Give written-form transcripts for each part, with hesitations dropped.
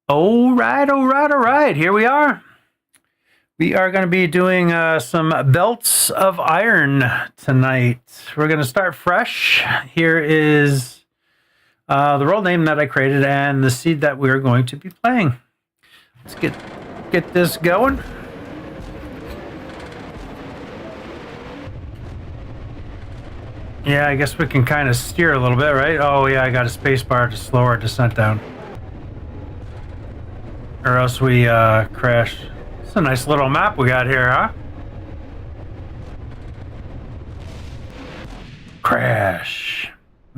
All right. Here we are. We are going to be doing some belts of iron tonight. We're going to start fresh. Here is the role name that I created and the seed that we're going to be playing. Let's get this going. Yeah, I guess we can kind of steer a little bit, right? Oh yeah, I got a space bar to slow our descent down. Or else we crash. It's a nice little map we got here, huh? Crash.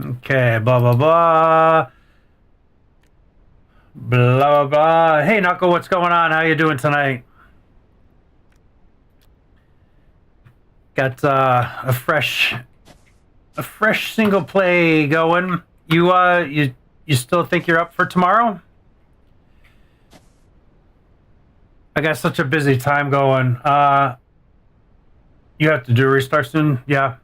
Okay, blah, blah, blah. Blah, blah, blah. Hey, Knuckle, what's going on? How you doing tonight? Got a fresh single play going. You still think you're up for tomorrow? I got such a busy time going. You have to do a restart soon? Yeah.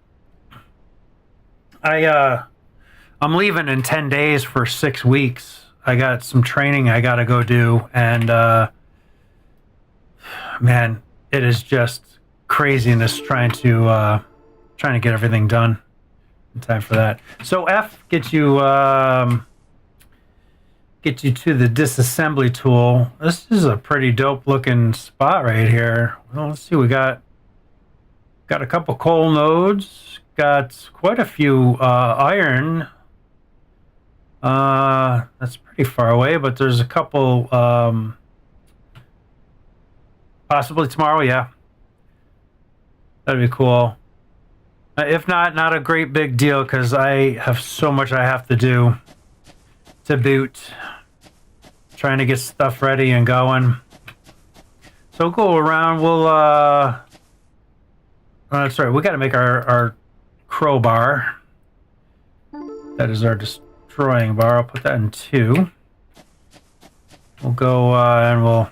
I'm leaving in 10 days for 6 weeks. I got some training I got to go do, and man, it is just craziness trying to get everything done in time for that. So F gets you to the disassembly tool. This is a pretty dope looking spot right here. Well, let's see, we got a couple coal nodes, got quite a few iron. That's pretty far away, but there's a couple possibly tomorrow. Yeah, that'd be cool. If not a great big deal, because I have so much I have to do. to boot. Trying to get stuff ready and going. So we'll go around. We'll that's right. We got to make our crowbar. That is our destroying bar. I'll put that in 2. We'll go and we'll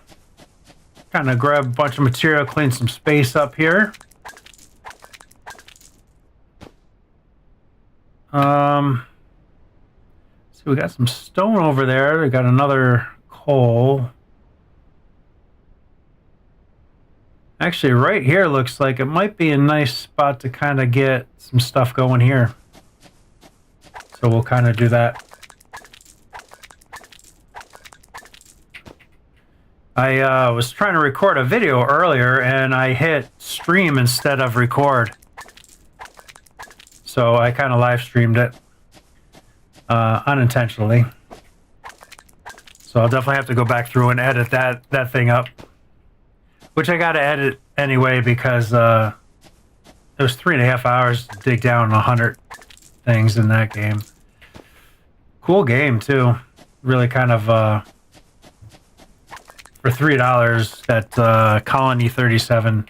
kind of grab a bunch of material, clean some space up here. So we got some stone over there. We got another coal. Actually, right here looks like it might be a nice spot to kind of get some stuff going here. So we'll kind of do that. I was trying to record a video earlier and I hit stream instead of record. So I kind of live streamed it unintentionally. So I'll definitely have to go back through and edit that thing up. Which I got to edit anyway because it was 3.5 hours to dig down 100 things in that game. Cool game too. Really kind of for $3 that Colony 37.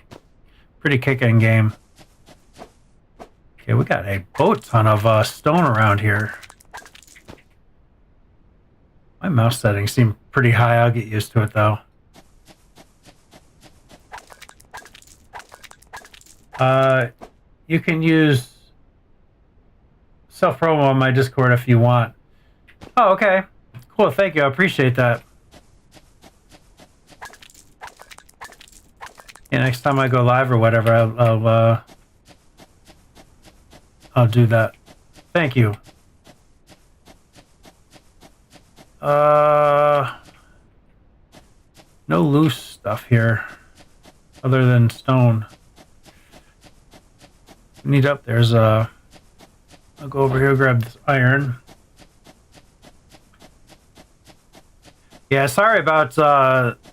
Pretty kicking game. Okay, we got a boat ton of stone around here. My mouse settings seem pretty high. I'll get used to it though. You can use self-promo on my Discord if you want. Oh, okay. Cool, thank you. I appreciate that. Yeah, next time I go live or whatever, I'll do that. Thank you. No loose stuff here other than stone. Need up there's I'll go over here, grab this iron. Yeah, sorry about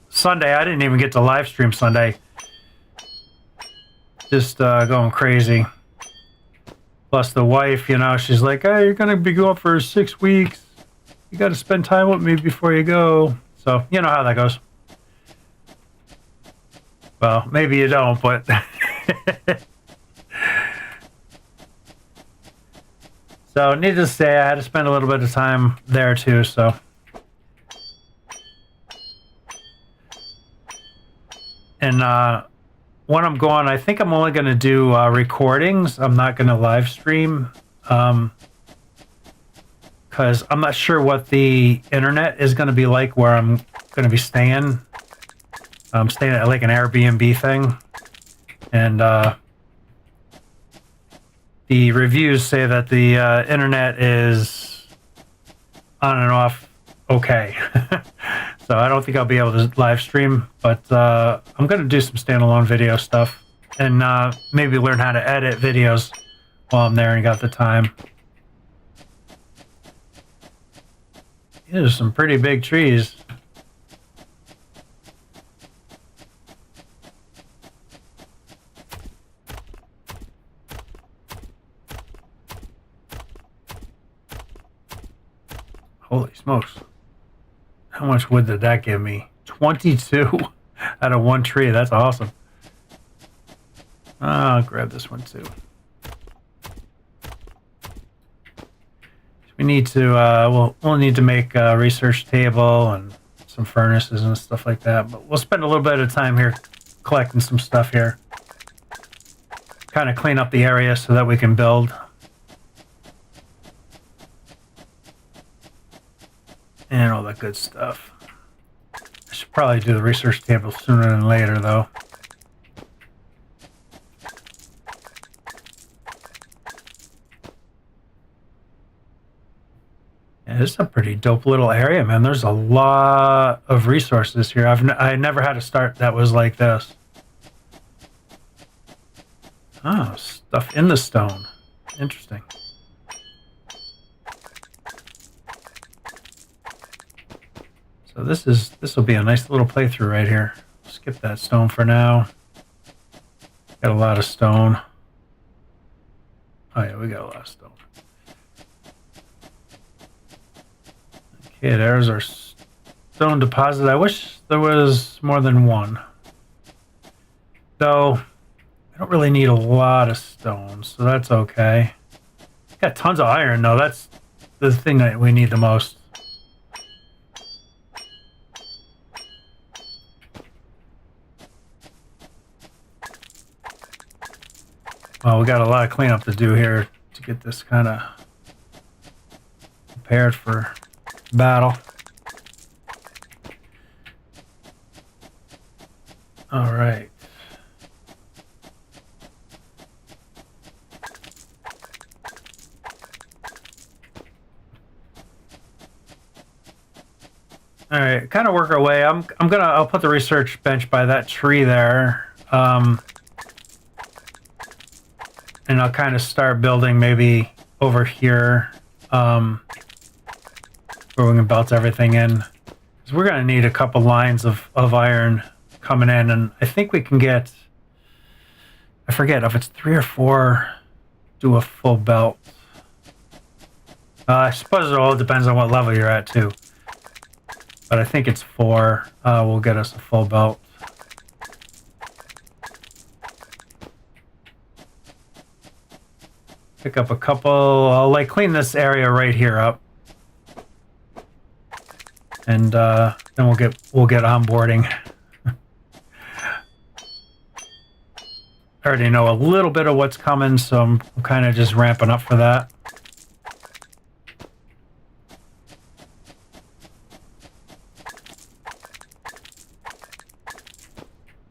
Sunday. I didn't even get to live stream Sunday. Just going crazy. Plus the wife, you know, she's like, "Hey, you're gonna be going for 6 weeks. You got to spend time with me before you go." So you know how that goes. Well, maybe you don't, but so needless to say, I had to spend a little bit of time there too. So and when I'm going, I think I'm only going to do recordings. I'm not going to live stream because I'm not sure what the internet is going to be like where I'm going to be staying. I'm staying at like an Airbnb thing, and the reviews say that the internet is on and off okay. So I don't think I'll be able to live stream, but I'm going to do some standalone video stuff and maybe learn how to edit videos while I'm there and got the time. There's some pretty big trees. Holy smokes. How much wood did that give me? 22 out of one tree. That's awesome. I'll grab this one too. We need to, we'll need to make a research table and some furnaces and stuff like that. But we'll spend a little bit of time here collecting some stuff here. Kind of clean up the area so that we can build. And all that good stuff. I should probably do the research table sooner than later, though. Yeah, this is a pretty dope little area, man. There's a lot of resources here. I never had a start that was like this. Oh, stuff in the stone. Interesting. So this will be a nice little playthrough right here. Skip that stone for now. Got a lot of stone. Oh yeah, we got a lot of stone. Okay, there's our stone deposit. I wish there was more than one. Though, I don't really need a lot of stone, so that's okay. Got tons of iron, though. That's the thing that we need the most. Well, we got a lot of cleanup to do here to get this kind of prepared for battle. All right. All right, kind of work our way. I'll put the research bench by that tree there. And I'll kind of start building maybe over here, where we can belt everything in. Because we're going to need a couple lines of iron coming in, and I think we can get, I forget if it's 3 or 4, do a full belt. I suppose it all depends on what level you're at too. But I think it's 4 will get us a full belt. Pick up a couple. I'll like clean this area right here up, and then we'll get onboarding. I already know a little bit of what's coming, so I'm kind of just ramping up for that.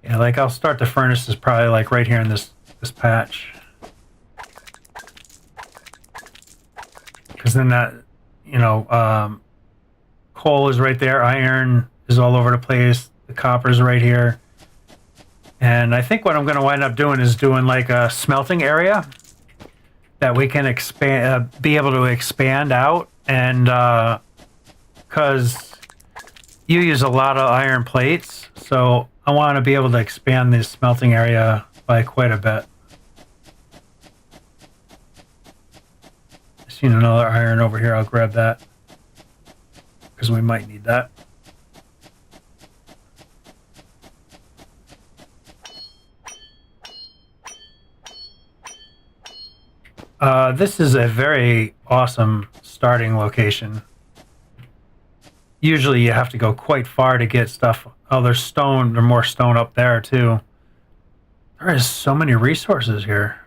Yeah, like I'll start the furnaces probably like right here in this patch. Because then that, you know, coal is right there, iron is all over the place, the copper's right here. And I think what I'm going to wind up doing is doing like a smelting area that we can expand, be able to expand out. And because you use a lot of iron plates, so I want to be able to expand this smelting area by quite a bit. I seen another iron over here. I'll grab that because we might need that. This is a very awesome starting location. Usually you have to go quite far to get stuff. Oh, there's stone. There's more stone up there too. There is so many resources here.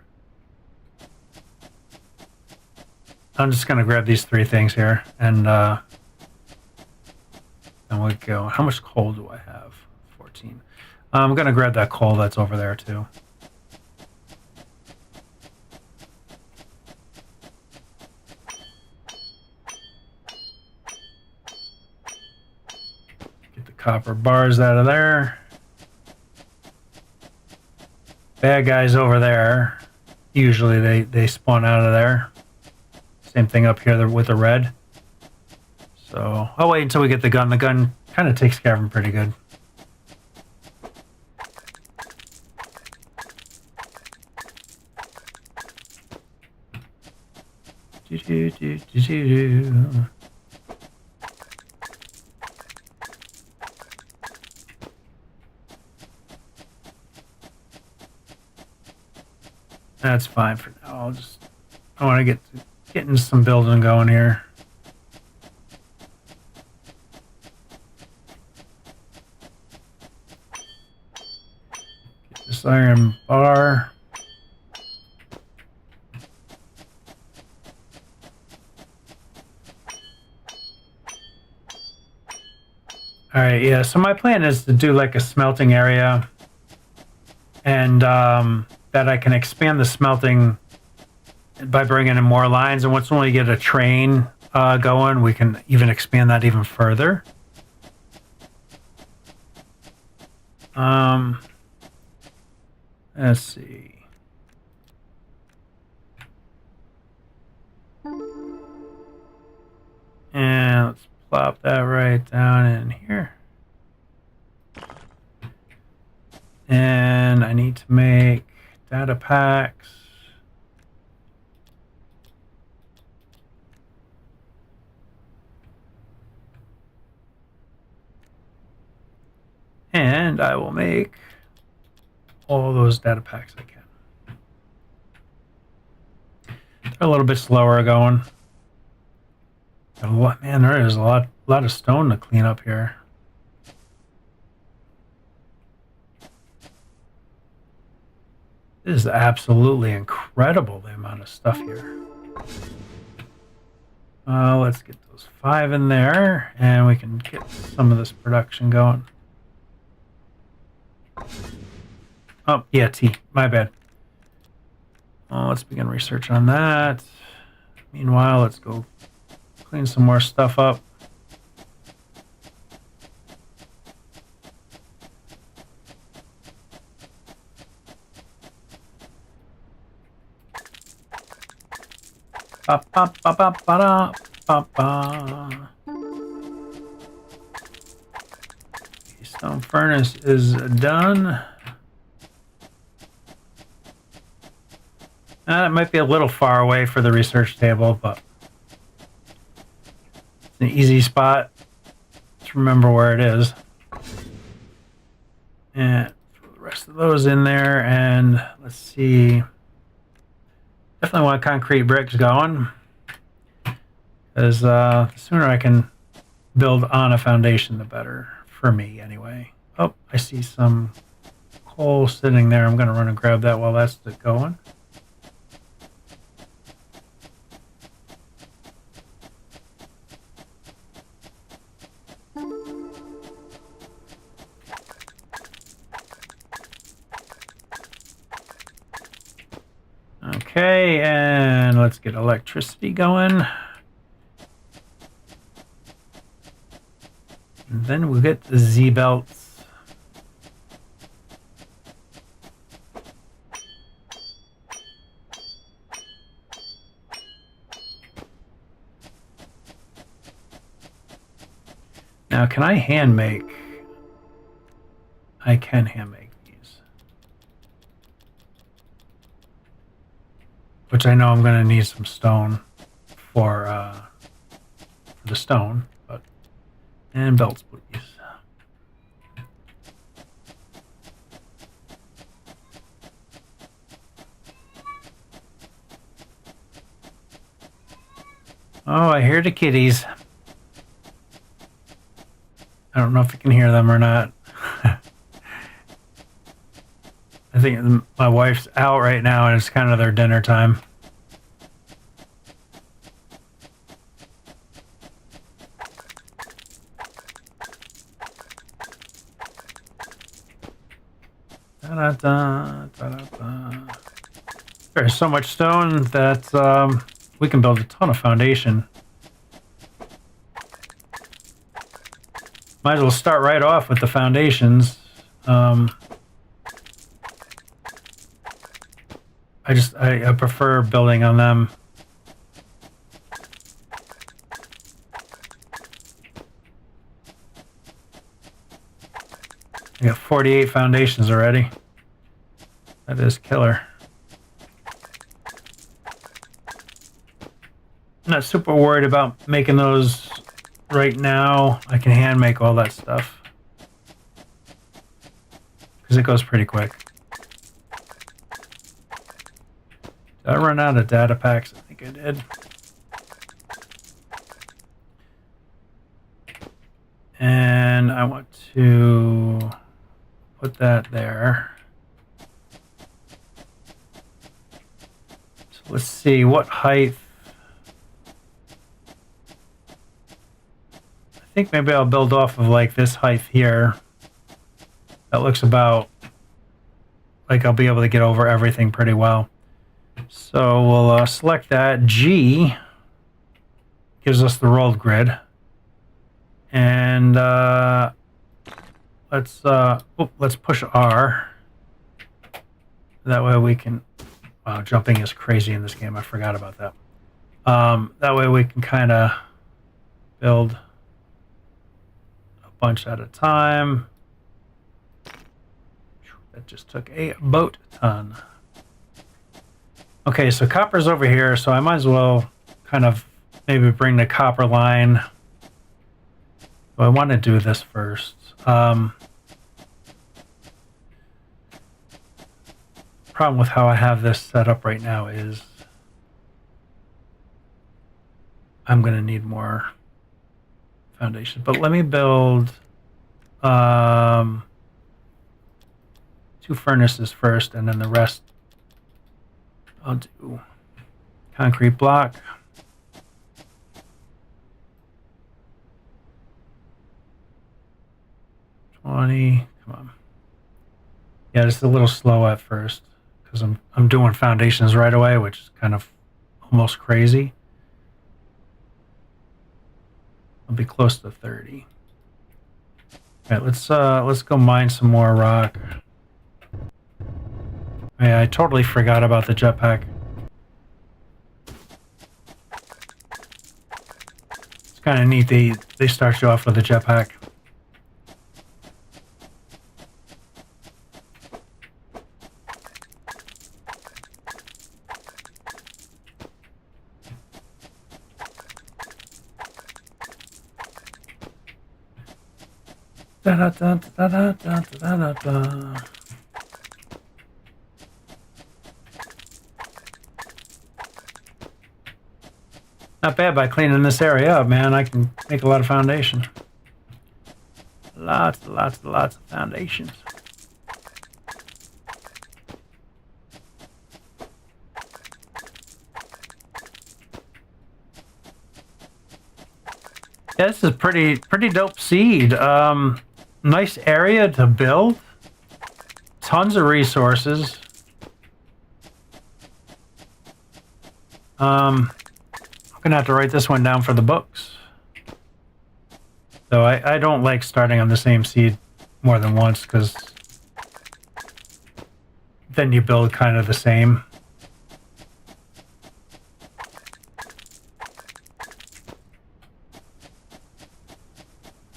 I'm just gonna grab these 3 things here, and we'll go. How much coal do I have? 14. I'm gonna grab that coal that's over there too. Get the copper bars out of there. Bad guys over there. Usually they spawn out of there. Same thing up here with the red. So I'll wait until we get the gun. The gun kind of takes care of them pretty good. That's fine for now. I want to get getting some building going here. Get this iron bar. All right, yeah. So my plan is to do like a smelting area, and that I can expand the smelting by bringing in more lines. And once we get a train going, we can even expand that even further. Let's see. And let's plop that right down in here. And I need to make data packs. And I will make all those data packs I can. They're a little bit slower going. Man, there is a lot of stone to clean up here. This is absolutely incredible, the amount of stuff here. Let's get those 5 in there, and we can get some of this production going. Oh, yeah, T. My bad. Let's begin research on that. Meanwhile, let's go clean some more stuff up. Ba, ba, ba, ba, ba, ba, ba. Stone furnace is done. It might be a little far away for the research table, but it's an easy spot to remember where it is. And throw the rest of those in there, and let's see. Definitely want concrete bricks going, because the sooner I can build on a foundation, the better for me anyway. Oh, I see some coal sitting there. I'm going to run and grab that while that's going. Okay, and let's get electricity going. And then we'll get the Z-belts. Now, can I hand make? I can hand make these. Which I know I'm going to need some stone for the stone, but and belts, please. Oh, I hear the kitties. I don't know if you can hear them or not. I think my wife's out right now and it's kind of their dinner time. Da-da-da, da-da-da. There's so much stone that we can build a ton of foundation. Might as well start right off with the foundations. I prefer building on them. I got 48 foundations already. That is killer. I'm not super worried about making those right now. I can hand make all that stuff because it goes pretty quick. Did I run out of data packs? I think I did. And I want to put that there. So let's see what height. I think maybe I'll build off of like this height here. That looks about like I'll be able to get over everything pretty well. So we'll select that. G gives us the rolled grid. And let's push R. That way we can. Wow, jumping is crazy in this game. I forgot about that. That way we can kind of build a bunch at a time. That just took a boat ton. Okay, so copper's over here, so I might as well kind of maybe bring the copper line. I want to do this first. problem with how I have this set up right now is I'm going to need more foundation. But let me build 2 furnaces first, and then the rest I'll do concrete block. Come on. Yeah, it's a little slow at first because I'm doing foundations right away, which is kind of almost crazy. I'll be close to 30. All right, let's go mine some more rock. Yeah, I totally forgot about the jetpack. It's kind of neat. They start you off with a jetpack. Da, da, da, da, da, da, da, da, da. Not bad. By cleaning this area up, man, I can make a lot of foundation. Lots of foundations. Yeah, this is pretty dope seed. Nice area to build. Tons of resources. I'm gonna have to write this one down for the books. So I don't like starting on the same seed more than once, because then you build kind of the same.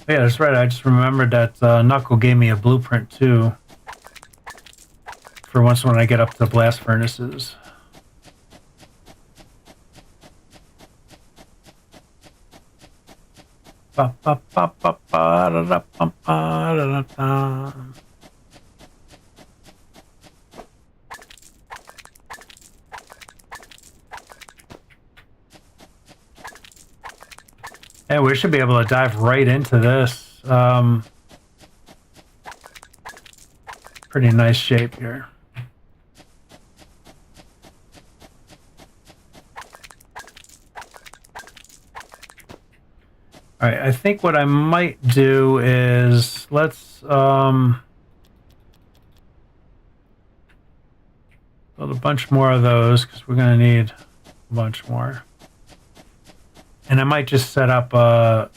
Yeah, that's right. I just remembered that Knuckle gave me a blueprint too for once when I get up to blast furnaces. Ba, ba, ba, ba, ba, da, da, ba, ba, da, da, da. Hey, we should be able to dive right into this. Pretty nice shape here. All right, I think what I might do is let's build a bunch more of those, because we're going to need a bunch more. And I might just set up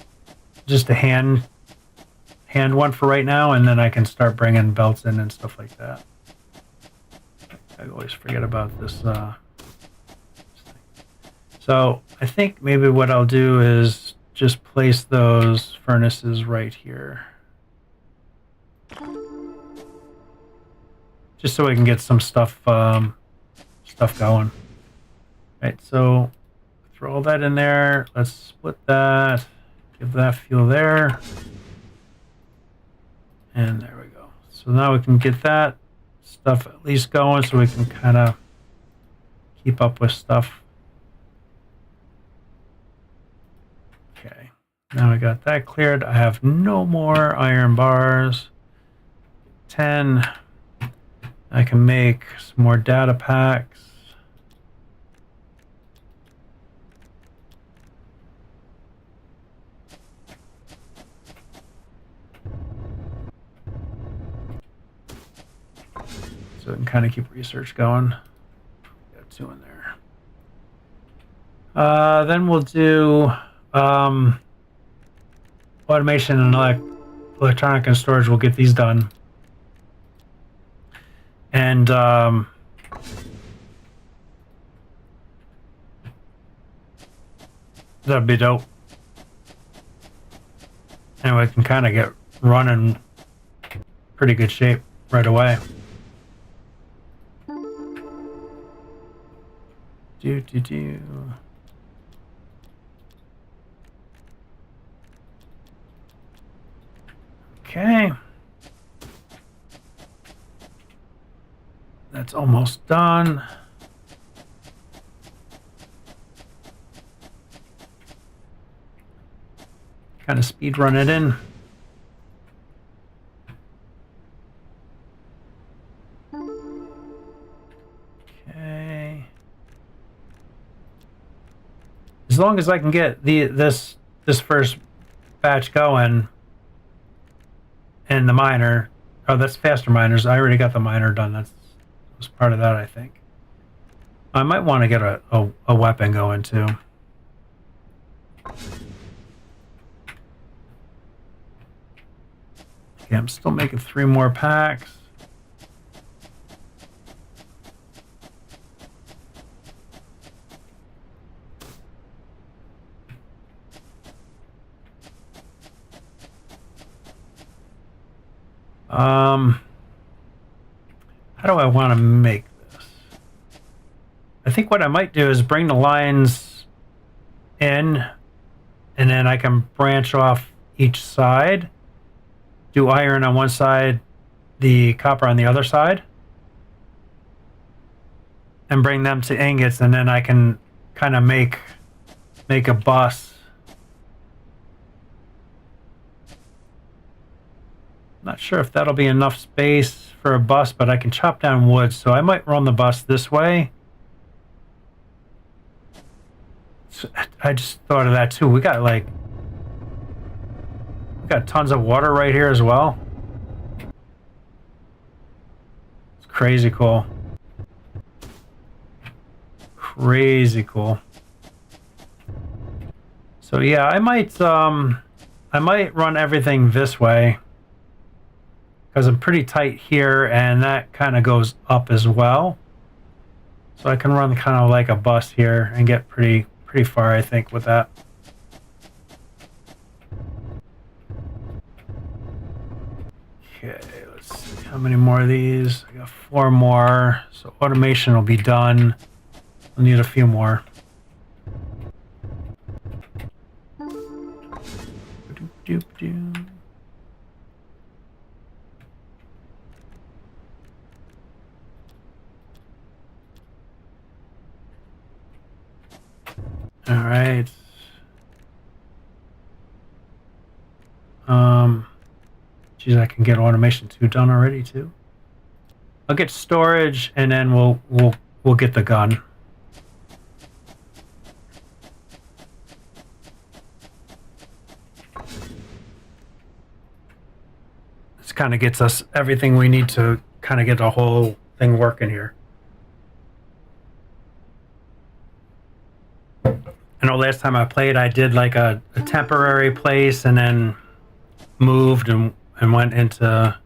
just a hand one for right now, and then I can start bringing belts in and stuff like that. I always forget about this thing. So I think maybe what I'll do is just place those furnaces right here, just so we can get some stuff going. Right, so throw all that in there. Let's split that. Give that fuel there. And there we go. So now we can get that stuff at least going, so we can kind of keep up with stuff. Okay. Now I got that cleared. I have no more iron bars. 10. I can make some more data packs. So we can kind of keep research going. Got 2 in there. Then we'll do automation and electronic and storage. We'll get these done. And that'd be dope. And we can kind of get running pretty good shape right away. Do. Okay. That's almost done. Kind of speed run it in. Okay. As long as I can get this first batch going and the miner. Oh, that's faster miners. I already got the miner done. That was part of that, I think. I might want to get a weapon going too. Okay, I'm still making 3 more packs. How do I want to make this? I think what I might do is bring the lines in, and then I can branch off each side. Do iron on one side, the copper on the other side, and bring them to ingots, and then I can kind of make a bus. Not sure if that'll be enough space for a bus, but I can chop down wood, so I might run the bus this way. So I just thought of that too. We got tons of water right here as well. It's crazy cool. Crazy cool. So yeah, I might run everything this way because I'm pretty tight here, and that kind of goes up as well. So I can run kind of like a bus here and get pretty far, I think, with that. Okay, let's see how many more of these. I got 4 more, so automation will be done. I'll need a few more. All right. Geez, I can get automation 2 done already too. I'll get storage, and then we'll get the gun. This kind of gets us everything we need to kind of get the whole thing working here. I know last time I played, I did like a temporary place and then moved and went into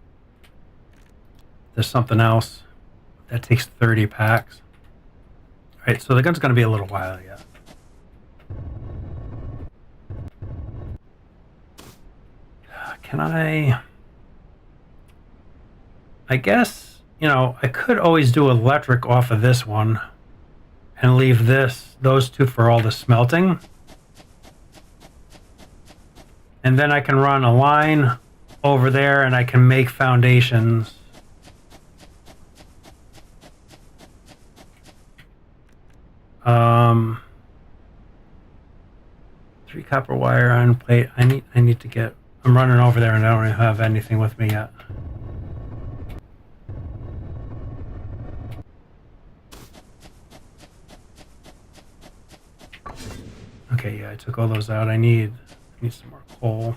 there's something else. That takes 30 packs. All right, so the gun's going to be a little while yet. Can I guess, you know, I could always do electric off of this one and leave those 2 for all the smelting. And then I can run a line over there and I can make foundations. Three copper wire iron plate. I need to get, I'm running over there and I don't have anything with me yet. Okay, yeah, I took all those out. I need some more coal.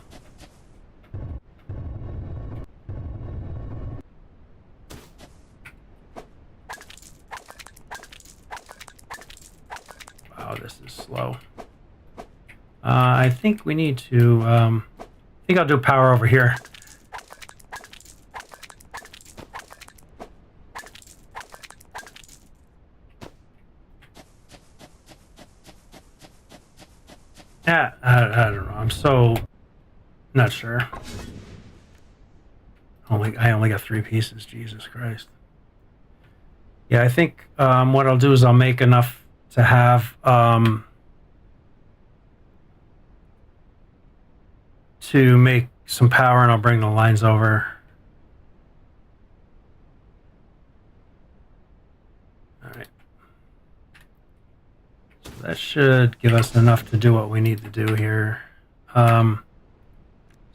Wow, this is slow. I think we need to, I think I'll do power over here. Yeah, I don't know. I'm so not sure. I only got 3 pieces. Jesus Christ. Yeah, I think what I'll do is I'll make enough to have to make some power, and I'll bring the lines over. that should give us enough to do what we need to do here. So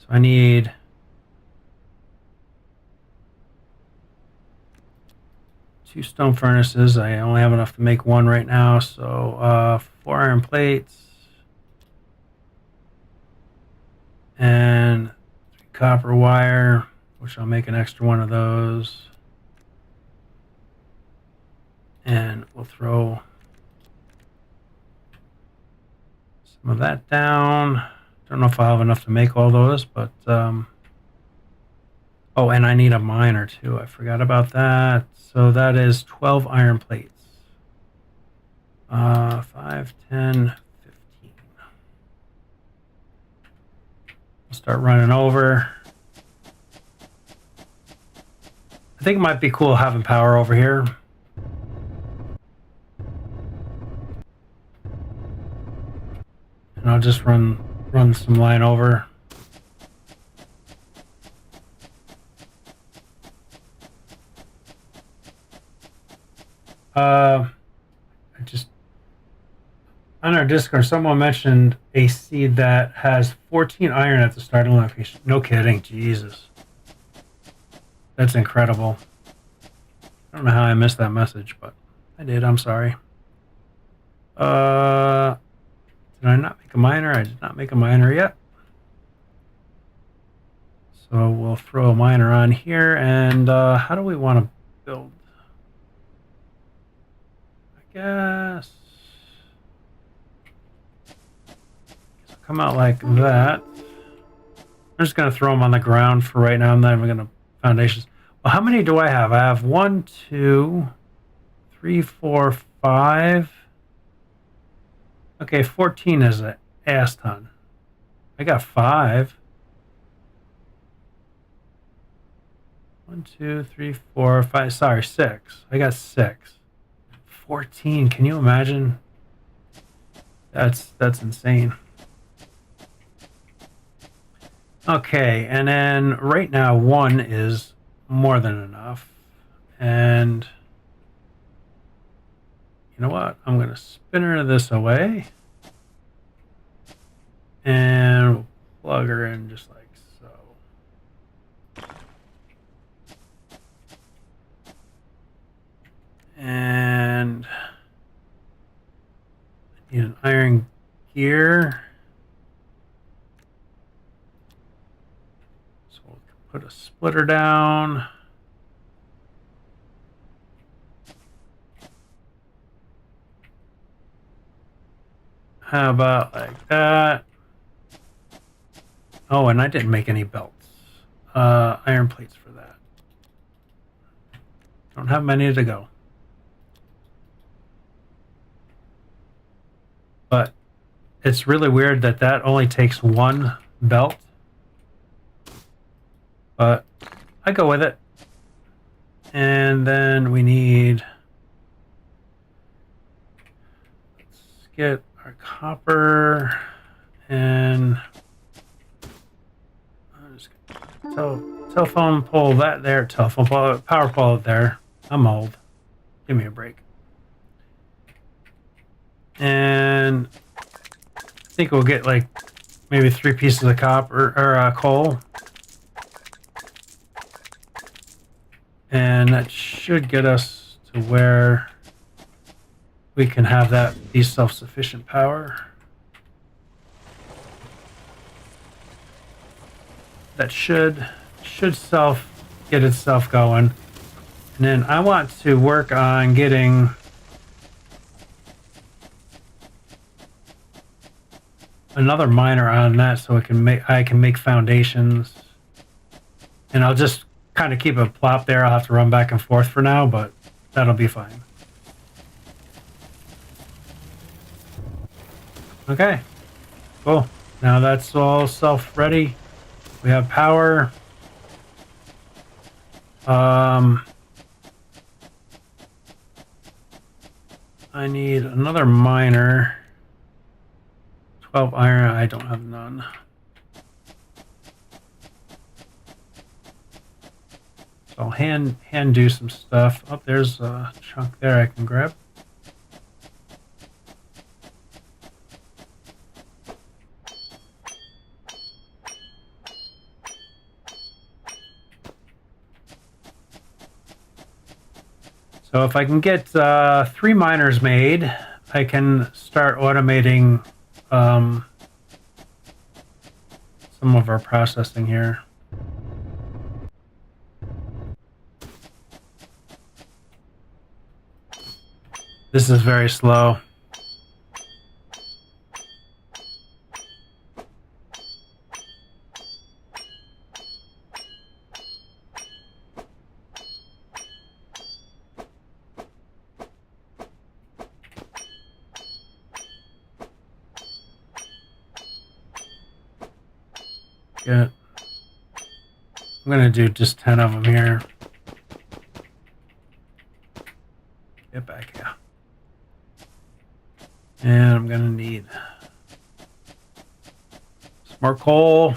I need 2 stone furnaces. I only have enough to make 1 right now, so 4 iron plates and 3 copper wire, which I'll make an extra 1 of those. And we'll throw some of that down. Don't know if I'll have enough to make all those, but oh, and I need a miner too. I forgot about that. So that is 12 iron plates. 5, 10, 15. I'll start running over. I think it might be cool having power over here. And I'll just run some line over. On our Discord, someone mentioned a seed that has 14 iron at the starting location. No kidding, Jesus. That's incredible. I don't know how I missed that message, but I did. I'm sorry. Did I not make a miner? I did not make a miner yet. So we'll throw a miner on here. And how do we want to build? I guess come out like that. I'm just going to throw them on the ground for right now. I'm not even going to foundations. Well, how many do I have? I have 1, 2, 3, 4, 5. Okay, 14 is an ass ton. I got 5. 1, 2, 3, 4, 5. Sorry, 6. I got 6. 14. Can you imagine? That's insane. Okay, and then right now 1 is more than enough. And you know what? I'm going to spinner this away and plug her in just like so. And I need an iron gear. So we'll put a splitter down. How about like that? Oh, and I didn't make any belts. Iron plates for that. Don't have many to go. But it's really weird that that only takes 1 belt. But I go with it. And then we need... Let's get our copper and I'm just gonna telephone pole that there, telephone pole, power pole there. I'm old. Give me a break. And I think we'll get like maybe 3 pieces of copper or coal, and that should get us to where we can have that be self-sufficient power. That should get itself going. And then I want to work on getting another miner on that so I can make foundations. And I'll just kind of keep it plop there. I'll have to run back and forth for now, but that'll be fine. Okay, cool. Now that's all self-ready. We have power. I need another miner. 12 iron. I don't have none. So I'll hand do some stuff. Oh, there's a chunk there I can grab. So if I can get 3 miners made, I can start automating some of our processing here. This is very slow. Good. I'm going to do just 10 of them here. Get back here. And I'm going to need some more coal.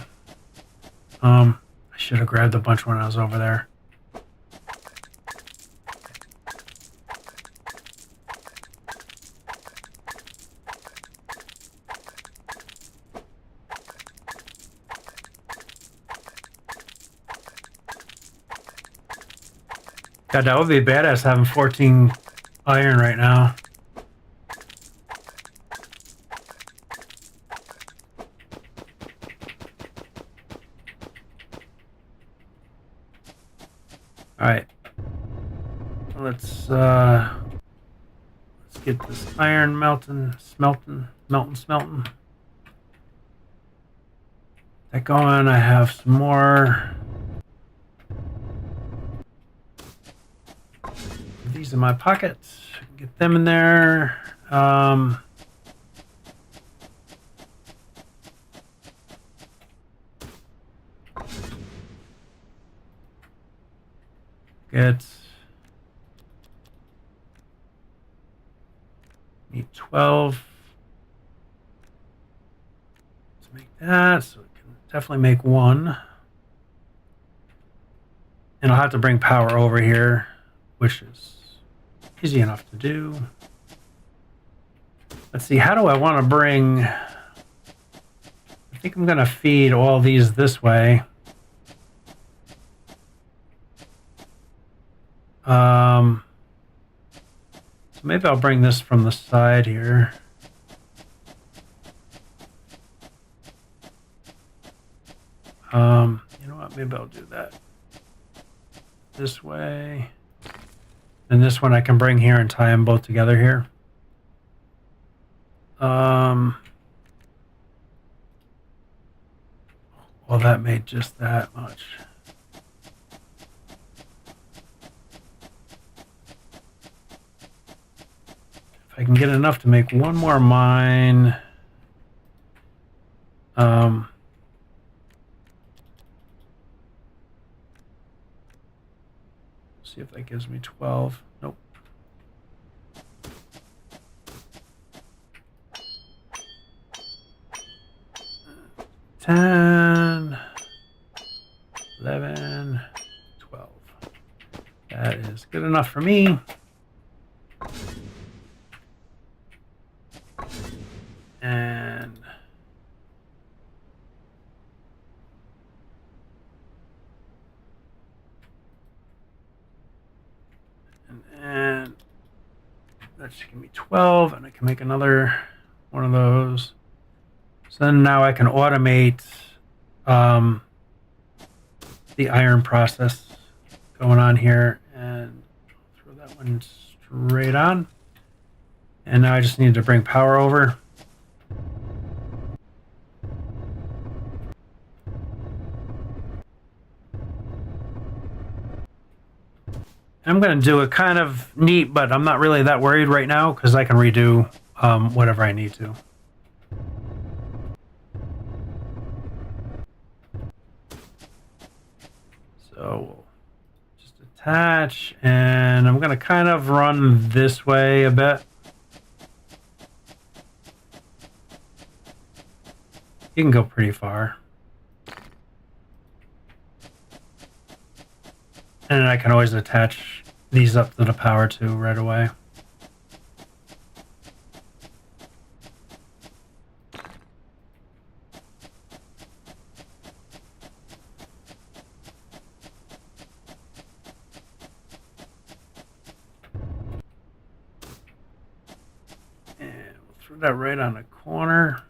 I should have grabbed a bunch when I was over there. God, that would be badass having 14 iron right now. All right, let's get this iron smelting. That going. I have some more. These in my pockets. Get them in there. Get need 12. Let's make that so we can definitely make one. And I'll have to bring power over here, which is easy enough to do. Let's see, how do I want to bring... I think I'm going to feed all these this way. So maybe I'll bring this from the side here. You know what? Maybe I'll do that this way. And this one I can bring here and tie them both together here. Well, that made just that much. If I can get enough to make one more mine. See if that gives me 12. Nope. $10, $11, $12. That is good enough for me. And that should give me 12, and I can make another one of those. So then now I can automate the iron process going on here, and throw that one straight on. And now I just need to bring power over. I'm going to do it kind of neat, but I'm not really that worried right now because I can redo whatever I need to. So we'll just attach, and I'm going to kind of run this way a bit. You can go pretty far. And I can always attach these up to the power too right away. Put that right on the corner.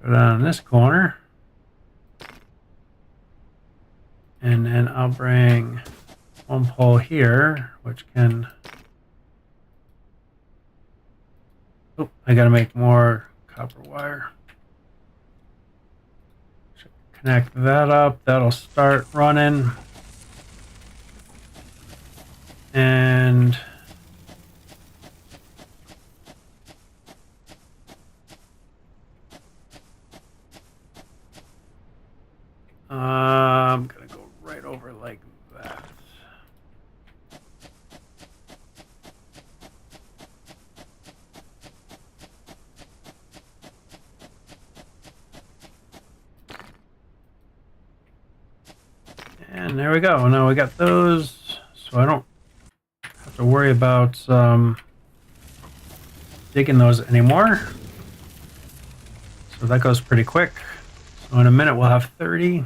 Put it on this corner. And then I'll bring one pole here, which can... Oh, I gotta make more copper wire. Connect that up. That'll start running. And I'm gonna go right over like that. And there we go. Now we got those, so I don't have to worry about digging those anymore. So that goes pretty quick. So in a minute we'll have 30.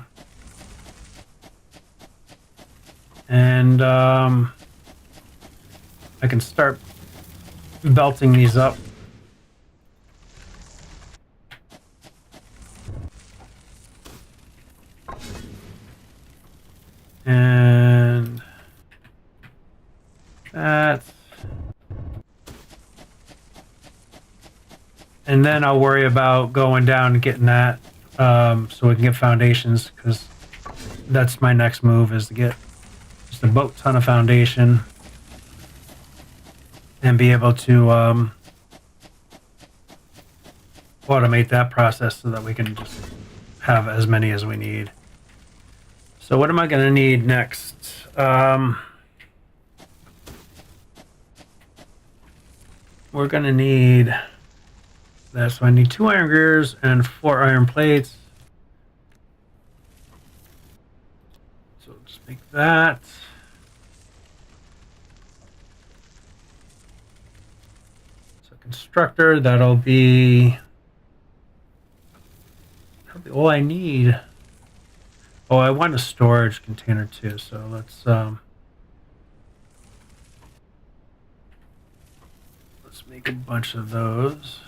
And I can start belting these up. And that. And then I'll worry about going down and getting that so we can get foundations, because that's my next move, is to get just a boat ton of foundation and be able to automate that process so that we can just have as many as we need. So what am I going to need next? We're going to need that. So I need 2 iron gears and 4 iron plates. So just make that. So constructor, that'll be probably all I need. Oh, I want a storage container too, so let's make a bunch of those.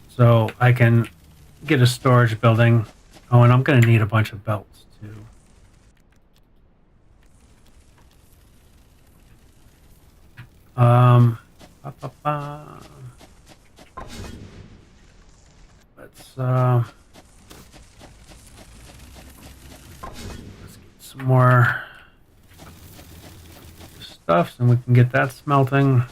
So I can get a storage building. Oh, and I'm going to need a bunch of belts too. Let's get some more stuff so we can get that smelting.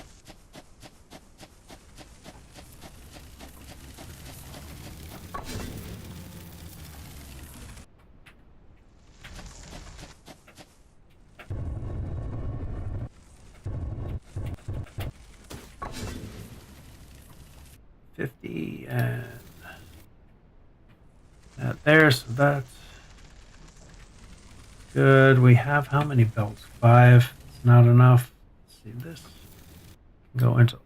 And that there, so that's good. We have how many belts? 5. It's not enough. Let's see this. Go into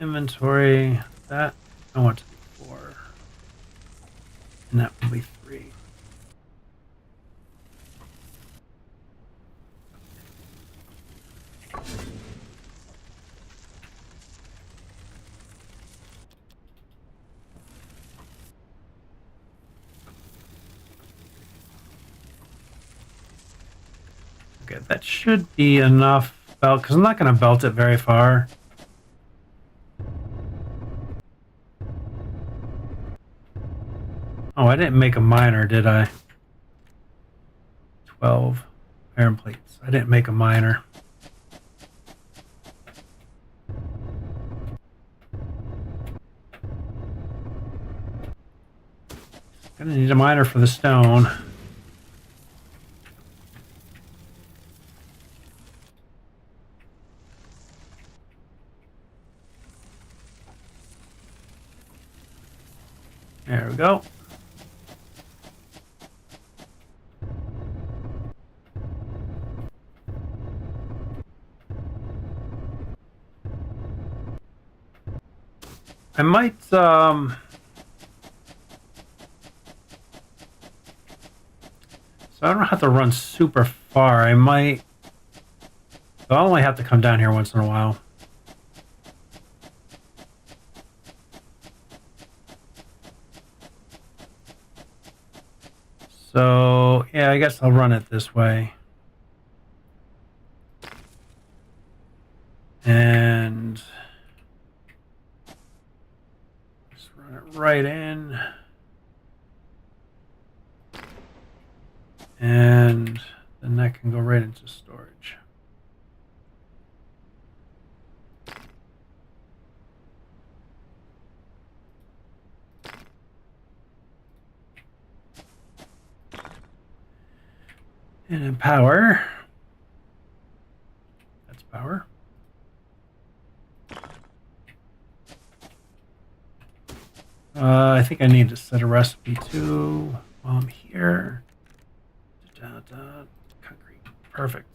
inventory. That I want to be 4, and that will be 3. Okay, that should be enough belt, because I'm not going to belt it very far. Oh, I didn't make a miner, did I? 12 iron plates. I didn't make a miner. Gonna need a miner for the stone. There we go. I might, so I don't have to run super far. I might, I'll only have to come down here once in a while. So, yeah, I guess I'll run it this way. And just run it right in. And then that can go right into storage. And in power, that's power. I think I need to set a recipe too while I'm here. Concrete, perfect.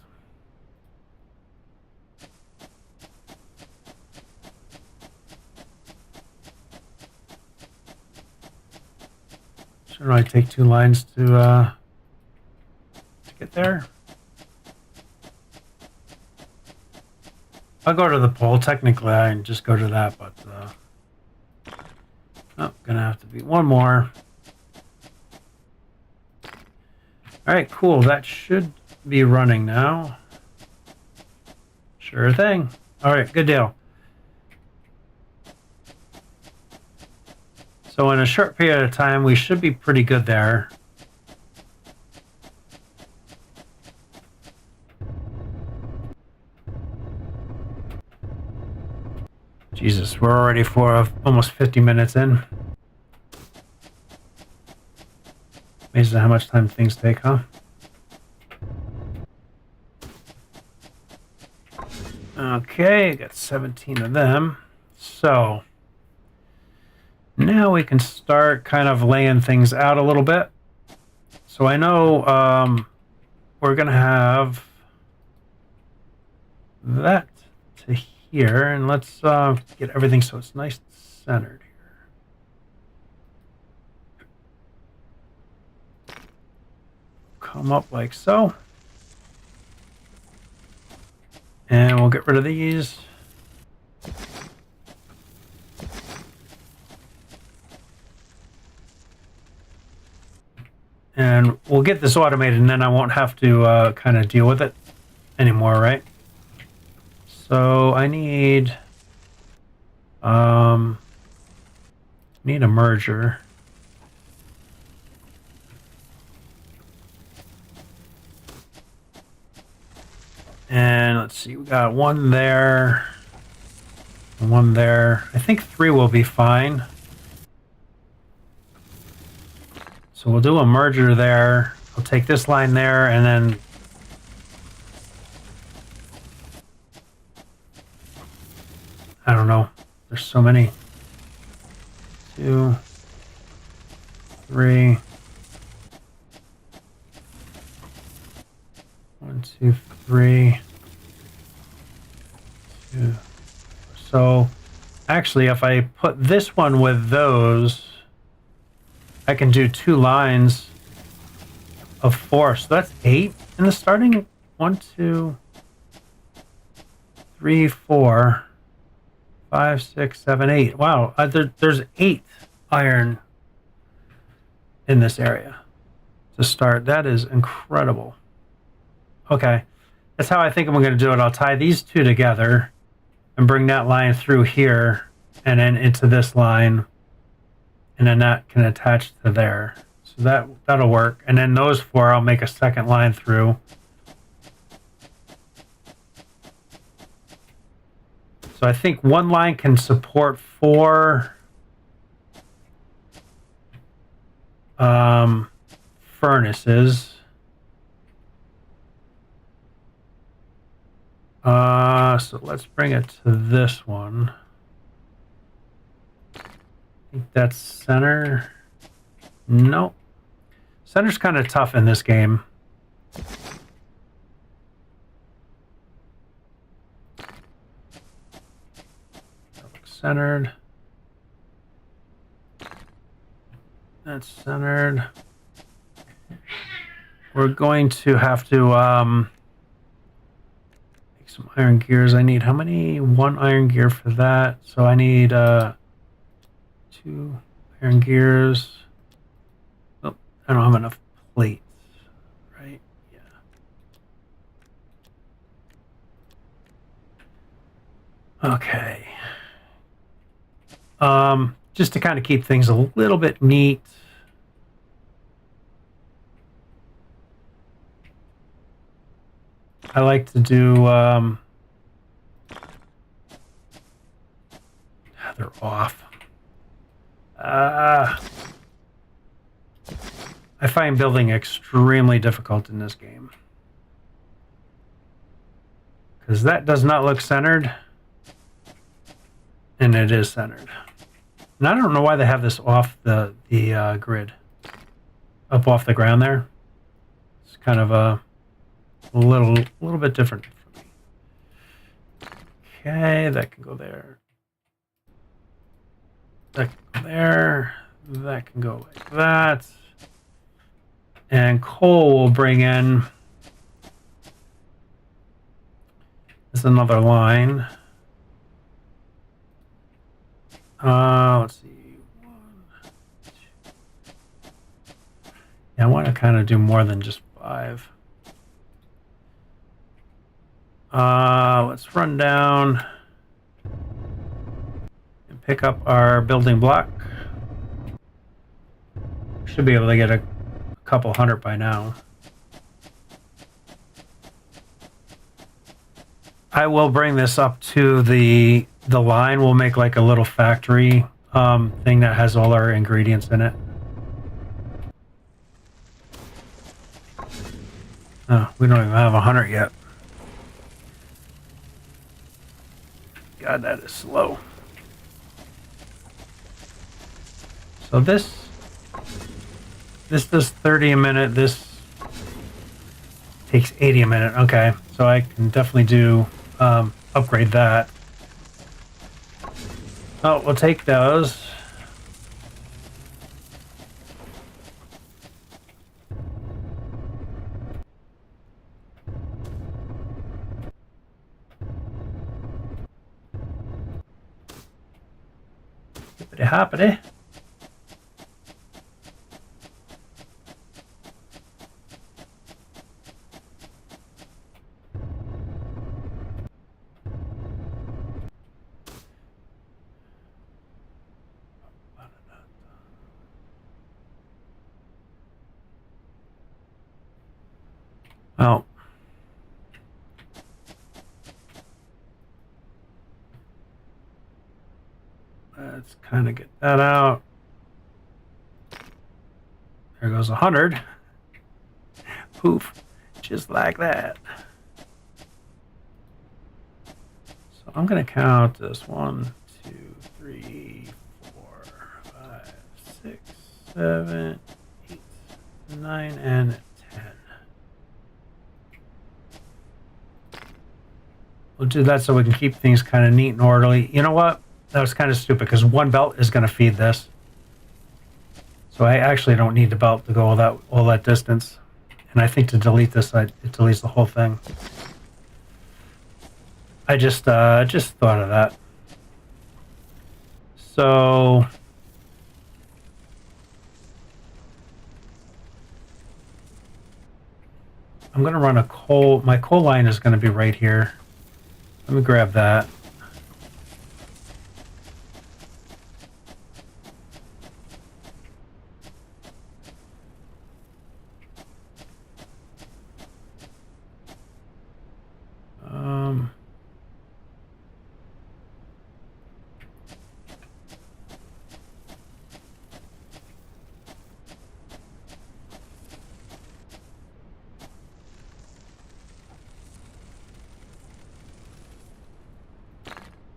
Shouldn't I take 2 lines to get there? I'll go to the pole. Technically, I can just go to that, but oh, gonna have to be one more. All right, cool. That should be running now. Sure thing. All right, good deal. So in a short period of time, we should be pretty good there. Jesus, we're already almost 50 minutes in. Amazing how much time things take, huh? Okay, got 17 of them. So now we can start kind of laying things out a little bit. So I know we're going to have that to here, and let's get everything so it's nice and centered here. Come up like so. And we'll get rid of these. And we'll get this automated, and then I won't have to kind of deal with it anymore, right? So I need a merger. And let's see, we got one there, and one there. I think 3 will be fine. So we'll do a merger there. I'll take this line there, and then I don't know. There's so many. 2, 3. 1, 2, 3. 2. So actually, if I put this one with those, I can do 2 lines of 4. So that's 8 in the starting. 1, 2, 3, 4, 5, 6, 7, 8. Wow, there's 8 iron in this area to start. That is incredible. Okay, that's how I think I'm going to do it. I'll tie these 2 together and bring that line through here and then into this line, and then that can attach to there. So that'll work. And then those 4, I'll make a second line through. So I think one line can support 4 furnaces. So let's bring it to this one. I think that's center. Nope. Center's kind of tough in this game. Centered. That's centered. We're going to have to make some iron gears. I need how many? 1 iron gear for that. So I need 2 iron gears. Oh, I don't have enough plates, right? Yeah. Okay. Just to kind of keep things a little bit neat. I like to do, they're off. I find building extremely difficult in this game. Because that does not look centered. And it is centered. And I don't know why they have this off the grid. Up off the ground there. It's kind of a little bit different for me. Okay, that can go there. That can go there. That can go like that. And coal will bring in. There's another line. Let's see. 1, 2. Yeah, I want to kind of do more than just 5. Let's run down and pick up our building block. Should be able to get a couple hundred by now. I will bring this up to the line. We'll make like a little factory thing that has all our ingredients in it. Oh, we don't even have 100 yet. God, that is slow. So this does 30 a minute. This takes 80 a minute. Okay, so I can definitely do upgrade that. Oh, we'll take those. Hippity hoppity. Oh. Let's kind of get that out. There goes 100. Poof. Just like that. So I'm going to count this 1, 2, 3, 4, 5, 6, 7, 8, 9, and 10. We'll do that so we can keep things kind of neat and orderly. You know what? That was kind of stupid because one belt is going to feed this. So I actually don't need the belt to go all that distance. And I think to delete this, it deletes the whole thing. I just thought of that. So I'm going to run a coal. My coal line is going to be right here. Let me grab that.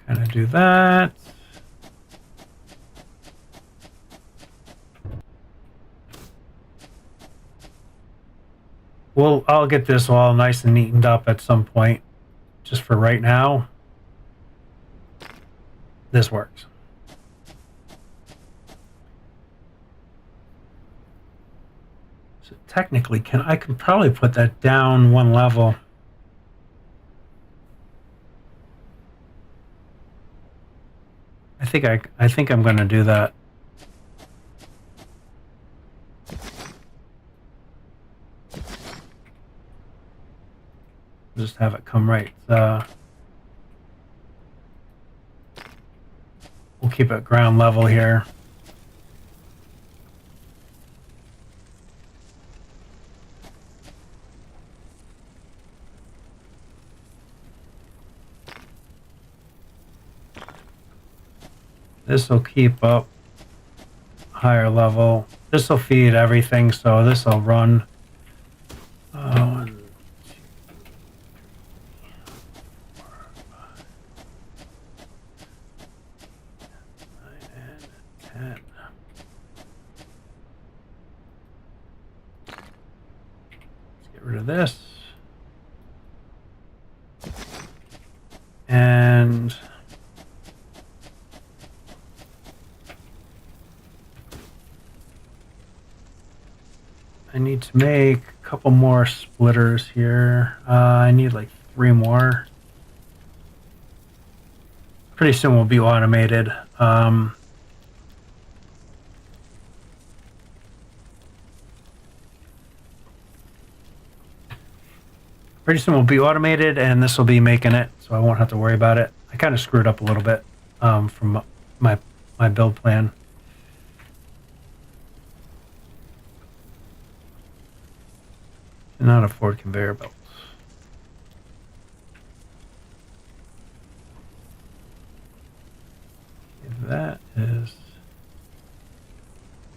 Kind of do that. I'll get this all nice and neatened up at some point. Just for right now, this works. technically, I can probably put that down one level. I think I'm going to do that. Just have it come right. We'll keep it ground level here. This will keep up higher level. This will feed everything, so this will run. 1, 2, 3, 4, 5, 9, 10. Let's get rid of this. And I need to make a couple more splitters here. I need like 3 more. Pretty soon we'll be automated. Pretty soon we'll be automated, and this will be making it, so I won't have to worry about it. I kind of screwed up a little bit from my build plan. Cannot afford conveyor belts. If that is...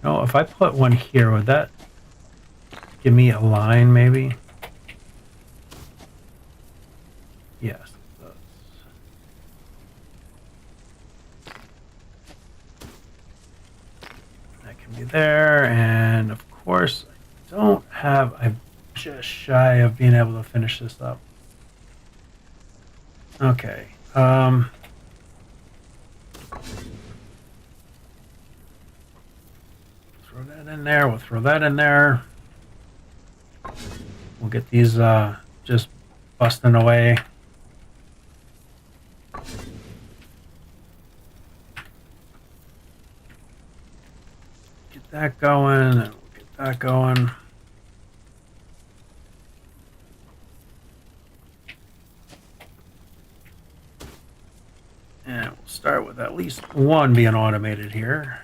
No, if I put one here, would that give me a line, maybe? Yes, it does. That can be there, and of course, I don't have... I'm just shy of being able to finish this up. Okay. Throw that in there. We'll throw that in there. We'll get these just busting away. Get that going, and we'll get that going. And we'll start with at least one being automated here.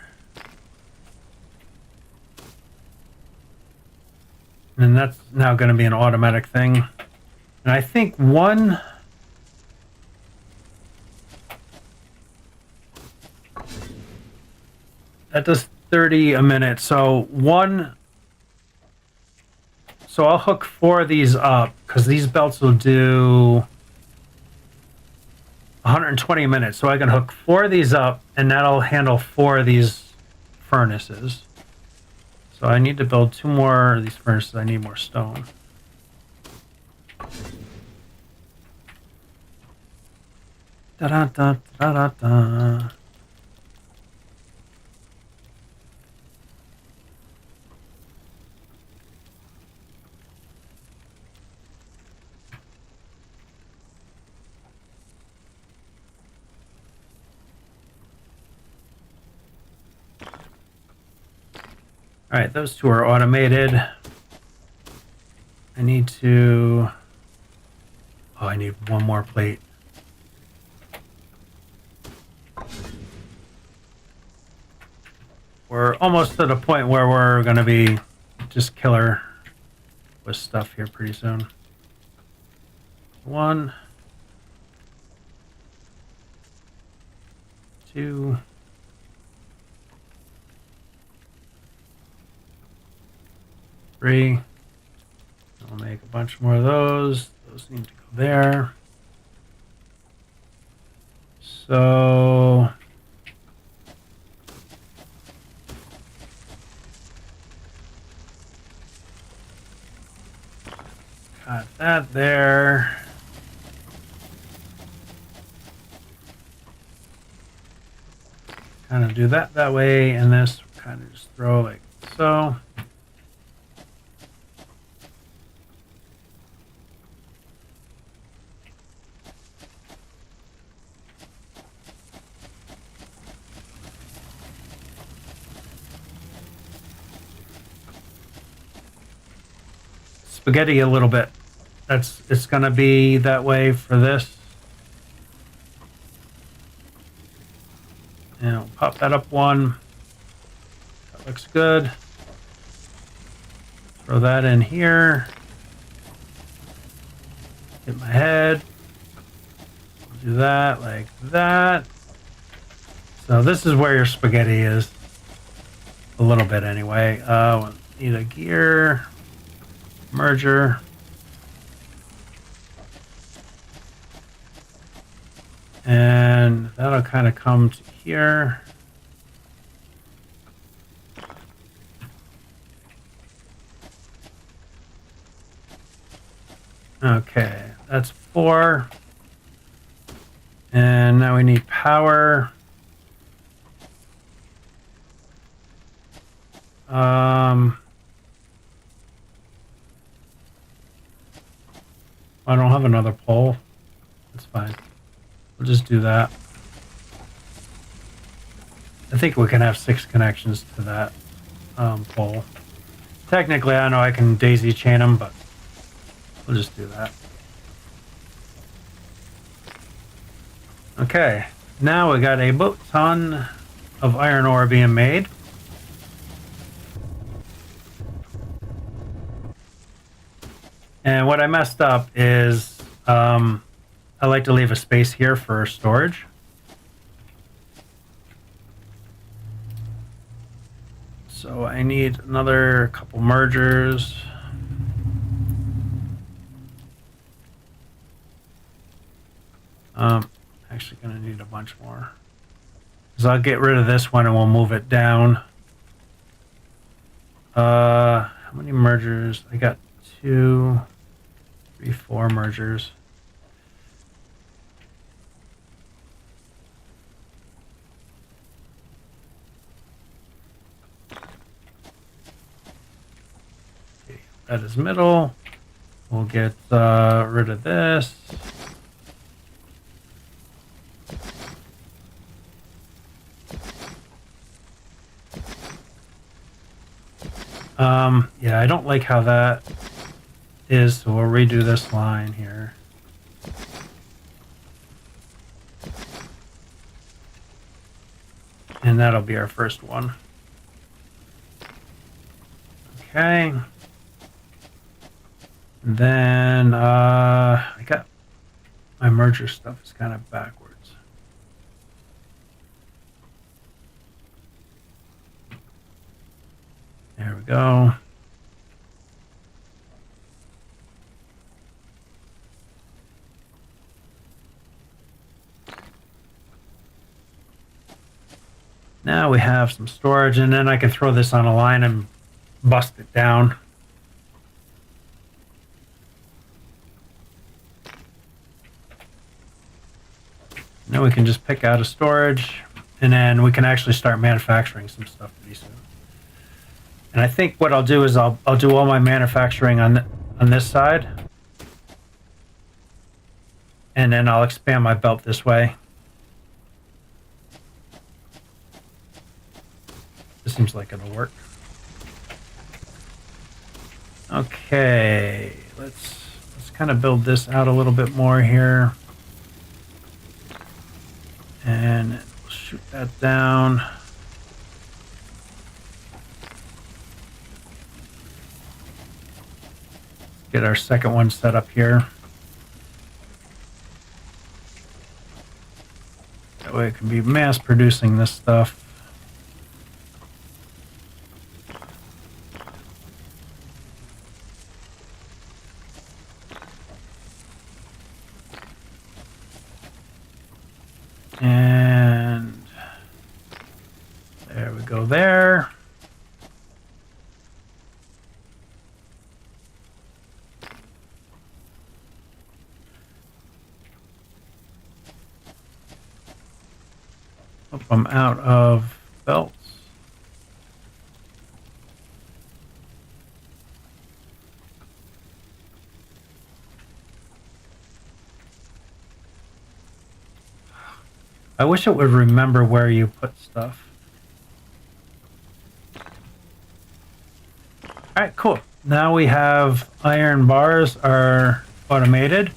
And that's now going to be an automatic thing. And I think one... That does 30 a minute. So one... So I'll hook 4 of these up, because these belts will do 120 minutes. So I can hook 4 of these up, and that'll handle 4 of these furnaces. So I need to build 2 more of these furnaces. I need more stone. Da-da-da-da-da-da. All right, those 2 are automated. I need to... Oh, I need 1 more plate. We're almost to the point where we're going to be just killer with stuff here pretty soon. 1, 2... Three. I'll make a bunch more of those. Those need to go there. So got that there. Kind of do that way, and this kind of just throw like so. spaghetti a little bit. It's going to be that way for this. And we'll pop that up one. That looks good. Throw that in here. Hit my head. Do that like that. So this is where your spaghetti is. A little bit anyway. Need a gear. Merger. And that'll kind of come to here. Okay, that's 4. And now we need power. I don't have another pole. That's fine. We'll just do that. I think we can have 6 connections to that pole. Technically, I know I can daisy chain them, but we'll just do that. Okay, now we got a boat ton of iron ore being made. And what I messed up is I like to leave a space here for storage. So I need another couple mergers. Actually gonna need a bunch more. So I'll get rid of this one and we'll move it down. How many mergers? I got 2, 3, 4 mergers. Okay, that is middle. We'll get rid of this. Yeah, I don't like how that is, so we'll redo this line here. And that'll be our first one. Okay. Then I got my merger stuff is kind of backwards. There we go. Now we have some storage, and then I can throw this on a line and bust it down. Now we can just pick out a storage, and then we can actually start manufacturing some stuff pretty soon. And I think what I'll do is I'll do all my manufacturing on this side, and then I'll expand my belt this way. This seems like it'll work. Okay, let's kind of build this out a little bit more here, and we'll shoot that down. Get our second one set up here. That way it can be mass producing this stuff. And there we go there. Hope I'm out of belts. I wish it would remember where you put stuff. All right, cool. now we have iron bars are automated.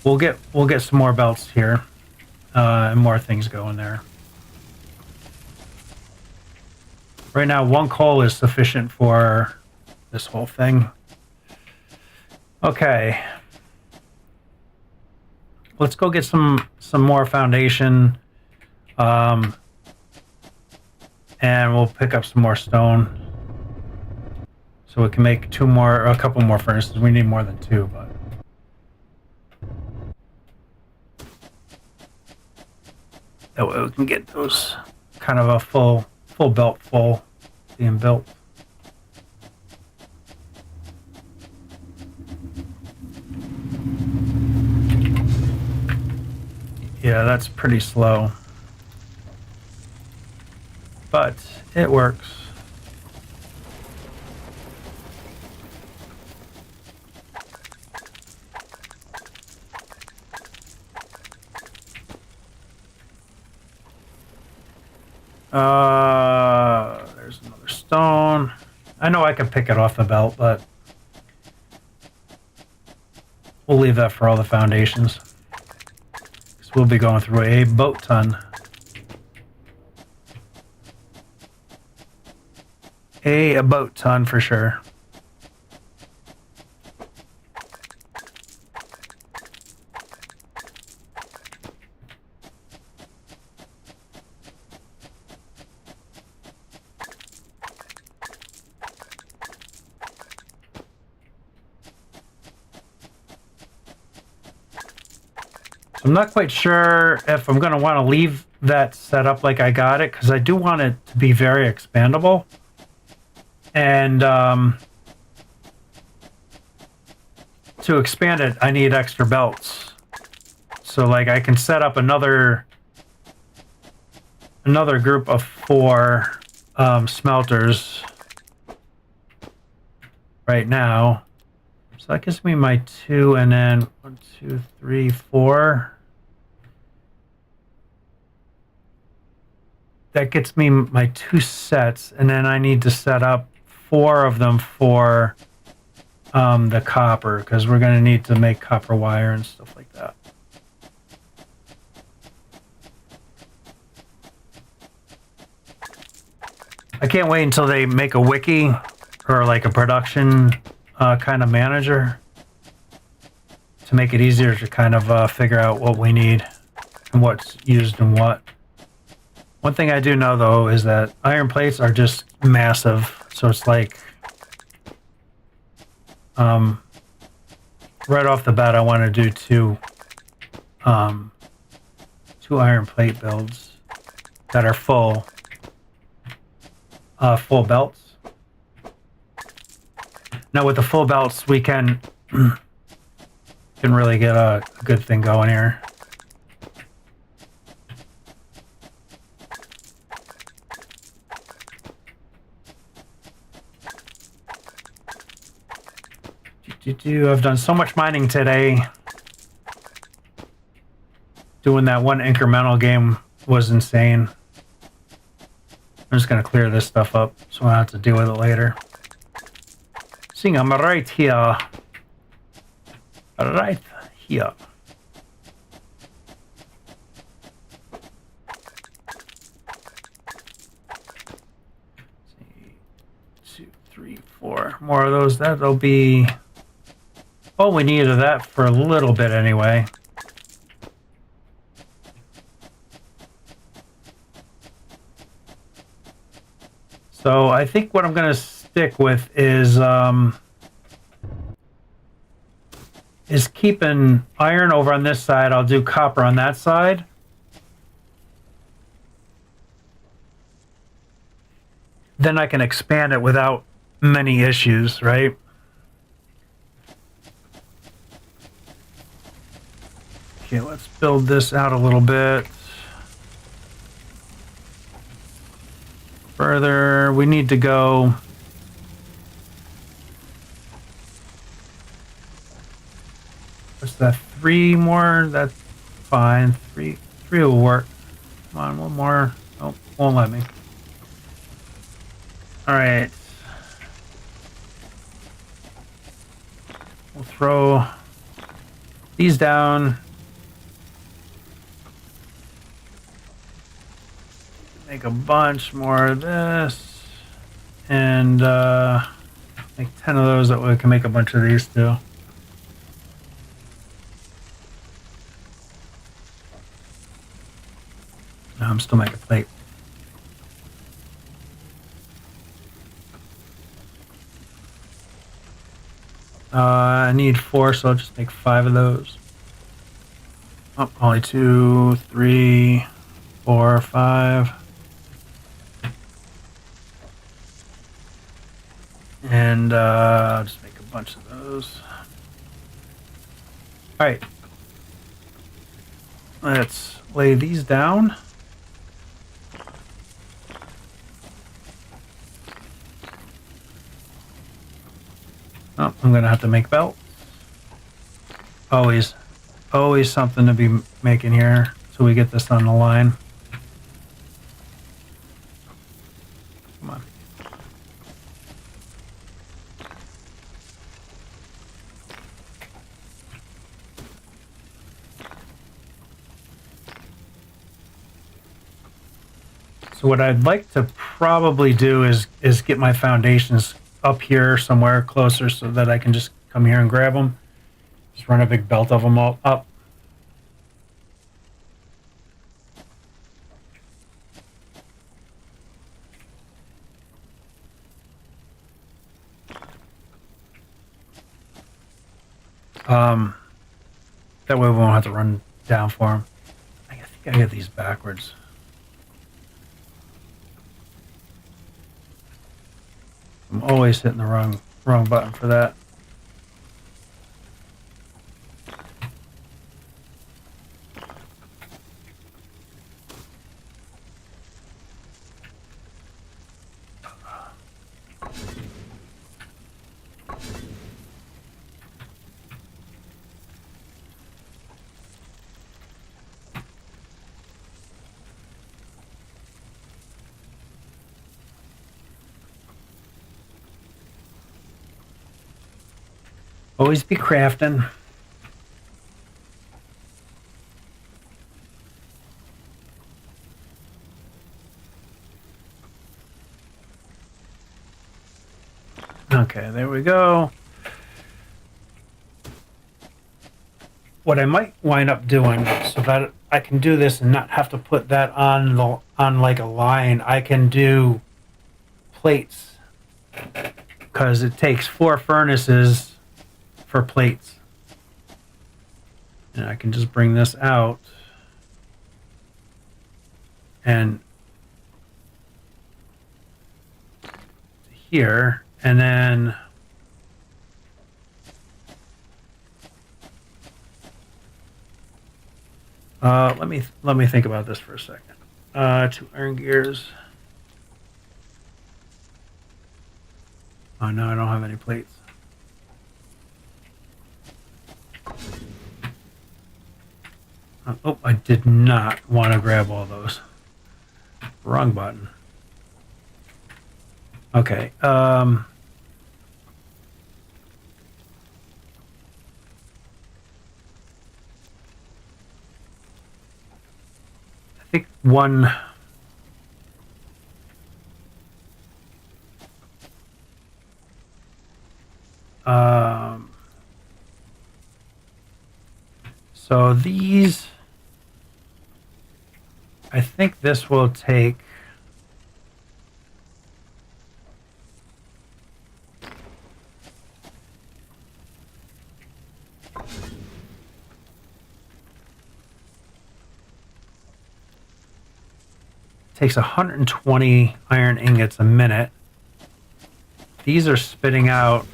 We'll get some more belts here, and more things going there. Right now, 1 coal is sufficient for this whole thing. Okay. Let's go get some more foundation. And we'll pick up some more stone. So we can make a couple more furnaces. We need more than 2, but. That way we can get those kind of a full belt full being built. Yeah, that's pretty slow. But it works. There's another stone. I know I can pick it off the belt, but we'll leave that for all the foundations. Because we'll be going through a boat ton. A boat ton for sure. I'm not quite sure if I'm going to want to leave that set up like I got it, because I do want it to be very expandable. And to expand it, I need extra belts. So like I can set up another group of 4 smelters right now. So that gives me my 2, and then 1, 2, 3, 4. That gets me my 2 sets, and then I need to set up 4 of them for the copper, because we're going to need to make copper wire and stuff like that. I can't wait until they make a wiki or like a production kind of manager to make it easier to kind of figure out what we need and what's used and what. One thing I do know though is that iron plates are just massive, so it's like right off the bat I want to do 2 iron plate builds that are full belts. Now with the full belts, we can really get a good thing going here. I've done so much mining today. Doing that one incremental game was insane. I'm just going to clear this stuff up so I don't have to deal with it later. Seeing I'm right here. Right here. 2, 3, 4 more of those. That'll be all we need of that for a little bit anyway. So I think what I'm going to stick with is keeping iron over on this side. I'll do copper on that side. Then I can expand it without many issues, right? Okay, let's build this out a little bit. Further, we need to go. What's that? 3 more? That's fine. 3 will work. Come on, 1 more. Oh, won't let me. All right. we'll throw these down. Make a bunch more of this. And make 10 of those, that way we can make a bunch of these too. No, I'm still making plate. I need 4, so I'll just make 5 of those. Oh, only 2, 3, 4, 5. And I'll just make a bunch of those. All right. Let's lay these down. Oh, I'm going to have to make belts. Always something to be making here so we get this on the line. Come on. So what I'd like to probably do is get my foundations up here somewhere closer so that I can just come here and grab them. Just run a big belt of them all up. That way we won't have to run down for them. I think I get these backwards. I'm always hitting the wrong button for that. Always be crafting. Okay, there we go. What I might wind up doing, so that I can do this and not have to put that on like a line, I can do plates, because it takes 4 furnaces for plates. And I can just bring this out and here, and then let me think about this for a second. 2 iron gears. Oh no, I don't have any plates. Oh, I did not want to grab all those. Wrong button. Okay. I think one. So these, I think this will take takes 120 iron ingots a minute. These are spitting out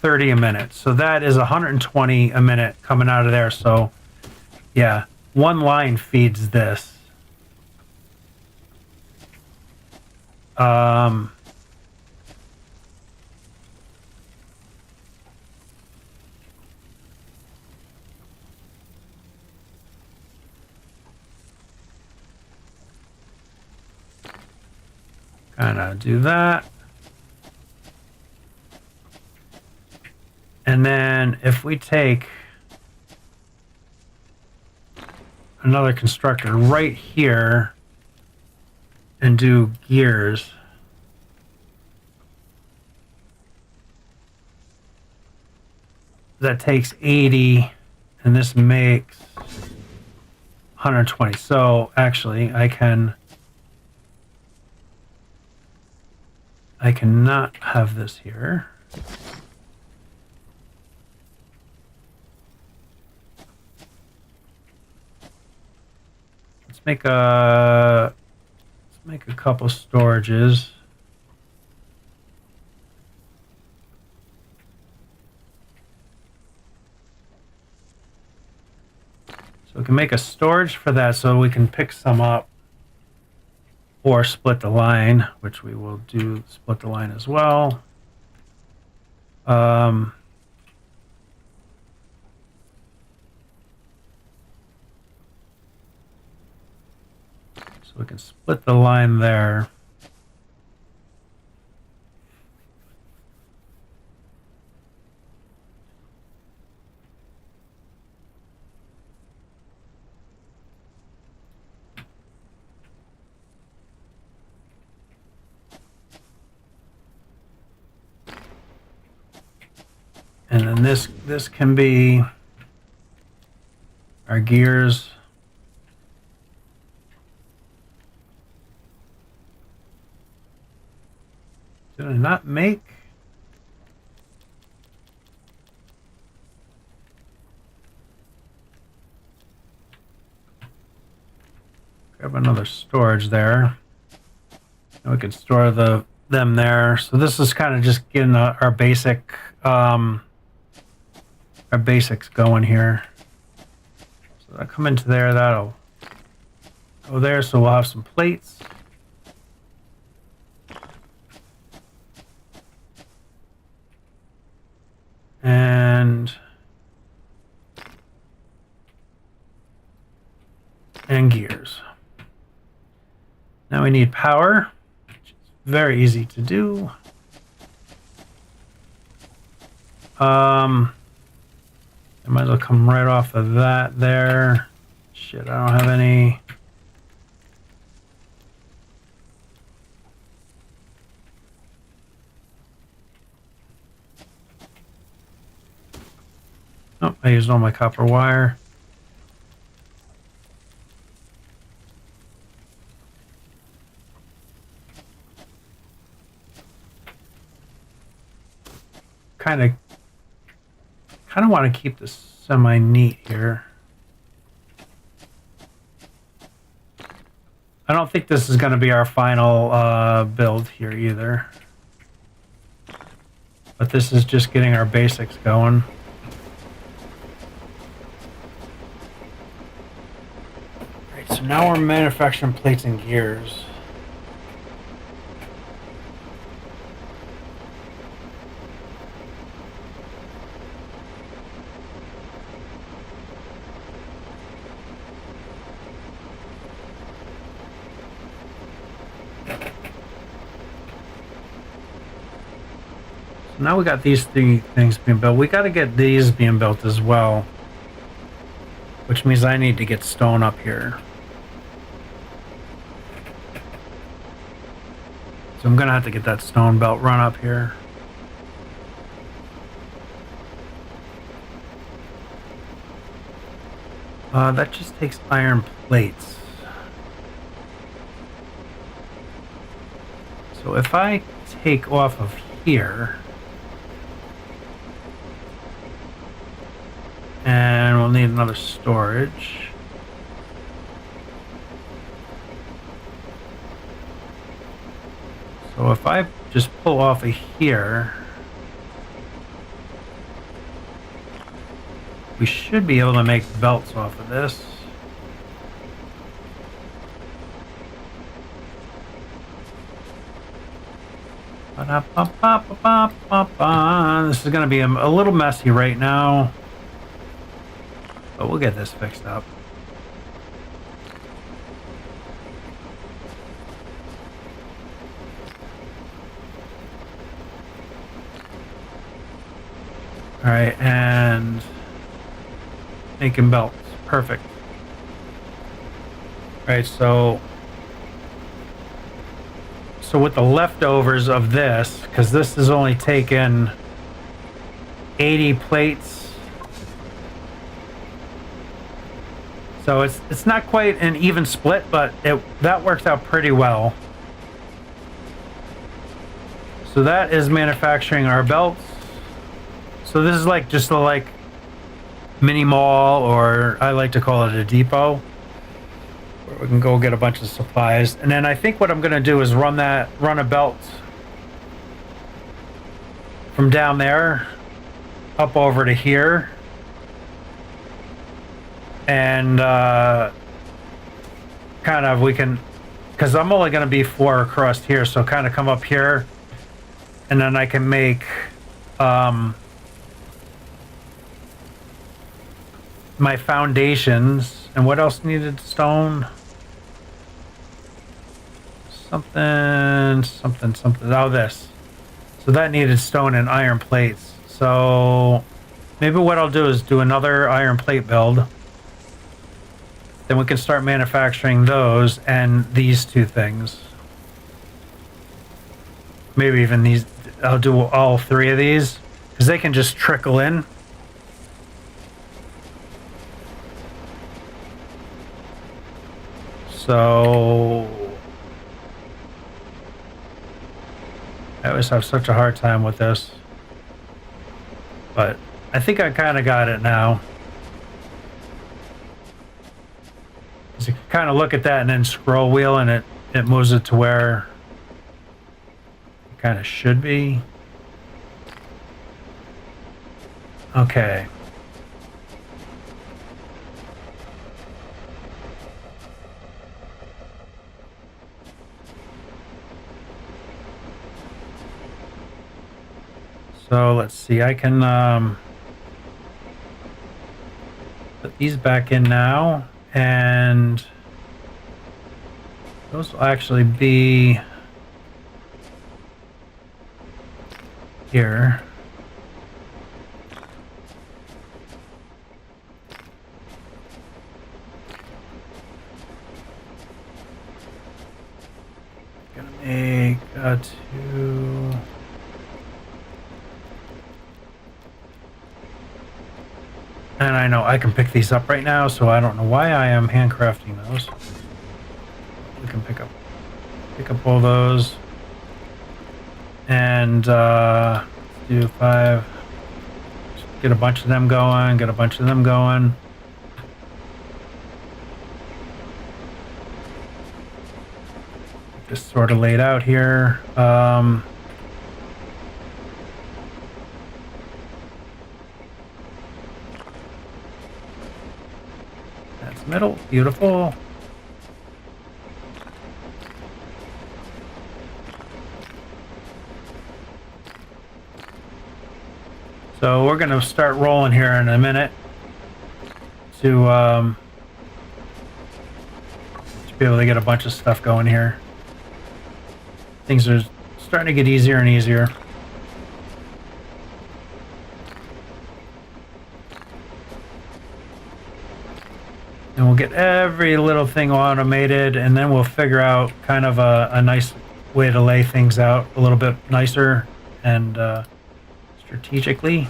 30 a minute. So that is 120 a minute coming out of there. So yeah, one line feeds this. Kind of do that. And then if we take another constructor right here and do gears, that takes 80 and this makes 120. So actually I cannot have this here. Let's make a couple storages. So we can make a storage for that so we can pick some up or split the line, which we will do, split the line as well. So we can split the line there. And then this can be our gears. Did I not make? Grab another storage there. And we can store them there. So this is kind of just getting our basics going here. So that'll come into there, that'll go there, so we'll have some plates. And gears. Now we need power, which is very easy to do. I might as well come right off of that there. Shit, I don't have any. Oh, I used all my copper wire. Kind of want to keep this semi-neat here. I don't think this is going to be our final build here either. But this is just getting our basics going. Alright, so now we're manufacturing plates and gears. Now we got these three things being built. We got to get these being built as well, which means I need to get stone up here. So I'm gonna have to get that stone belt run up here. That just takes iron plates. So if I take off of here, and we'll need another storage. So if I just pull off of here, we should be able to make belts off of this. This is going to be a little messy right now, but we'll get this fixed up. All right, and making belts. Perfect. All right, so with the leftovers of this, because this is only taken 80 plates, so it's not quite an even split, but that works out pretty well. So that is manufacturing our belts. So this is like just a mini mall, or I like to call it a depot, where we can go get a bunch of supplies. And then I think what I'm going to do is run a belt from down there up over to here, and kind of we can, because I'm only going to be 4 across here, so kind of come up here, and then I can make my foundations. And what else needed stone? Something. Oh, this. So that needed stone and iron plates. So maybe what I'll do is do another iron plate build. Then we can start manufacturing those and these 2 things. Maybe even these. I'll do all 3 of these, because they can just trickle in. So I always have such a hard time with this, but I think I kind of got it now. Because you can kind of look at that and then scroll wheel, and it moves it to where it kind of should be. Okay. So let's see, I can put these back in now, and those will actually be here. Gonna make 2. And I know I can pick these up right now, so I don't know why I am handcrafting those. We can pick up all those. And do 5. Just get a bunch of them going, get a bunch of them going. Just sort of laid out here. Middle, beautiful. So we're going to start rolling here in a minute to be able to get a bunch of stuff going here. Things are starting to get easier and easier. And we'll get every little thing automated, and then we'll figure out kind of a nice way to lay things out a little bit nicer and strategically.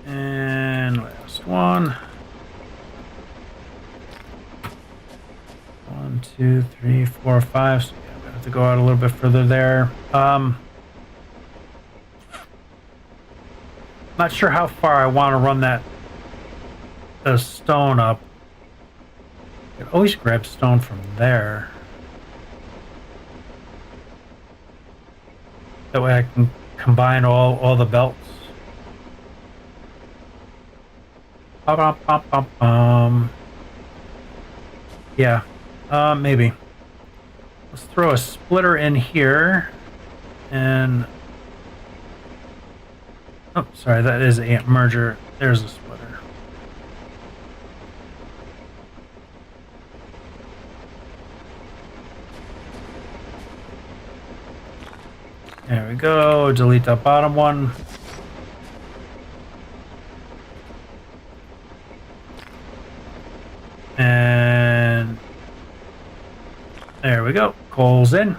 And last one. 1, 2, 3, 4, 5. So to go out a little bit further there. Not sure how far I want to run the stone up. I could always grab stone from there. That way I can combine all the belts. Yeah, maybe. Let's throw a splitter in here, and oh, sorry, that is a merger. There's a splitter. There we go. Delete that bottom one. And there we go. Coal's in.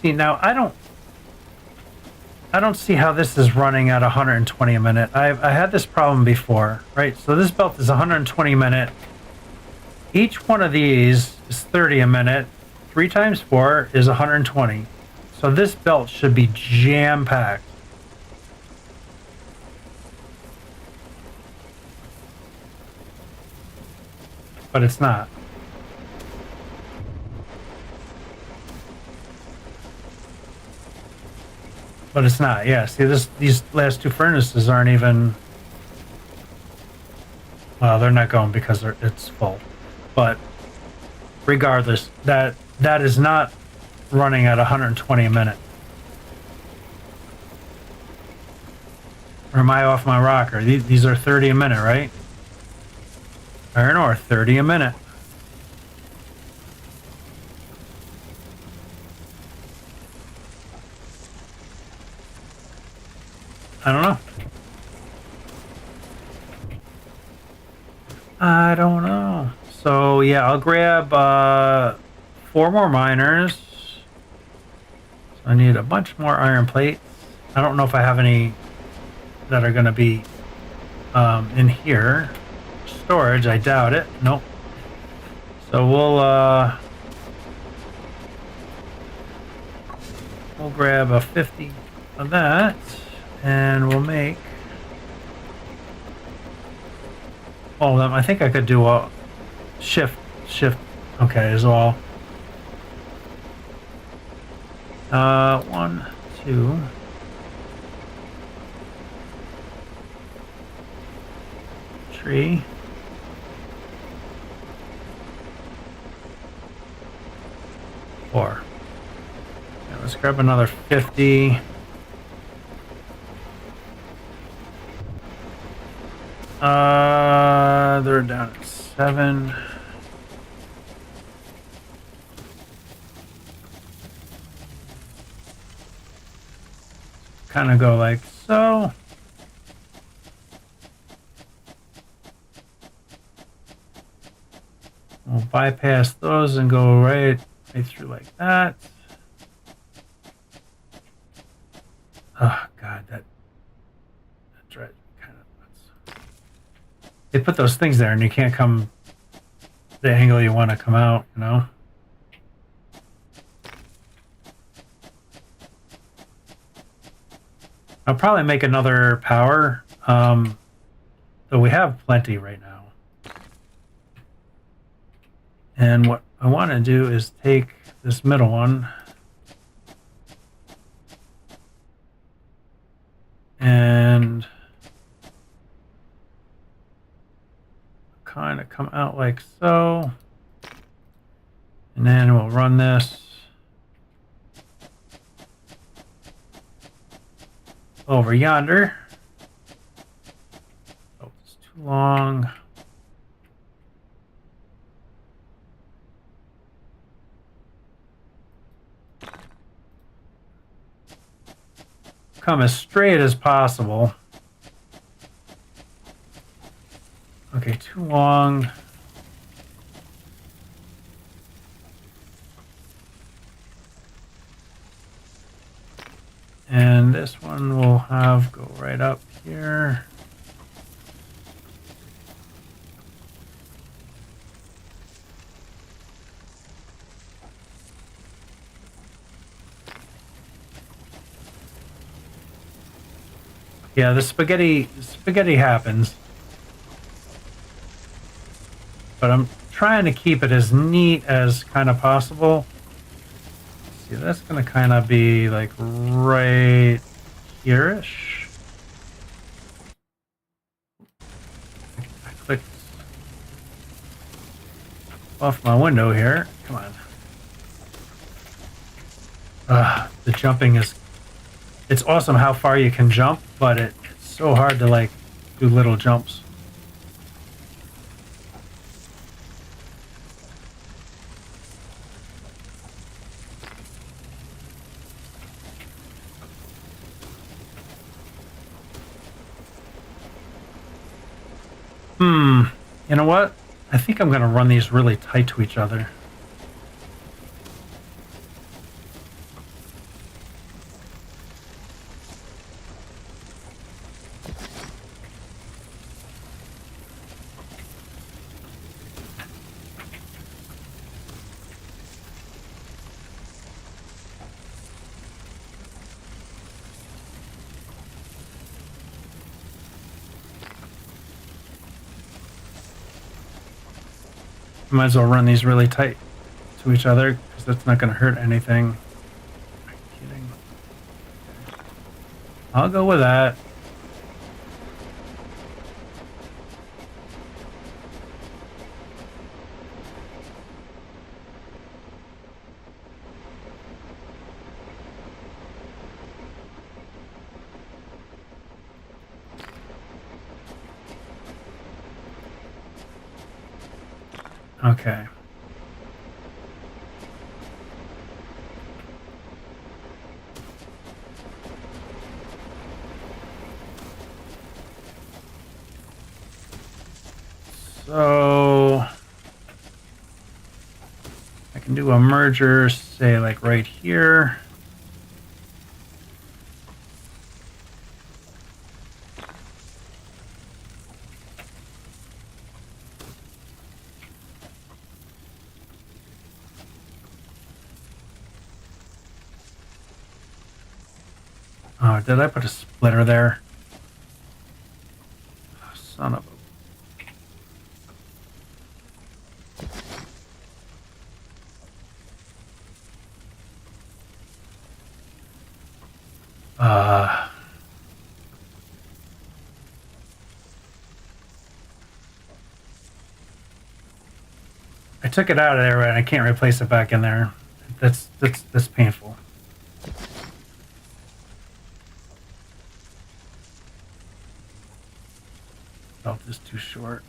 See, now I don't see how this is running at 120 a minute. I had this problem before, right? So this belt is 120 a minute. Each one of these is 30 a minute. 3 times 4 is 120. So this belt should be jam-packed. But it's not. But it's not. Yeah, see, these last 2 furnaces aren't even... Well, they're not going because it's full. But regardless, that is not running at 120 a minute. Or am I off my rocker? These are 30 a minute, right? Iron ore, 30 a minute. I don't know. I don't know. So yeah, I'll grab 4 more miners. So I need a bunch more iron plates. I don't know if I have any that are going to be in here. Storage, I doubt it. Nope. So we'll grab a 50 of that, and we'll make all of them. I think I could do a shift. Okay, as well. 1, 2. 3. 4. Yeah, let's grab another 50. They're down at 7. Kind of go like so. We'll bypass those and go right through like that. Oh God, that drives me kind of nuts. They put those things there and you can't come the angle you want to come out, you know? I'll probably make another power, though we have plenty right now. And what I want to do is take this middle one and kind of come out like so. And then we'll run this over yonder. Oh, it's too long. Come as straight as possible. Okay, too long. And this one will have go right up here. Yeah, the spaghetti happens. But I'm trying to keep it as neat as kind of possible. See, that's going to kind of be like right here-ish. I clicked off my window here. Come on. The jumping is... It's awesome how far you can jump, but it's so hard to like do little jumps. You know what? I think I'm going to run these really tight to each other. Might as well run these really tight to each other because that's not going to hurt anything. Am I kidding? I'll go with that. Okay. So I can do a merger, say like right here. Oh, did I put a splitter there? Oh, son of a... I took it out of there and I can't replace it back in there. That's painful. Belt is too short.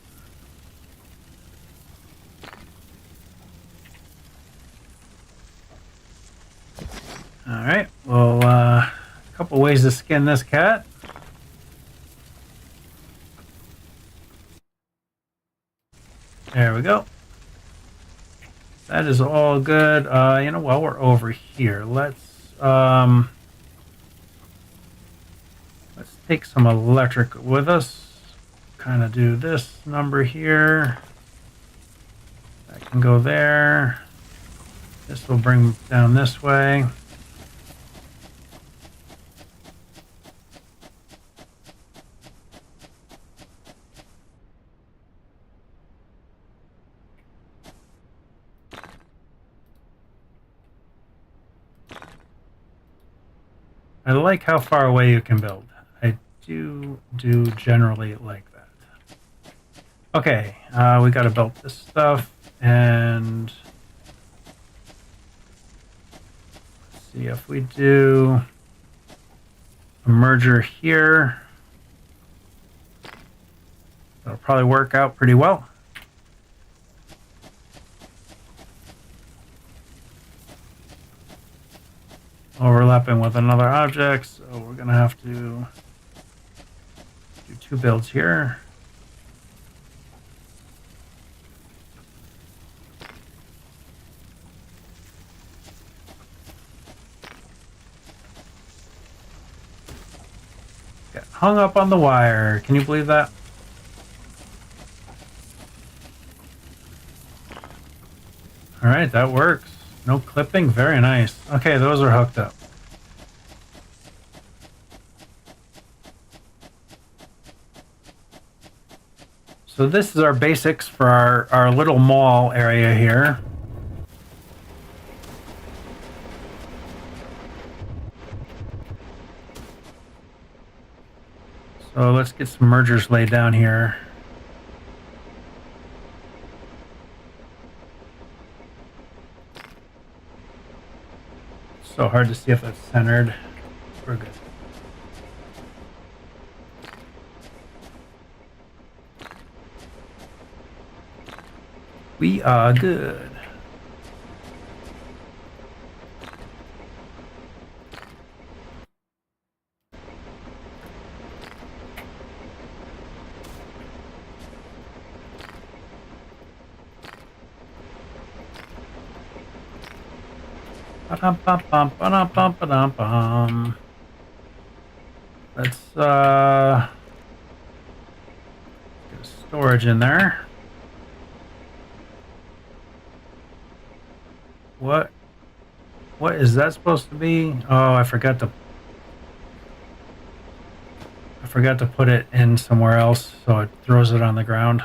All right. Well, a couple ways to skin this cat. There we go. That is all good. You know, while we're over here, let's take some electric with us. Kind of do this number here. That can go there. This will bring down this way. I like how far away you can build. I do generally like that. Okay, we got to build this stuff, and let's see if we do a merger here. That'll probably work out pretty well. Overlapping with another object, so we're gonna have to do two builds here. Got hung up on the wire. Can you believe that? All right, that works. No clipping, very nice. Okay, those are hooked up. So this is our basics for our little mall area here. So let's get some mergers laid down here. So hard to see if it's centered. We're good. We are good. Ba-dum-bum-bum, ba-dum-bum-ba-dum-bum. Let's get a storage in there. What is that supposed to be? Oh, I forgot to put it in somewhere else, so it throws it on the ground.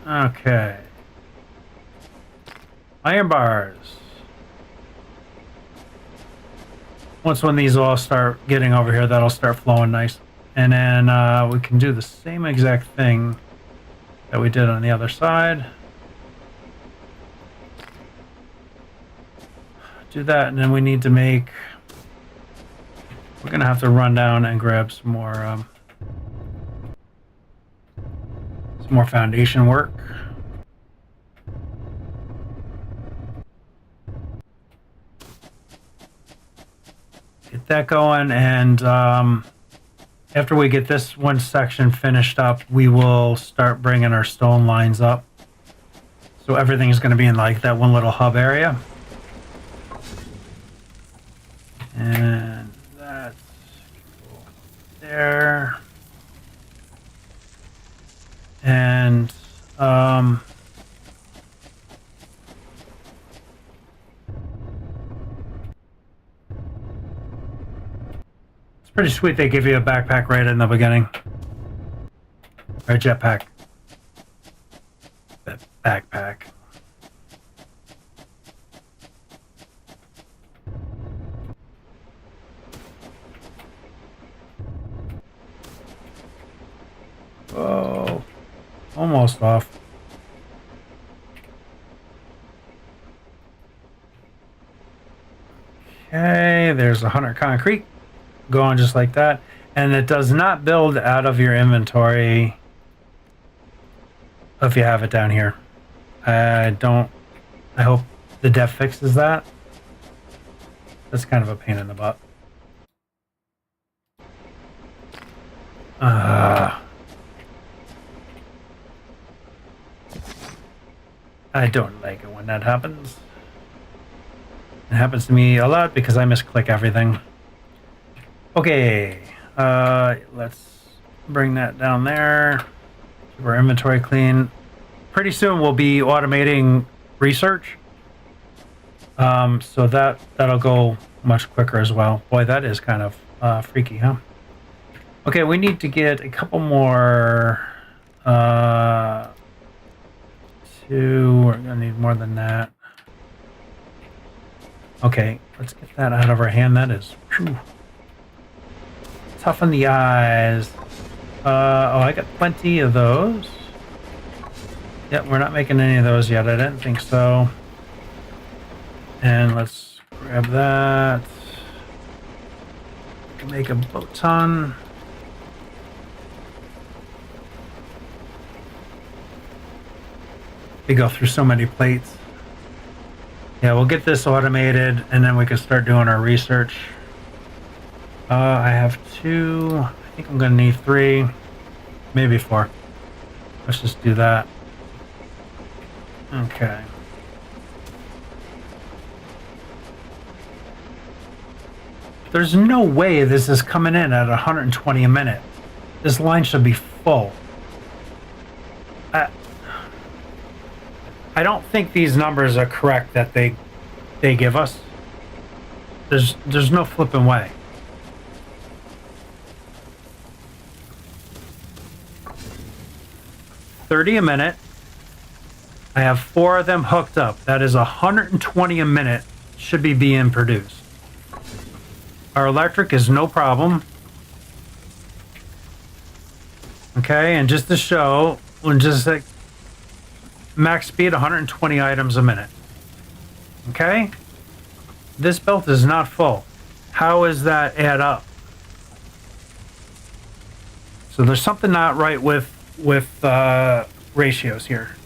Okay. Iron bars. Once when these all start getting over here, that'll start flowing nice. And then we can do the same exact thing that we did on the other side. Do that, and then we need to make... We're going to have to run down and grab some more foundation work. Get that going, and after we get this one section finished up, we will start bringing our stone lines up. So everything's going to be in like that one little hub area. And that's there. And it's pretty sweet they give you a backpack right in the beginning. Or a jetpack. Backpack. Whoa. Almost off. Okay, there's 100 concrete going just like that. And it does not build out of your inventory if you have it down here. I hope the dev fixes that. That's kind of a pain in the butt. I don't like it when that happens. It happens to me a lot because I misclick everything. Okay, let's bring that down there. Keep our inventory clean. Pretty soon we'll be automating research. So that'll go much quicker as well. Boy, that is kind of freaky, huh? Okay, we need to get a couple more. We're gonna need more than that. Okay, let's get that out of our hand. That is tough on the eyes. Oh, I got plenty of those. Yep, we're not making any of those yet. I didn't think so. And let's grab that. Make a boat ton. We go through so many plates. Yeah, we'll get this automated and then we can start doing our research. I have 2. I think I'm going to need 3, maybe 4. Let's just do that. Okay. There's no way this is coming in at 120 a minute. This line should be full. I don't think these numbers are correct that they give us. There's no flipping way. $30 a minute. I have 4 of them hooked up. That is 120 a minute should be being produced. Our electric is no problem. Okay, and just to show, when just like max speed 120 items a minute. Okay? This belt is not full. How does that add up? So there's something not right with ratios here.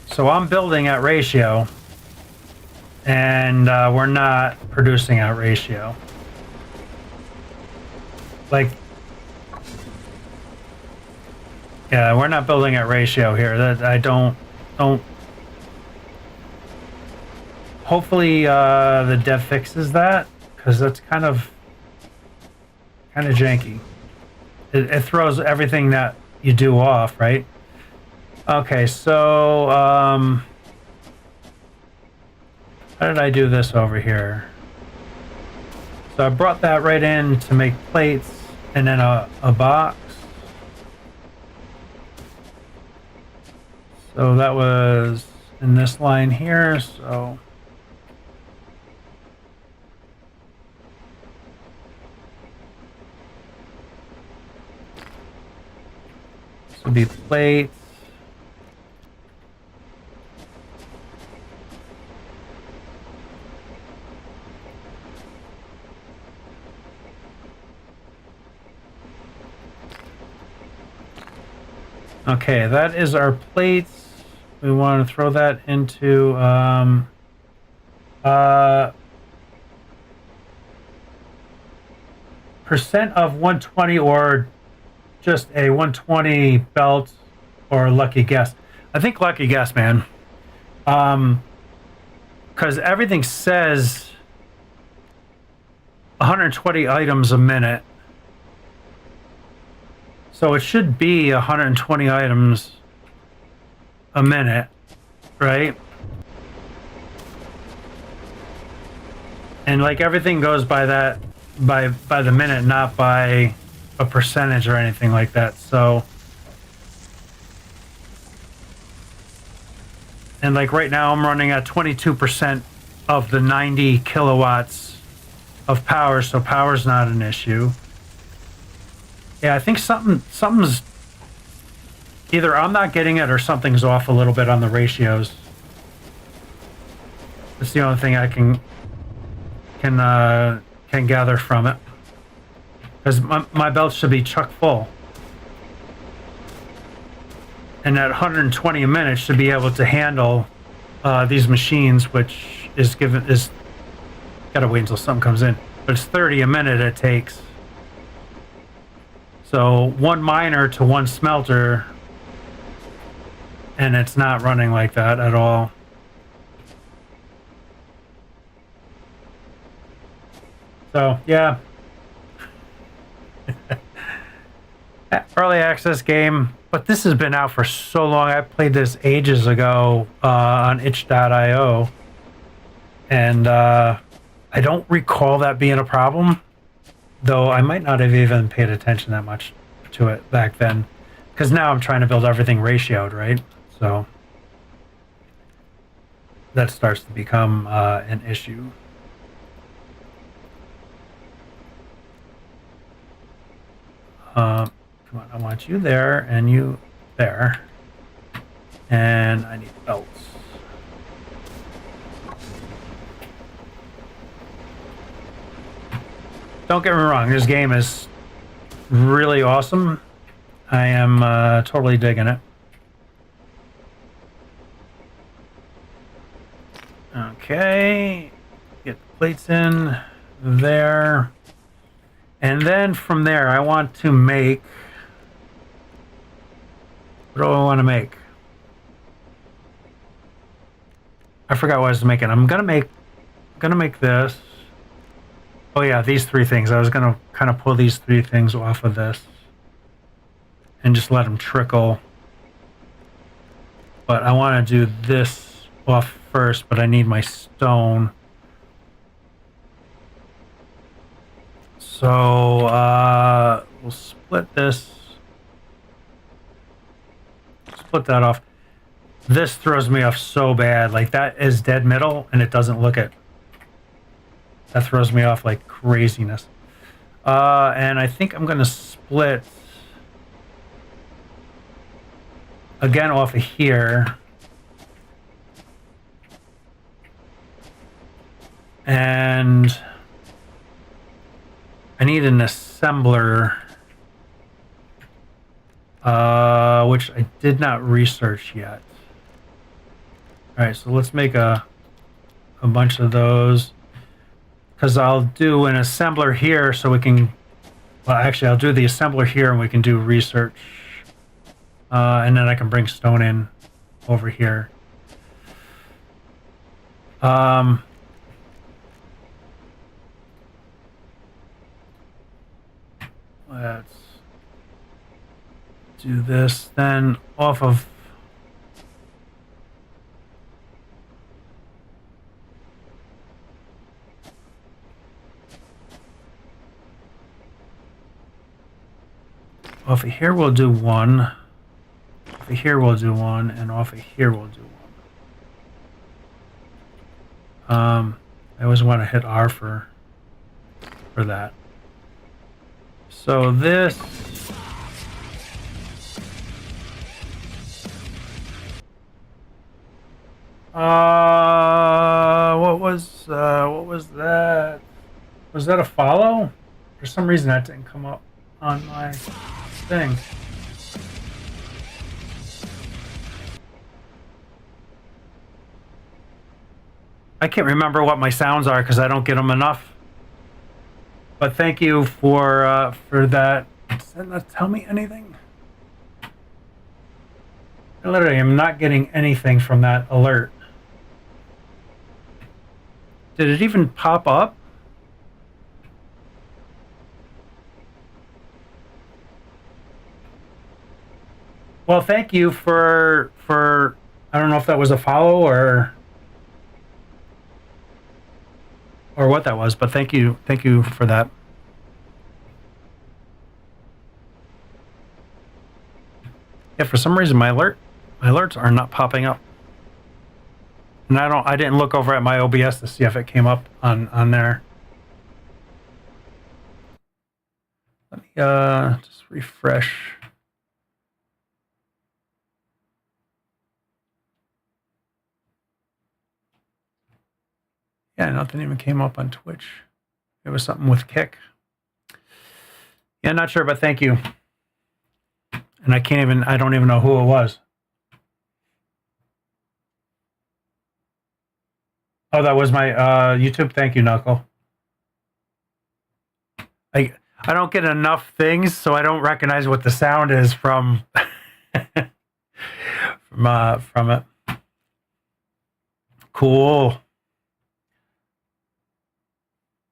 So I'm building at ratio, and we're not producing at ratio. Like, yeah, we're not building at ratio here. That I don't. Hopefully, the dev fixes that, because that's kind of janky. It throws everything that you do off, right? Okay, so how did I do this over here? So I brought that right in to make plates, and then a box. So that was in this line here, so this would be plates. Okay, that is our plates. We want to throw that into percent of 120 or just a 120 belt or lucky guess. I think lucky guess, man. Because everything says 120 items a minute. So it should be 120 items a minute, right? And like everything goes by that, by the minute, not by a percentage or anything like that. So, and like right now I'm running at 22% of the 90 kilowatts of power, so power's not an issue. Yeah, I think something's either I'm not getting it or something's off a little bit on the ratios. That's the only thing I can gather from it. Because my belt should be chock full. And that 120 a minute should be able to handle these machines, which is gotta wait until something comes in. But it's 30 a minute it takes. So one miner to one smelter, and it's not running like that at all. So yeah, early access game, but this has been out for so long. I played this ages ago on itch.io, and I don't recall that being a problem, though I might not have even paid attention that much to it back then, because now I'm trying to build everything ratioed, right? So that starts to become an issue. Come on, I want you there and you there. And I need belts. Don't get me wrong, this game is really awesome. I am totally digging it. Okay, get the plates in there. And then from there, I want to make, what do I want to make? I forgot what I was making. I'm gonna make this. Oh yeah, these three things. I was gonna kind of pull these three things off of this and just let them trickle. But I want to do this off first, but I need my stone. So we'll split this. Split that off. This throws me off so bad. Like, that is dead middle and it doesn't look it. That throws me off like craziness. And I think I'm gonna split again off of here. And I need an assembler, which I did not research yet. All right, so let's make a bunch of those, because I'll do an assembler here so we can, Well, actually, I'll do the assembler here, and we can do research. And then I can bring stone in over here. Let's do this then off of. Off of here we'll do one. Off of here we'll do one, and off of here we'll do one. I always want to hit R for that. So this. What was that? Was that a follow? For some reason that didn't come up on my thing. I can't remember what my sounds are because I don't get them enough. But thank you for that. Does that not tell me anything? I literally am not getting anything from that alert. Did it even pop up? Well, thank you for I don't know if that was a follow or what that was, but thank you for that. Yeah, for some reason my alerts are not popping up. And I didn't look over at my OBS to see if it came up on there. Let me just refresh. Yeah, nothing even came up on Twitch. It was something with Kick. Yeah, not sure, but thank you. And I don't even know who it was. Oh, that was my YouTube. Thank you, Knuckle. I don't get enough things, so I don't recognize what the sound is from from it. Cool.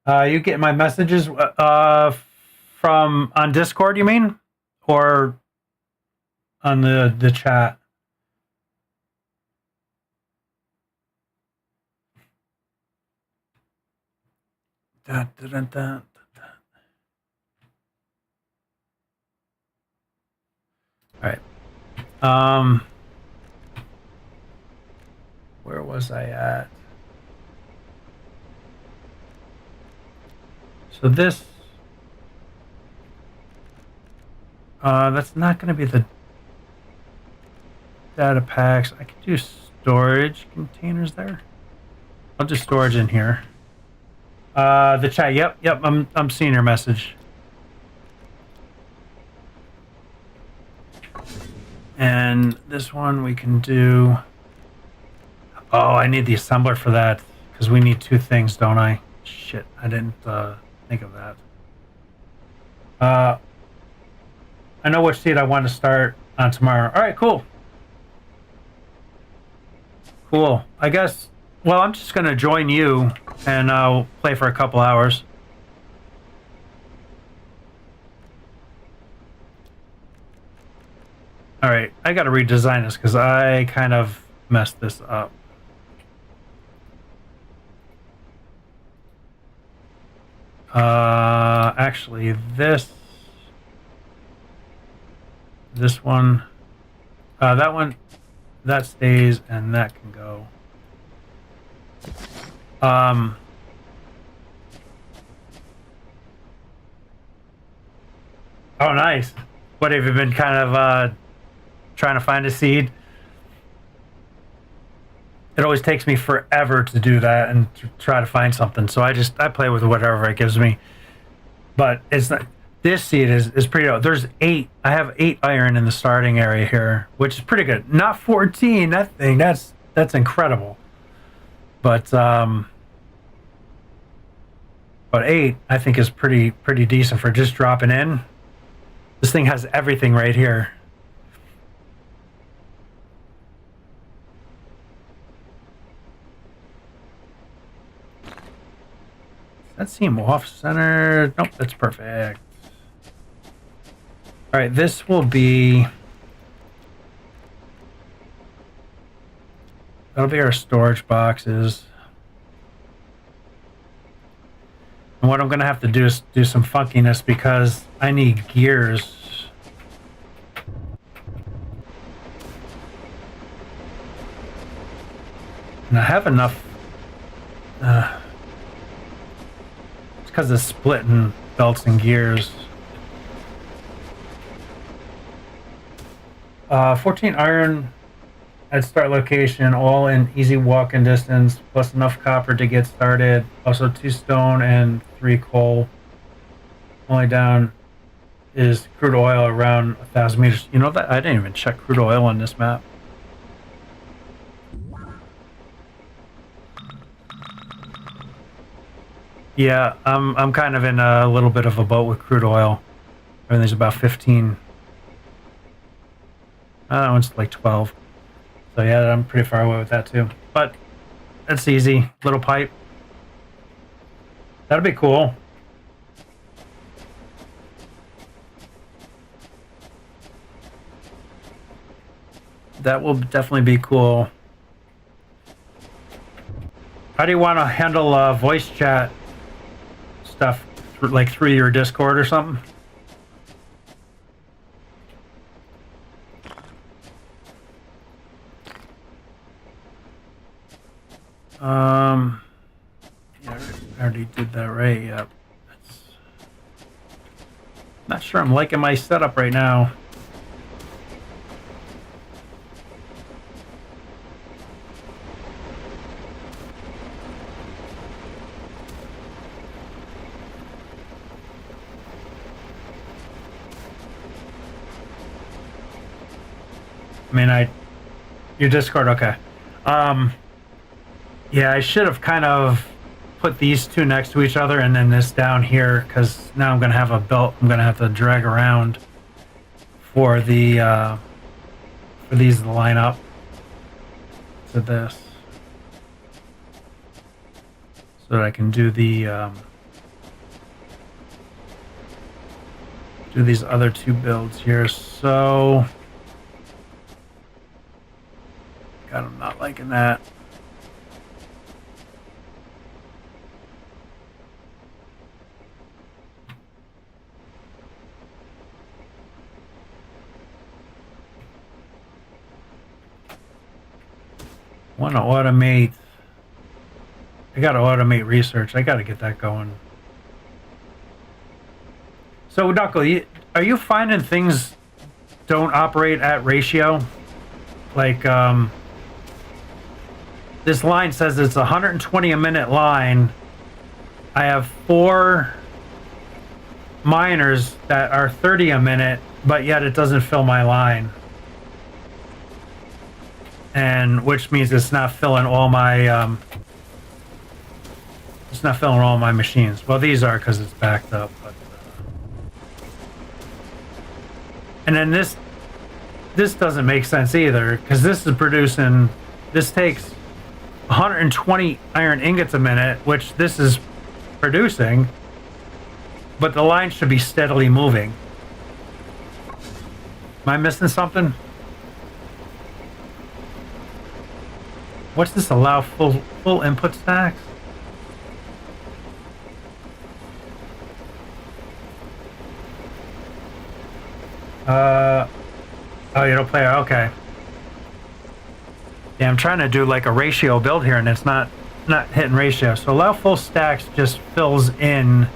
You get my messages from on Discord, you mean, or on the chat? All right. Where was I at? So this, that's not going to be the data packs. I could do storage containers there. I'll do storage in here. The chat. Yep. I'm seeing your message. And this one we can do. Oh, I need the assembler for that because we need two things, don't I? Shit, I didn't think of that. I know which seed I want to start on tomorrow. All right, cool. Cool. I guess. Well, I'm just gonna join you, and I'll play for a couple hours. All right, I got to redesign this because I kind of messed this up. Actually, this one, that one, that stays, and that can go. Oh, nice. What have you been kind of trying to find a seed? It always takes me forever to do that and to try to find something. So I play with whatever it gives me. But it's not. This seed is pretty old. There's 8. I have 8 iron in the starting area here, which is pretty good. Not 14. That thing. That's incredible. But But 8, I think, is pretty decent for just dropping in. This thing has everything right here. That seem off center. Nope, that's perfect. All right, this will be. That'll be our storage boxes. And what I'm going to have to do is do some funkiness because I need gears. And I have enough. It's because it's splitting belts and gears. 14 iron at start location, all in easy walking distance, plus enough copper to get started. Also 2 stone and 3 coal. Only down is crude oil around 1,000 meters. You know that I didn't even check crude oil on this map. Yeah, I'm kind of in a little bit of a boat with crude oil. Everything's about 15. That one's like 12. So yeah, I'm pretty far away with that too. But that's easy. Little pipe. That'll be cool. That will definitely be cool. How do you want to handle voice chat stuff, like through your Discord or something? Yeah, I already did that right. Yep. Not sure I'm liking my setup right now. I mean, your Discord, okay. Yeah, I should have kind of put these two next to each other and then this down here, because now I'm going to have a belt I'm going to have to drag around for the for these to line up to this, so that I can do the do these other 2 builds here. So God, I'm not liking that. Want to automate. I got to automate research. I got to get that going. So, Knuckle, are you finding things don't operate at ratio? Like, this line says it's 120 a minute line. I have 4 miners that are 30 a minute, but yet it doesn't fill my line. And which means it's not filling all my machines. Well, these are because it's backed up. But, and then this doesn't make sense either, because this is producing. This takes 120 iron ingots a minute, which this is producing, but the line should be steadily moving. Am I missing something? What's this allow full input stacks? Oh, you don't play. Okay. Yeah, I'm trying to do like a ratio build here, and it's not hitting ratio. So allow full stacks just fills in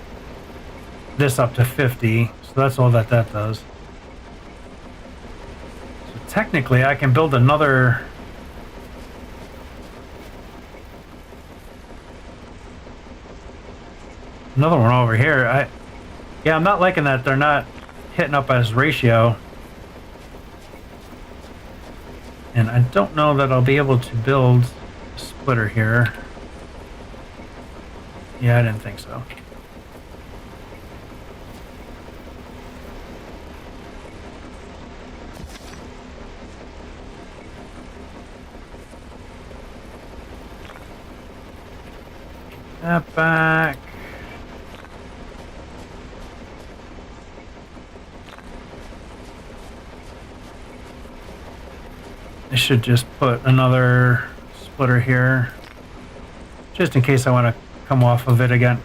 this up to 50. So that's all that does. So technically, I can build another. Another one over here. Yeah, I'm not liking that they're not hitting up as ratio. And I don't know that I'll be able to build a splitter here. Yeah, I didn't think so. that back. I should just put another splitter here, just in case I want to come off of it again.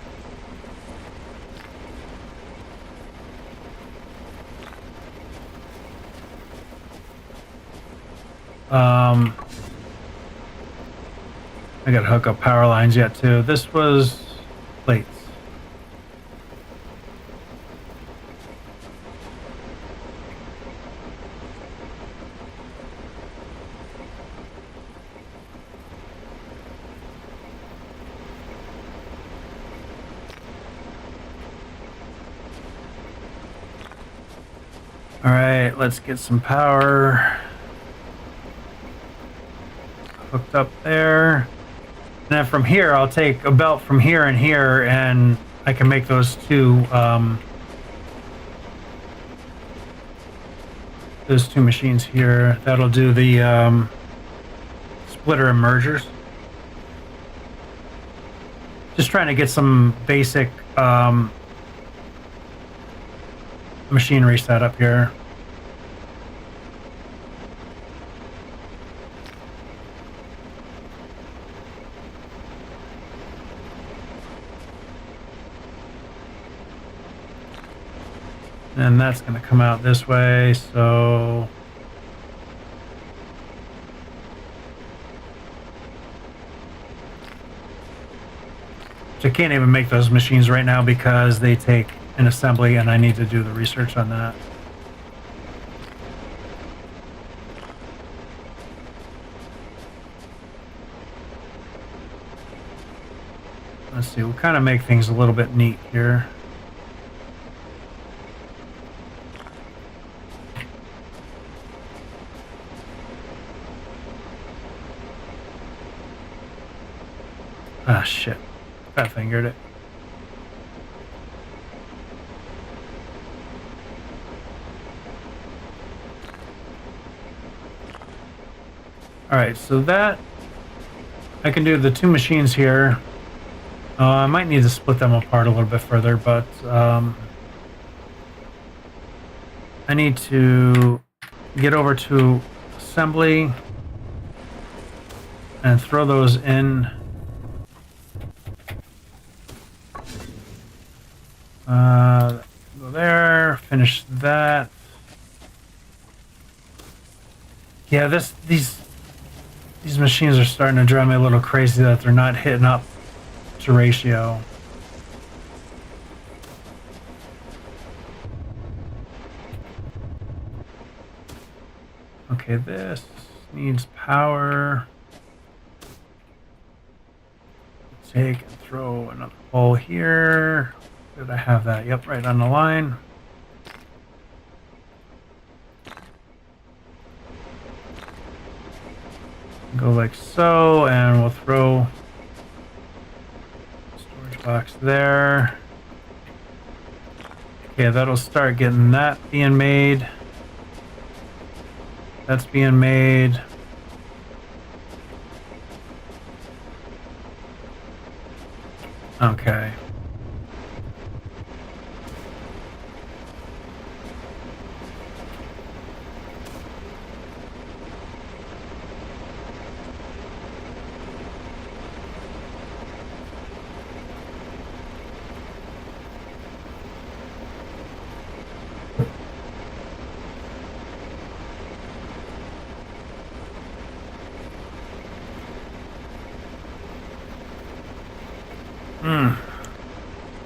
I gotta hook up power lines yet too. This was plates. All right, let's get some power hooked up there. And then from here, I'll take a belt from here and here, and I can make those two machines here. That'll do the splitter and mergers. Just trying to get some basic machinery set up here. And that's going to come out this way, so I can't even make those machines right now because they take an assembly and I need to do the research on that. Let's see, we'll kind of make things a little bit neat here. Ah, shit. Fat fingered it. Alright, so that I can do the two machines here. I might need to split them apart a little bit further, but I need to get over to assembly and throw those in. Go there, finish that. Yeah, these machines are starting to drive me a little crazy that they're not hitting up to ratio. Okay, this needs power. Take and throw another pole here. Did I have that? Yep, right on the line. Go like so, and we'll throw storage box there. Okay, that'll start getting that being made. That's being made. Okay.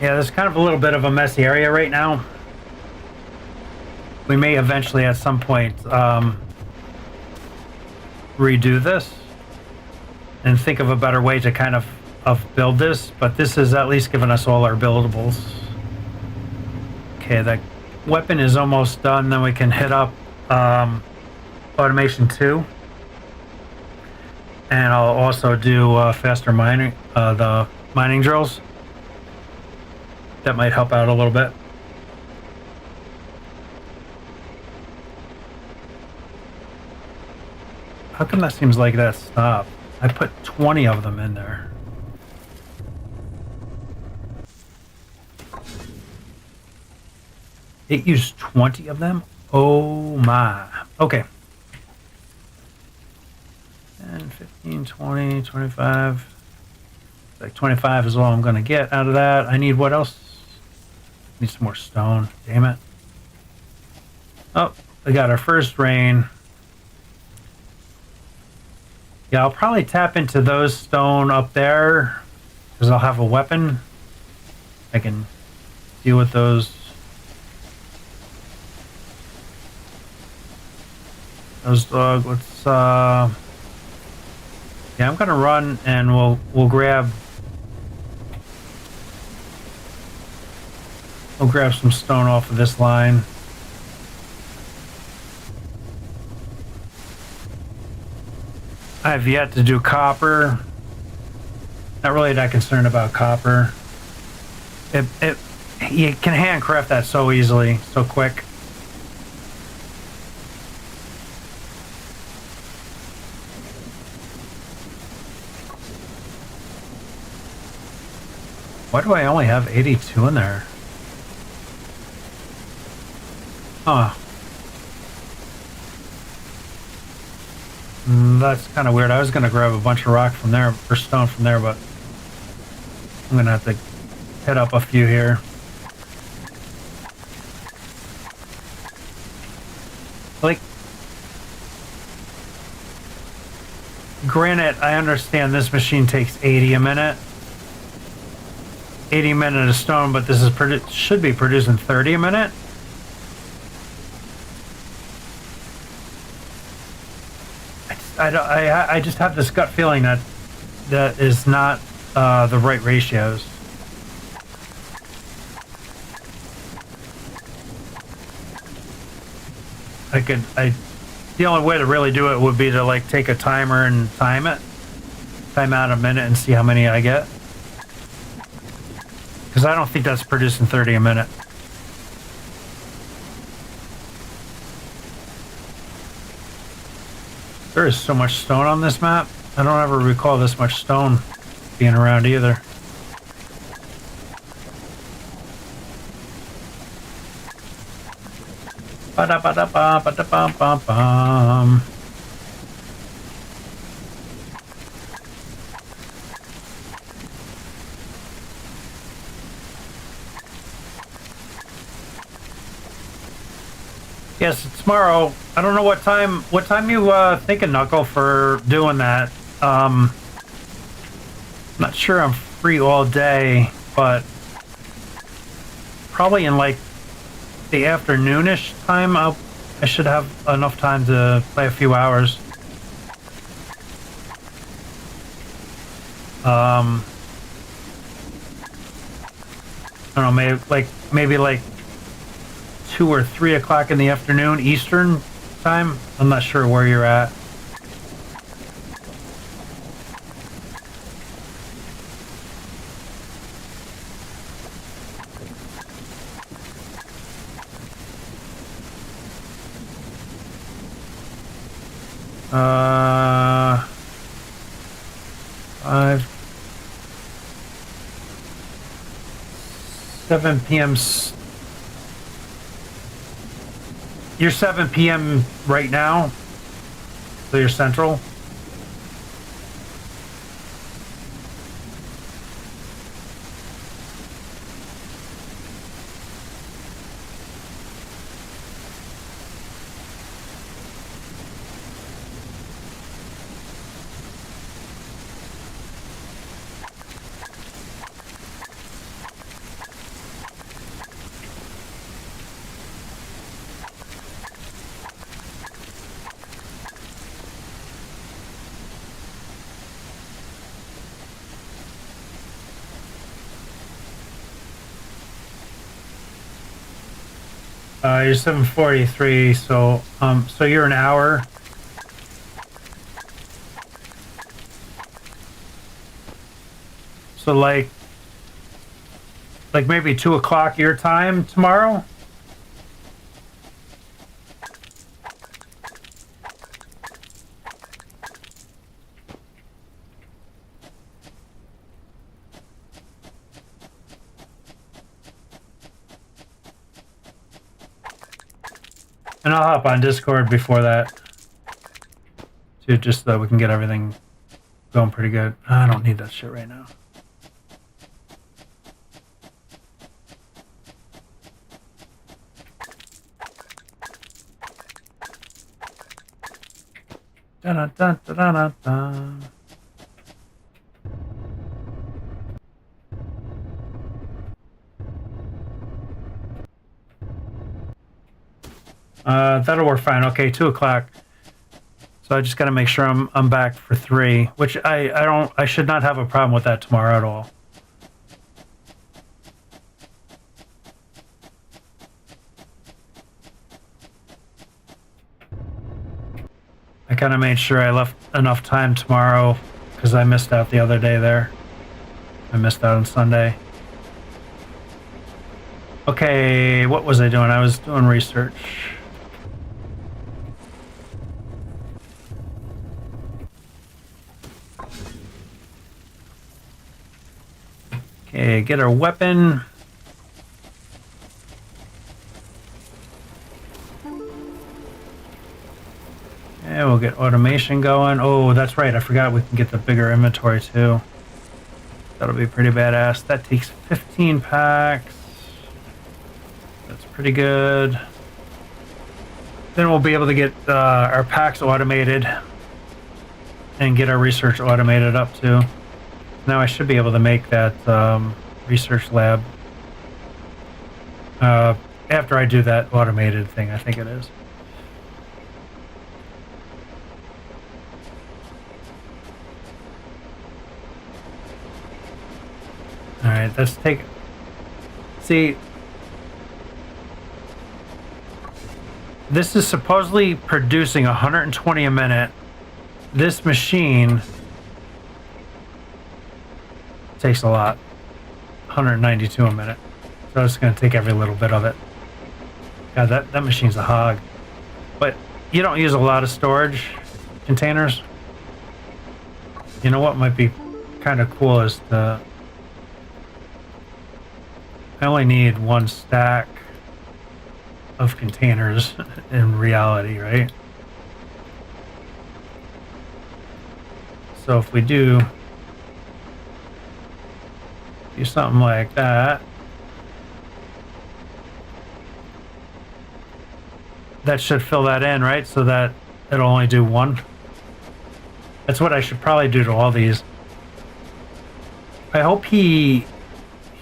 Yeah, there's kind of a little bit of a messy area right now. We may eventually at some point redo this and think of a better way to kind of build this, but this has at least given us all our buildables. Okay, that weapon is almost done. Then we can hit up automation 2. And I'll also do faster mining, the mining drills. That might help out a little bit. How come that seems like that stopped? I put 20 of them in there. It used 20 of them? Oh my. Okay. 10, 15, 20, 25. Like 25 is all I'm going to get out of that. I need what else? Need some more stone. Damn it. Oh, we got our first rain. Yeah, I'll probably tap into those stone up there because I'll have a weapon. I can deal with those. Those dog. Let's yeah, I'm gonna run and we'll grab some stone off of this line. I have yet to do copper. Not really that concerned about copper. You can handcraft that so easily, so quick. Why do I only have 82 in there? Huh. That's kind of weird. I was going to grab a bunch of rock from there, or stone from there, but I'm going to have to hit up a few here. Like, granted, I understand this machine takes 80 a minute. 80 a minute of stone, but this is should be producing 30 a minute. I just have this gut feeling that is not the right ratios. The only way to really do it would be to like take a timer and time out a minute and see how many I get. Because I don't think that's producing 30 a minute. There is so much stone on this map. I don't ever recall this much stone being around either. Ba-da-ba-da-ba-ba-da-bum-bum-bum. Yes, it's tomorrow. I don't know what time you thinking, Knuckle, for doing that. Not sure I'm free all day, but probably in like the afternoonish time I should have enough time to play a few hours. I don't know, maybe like 2 or 3 o'clock in the afternoon Eastern time. I'm not sure where you're at. Uh, 7 p.m. You're 7 p.m. right now, so you're central. You're 7:43, so you're an hour. So like maybe 2 o'clock your time tomorrow. And I'll hop on Discord before that, too, just so we can get everything going pretty good. I don't need that shit right now. Dun, dun, dun, dun, dun, dun. That'll work fine. Okay, 2 o'clock. So I just got to make sure I'm back for 3, which I should not have a problem with that tomorrow at all. I kind of made sure I left enough time tomorrow because I missed out the other day there. I missed out on Sunday. Okay, what was I doing? I was doing research. Okay, get our weapon. Yeah, we'll get automation going. Oh, that's right. I forgot we can get the bigger inventory too. That'll be pretty badass. That takes 15 packs. That's pretty good. Then we'll be able to get our packs automated and get our research automated up too. Now I should be able to make that research lab after I do that automated thing, I think it is. All right, let's take. See, this is supposedly producing 120 a minute. This machine takes a lot, 192 a minute. So it's going to take every little bit of it. God, that machine's a hog. But you don't use a lot of storage containers. You know what might be kind of cool is to. I only need 1 stack of containers in reality, right? So if we do something like that, that should fill that in, right? So that it'll only do 1. That's what I should probably do to all these. I hope he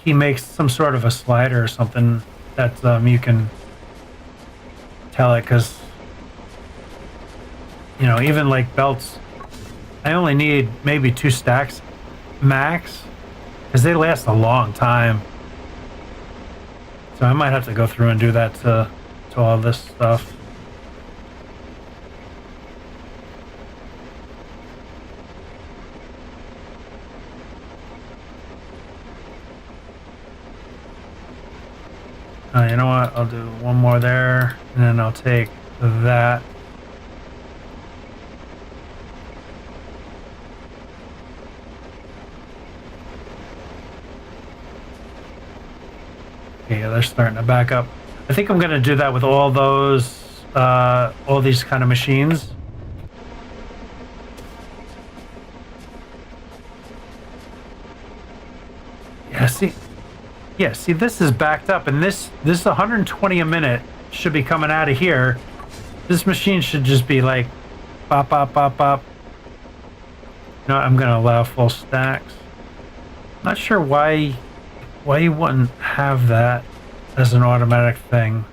makes some sort of a slider or something that you can tell it, because you know, even like belts, I only need maybe 2 stacks max because they last a long time. So I might have to go through and do that to all this stuff. You know what? I'll do 1 more there, and then I'll take that. Okay, yeah, they're starting to back up. I think I'm going to do that with all those, all these kind of machines. Yeah, see. Yeah, see, this is backed up, and this 120 a minute should be coming out of here. This machine should just be like, bop, bop, bop, bop. No, I'm going to allow full stacks. Not sure why you wouldn't have that as an automatic thing.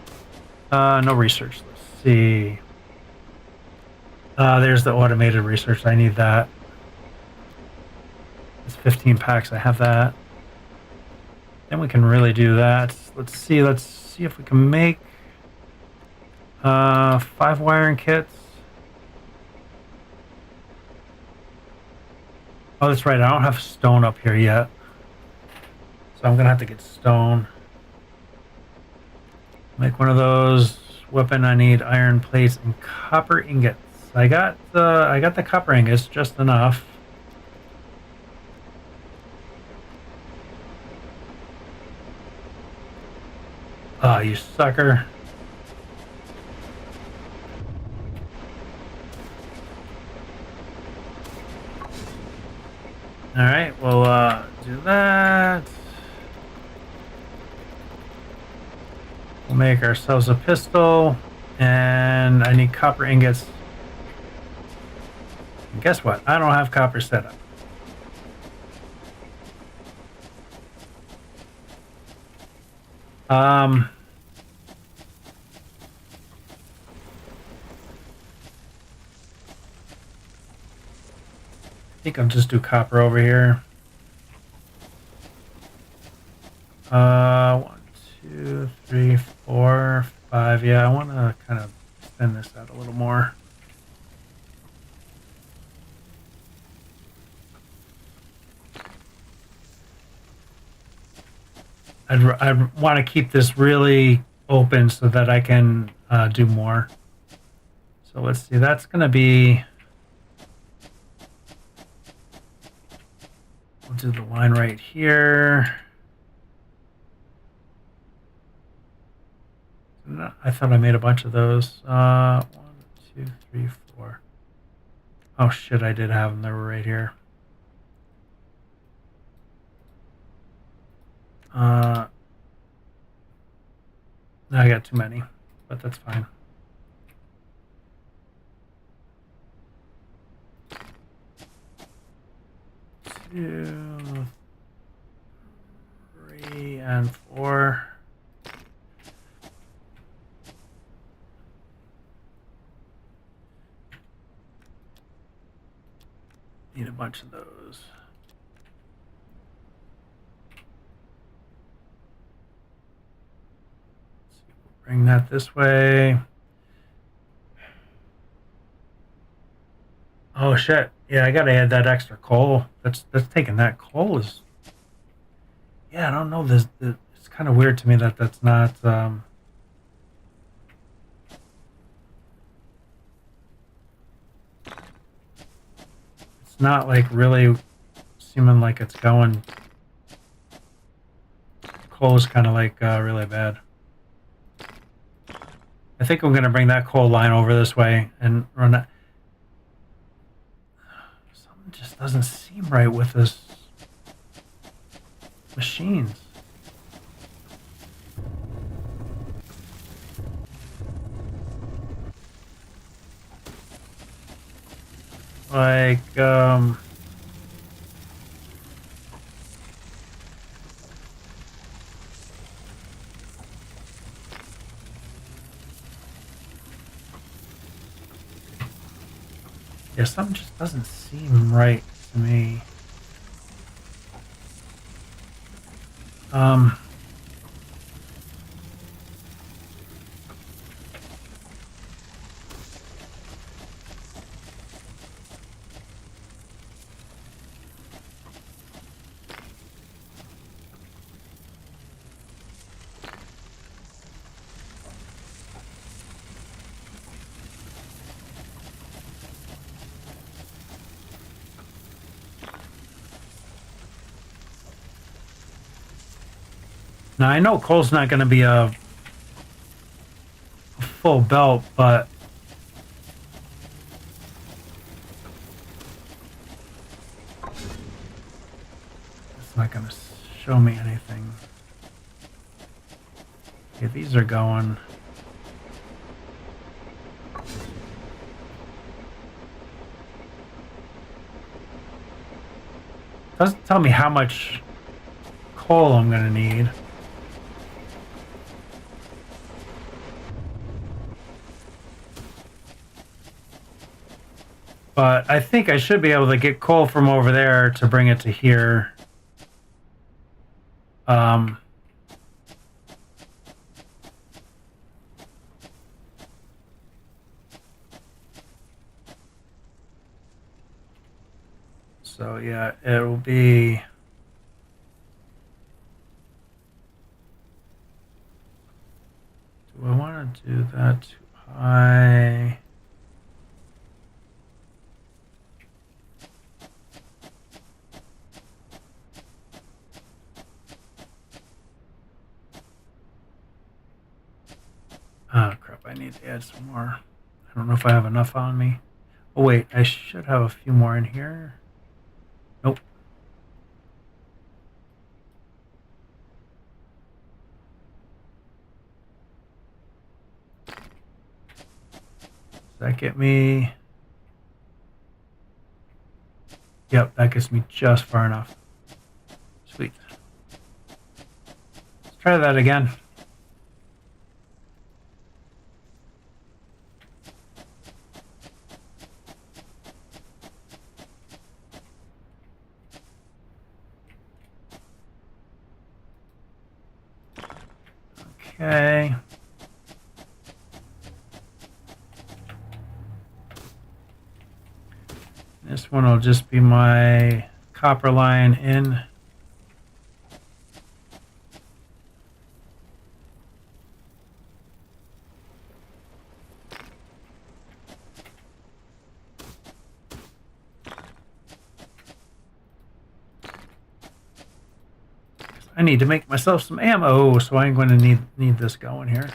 No research. Let's see. There's the automated research. I need that. It's 15 packs. I have that. Then we can really do that. Let's see if we can make 5 wiring kits. Oh, that's right. I don't have stone up here yet. So I'm gonna have to get stone. Make one of those. Weapon, I need iron plates and copper ingots. I got the copper ingots, just enough. Ah, you sucker. right, we'll do that. We'll make ourselves a pistol, and I need copper ingots. And guess what? I don't have copper set up. I think I'll just do copper over here. 1, 2, 3, 4, 5. Yeah, I want to kind of extend this out a little more. I'd want to keep this really open so that I can do more. So let's see, that's going to be... We'll do the line right here. I thought I made a bunch of those. 1, 2, 3, 4. Oh shit, I did have them. They were right here. I got too many, but that's fine. 2, 3, and 4. Need a bunch of those. Bring that this way. Oh shit! Yeah, I gotta add that extra coal. That's taking that coal is. Yeah, I don't know. This it's kind of weird to me that that's not. It's not like really seeming like it's going. Coal is kind of like really bad. I think I'm gonna bring that coal line over this way and run that. Something just doesn't seem right with this machines. Like, yeah, something just doesn't seem right to me. Now I know coal's not going to be a full belt, but it's not going to show me anything. Okay, these are going. Doesn't tell me how much coal I'm going to need. But I think I should be able to get coal from over there to bring it to here. So yeah, it'll be... Do I want to do that too high? Oh crap, I need to add some more. I don't know if I have enough on me. Oh wait, I should have a few more in here. Nope. Does that get me? Yep, that gets me just far enough. Sweet. Let's try that again. Okay. This one will just be my copper line in. I need to make myself some ammo, so I'm going to need this going here.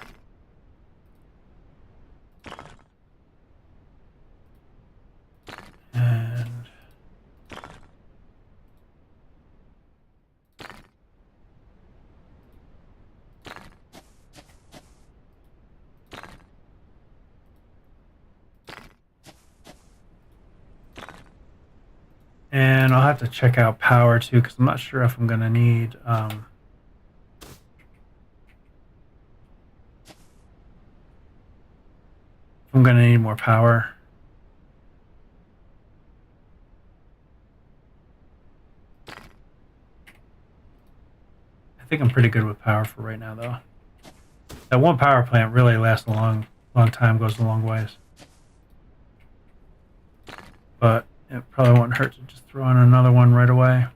And I'll have to check out power too, because I'm not sure if I'm going to need if I'm going to need more power. I think I'm pretty good with power for right now, though. That one power plant really lasts a long time, goes a long ways. But it probably won't hurt to just throw in another one right away.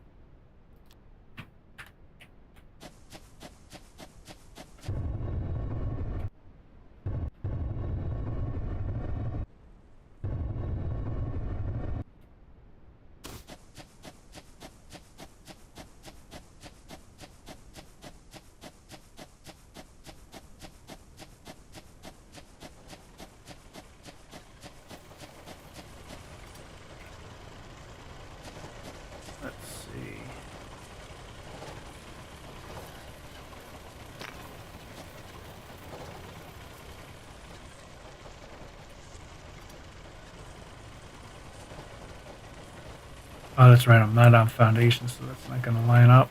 Oh, that's right, I'm not on foundation, so that's not going to line up.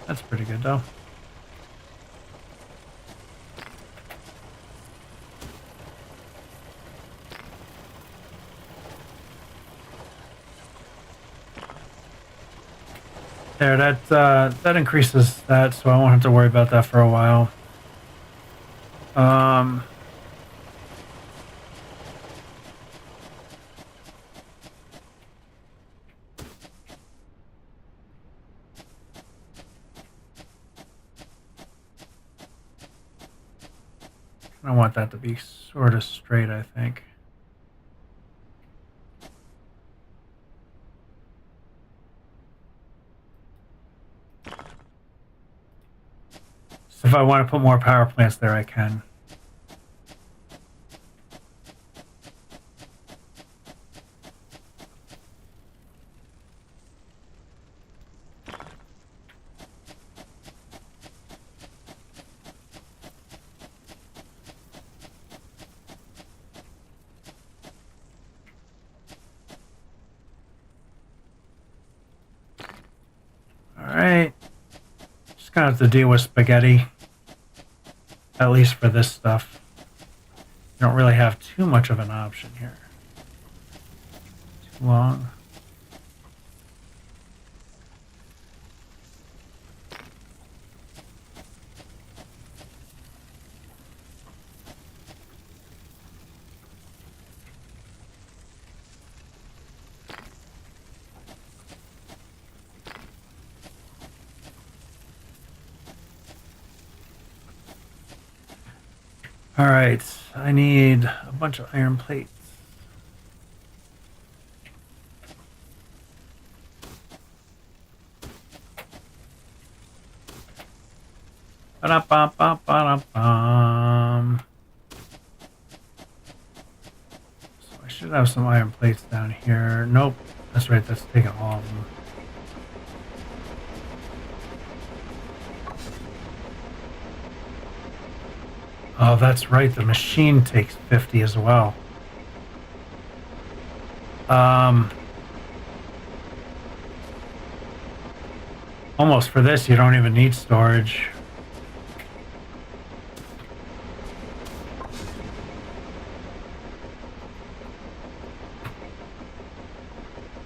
That's pretty good, though. There, that increases that, so I won't have to worry about that for a while. I want that to be sort of straight, I think. So if I want to put more power plants there, I can. Alright. Just gonna have to deal with spaghetti. At least for this stuff. You don't really have too much of an option here. Too long. Alright, I need a bunch of iron plates. Ba-da-ba-ba-ba-da-bum. So I should have some iron plates down here. Nope, that's right, that's taking all of them. Oh, that's right. The machine takes 50 as well. Almost for this, you don't even need storage.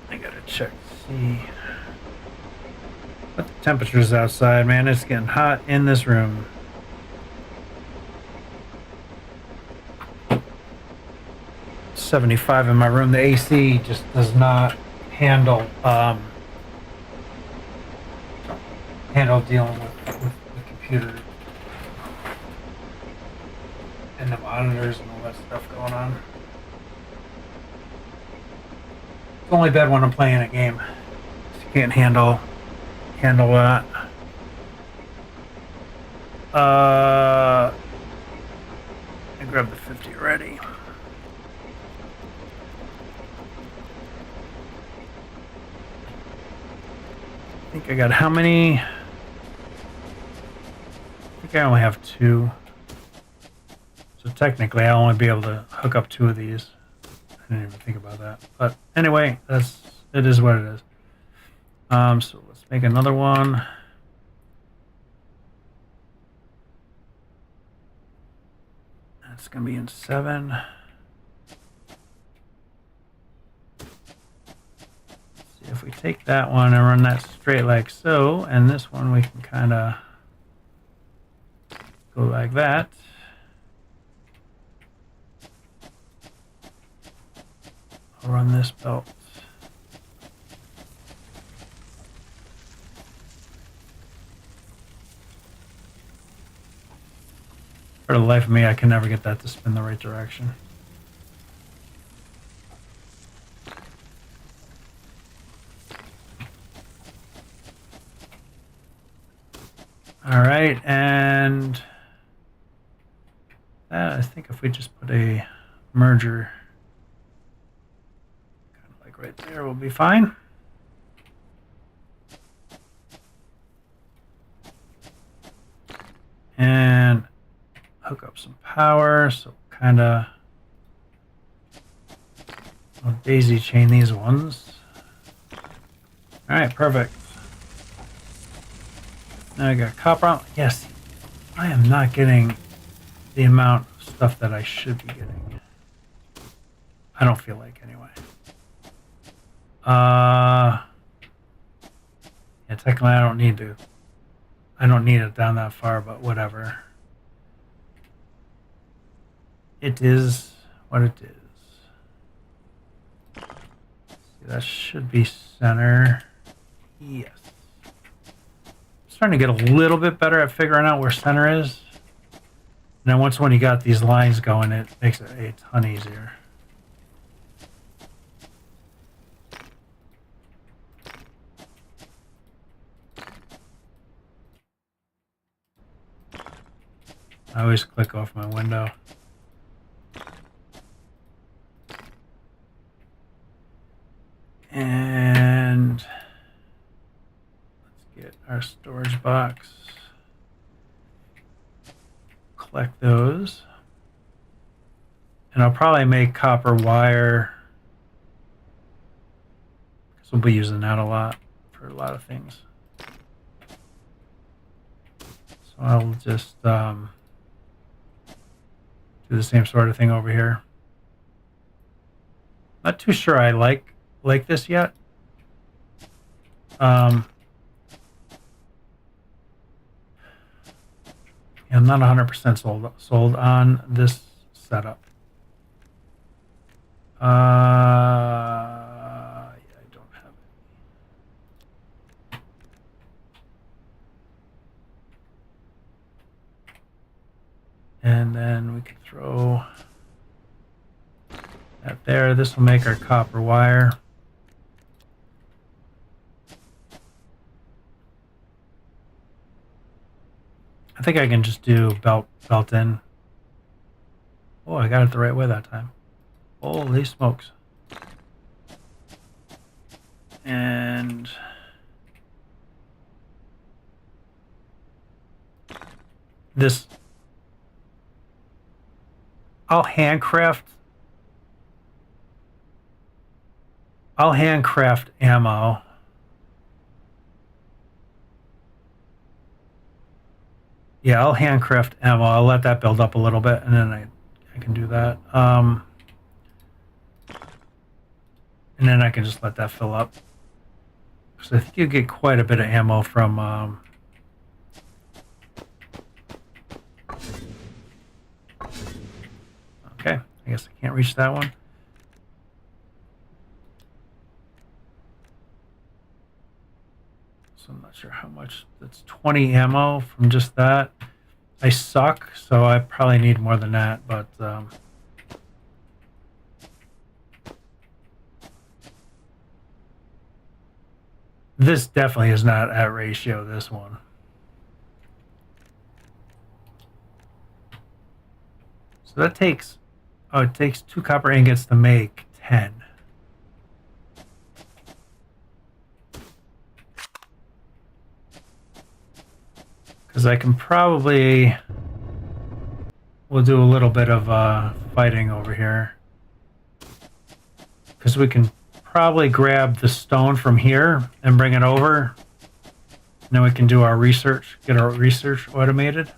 I gotta check to see what the temperature is outside, man. It's getting hot in this room. It's 75 in my room. The AC just does not handle dealing with the computer and the monitors and all that stuff going on. It's only bad when I'm playing a game. You can't handle that. I grabbed the 50 already. I think I got how many? I think I only have 2. So technically I'll only be able to hook up 2 of these. I didn't even think about that. But anyway, it is what it is. So let's make another one. That's gonna be in 7. See if we take that one and run that straight like so, and this one we can kind of go like that. I'll run this belt. For the life of me, I can never get that to spin the right direction. All right, and I think if we just put a merger kind of like right there, we'll be fine. And hook up some power, so kind of I'll daisy chain these ones. All right, perfect. Now I got copper on. Yes, I am not getting the amount of stuff that I should be getting. I don't feel like anyway. Yeah, technically I don't need it down that far, but whatever. It is what it is. See, that should be center. Yes. I'm starting to get a little bit better at figuring out where center is. And then when you got these lines going, it makes it a ton easier. I always click off my window. And let's get our storage box. Collect those. And I'll probably make copper wire because we'll be using that a lot for a lot of things. So I'll just do the same sort of thing over here. Not too sure I like this yet. I'm not 100% sold on this setup. Yeah, I don't have it. And then we can throw that there. This will make our copper wire. I think I can just do belt in. Oh, I got it the right way that time. Holy smokes. And this I'll handcraft. I'll handcraft ammo. Yeah, I'll handcraft ammo. I'll let that build up a little bit, and then I can do that. And then I can just let that fill up. So I think you get quite a bit of ammo from. Okay, I guess I can't reach that one. So I'm not sure how much. That's 20 ammo from just that. I suck, so I probably need more than that, but this definitely is not at ratio, this one. So that takes, oh, it takes 2 copper ingots to make 10. Because I can probably, we'll do a little bit of fighting over here. Because we can probably grab the stone from here and bring it over. And then we can do our research, get our research automated.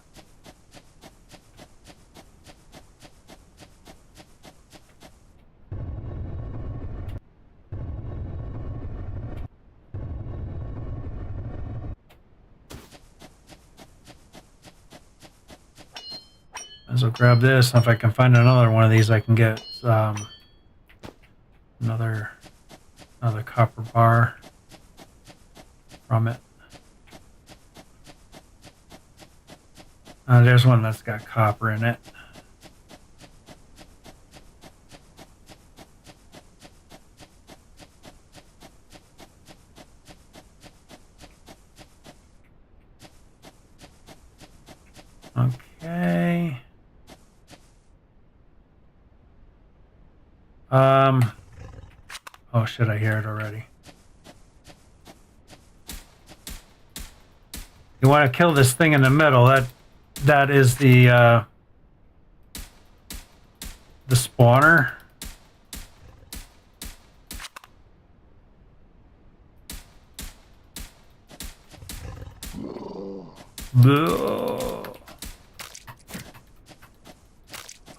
So grab this, and if I can find another one of these, I can get another copper bar from it. There's one that's got copper in it. Okay. Oh shit, I hear it already. You want to kill this thing in the middle. That is the spawner.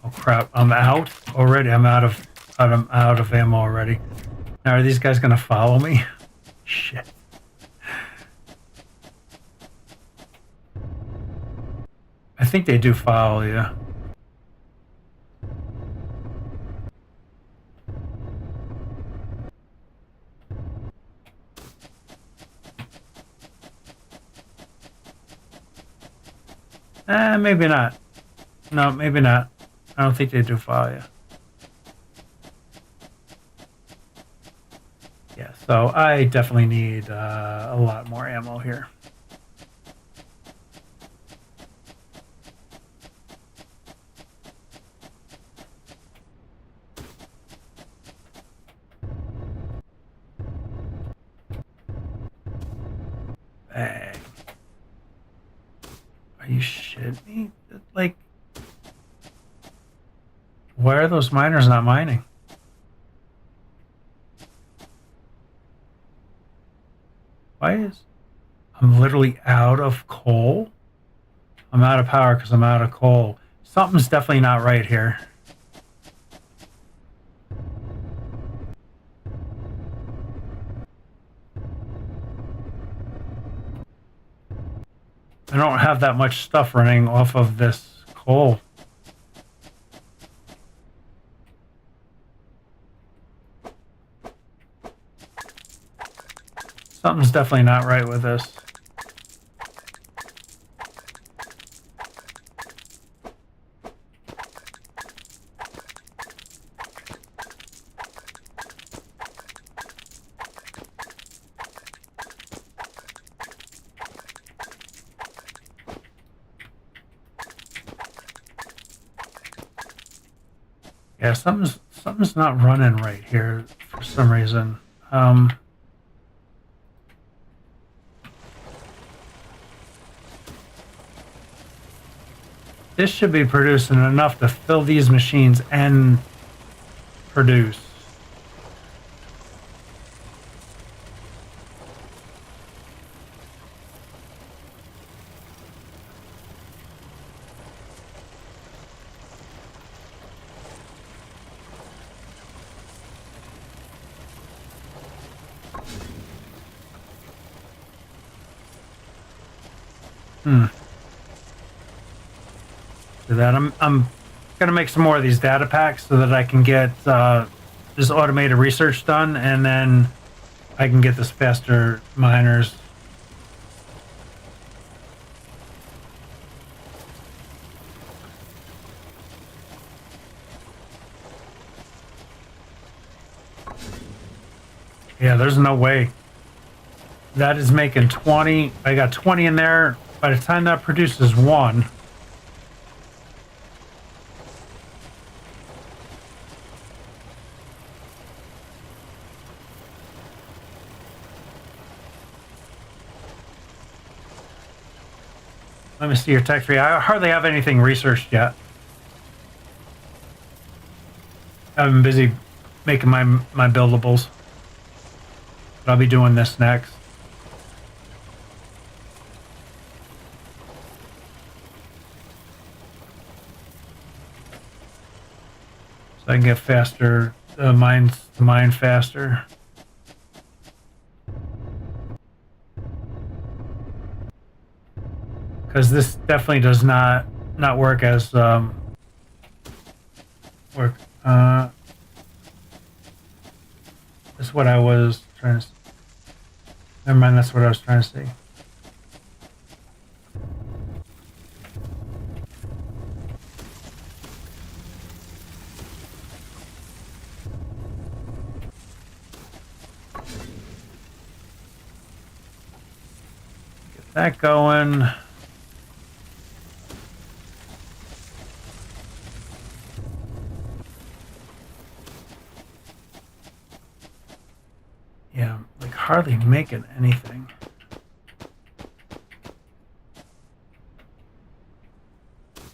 Oh crap! I'm out already. I'm out of ammo already. Now are these guys gonna follow me? Shit. I think they do follow you. Maybe not. No, maybe not. I don't think they do follow you. Yeah, so I definitely need a lot more ammo here. Bang. Are you shitting me? Like, why are those miners not mining? Why is... I'm literally out of coal? I'm out of power because I'm out of coal. Something's definitely not right here. I don't have that much stuff running off of this coal. Something's definitely not right with this. Yeah, something's not running right here for some reason. This should be producing enough to fill these machines and produce. So that I'm gonna make some more of these data packs so that I can get this automated research done, and then I can get this faster miners. Yeah, there's no way. That is making 20. I got 20 in there. By the time that produces one. Let me see your tech tree. I hardly have anything researched yet. I've been busy making my buildables. But I'll be doing this next. So I can get faster, mines to mine faster. Because this definitely does not work as work. That's what I was trying to. Never mind. That's what I was trying to say. Get that going. Yeah, like hardly making anything.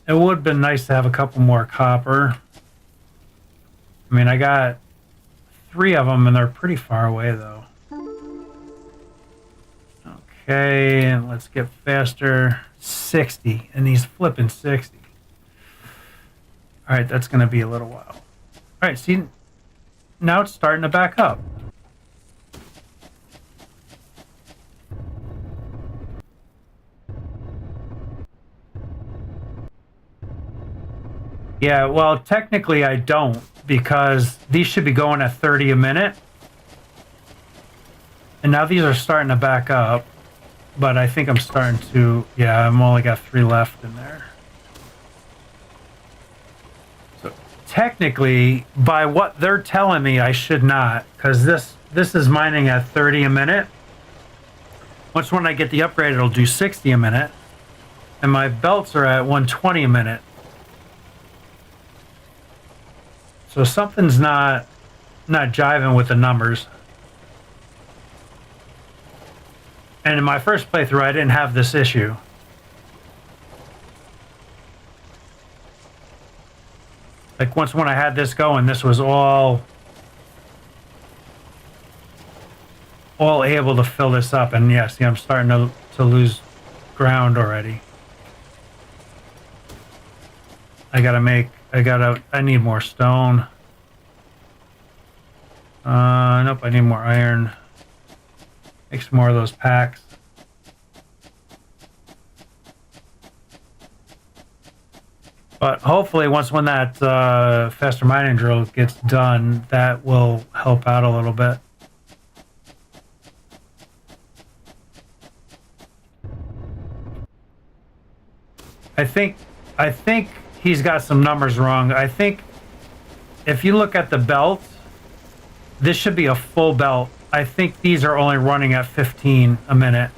It would have been nice to have a couple more copper. I mean, I got 3 of them and they're pretty far away though. Okay, and let's get faster. 60, and he's flipping 60. All right, that's gonna be a little while. All right, see, now it's starting to back up. Yeah, well, technically I don't, because these should be going at 30 a minute. And now these are starting to back up, but I think I'm starting to, yeah, I've only got 3 left in there. So technically, by what they're telling me, I should not, because this is mining at 30 a minute. Once when I get the upgrade, it'll do 60 a minute. And my belts are at 120 a minute. So something's not jiving with the numbers. And in my first playthrough, I didn't have this issue. Like once when I had this going, this was all able to fill this up. And yeah, see, I'm starting to lose ground already. I need more stone. Nope, I need more iron. Make some more of those packs. But hopefully when that faster mining drill gets done, that will help out a little bit. I think he's got some numbers wrong. I think if you look at the belt, this should be a full belt. I think these are only running at 15 a minute,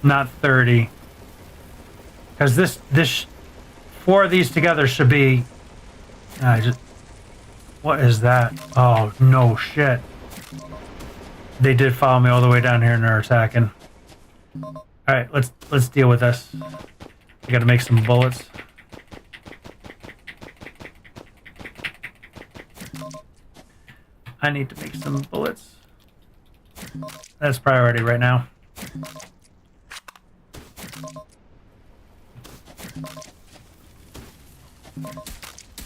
not 30. Because this 4 of these together should be. What is that? Oh no shit! They did follow me all the way down here and they're attacking. All right, let's deal with this. I gotta make some bullets. I need to make some bullets. That's priority right now.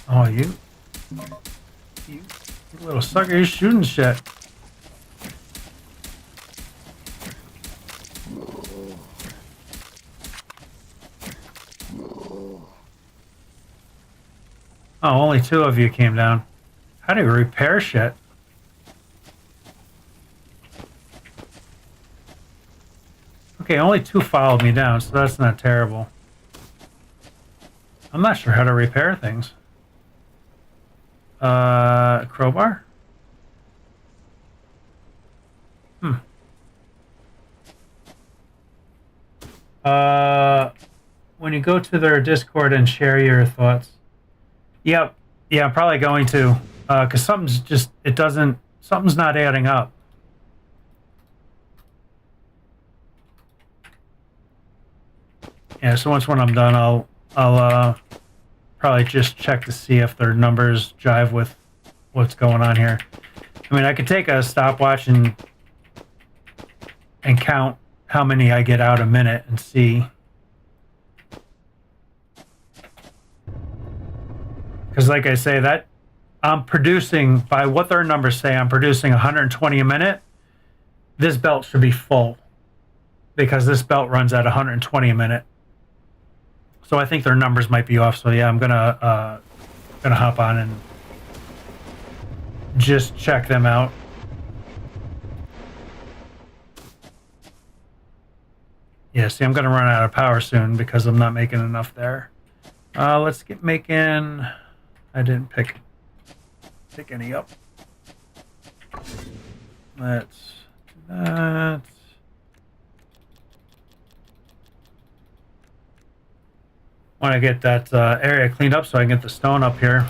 Oh, you little sucker, you're shooting shit. Oh, only 2 of you came down. How do you repair shit? Okay, only 2 followed me down, so that's not terrible. I'm not sure how to repair things. Crowbar? When you go to their Discord and share your thoughts. Yep. Yeah, I'm probably going to. Because something's not adding up. Yeah, so when I'm done, I'll probably just check to see if their numbers jive with what's going on here. I mean, I could take a stopwatch and count how many I get out a minute and see. Because like I say, that I'm producing, by what their numbers say, I'm producing 120 a minute. This belt should be full because this belt runs at 120 a minute. So I think their numbers might be off. So yeah, I'm gonna hop on and just check them out. Yeah, see, I'm gonna run out of power soon because I'm not making enough there. Let's get making. I didn't pick any up. Let's do that. Want to get that area cleaned up so I can get the stone up here.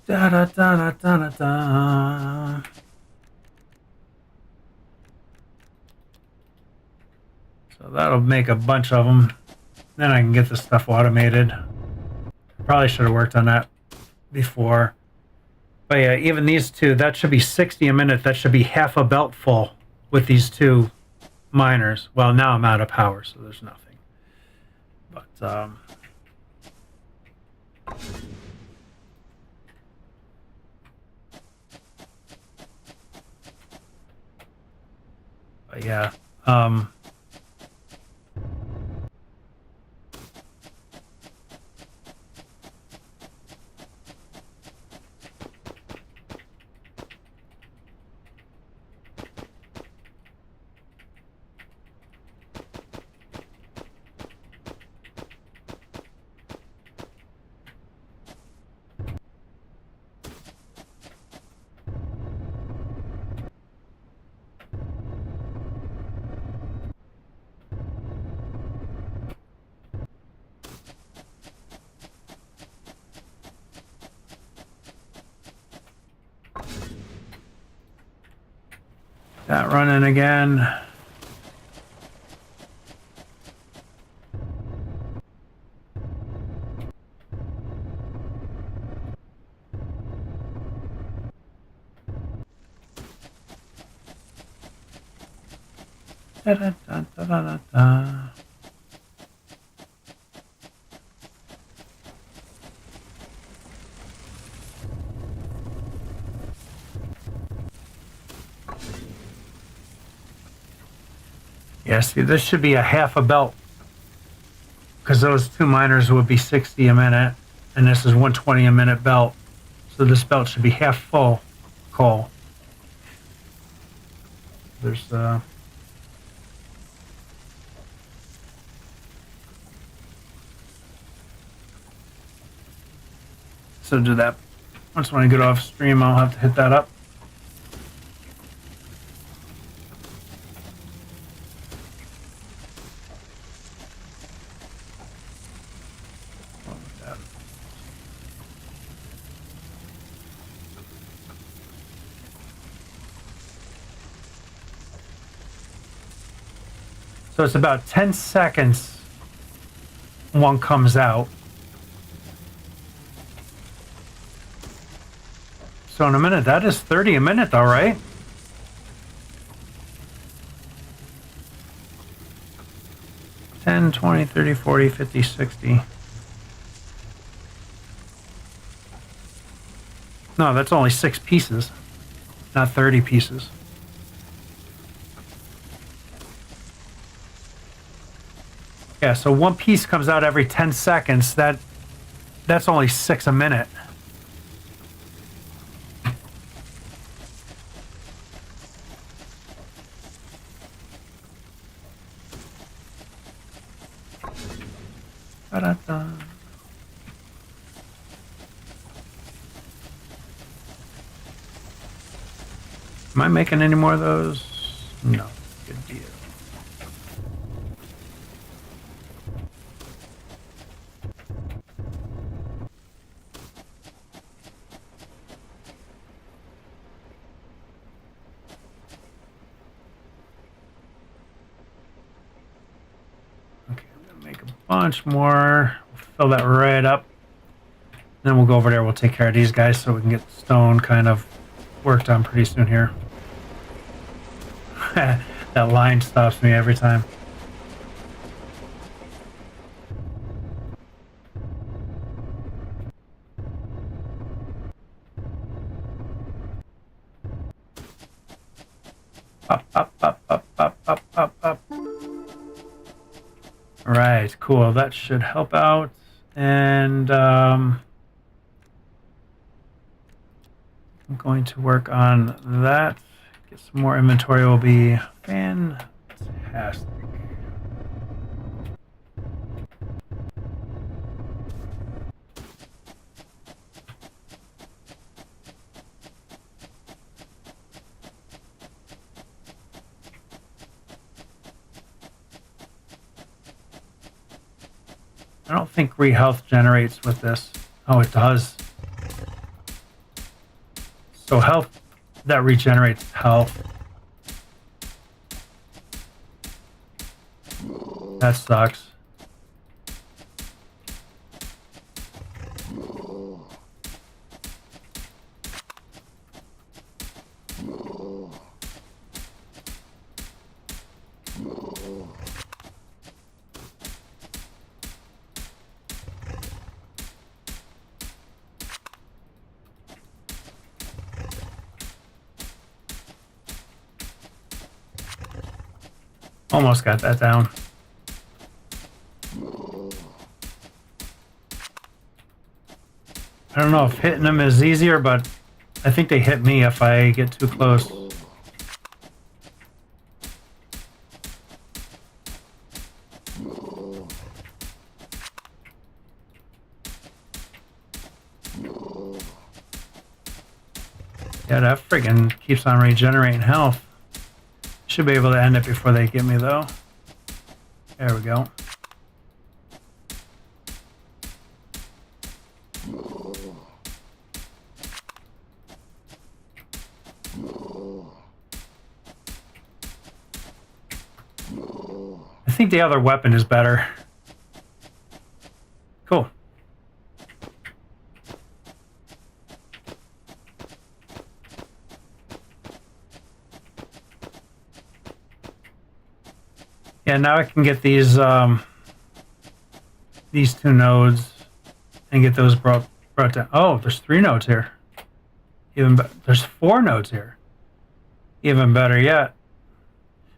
Da da da da da da. So that'll make a bunch of them. Then I can get this stuff automated. Probably should have worked on that before. But yeah, even these 2, that should be 60 a minute. That should be half a belt full with these 2 miners. Well, now I'm out of power, so there's nothing. But yeah, that running again. Da, da, da, da, da, da. Yeah, see, this should be a half a belt because those 2 miners would be 60 a minute, and this is 120 a minute belt. So this belt should be half full coal. There's so do that. Once when I get off stream, I'll have to hit that up. So it's about 10 seconds one comes out. So in a minute, that is 30 a minute though, right? $10, $20, $30, $40, $50, $60. No, that's only 6 pieces, not 30 pieces. Yeah, so one piece comes out every 10 seconds. That's only 6 a minute. Da-da-da. Am I making any more of those? No. Good deal. Okay, I'm gonna make a bunch more. We'll fill that right up. Then we'll go over there. We'll take care of these guys so we can get stone kind of worked on pretty soon here. That line stops me every time. Up, up, up, up, up, up, up, up. All right, cool. That should help out. And I'm going to work on that. Get some more inventory will be fantastic. I don't think re-health generates with this. Oh, it does. So health, that regenerates health. That sucks. Almost got that down. I don't know if hitting them is easier, but I think they hit me if I get too close. Yeah, that friggin' keeps on regenerating health. Should be able to end it before they get me, though. There we go. I think the other weapon is better. Cool. Yeah, now I can get these two nodes and get those brought down. Oh, there's 3 nodes here. There's 4 nodes here. Even better yet.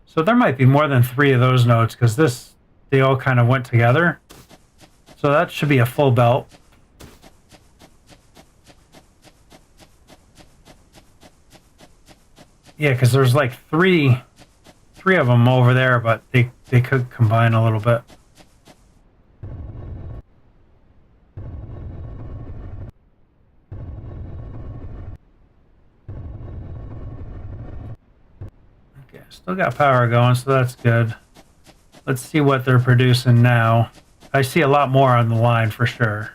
So there might be more than 3 of those nodes because they all kind of went together. So that should be a full belt. Yeah, because there's like three of them over there, but they could combine a little bit. Okay, still got power going, so that's good. Let's see what they're producing now. I see a lot more on the line for sure.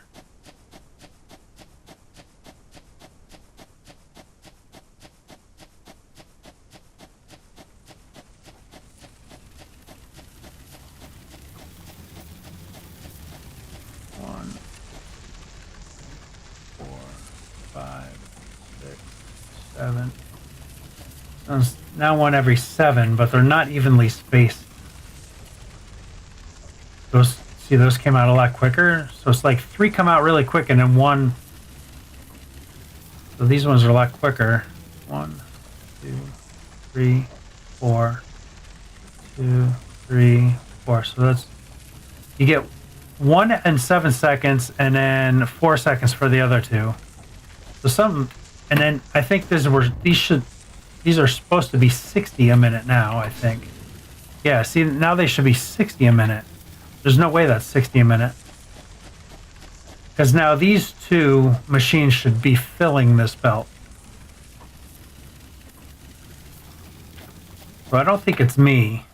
5, 6, 7. Now one every 7, but they're not evenly spaced. Those came out a lot quicker. So it's like 3 come out really quick and then 1. So these ones are a lot quicker. 1, 2, 3, 4, 2, 3, 4. So that's, you get 1 and 7 seconds and then 4 seconds for the other 2. So and then I think these are supposed to be 60 a minute now, I think. Yeah, see, now they should be 60 a minute. There's no way that's 60 a minute. Because now these 2 machines should be filling this belt. So I don't think it's me.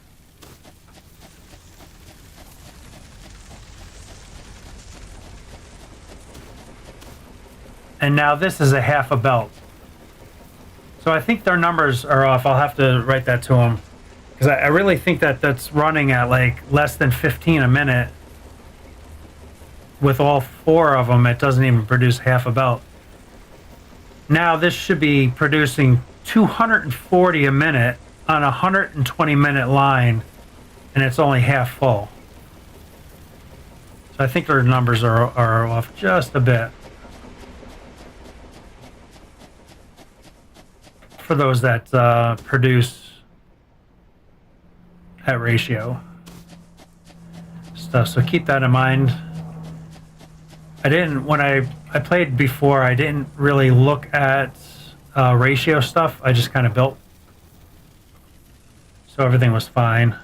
And now this is a half a belt. So I think their numbers are off. I'll have to write that to them. Because I really think that that's running at like less than 15 a minute. With all 4 of them, it doesn't even produce half a belt. Now this should be producing 240 a minute on a 120-minute line, and it's only half full. So I think their numbers are off just a bit. For those that produce that ratio stuff, so keep that in mind. When I played before, I didn't really look at ratio stuff. I just kind of built, so everything was fine.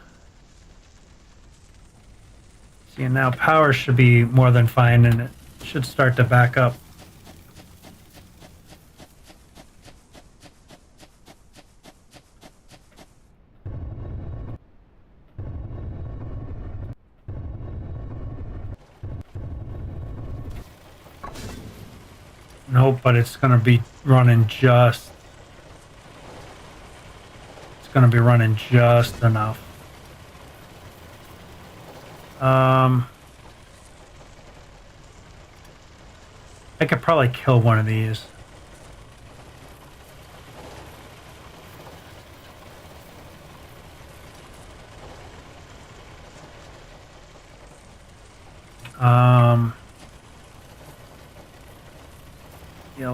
See, and now power should be more than fine, and it should start to back up. Nope, but it's going to be running just... It's going to be running just enough. I could probably kill one of these. Yeah,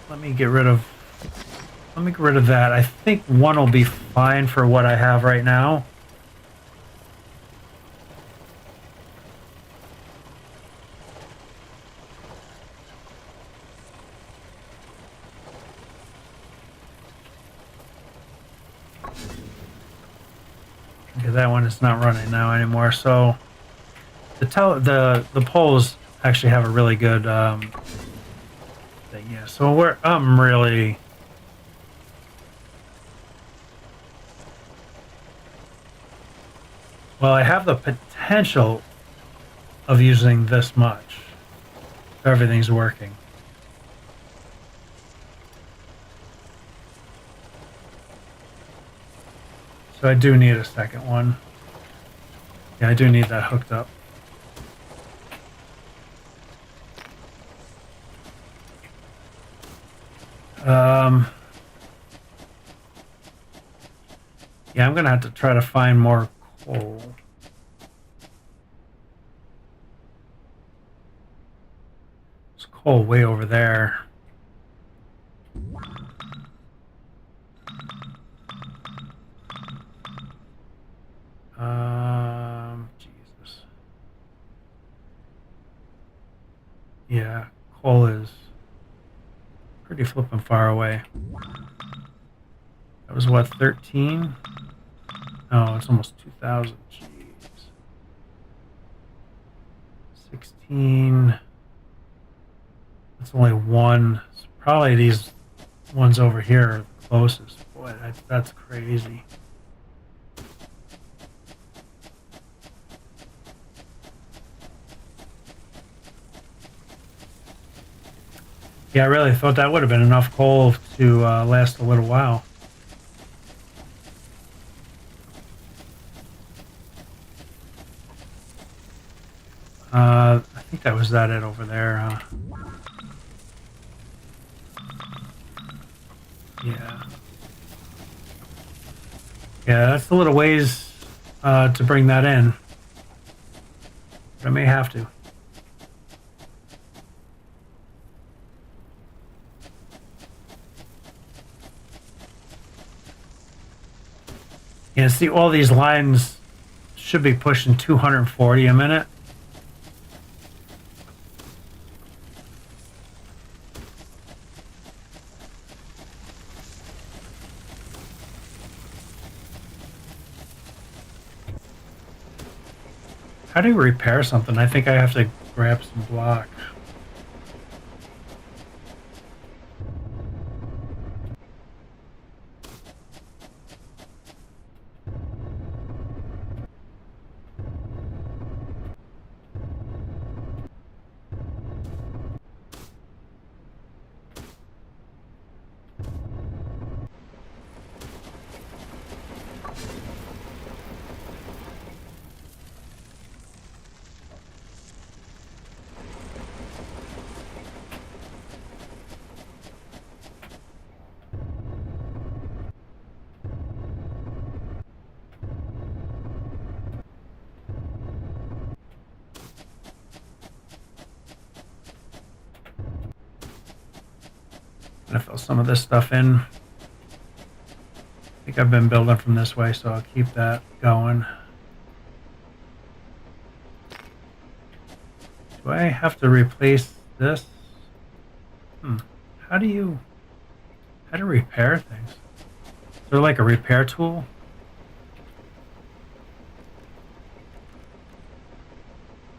let me get rid of that. I think one will be fine for what I have right now. Okay, that one is not running now anymore. So the poles actually have a really good thing. Yeah, so I'm really... Well, I have the potential of using this much. Everything's working. So I do need a second one. Yeah, I do need that hooked up. Yeah, I'm gonna have to try to find more coal. There's coal way over there. Jesus. Yeah, coal is pretty flippin' far away. That was what, 13? No, it's almost 2,000. Jeez. 16. That's only one. So probably these ones over here are the closest. Boy, that's crazy. Yeah, I really thought that would have been enough coal to last a little while. I think that was it over there, huh? Yeah. Yeah, that's a little ways to bring that in. But I may have to. Yeah, see, all these lines should be pushing 240 a minute. How do you repair something? I think I have to grab some block. I'm gonna fill some of this stuff in. I think I've been building from this way, so I'll keep that going. Do I have to replace this? How do repair things? Is there like a repair tool?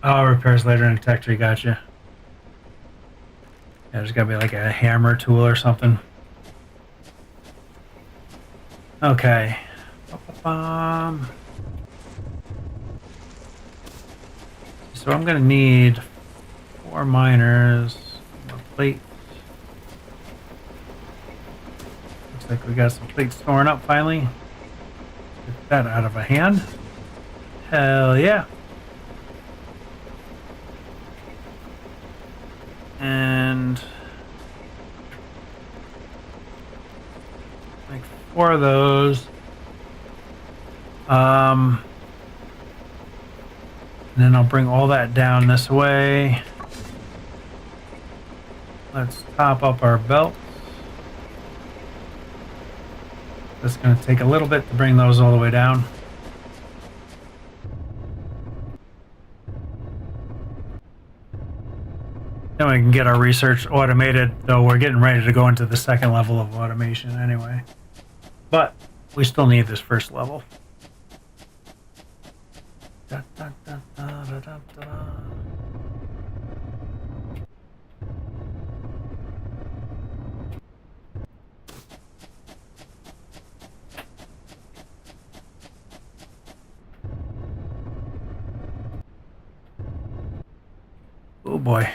Oh, repairs later in Detectory, gotcha. Yeah, there's gotta be like a hammer tool or something. Okay. So I'm gonna need 4 miners, more plate. Looks like we got some plates storing up finally. Get that out of a hand. Hell yeah. And like 4 of those. And then I'll bring all that down this way. Let's top up our belts. It's going to take a little bit to bring those all the way down. Then we can get our research automated, though we're getting ready to go into the second level of automation anyway. But we still need this first level. Da, da, da, da, da, da, da. Oh boy.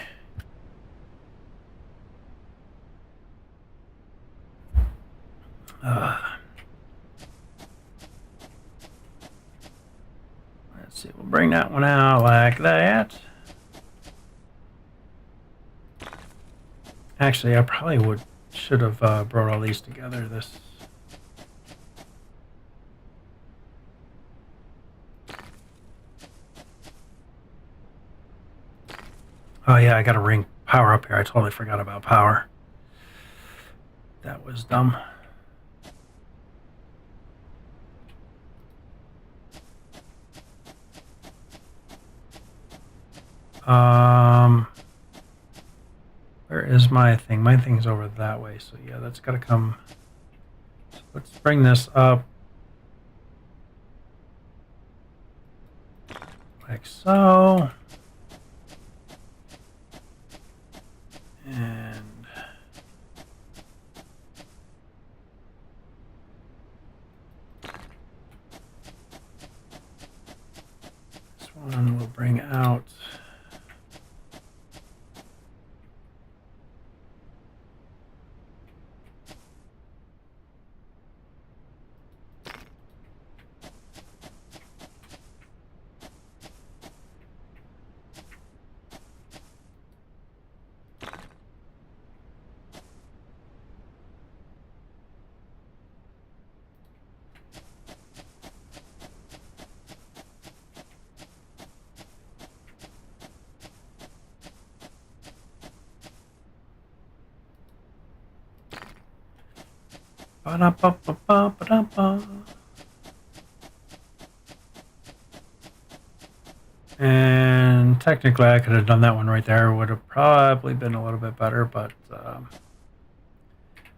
Let's see, we'll bring that one out like that. Actually, I probably should have brought all these together. Oh yeah, I got to ring power up here. I totally forgot about power. That was dumb. Where is my thing? My thing's over that way, so yeah, that's got to come. So let's bring this up like so. And this one will bring out. Ba-da-ba-ba-ba-ba-da-ba. And technically, I could have done that one right there. It would have probably been a little bit better, but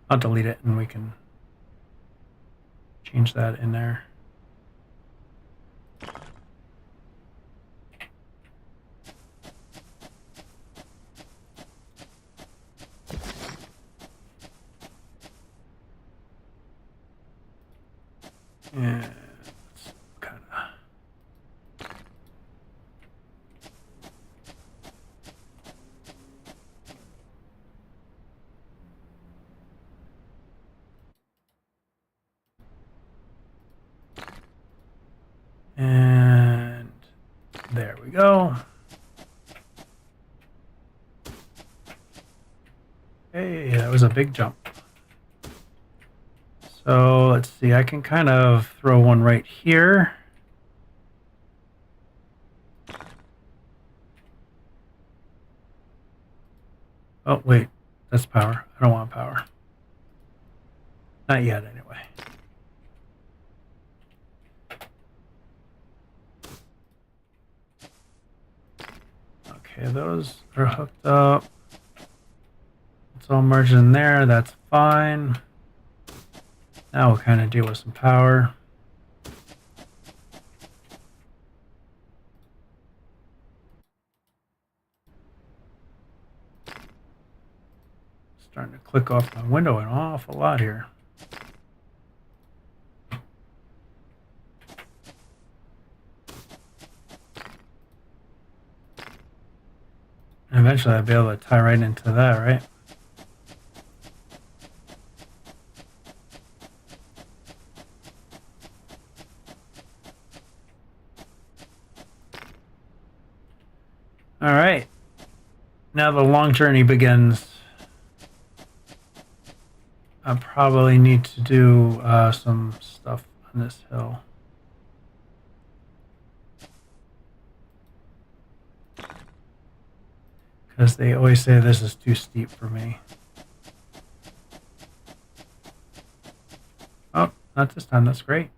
I'll delete it and we can change that in there. And it's kind of. And there we go. Hey, that was a big jump. So let's see, I can kind of throw one right here. Oh, wait, that's power. I don't want power. Not yet, anyway. Okay, those are hooked up. It's all merged in there, that's fine. Now we'll kind of deal with some power. Starting to click off my window an awful lot here. And eventually I'll be able to tie right into that, right? All right. Now the long journey begins. I probably need to do some stuff on this hill. Because they always say this is too steep for me. Oh, not this time. That's great.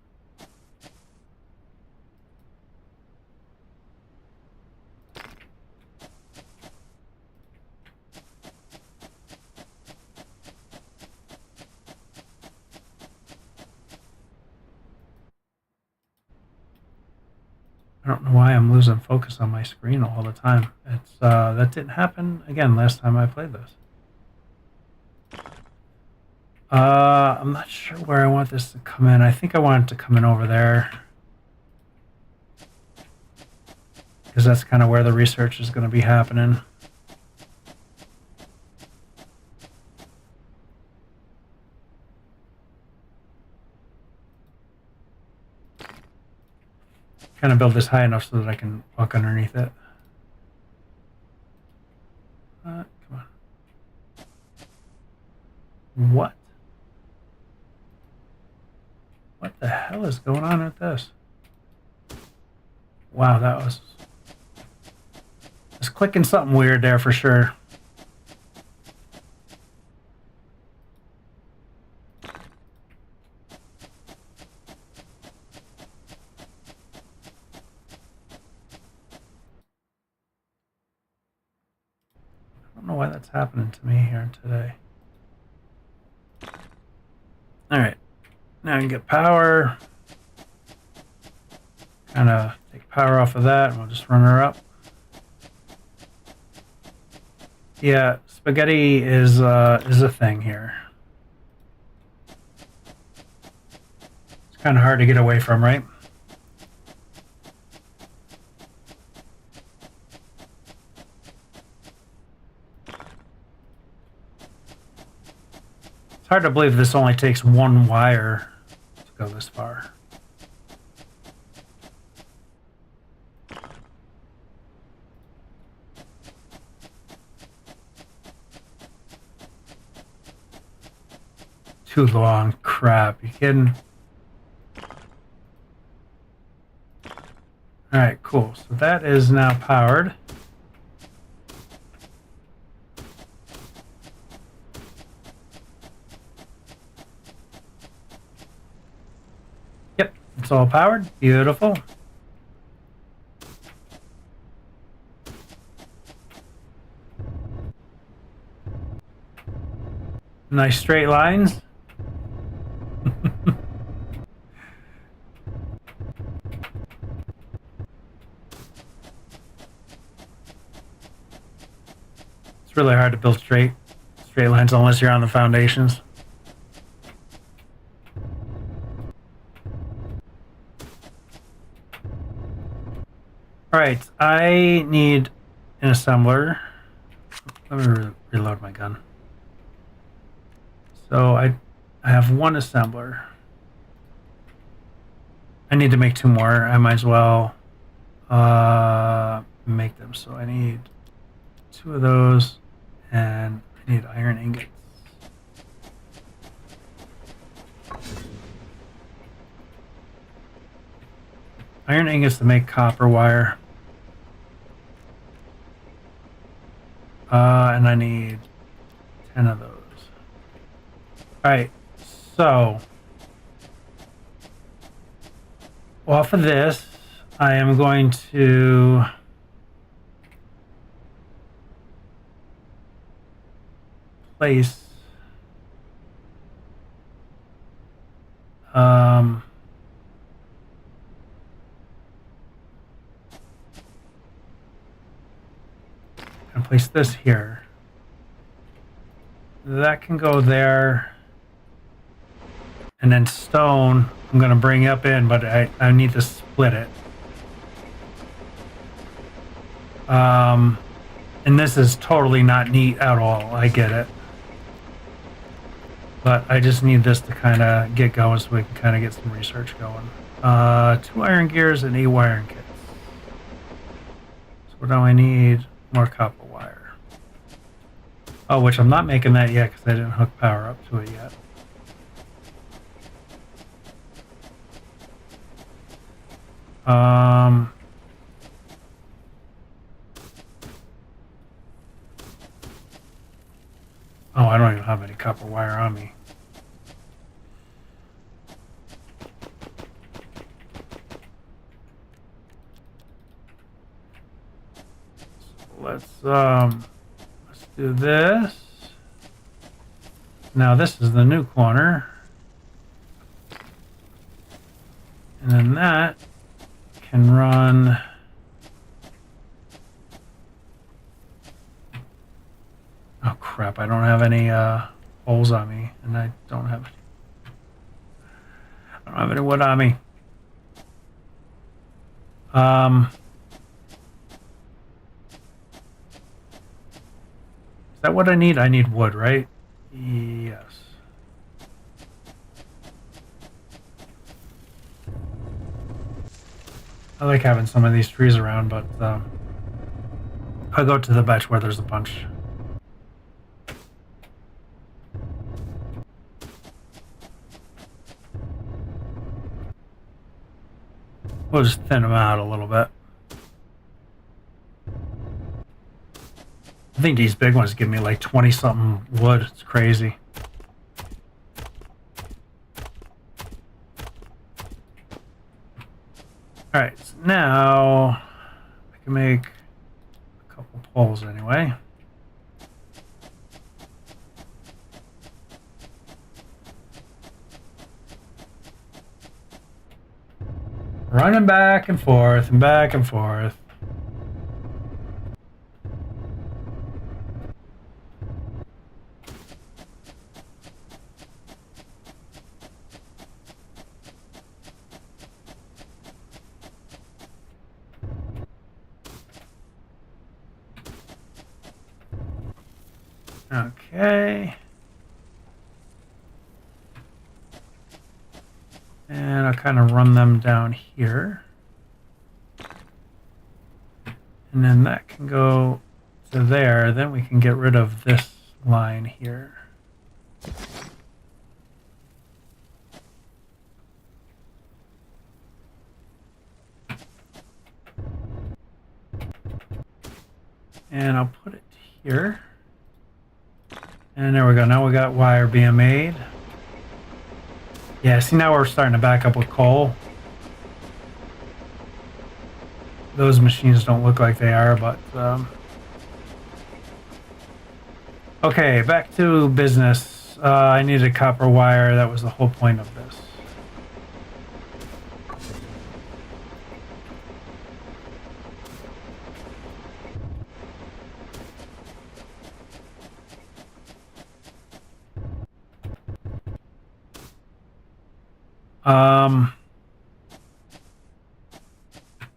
I don't know why I'm losing focus on my screen all the time. It's that didn't happen again last time I played this. I'm not sure where I want this to come in. I think I want it to come in over there. Because that's kind of where the research is going to be happening. Kind of build this high enough so that I can walk underneath it. Come on. What? What the hell is going on with this? Wow, that was... It's clicking something weird there for sure. I don't know why that's happening to me here today. Alright, now I can get power. Kind of take power off of that and we'll just run her up. Yeah, spaghetti is a thing here. It's kind of hard to get away from, right? It's hard to believe this only takes one wire to go this far. Too long. Crap. You kidding? Alright, cool. So that is now powered. It's all powered. Beautiful. Nice straight lines. It's really hard to build straight lines unless you're on the foundations. All right, I need an assembler. Let me reload my gun. So I have one assembler. I need to make 2 more. I might as well make them. So I need 2 of those, and I need iron ingots. Iron ingots to make copper wire. And I need 10 of those. Alright, so off of this, I am going to place place this here. That can go there. And then stone, I'm going to bring up in, but I need to split it. And this is totally not neat at all. I get it. But I just need this to kind of get going so we can kind of get some research going. 2 iron gears and 8 wiring kits. So now I need more copper wire. Oh, which I'm not making that yet because I didn't hook power up to it yet. Oh, I don't even have any copper wire on me. So let's do this. Now this is the new corner. And then that can run. Oh crap, I don't have any holes on me, and I don't have any wood on me. Is that what I need? I need wood, right? Yes. I like having some of these trees around, but I'll go to the batch where there's a bunch. We'll just thin them out a little bit. I think these big ones give me like 20-something wood. It's crazy. Alright, so now I can make a couple poles anyway. Running back and forth and back and forth. Okay. And I'll kind of run them down here. And then that can go to there. Then we can get rid of this line here. And I'll put it here. And there we go. Now we got wire being made. Yeah, see, now we're starting to back up with coal. those machines don't look like they are, but okay, back to business. I needed copper wire. That was the whole point of this.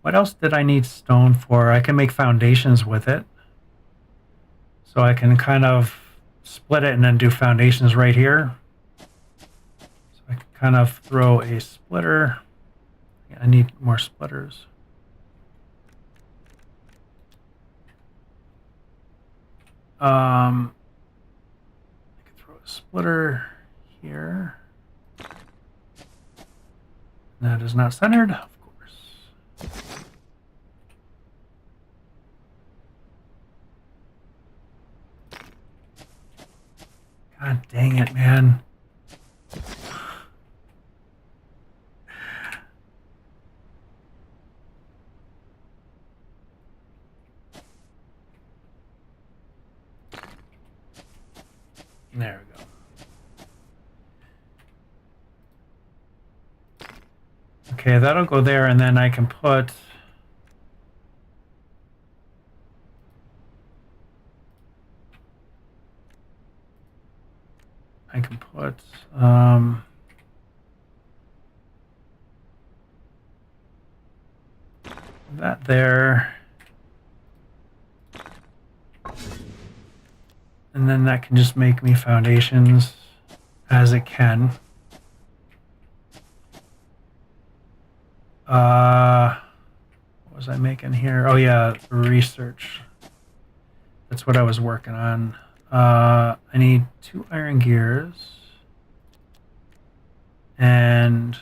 What else did I need stone for? I can make foundations with it. So I can kind of split it and then do foundations right here. So I can kind of throw a splitter. I need more splitters. I can throw a splitter here. That is not centered, of course. God dang it, man. There we go. Okay, that'll go there, and then I can put... that there. And then that can just make me foundations as it can. What was I making here? Oh yeah, research. That's what I was working on. I need 2 iron gears and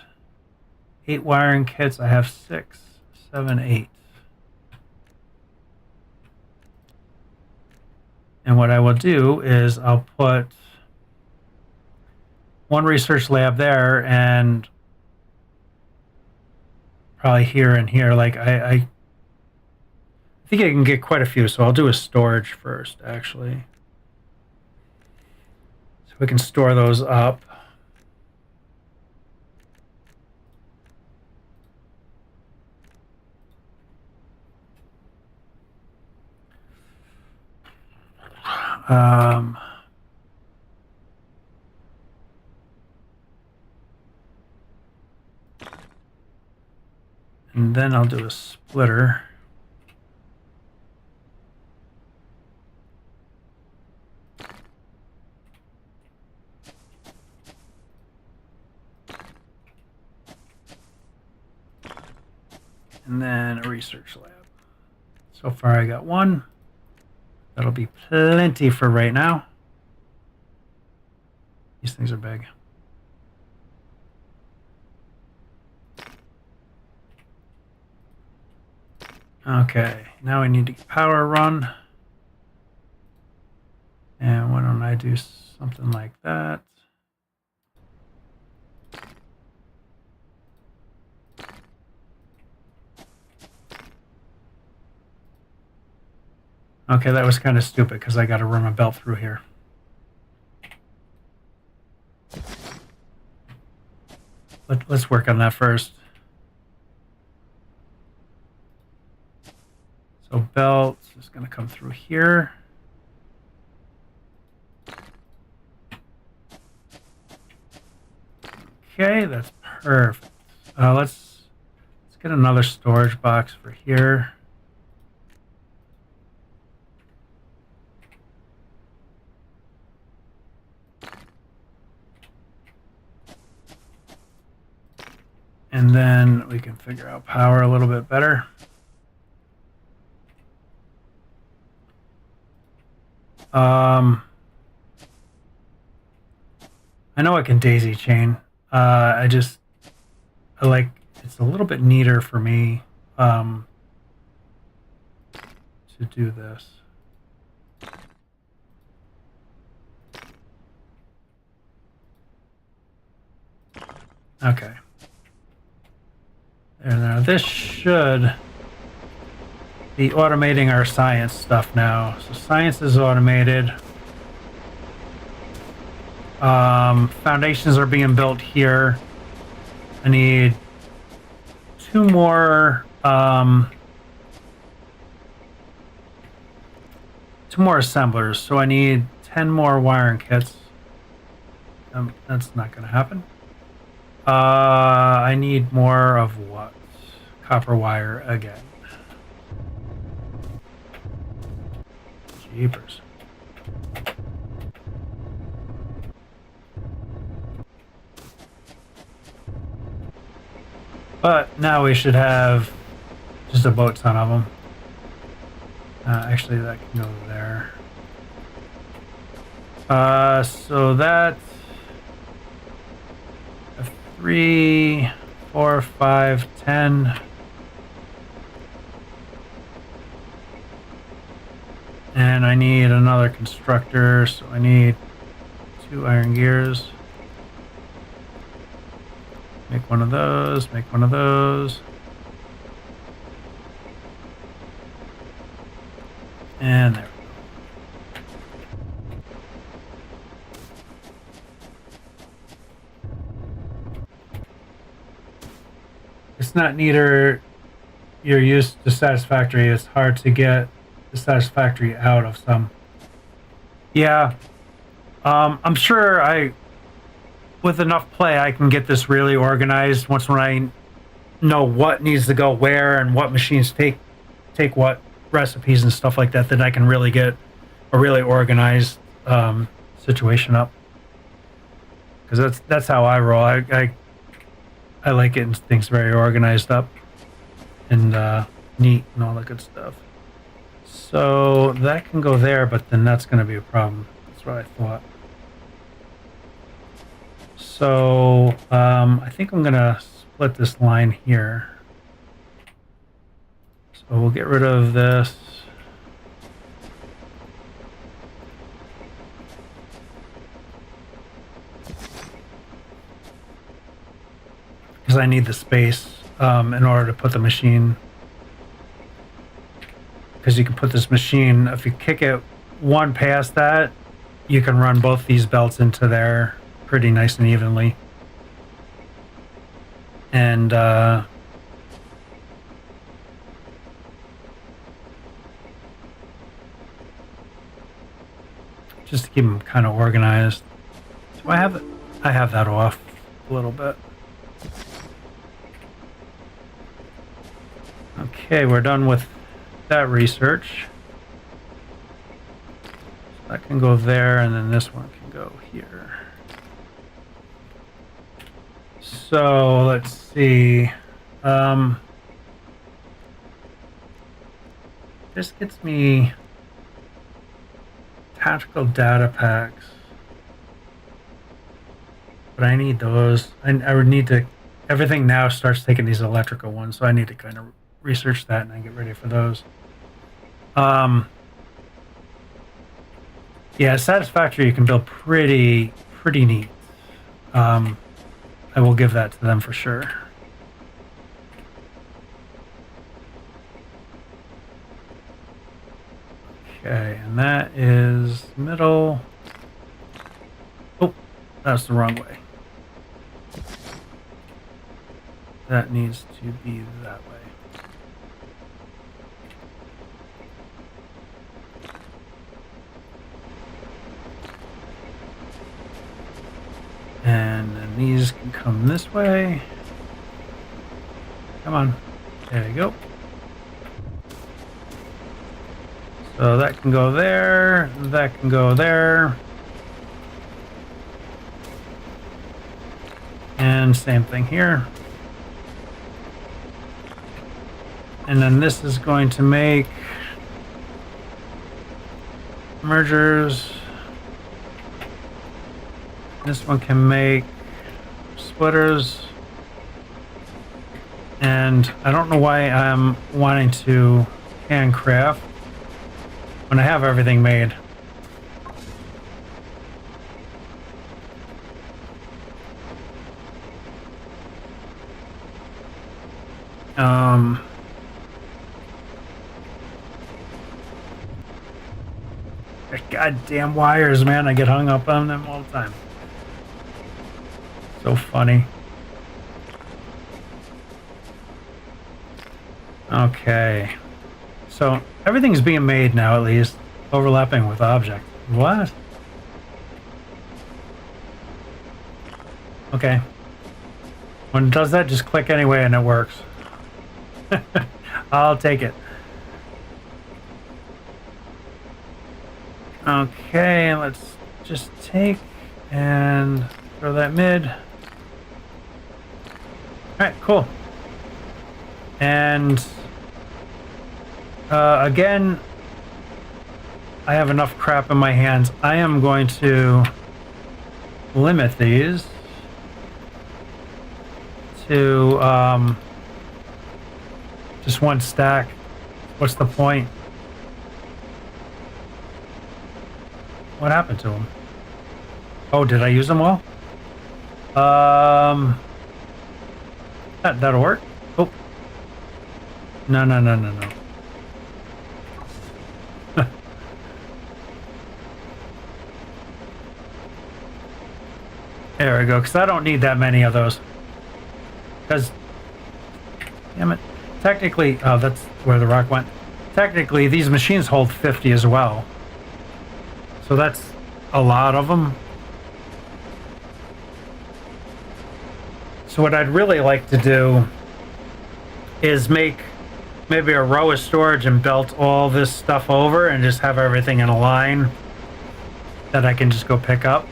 8 wiring kits. I have 6, 7, 8. And what I will do is I'll put 1 research lab there and probably here and here. Like I think I can get quite a few, so I'll do a storage first, actually. So we can store those up. And then I'll do a splitter. And then a research lab. So far I got 1. That'll be plenty for right now. These things are big. Okay, now I need to get power run. And why don't I do something like that? Okay, that was kind of stupid because I got to run my belt through here. Let's work on that first. So belt is going to come through here. Okay, that's perfect. Let's get another storage box for here. And then we can figure out power a little bit better. I know I can daisy chain. I like, it's a little bit neater for me to do this. Okay. There, now this should be automating our science stuff now. So science is automated. Foundations are being built here. I need two more assemblers. So I need 10 more wiring kits. That's not going to happen. I need more of what? Copper wire again. Jeepers. But now we should have just a boat ton of them. Actually, that can go there. So that's 3, 4, 5, 10. And I need another constructor, so I need 2 iron gears. Make one of those, make one of those. And there we go. It's not neither you're used to satisfactory, it's hard to get the satisfactory out of some. Yeah. I'm sure with enough play, I can get this really organized when I know what needs to go where and what machines take what recipes and stuff like that. Then I can really get a really organized situation up. Because that's how I roll. I like getting things very organized up and neat and all that good stuff. So that can go there, but then that's going to be a problem. That's what I thought. So I think I'm going to split this line here. So we'll get rid of this. Because I need the space in order to put the machine. Because you can put this machine, if you kick it one past that, you can run both these belts into there pretty nice and evenly. And just to keep them kind of organized. So I have that off a little bit. Okay, we're done with that research. So that can go there, and then this one can go here. So let's see. This gets me tactical data packs, but I need those. I would need to. Everything now starts taking these electrical ones, so I need to kind of research that and then get ready for those. Yeah, satisfactory you can build pretty neat. I will give that to them for sure. Okay, and that is middle. Oh, that's the wrong way. That needs to be that way. And then these can come this way. Come on. There you go. So that can go there. That can go there. And same thing here. And then this is going to make mergers. This one can make splitters. And I don't know why I'm wanting to handcraft when I have everything made. Goddamn wires, man. I get hung up on them all the time. So funny. Okay. So everything's being made now, at least. Overlapping with object. What? Okay. When it does that, just click anyway and it works. I'll take it. Okay, let's just take and throw that mid. Alright, cool. And again, I have enough crap in my hands. I am going to limit these to just one stack. What's the point? What happened to them? Oh, did I use them all? That'll work. Oh. No. There we go, because I don't need that many of those. Because, damn it. Technically, oh, that's where the rock went. Technically, these machines hold 50 as well. So that's a lot of them. So what I'd really like to do is make maybe a row of storage and belt all this stuff over and just have everything in a line that I can just go pick up.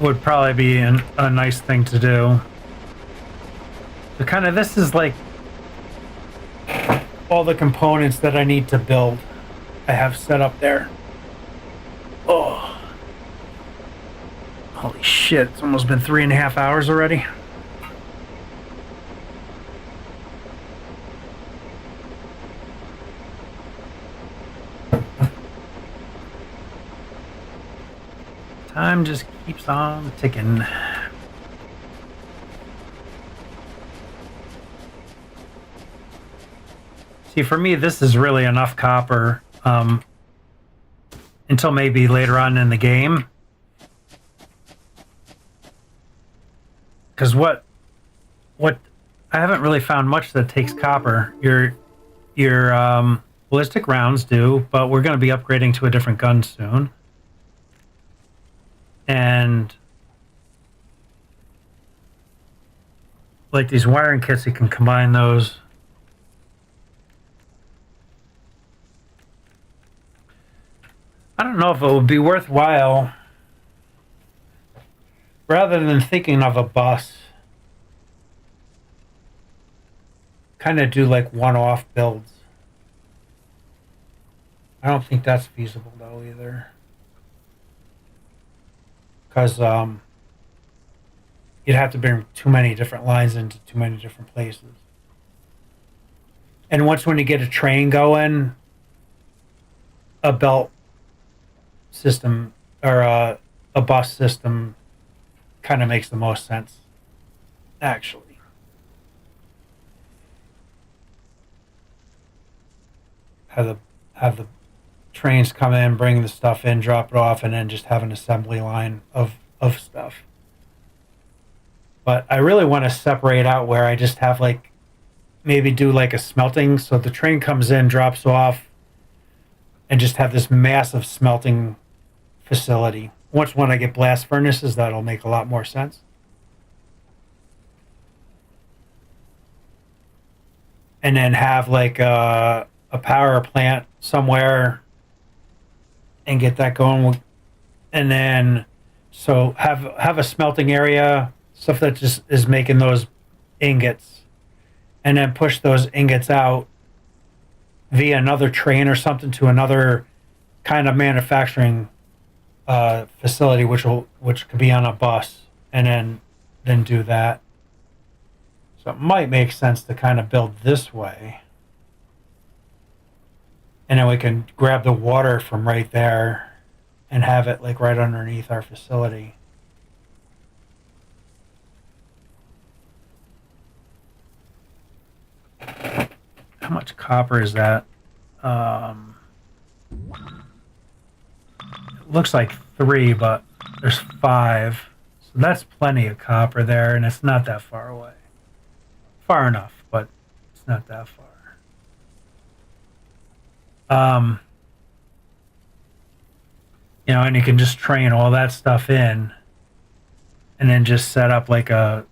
Would probably be a nice thing to do. So kind of this is like all the components that I need to build. I have set up there. Oh, holy shit, it's almost been 3.5 hours already. Time just keeps on ticking. See, for me, this is really enough copper until maybe later on in the game. Because what I haven't really found much that takes copper. Your ballistic rounds do, but we're going to be upgrading to a different gun soon. And like these wiring kits, you can combine those. I don't know if it would be worthwhile, rather than thinking of a bus, kind of do like one-off builds. I don't think that's feasible though either. Because you'd have to bring too many different lines into too many different places. And once when you get a train going, a belt system or a bus system kind of makes the most sense, actually. Have the trains come in, bring the stuff in, drop it off, and then just have an assembly line of stuff. But I really want to separate out where I just have like maybe do like a smelting, so the train comes in, drops off, and just have this massive smelting facility. Once when I get blast furnaces, that'll make a lot more sense. And then have like a power plant somewhere and get that going. And then so have a smelting area, stuff that just is making those ingots, and then push those ingots out via another train or something to another kind of manufacturing facility, which could be on a bus, and then do that. So it might make sense to kind of build this way, and then we can grab the water from right there and have it like right underneath our facility. how much copper is that? It looks like 3, but there's 5. So that's plenty of copper there, and it's not that far away. Far enough, but it's not that far. You know, and you can just train all that stuff in and then just set up like a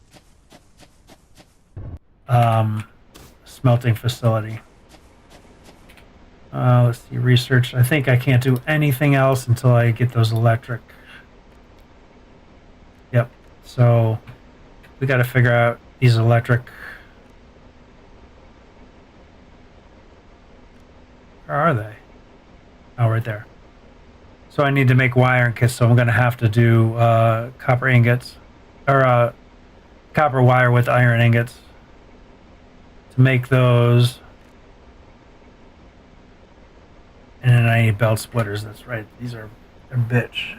smelting facility. Let's see, research. I think I can't do anything else until I get those electric. Yep. So we got to figure out these electric. Where are they? Oh, right there. So I need to make wire kits, so I'm going to have to do copper ingots, or copper wire with iron ingots to make those. And then I need belt splitters, that's right. These are a bitch.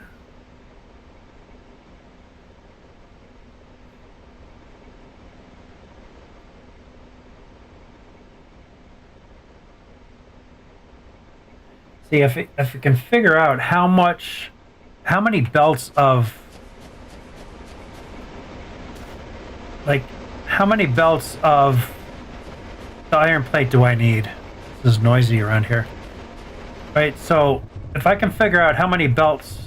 See, if you can figure out how many belts of, like, how many belts of the iron plate do I need? This is noisy around here. Right, so if I can figure out how many belts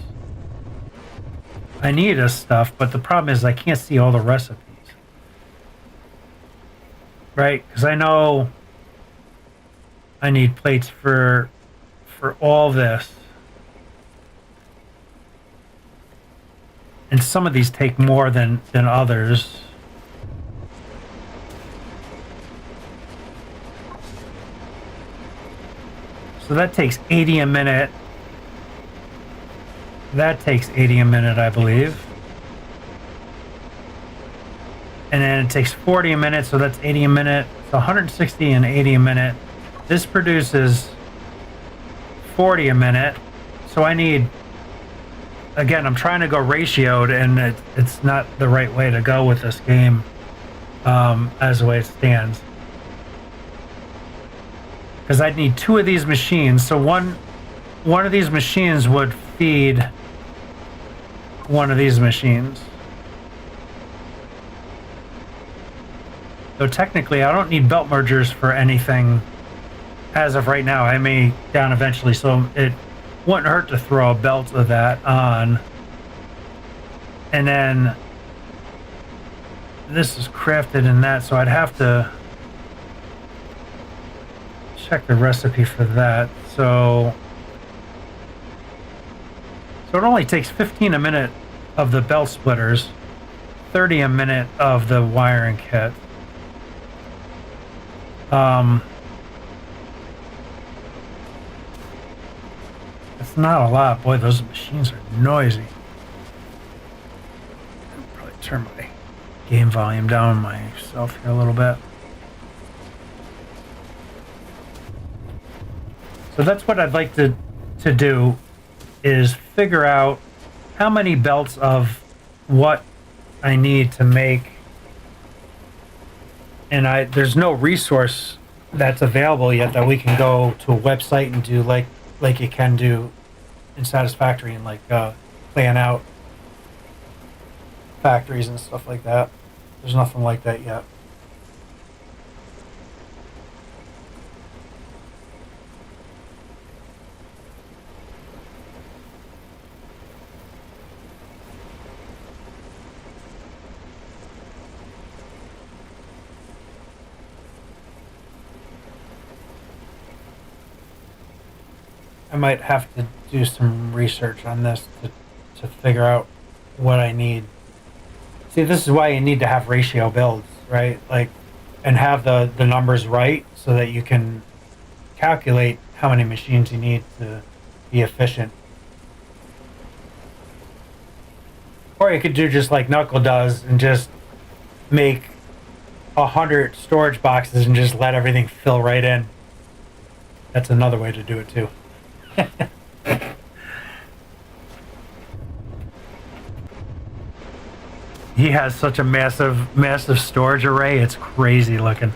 I need of stuff, but the problem is I can't see all the recipes. Right, because I know I need plates for all this. And some of these take more than others. So that takes 80 a minute. That takes 80 a minute, I believe. And then it takes 40 a minute, so that's 80 a minute. So 160 and 80 a minute. This produces 40 a minute. So I need, again, I'm trying to go ratioed, and it's not the right way to go with this game as the way it stands. Because I'd need 2 of these machines, so one of these machines would feed one of these machines. So technically I don't need belt mergers for anything as of right now. I may down eventually, so it wouldn't hurt to throw a belt of that on. And then this is crafted in that, so I'd have to check the recipe for that. So it only takes 15 a minute of the belt splitters, 30 a minute of the wiring kit. It's not a lot. Boy, those machines are noisy. I'll probably turn my game volume down myself here a little bit. So that's what I'd like to do, is figure out how many belts of what I need to make. And there's no resource that's available yet that we can go to a website and do like you can do in Satisfactory, and like plan out factories and stuff like that. There's nothing like that yet. I might have to do some research on this to figure out what I need. See, this is why you need to have ratio builds, right? Like, and have the numbers right so that you can calculate how many machines you need to be efficient. Or you could do just like Knuckle does and just make 100 storage boxes and just let everything fill right in. That's another way to do it too. He has such a massive storage array, it's crazy looking.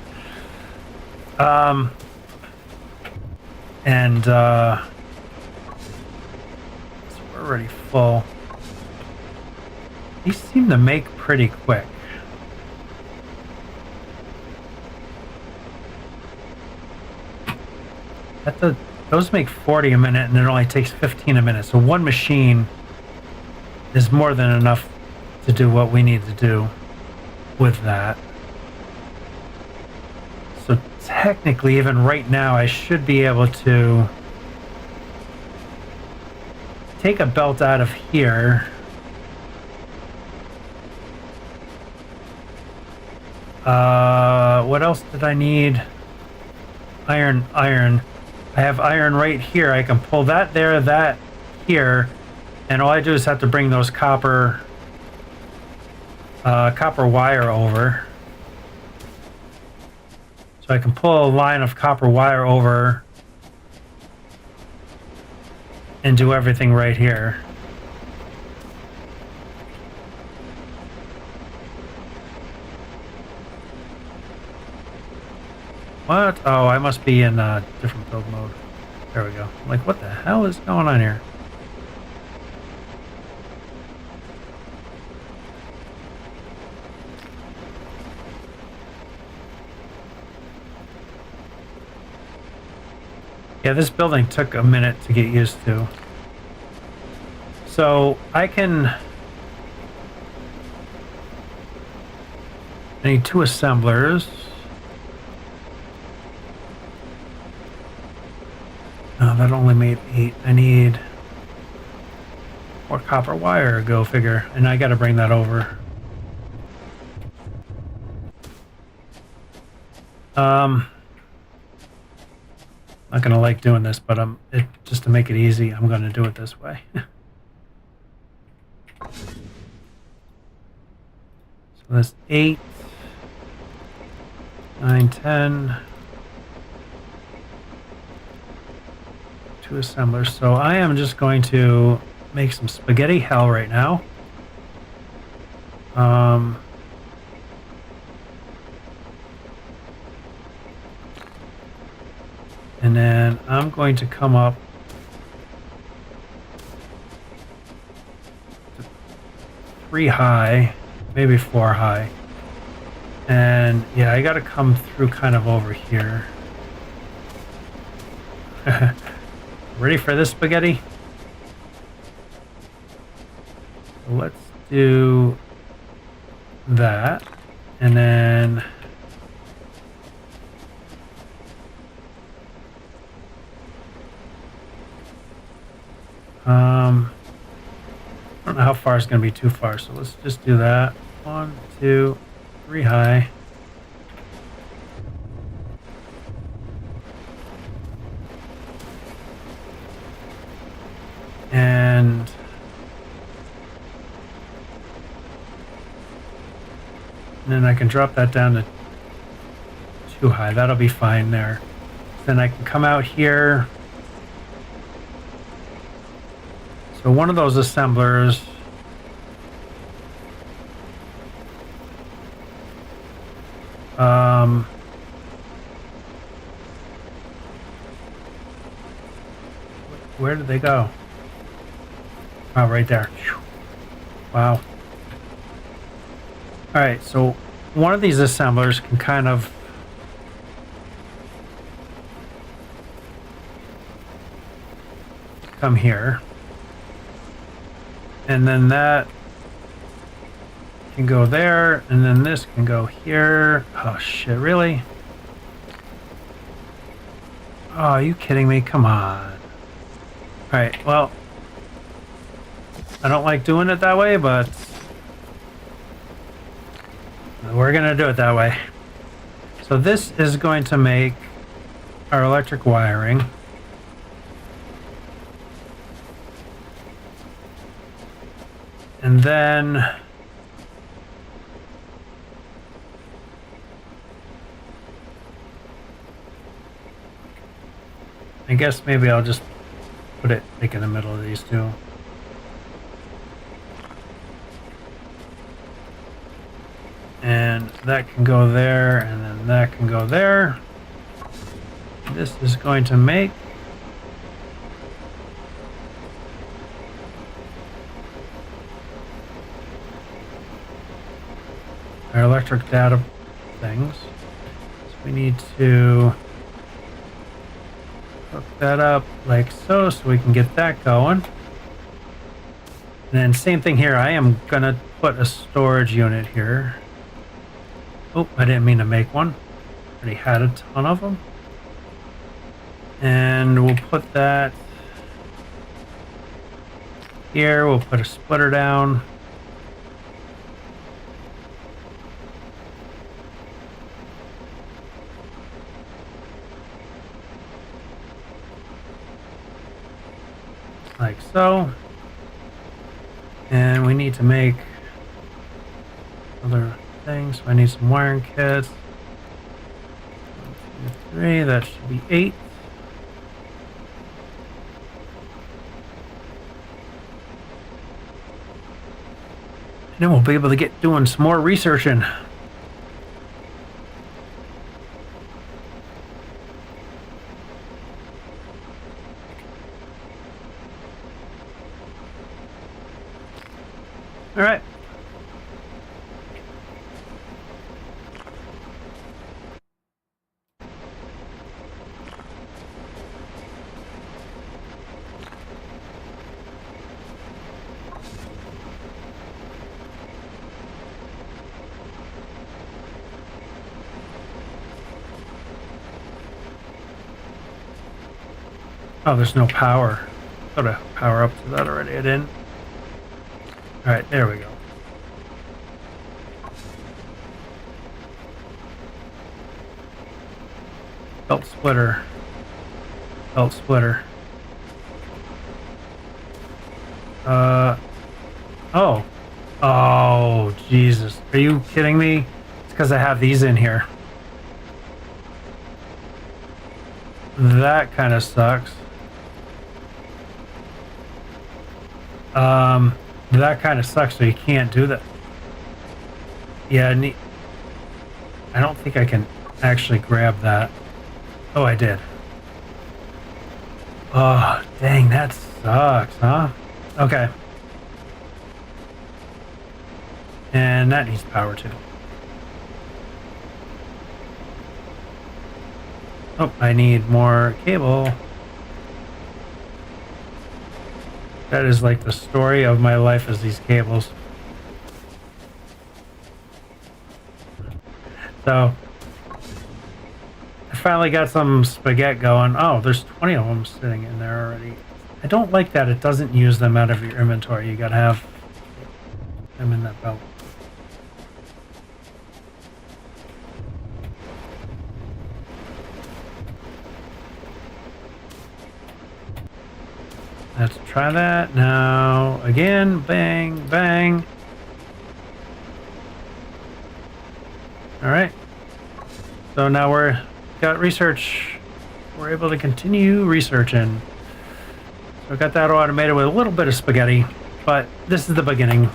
And so we're already full. These seem to make pretty quick. Those make 40 a minute, and it only takes 15 a minute. So one machine is more than enough to do what we need to do with that. So technically, even right now, I should be able to take a belt out of here. What else did I need? Iron. I have iron right here. I can pull that there, that here, and all I do is have to bring those copper wire over. So I can pull a line of copper wire over and do everything right here. What? Oh, I must be in a different build mode. There we go. I'm like, what the hell is going on here? Yeah, this building took a minute to get used to. So I need 2 assemblers. No, that only made 8. I need more copper wire, go figure. And I gotta bring that over. Not gonna like doing this, but just to make it easy, I'm gonna do it this way. So that's 8, 9, 10. 2 assemblers. So I am just going to make some spaghetti hell right now. And then I'm going to come up to 3 high, maybe 4 high. And yeah, I got to come through kind of over here. Ready for this spaghetti? So let's do that. And then I don't know how far it's going to be too far, so let's just do that. 1, 2, 3 high. And then I can drop that down to 2 high. That'll be fine there. Then I can come out here. So one of those assemblers where did they go? Oh, right there. Wow. All right, so one of these assemblers can kind of come here. And then that can go there, and then this can go here. Oh shit, really? Oh, are you kidding me? Come on. Alright, well, I don't like doing it that way, but we're gonna do it that way. So this is going to make our electric wiring. And then I guess maybe I'll just put it like in the middle of these two. And that can go there, and then that can go there. This is going to make our electric data things. So we need to hook that up like so we can get that going. And then same thing here. I am going to put a storage unit here. Oh, I didn't mean to make one. Already had a ton of them. And we'll put that here. We'll put a splitter down. Like so. And we need to make other things. So I need some wiring kits. 1, 2, 3. That should be 8. And then we'll be able to get doing some more researching. All right. Oh, there's no power. Thought I power up to that already. I didn't. All right, there we go. Belt splitter. Belt splitter. Oh. Oh, Jesus. Are you kidding me? It's because I have these in here. That kind of sucks. That kind of sucks, so you can't do that. Yeah, I don't think I can actually grab that. Oh, I did. Oh, dang, that sucks, huh? Okay. And that needs power too. Oh, I need more cable. That is like the story of my life, is these cables. So I finally got some spaghetti going. Oh, there's 20 of them sitting in there already. I don't like that it doesn't use them out of your inventory. You gotta have them in that belt. Let's try that now. Again, bang, bang. All right. So now got research. We're able to continue researching. So I got that automated with a little bit of spaghetti, but this is the beginning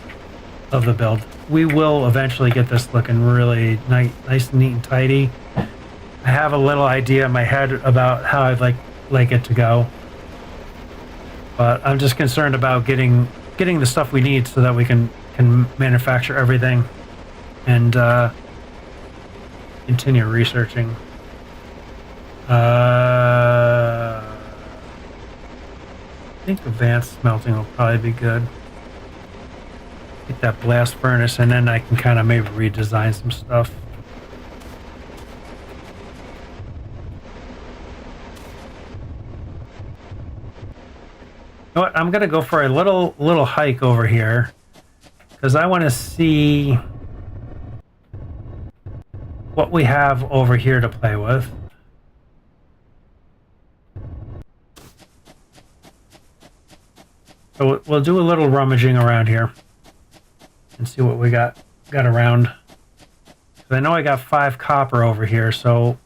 of the build. We will eventually get this looking really nice, neat, and tidy. I have a little idea in my head about how I'd like it to go. But I'm just concerned about getting the stuff we need so that we can manufacture everything and continue researching. I think advanced smelting will probably be good. Get that blast furnace, and then I can kind of maybe redesign some stuff. You know what? I'm gonna go for a little hike over here because I want to see what we have over here to play with. So we'll do a little rummaging around here and see what we got around. I know I got 5 copper over here, so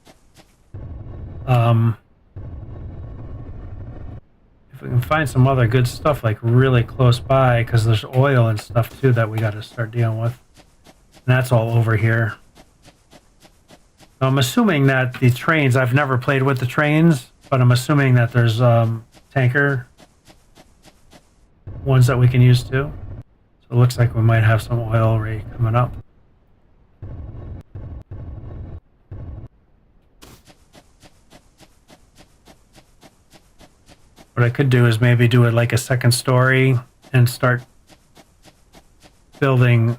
if we can find some other good stuff like really close by, because there's oil and stuff too that we got to start dealing with. And that's all over here. So I'm assuming that the trains, I've never played with the trains, but I'm assuming that there's tanker ones that we can use too. So it looks like we might have some oil already coming up. What I could do is maybe do it like a second story and start building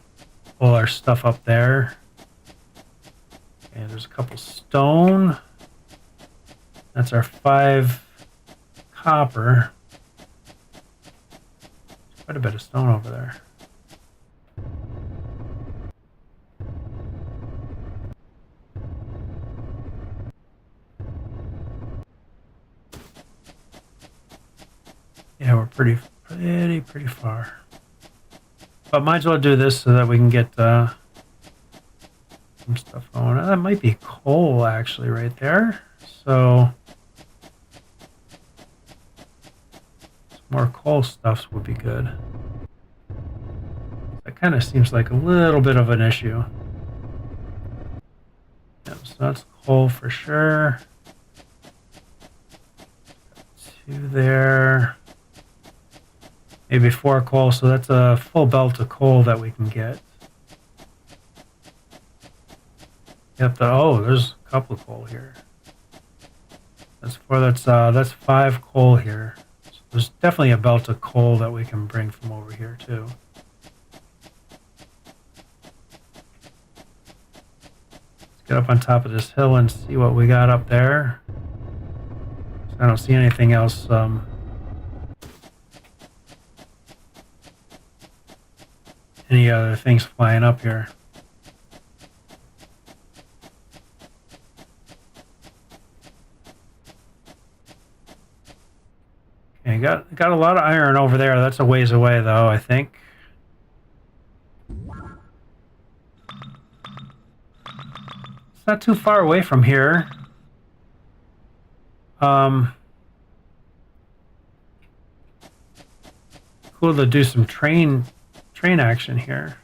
all our stuff up there. And there's a couple stone. That's our 5 copper. There's quite a bit of stone over there. Yeah, we're pretty far. But might as well do this so that we can get some stuff going. That might be coal actually right there. So some more coal stuffs would be good. That kind of seems like a little bit of an issue. Yep, so that's coal for sure. 2 there. Maybe 4 coal, so that's a full belt of coal that we can get. Yep, oh, there's a couple of coal here. That's 4, that's 5 coal here. So there's definitely a belt of coal that we can bring from over here too. Let's get up on top of this hill and see what we got up there. I don't see anything else any other things flying up here. Okay, got a lot of iron over there. That's a ways away though, I think. It's not too far away from here. Cool to do some train action here.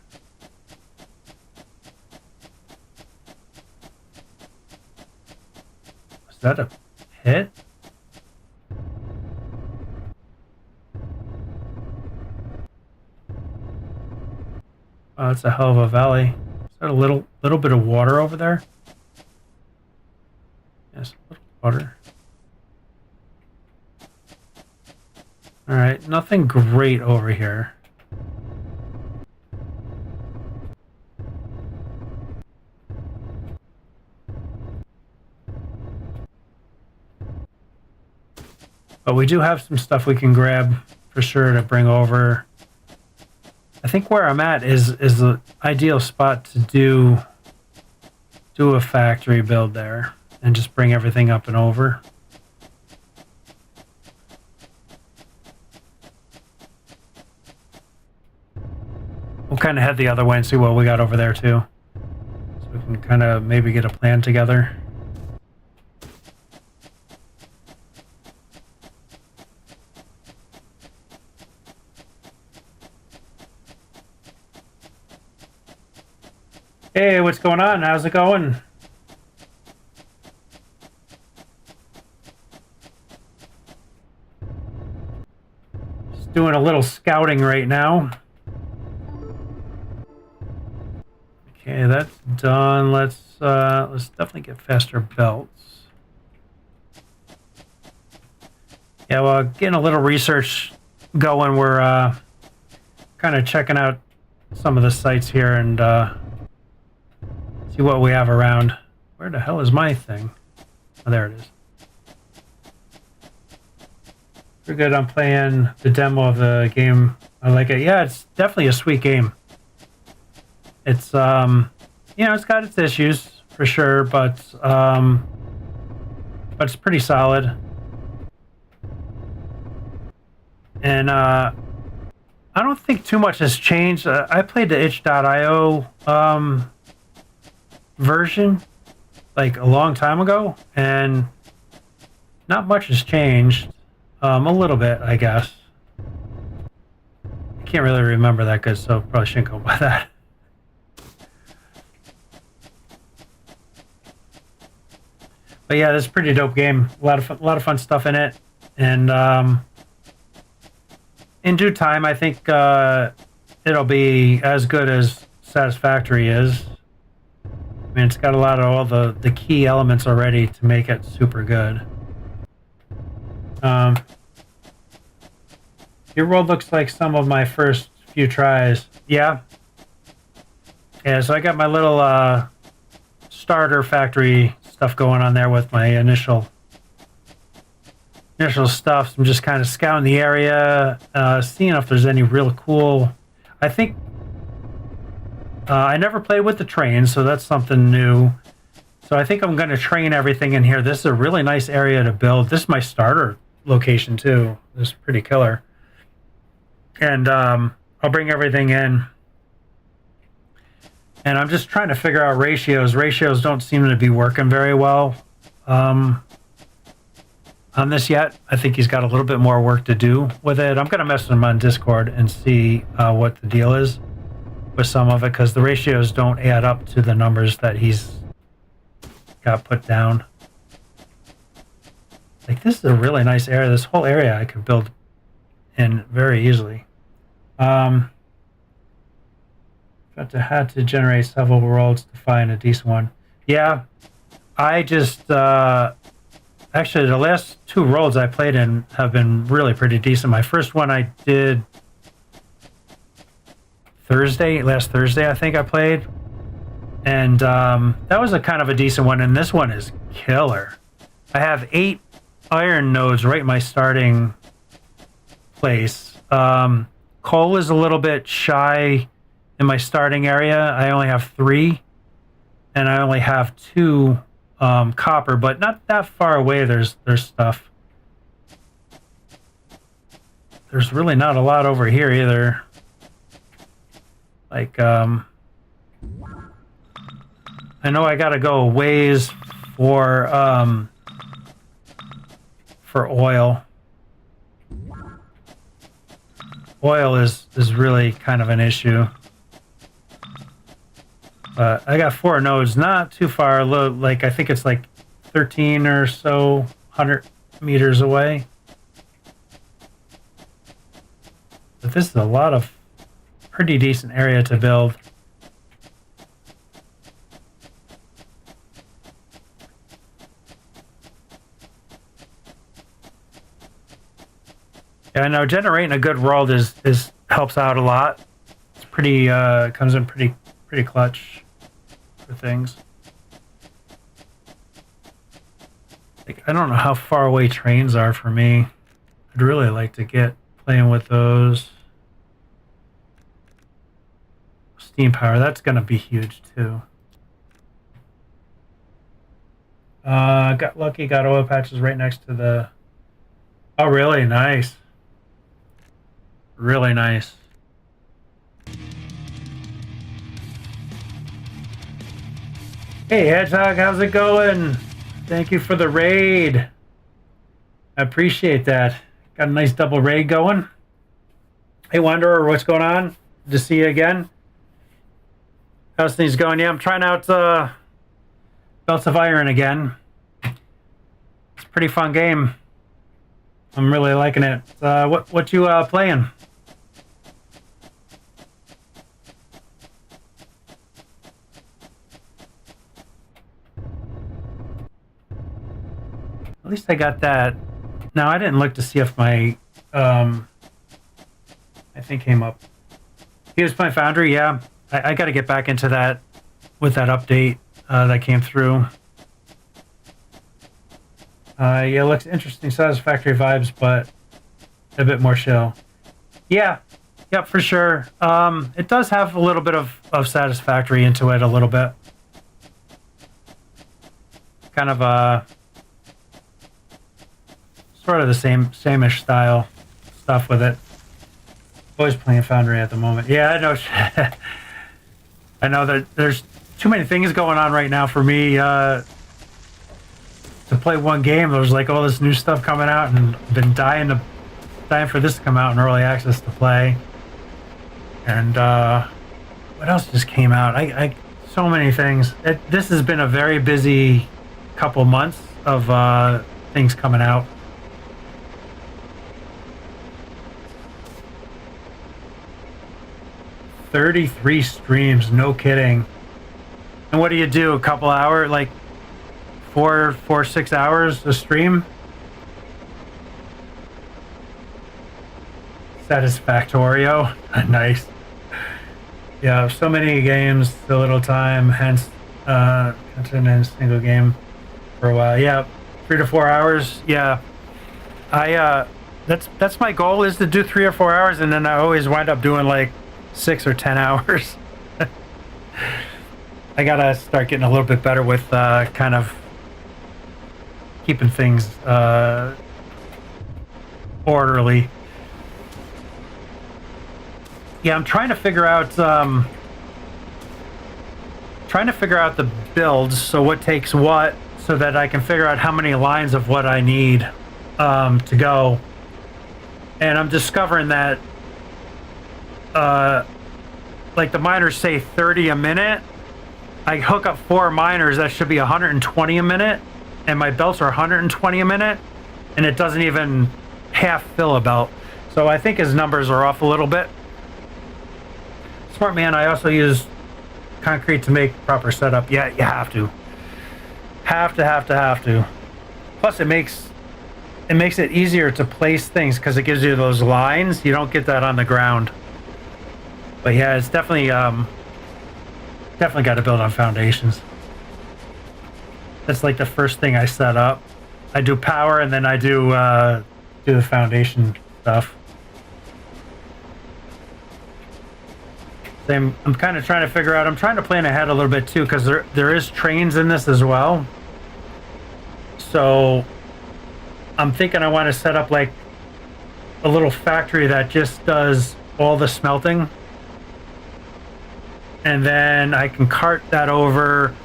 Is that a pit? Oh, that's a hell of a valley. Is that a little bit of water over there? Yes, a little water. All right, nothing great over here. But we do have some stuff we can grab for sure to bring over. I think where I'm at is the ideal spot to do a factory build there and just bring everything up and over. We'll kind of head the other way and see what we got over there too. So we can kind of maybe get a plan together. Hey, what's going on? How's it going? Just doing a little scouting right now. Okay, that's done. Let's definitely get faster belts. Yeah, well, getting a little research going. We're kind of checking out some of the sites here and see what we have around. Where the hell is my thing? Oh, there it is. Pretty good. I'm playing the demo of the game. I like it. Yeah, it's definitely a sweet game. It's you know, it's got its issues for sure, but it's pretty solid. And I don't think too much has changed. I played the itch.io version like a long time ago, and not much has changed. A little bit, I guess. I can't really remember that good, so probably shouldn't go by that. But yeah, this is a pretty dope game. A lot of fun stuff in it, and in due time, I think it'll be as good as Satisfactory is. I mean, it's got a lot of all the key elements already to make it super good. Your world looks like some of my first few tries. Yeah. Yeah, so I got my little starter factory stuff going on there with my initial stuff. So I'm just kind of scouting the area, seeing if there's any real cool. I think I never played with the train, so that's something new. So I think I'm going to train everything in here. This is a really nice area to build. This is my starter location too. This is pretty killer. And I'll bring everything in. And I'm just trying to figure out ratios. Ratios don't seem to be working very well on this yet. I think he's got a little bit more work to do with it. I'm going to message him on Discord and see what the deal is with some of it, because the ratios don't add up to the numbers that he's got put down. Like, this is a really nice area. This whole area I could build in very easily. But I had to generate several worlds to find a decent one. Yeah, I just actually the last two worlds I played in have been really pretty decent. My first one I did last Thursday I think I played, and that was a kind of a decent one. And this one is killer. I have 8 iron nodes right in my starting place. Coal is a little bit shy in my starting area. I only have 3, and I only have 2 copper, but not that far away. There's stuff. There's really not a lot over here either. Like, I know I gotta go a ways for oil. Oil is really kind of an issue. I got 4 nodes, not too far. Like, I think it's like 13 or so 100 meters away. But this is a lot of pretty decent area to build. Yeah, I know generating a good world is helps out a lot. It's pretty comes in pretty clutch for things. Like, I don't know how far away trains are for me. I'd really like to get playing with those. Steam power, that's going to be huge too. Got lucky, got oil patches right next to the... Oh, really? Nice. Really nice. Hey, Hedgehog, how's it going? Thank you for the raid. I appreciate that. Got a nice double raid going. Hey, Wanderer, what's going on? Good to see you again. How's things going? Yeah, I'm trying out Belts of Iron again. It's a pretty fun game. I'm really liking it. What you playing? At least I got that. Now, I didn't look to see if my I think came up. He was playing Foundry, yeah. I got to get back into that with that update that came through. Yeah, it looks interesting. Satisfactory vibes, but a bit more chill. Yeah, yep, for sure. It does have a little bit of Satisfactory into it, a little bit. Kind of sort of the same-ish style stuff with it. Always playing Foundry at the moment. Yeah, I know. I know that there's too many things going on right now for me to play one game. There's like all this new stuff coming out, and I've been dying for this to come out in early access to play. And what else just came out? I so many things. This has been a very busy couple months of things coming out. $33 streams, no kidding. And what do you do? A couple hours, like 6 hours a stream? Satisfactorio. Nice. Yeah, so many games, so little time, hence content in a single game for a while. Yeah, 3 to 4 hours. Yeah, that's my goal, is to do 3 or 4 hours, and then I always wind up doing like 6 or 10 hours. I gotta start getting a little bit better with kind of keeping things orderly. Yeah, I'm trying to figure out the builds, so what takes what, so that I can figure out how many lines of what I need to go. And I'm discovering that like the miners say 30 a minute. I hook up 4 miners, that should be 120 a minute, and my belts are 120 a minute, and it doesn't even half fill a belt. So I think his numbers are off a little bit. Smart man, I also use concrete to make proper setup. Yeah, you have to. Have to. Plus it makes it easier to place things because it gives you those lines. You don't get that on the ground. But yeah, it's definitely got to build on foundations. That's like the first thing I set up. I do power, and then I do the foundation stuff. I'm kind of trying to figure out. I'm trying to plan ahead a little bit too, because there is trains in this as well. So I'm thinking I want to set up like a little factory that just does all the smelting, and then I can cart that over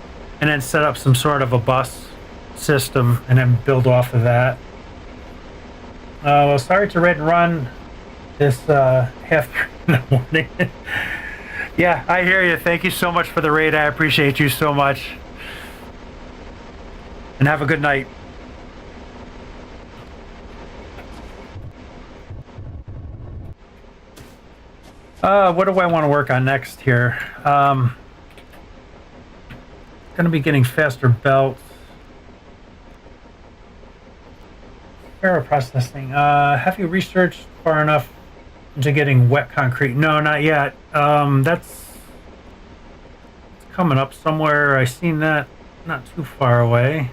and then set up some sort of a bus system and then build off of that. Well, sorry to run this half in the morning. Yeah, I hear you. Thank you so much for the raid. I appreciate you so much. And have a good night. What do I want to work on next here? Going to be getting faster belts. Aero processing. Have you researched far enough into getting wet concrete? No, not yet. That's coming up somewhere. I seen that not too far away.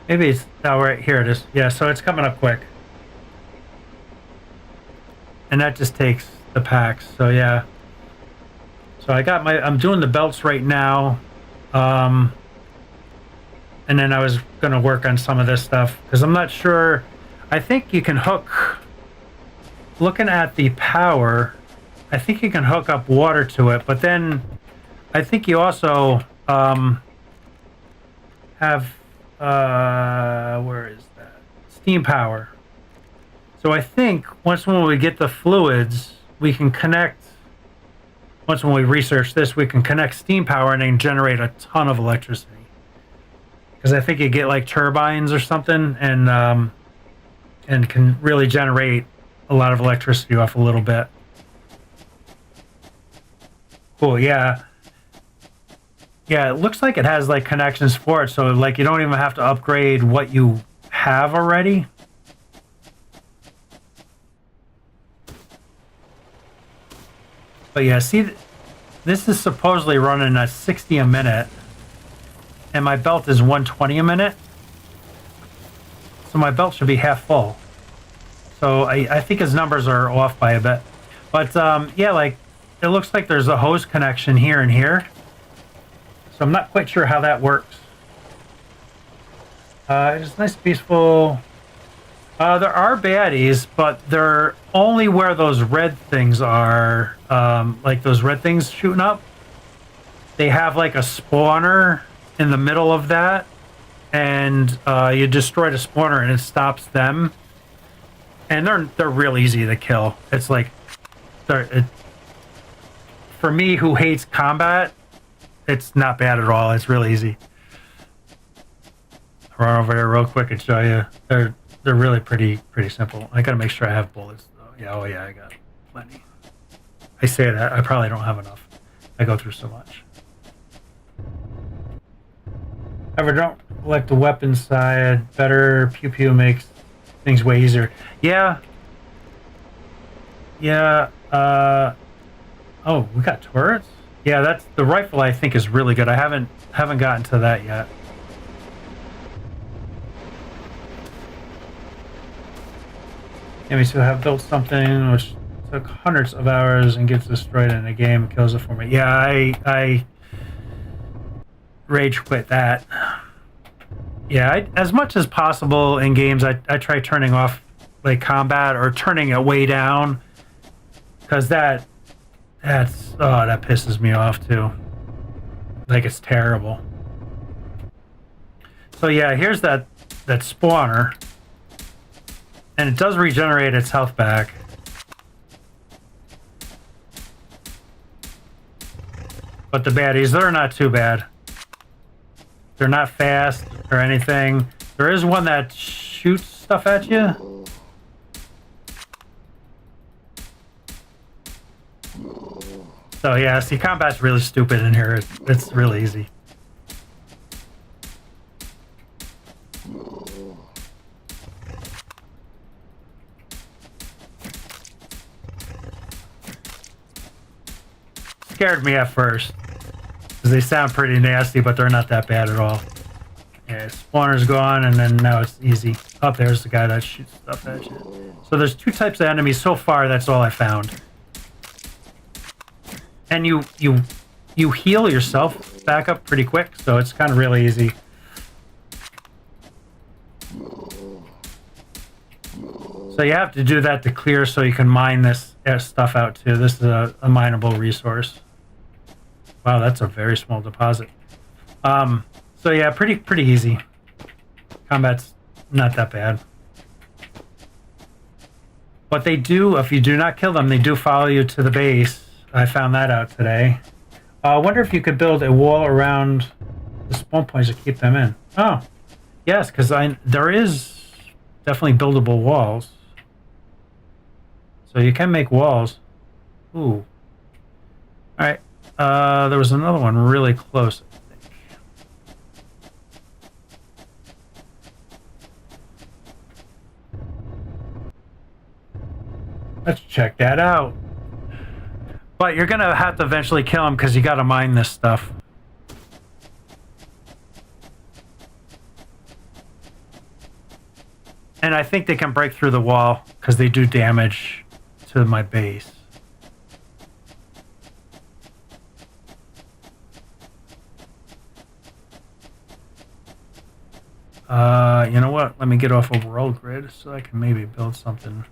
Maybe it's right here. It is. Yeah, so it's coming up quick. And that just takes the packs. So yeah. So I'm doing the belts right now. And then I was going to work on some of this stuff because I'm not sure. I think you can hook, looking at the power, I think you can hook up water to it, but then I think you also have, where is that? Steam power. So I think when we get the fluids, we can connect, when we research this, we can connect steam power and then generate a ton of electricity. Because I think you get like turbines or something, and can really generate a lot of electricity off a little bit. Cool, yeah. Yeah, it looks like it has like connections for it, so like you don't even have to upgrade what you have already. But yeah, see, this is supposedly running at 60 a minute, and my belt is 120 a minute. So my belt should be half full. So I think his numbers are off by a bit. But yeah, like it looks like there's a hose connection here and here. So I'm not quite sure how that works. It's nice, peaceful. There are baddies, but they're only where those red things are. Like those red things shooting up. They have like a spawner in the middle of that, and you destroy the spawner and it stops them. And they're real easy to kill. It's like, for me who hates combat, it's not bad at all. It's real easy. run over here real quick and show you. They're really pretty simple. I gotta make sure I have bullets though. Yeah, oh yeah, I got plenty. I say that, I probably don't have enough. I go through so much. However, don't like the weapon side. Better pew pew makes things way easier. Yeah. Yeah. Oh, we got turrets? Yeah, that's the rifle. I think is really good. I haven't gotten to that yet. Enemies who have built something which took hundreds of hours and gets destroyed in a game kills it for me. Yeah, I rage quit that. Yeah, as much as possible in games, I try turning off like combat or turning it way down, because that pisses me off too. Like, it's terrible. So yeah, here's that spawner, and it does regenerate its health back. But the baddies, they're not too bad. They're not fast or anything. There is one that shoots stuff at you. So yeah, see, combat's really stupid in here. It's really easy. Scared me at first, because they sound pretty nasty, but they're not that bad at all. Yeah, spawner's gone, and then now it's easy. Oh, there's the guy that shoots stuff at you. So there's two types of enemies so far. That's all I found. And you heal yourself back up pretty quick, so it's kind of really easy. So you have to do that to clear, so you can mine this stuff out too. This is a mineable resource. Wow, that's a very small deposit. So yeah, pretty easy. Combat's not that bad. But they do, if you do not kill them, they do follow you to the base. I found that out today. I wonder if you could build a wall around the spawn points to keep them in. Oh, yes, because there is definitely buildable walls. So you can make walls. Ooh. Alright. There was another one really close, I think. Let's check that out. But you're gonna have to eventually kill him, because you gotta mine this stuff. And I think they can break through the wall, because they do damage to my base. You know what? Let me get off of world grid so I can maybe build something.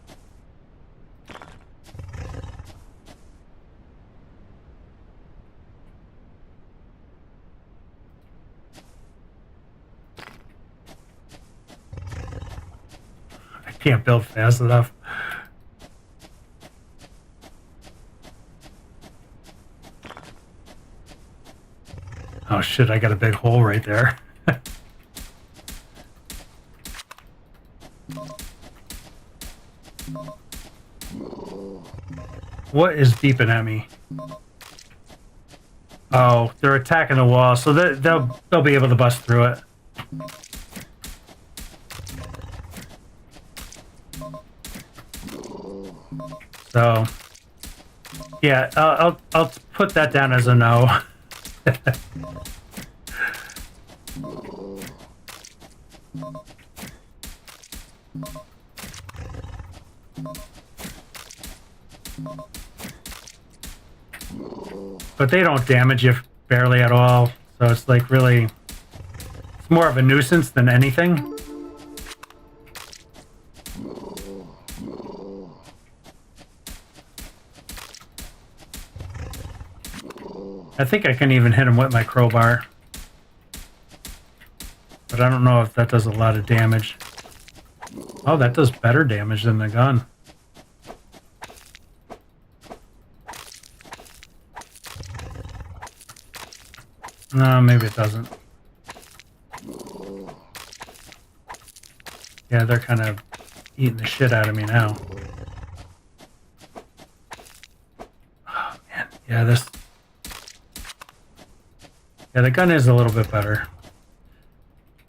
I can't build fast enough. Oh shit, I got a big hole right there. What is beeping at me? Oh, they're attacking the wall, so they'll be able to bust through it. So, yeah, I'll put that down as a no. But they don't damage you barely at all, so it's like really, it's more of a nuisance than anything. I think I can even hit him with my crowbar, but I don't know if that does a lot of damage. Oh, that does better damage than the gun. No, maybe it doesn't. Yeah, they're kind of eating the shit out of me now. Oh, man. Yeah, this... Yeah, the gun is a little bit better.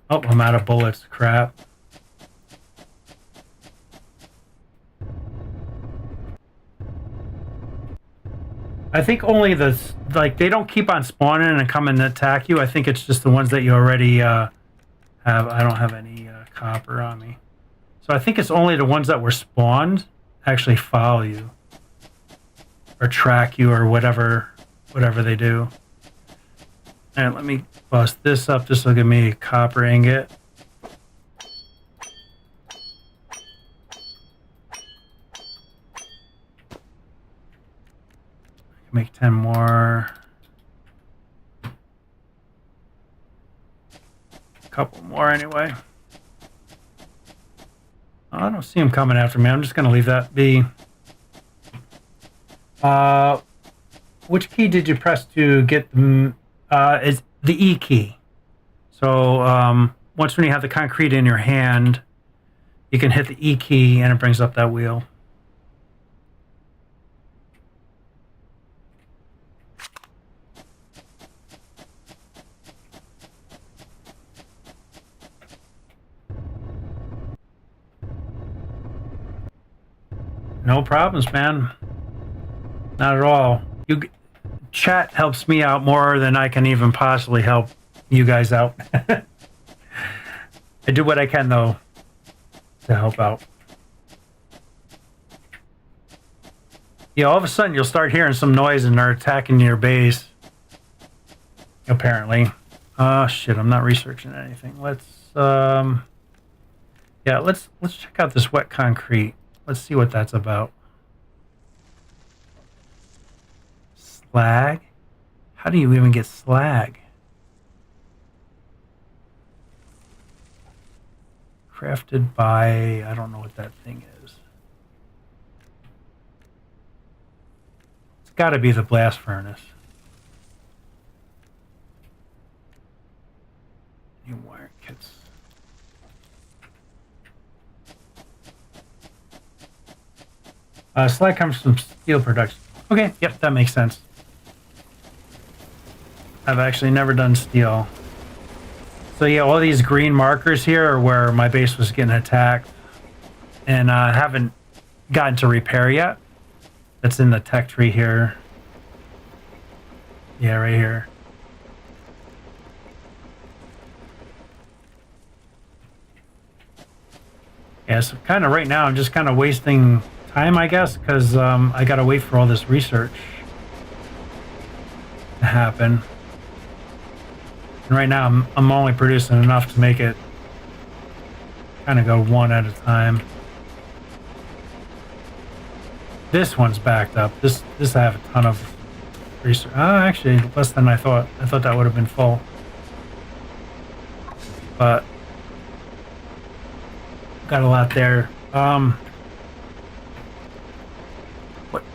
Oh, I'm out of bullets. Crap. I think only the... Like, they don't keep on spawning and come and attack you. I think it's just the ones that you already have. I don't have any copper on me. So I think it's only the ones that were spawned actually follow you. Or track you or whatever they do. Alright, let me bust this up. This will give me a copper ingot. Make 10 more. A couple more anyway. Oh, I don't see him coming after me. I'm just going to leave that be. Which key did you press to get the... is the E key. So once when you have the concrete in your hand, you can hit the E key and it brings up that wheel. No problems, man. Not at all. Chat helps me out more than I can even possibly help you guys out. I do what I can, though, to help out. Yeah, all of a sudden you'll start hearing some noise and they're attacking your base. Apparently. Oh, shit, I'm not researching anything. Let's check out this wet concrete. Let's see what that's about. Slag? How do you even get slag? Crafted by... I don't know what that thing is. It's got to be the blast furnace. New wire kits. Slag comes from steel production. Okay, yep, that makes sense. I've actually never done steel. So yeah, all these green markers here are where my base was getting attacked. And I haven't gotten to repair yet. That's in the tech tree here. Yeah, right here. Yeah, so kind of right now I'm just kind of wasting time, I guess, because I gotta wait for all this research to happen. And right now I'm only producing enough to make it kind of go one at a time. This one's backed up. This I have a ton of research. Oh, actually less than I thought. I thought that would have been full. But got a lot there.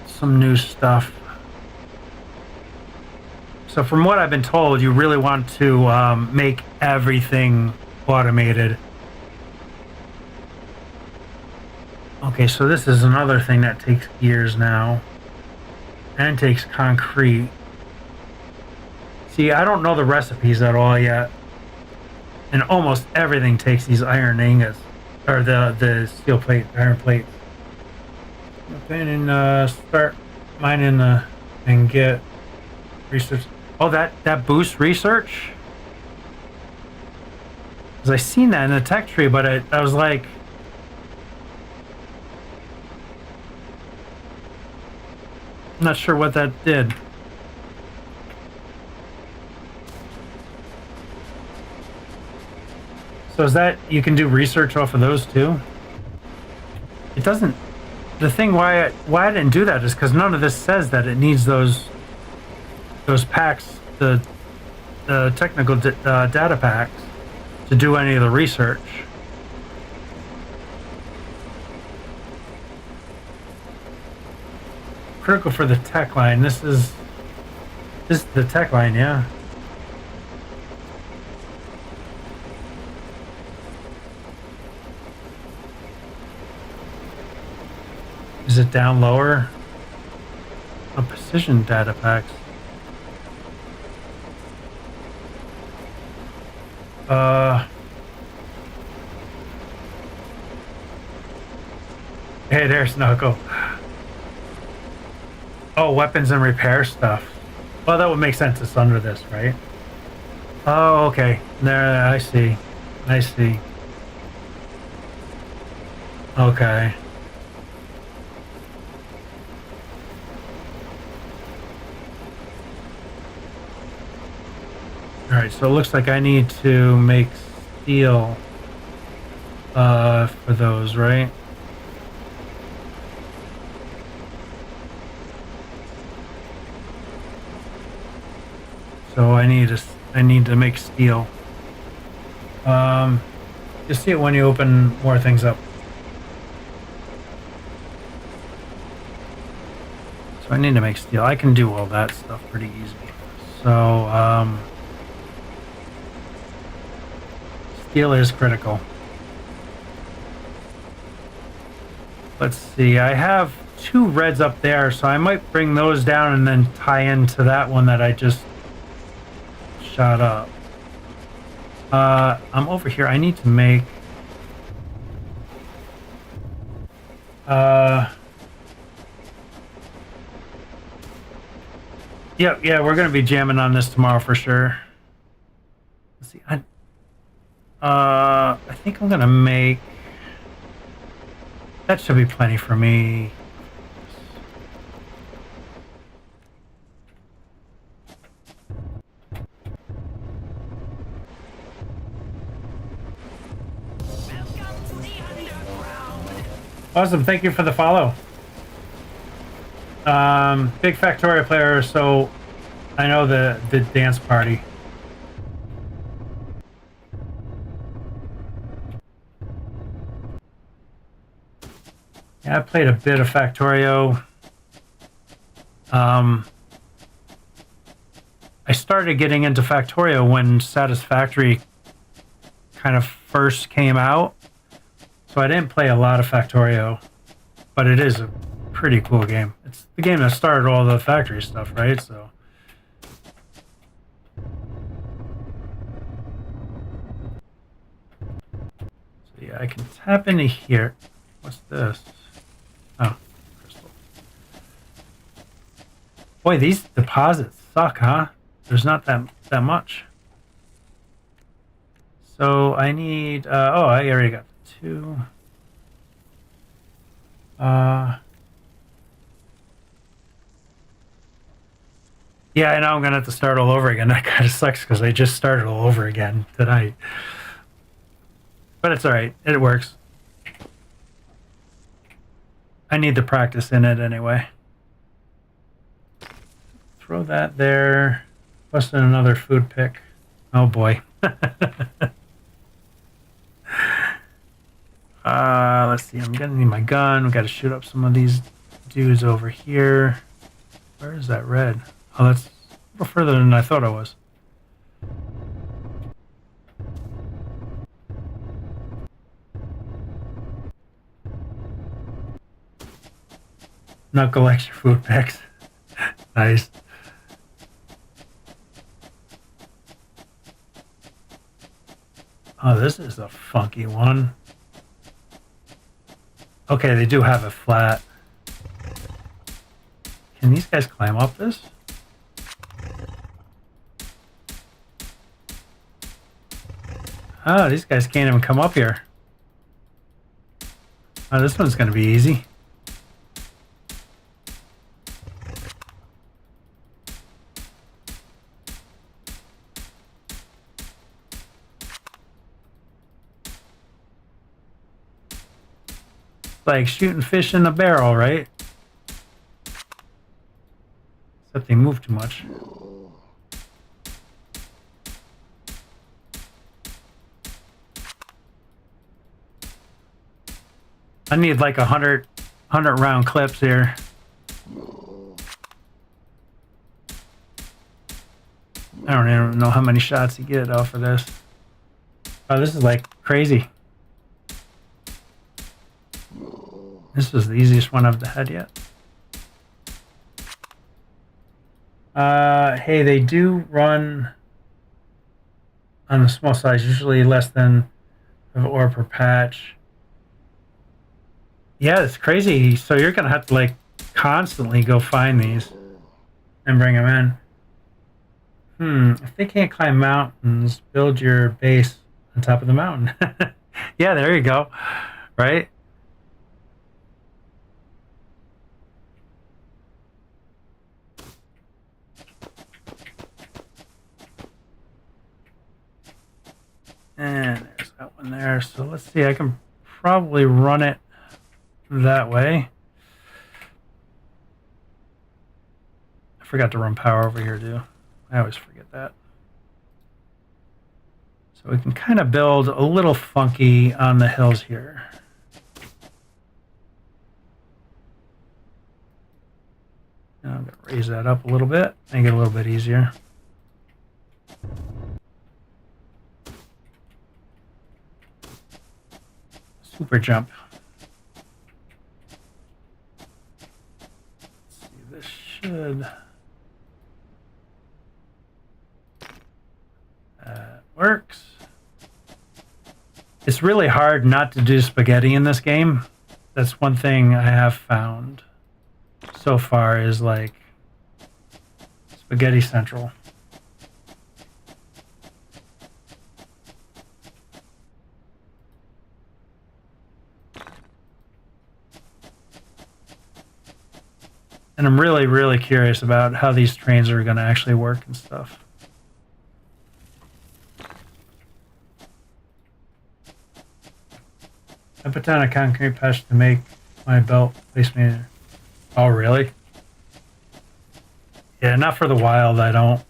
Some new stuff. So from what I've been told, you really want to make everything automated. Okay, so this is another thing that takes gears now. And takes concrete. See, I don't know the recipes at all yet. And almost everything takes these iron ingots. Or the steel plate, iron plates. Okay, and start mining and get research. Oh, that boosts research? Because I seen that in the tech tree, but I was like... I'm not sure what that did. So is that... You can do research off of those too? It doesn't... The thing why I didn't do that is because none of this says that it needs those packs, the technical data packs, to do any of the research. Critical for the tech line. This is the tech line, yeah. Is it down lower? Oh, precision data packs. Hey, there's Knuckle. Oh, weapons and repair stuff. Well, that would make sense. It's under this, right? Oh, okay. There, I see. I see. Okay. Alright, so it looks like I need to make steel for those, right? So I need to make steel. Just see it when you open more things up. So I need to make steel. I can do all that stuff pretty easily. So steel is critical. Let's see, I have 2 reds up there, so I might bring those down and then tie into that one that I just shot up. I'm over here. I need to make yeah, we're gonna be jamming on this tomorrow for sure. Let's see, I think I'm gonna make, that should be plenty for me. Awesome, thank you for the follow. Big Factorio player, so I know the dance party. Yeah, I played a bit of Factorio. I started getting into Factorio when Satisfactory kind of first came out. So I didn't play a lot of Factorio, but it is a pretty cool game. It's the game that started all the factory stuff, right? So yeah, I can tap into here. What's this? Oh, crystal. Boy, these deposits suck, huh? There's not that much. So I need, oh, I already got 2. Yeah, I know I'm gonna have to start all over again. That kind of sucks because I just started all over again tonight. But it's alright, it works. I need the practice in it anyway. Throw that there. Plus another food pick. Oh boy. Let's see, I'm gonna need my gun. We gotta shoot up some of these dudes over here. Where is that red? Oh, that's a little further than I thought it was. Knuckle extra food packs. Nice. Oh, this is a funky one. Okay, they do have it flat. Can these guys climb up this? Oh, these guys can't even come up here. Oh, this one's gonna be easy. Like shooting fish in a barrel, right? Except they move too much. I need like 100 round clips here. I don't even know how many shots you get off of this. Oh, this is like crazy. This is the easiest one I've had yet. Hey, they do run on the small size, usually less than of ore per patch. Yeah, it's crazy. So you're gonna have to like constantly go find these and bring them in. If they can't climb mountains, build your base on top of the mountain. Yeah, there you go. Right? And there's that one there. So let's see, I can probably run it that way. I forgot to run power over here too. I always forget that. So we can kind of build a little funky on the hills here. And I'm going to raise that up a little bit, make it a little bit easier. Super jump. Let's see, this should... works. It's really hard not to do spaghetti in this game. That's one thing I have found so far is like spaghetti central. And I'm really, really curious about how these trains are going to actually work and stuff. I put down a concrete patch to make my belt placement. Oh, really? Yeah, not for the wild, I don't.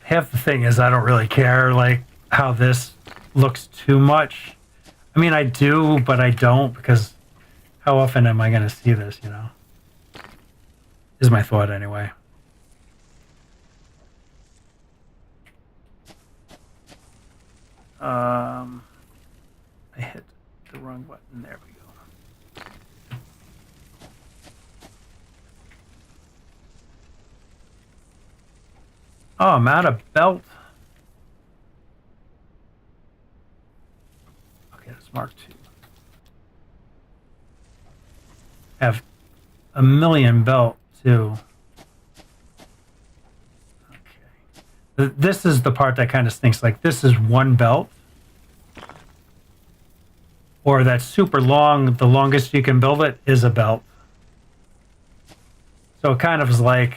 Half the thing is I don't really care, like, how this looks too much. I mean, I do, but I don't, because how often am I going to see this, you know? Is my thought, anyway. I hit the wrong button. There we go. Oh, I'm out of belt. Okay, that's Mark II. Have a million belt too. Okay. This is the part that kind of stinks. Like, this is one belt. Or that's super long, the longest you can build it is a belt. So it kind of is like,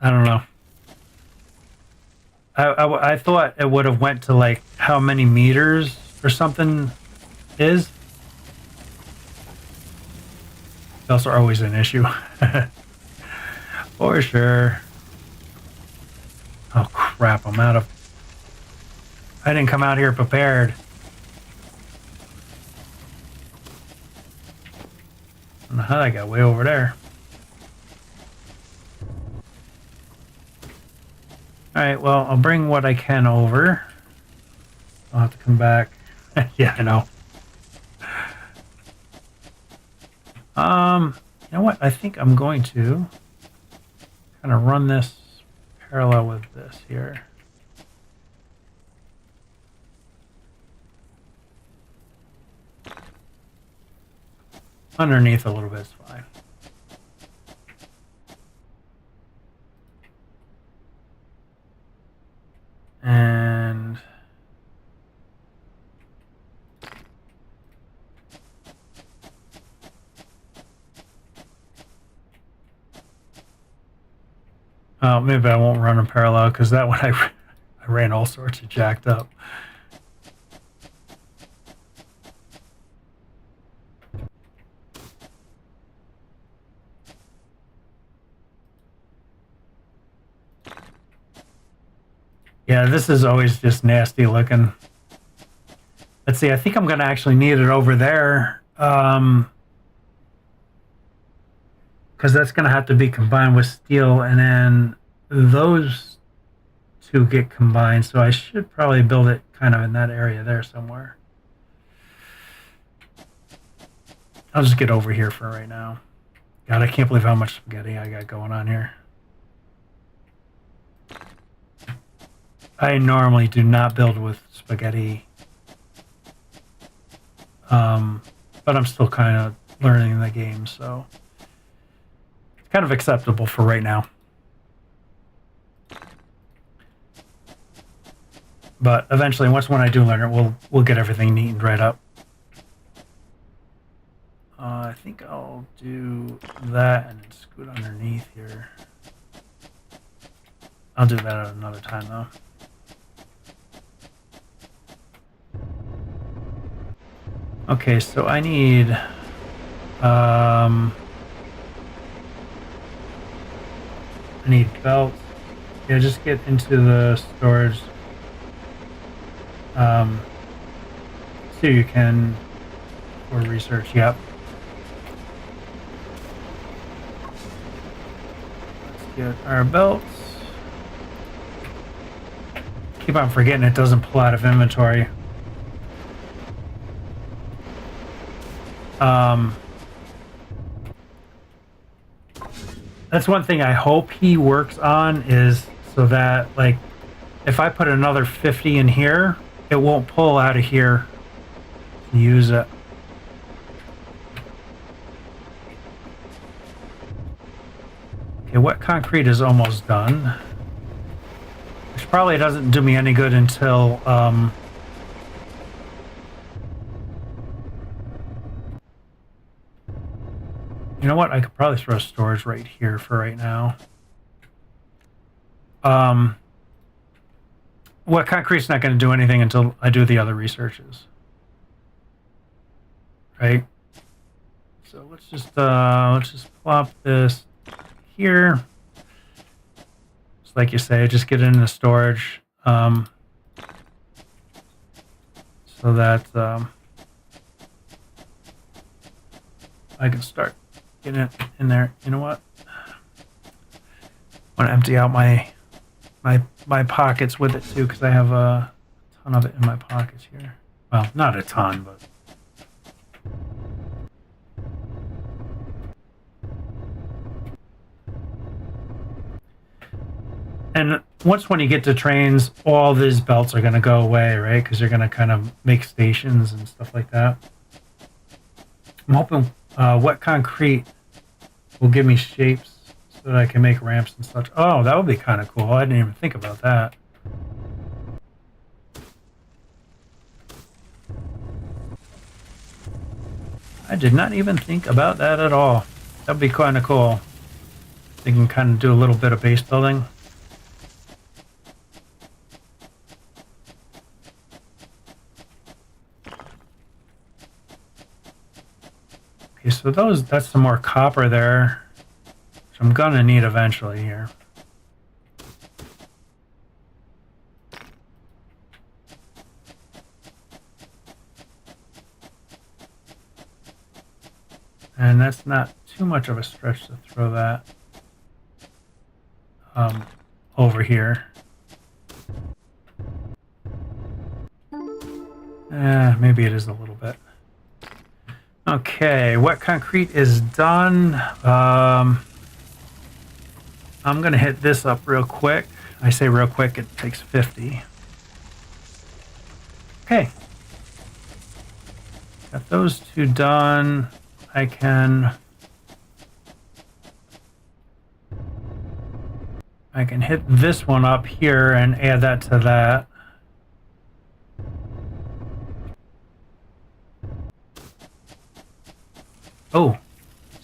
I don't know. I thought it would have went to like how many meters or something is. Belts are always an issue. For sure. Oh crap, I'm out of... I didn't come out here prepared. I don't know how that got way over there. Alright, well, I'll bring what I can over. I'll have to come back. Yeah, I know. You know what? I think I'm going to kind of run this parallel with this here. Underneath a little bit is fine. And oh, maybe I won't run them parallel because that one I ran all sorts of jacked up. Yeah, this is always just nasty looking. Let's see, I think I'm going to actually need it over there. Because that's going to have to be combined with steel and then those two get combined, so I should probably build it kind of in that area there somewhere. I'll just get over here for right now. God, I can't believe how much spaghetti I got going on here. I normally do not build with spaghetti, but I'm still kind of learning the game, so it's kind of acceptable for right now. But eventually, when I do learn it, we'll get everything neatened right up. I think I'll do that and then scoot underneath here. I'll do that at another time, though. Okay, so I need belts. Yeah, just get into the storage. So you can, or research, yep. Let's get our belts. Keep on forgetting it doesn't pull out of inventory. That's one thing I hope he works on, is so that, like, if I put another 50 in here, it won't pull out of here to use it. Okay, wet concrete is almost done. Which probably doesn't do me any good until, you know what? I could probably throw storage right here for right now. Wet concrete's not going to do anything until I do the other researches. Right? So let's just plop this here. Just like you say, just get it in the storage, so that I can start getting it in there. You know what? I want to empty out my pockets with it too, because I have a ton of it in my pockets here. Well, not a ton, but and when you get to trains, all these belts are going to go away, right? Because you're going to kind of make stations and stuff like that. I'm hoping wet concrete will give me shapes so that I can make ramps and such. Oh, that would be kind of cool. I didn't even think about that. I did not even think about that at all. That'd be kind of cool. They can kind of do a little bit of base building. Okay, so that's some more copper there, which I'm gonna need eventually here. And that's not too much of a stretch to throw that over here. Maybe it is a little bit. Okay, wet concrete is done. I'm gonna hit this up real quick. I say real quick, it takes 50. Okay. Got those two done. I can hit this one up here and add that to that. Oh,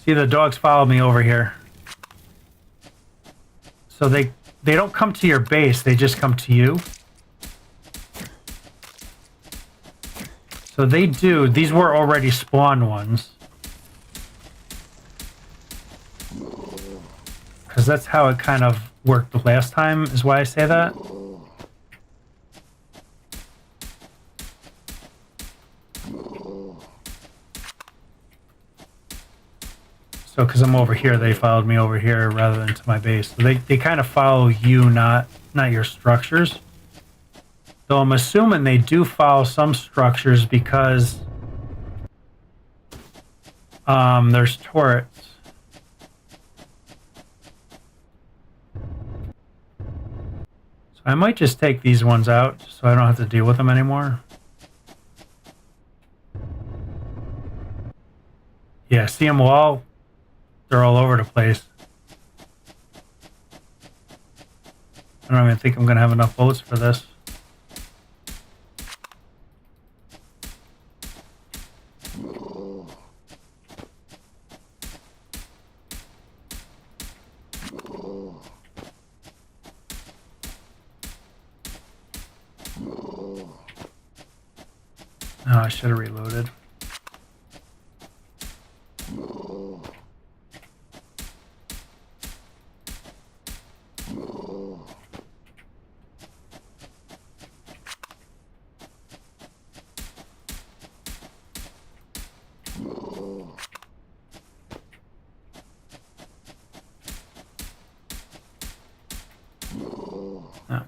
see, the dogs follow me over here. So they don't come to your base, they just come to you. So they do. These were already spawned ones. Because that's how it kind of worked the last time, is why I say that. So So because I'm over here, they followed me over here rather than to my base. So they kind of follow you, not your structures. So I'm assuming they do follow some structures because there's turrets. So I might just take these ones out so I don't have to deal with them anymore. Yeah, see them all? They're all over the place. I don't even think I'm going to have enough bullets for this. Oh, I should have reloaded.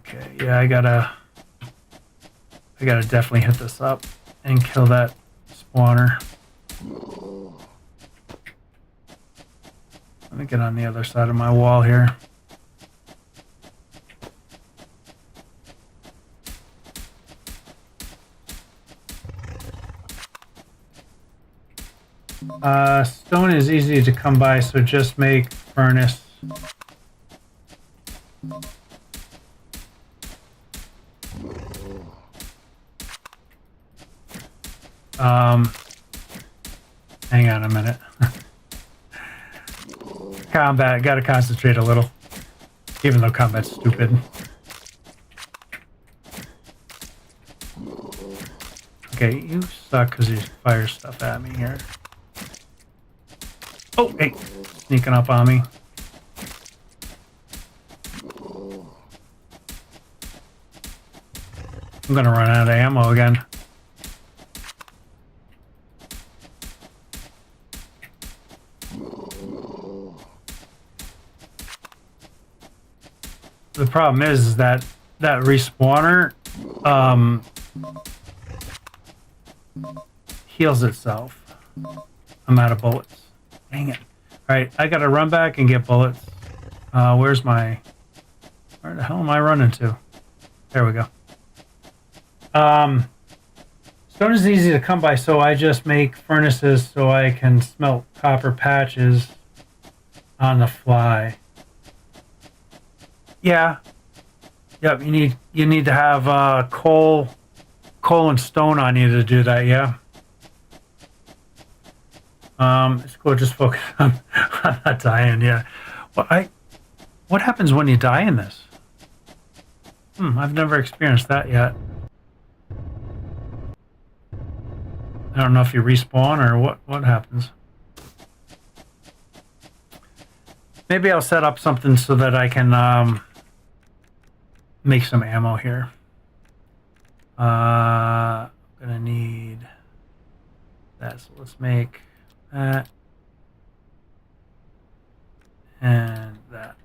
Okay, yeah, I gotta definitely hit this up and kill that spawner. Let me get on the other side of my wall here. Stone is easy to come by, so just make furnace. Hang on a minute. Combat, gotta concentrate a little. Even though combat's stupid. Okay, you suck because you fire stuff at me here. Oh, hey, sneaking up on me. I'm gonna run out of ammo again. The problem is that respawner heals itself. I'm out of bullets. Dang it. Alright, I gotta run back and get bullets. Where the hell am I running to? There we go. Stone is easy to come by, so I just make furnaces so I can smelt copper patches on the fly. Yeah. Yep, you need to have coal and stone on you to do that, yeah. It's cool, just focus on not dying, yeah. Well, what happens when you die in this? I've never experienced that yet. I don't know if you respawn or what happens. Maybe I'll set up something so that I can make some ammo here. I'm gonna need that, so let's make that and that.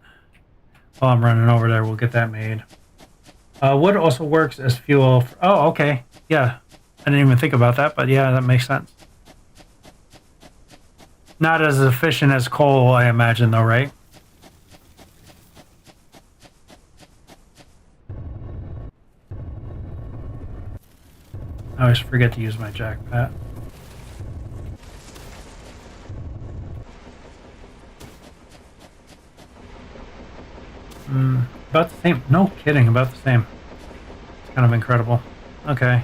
While I'm running over there, we'll get that made. Wood also works as fuel. Oh, okay. Yeah. I didn't even think about that, but yeah, that makes sense. Not as efficient as coal, I imagine, though, right? I always forget to use my jackpot. About the same. No kidding, about the same. It's kind of incredible. Okay.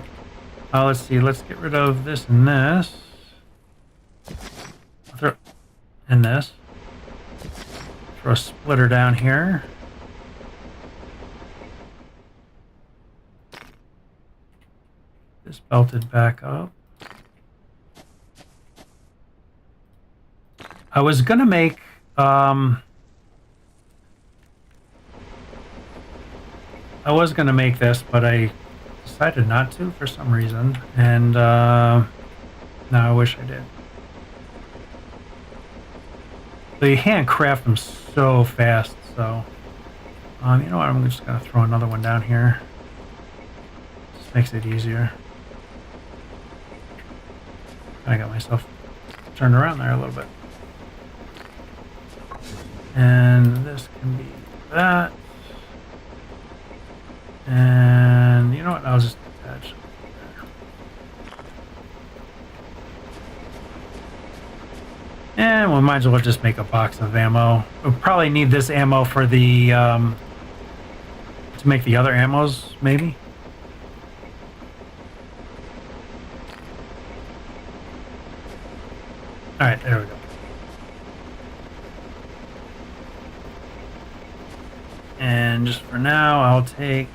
Let's see. Let's get rid of this and this. And this. Throw a splitter down here. This belted back up. I was gonna make this, but I decided not to for some reason, and now I wish I did. They handcraft them so fast, so... you know what, I'm just going to throw another one down here. Just makes it easier. I got myself turned around there a little bit. And this can be that. And you know what, I'll just attach it there. And we might as well just make a box of ammo. We'll probably need this ammo for the, to make the other ammos, maybe. Alright, there we go. And just for now, I'll take...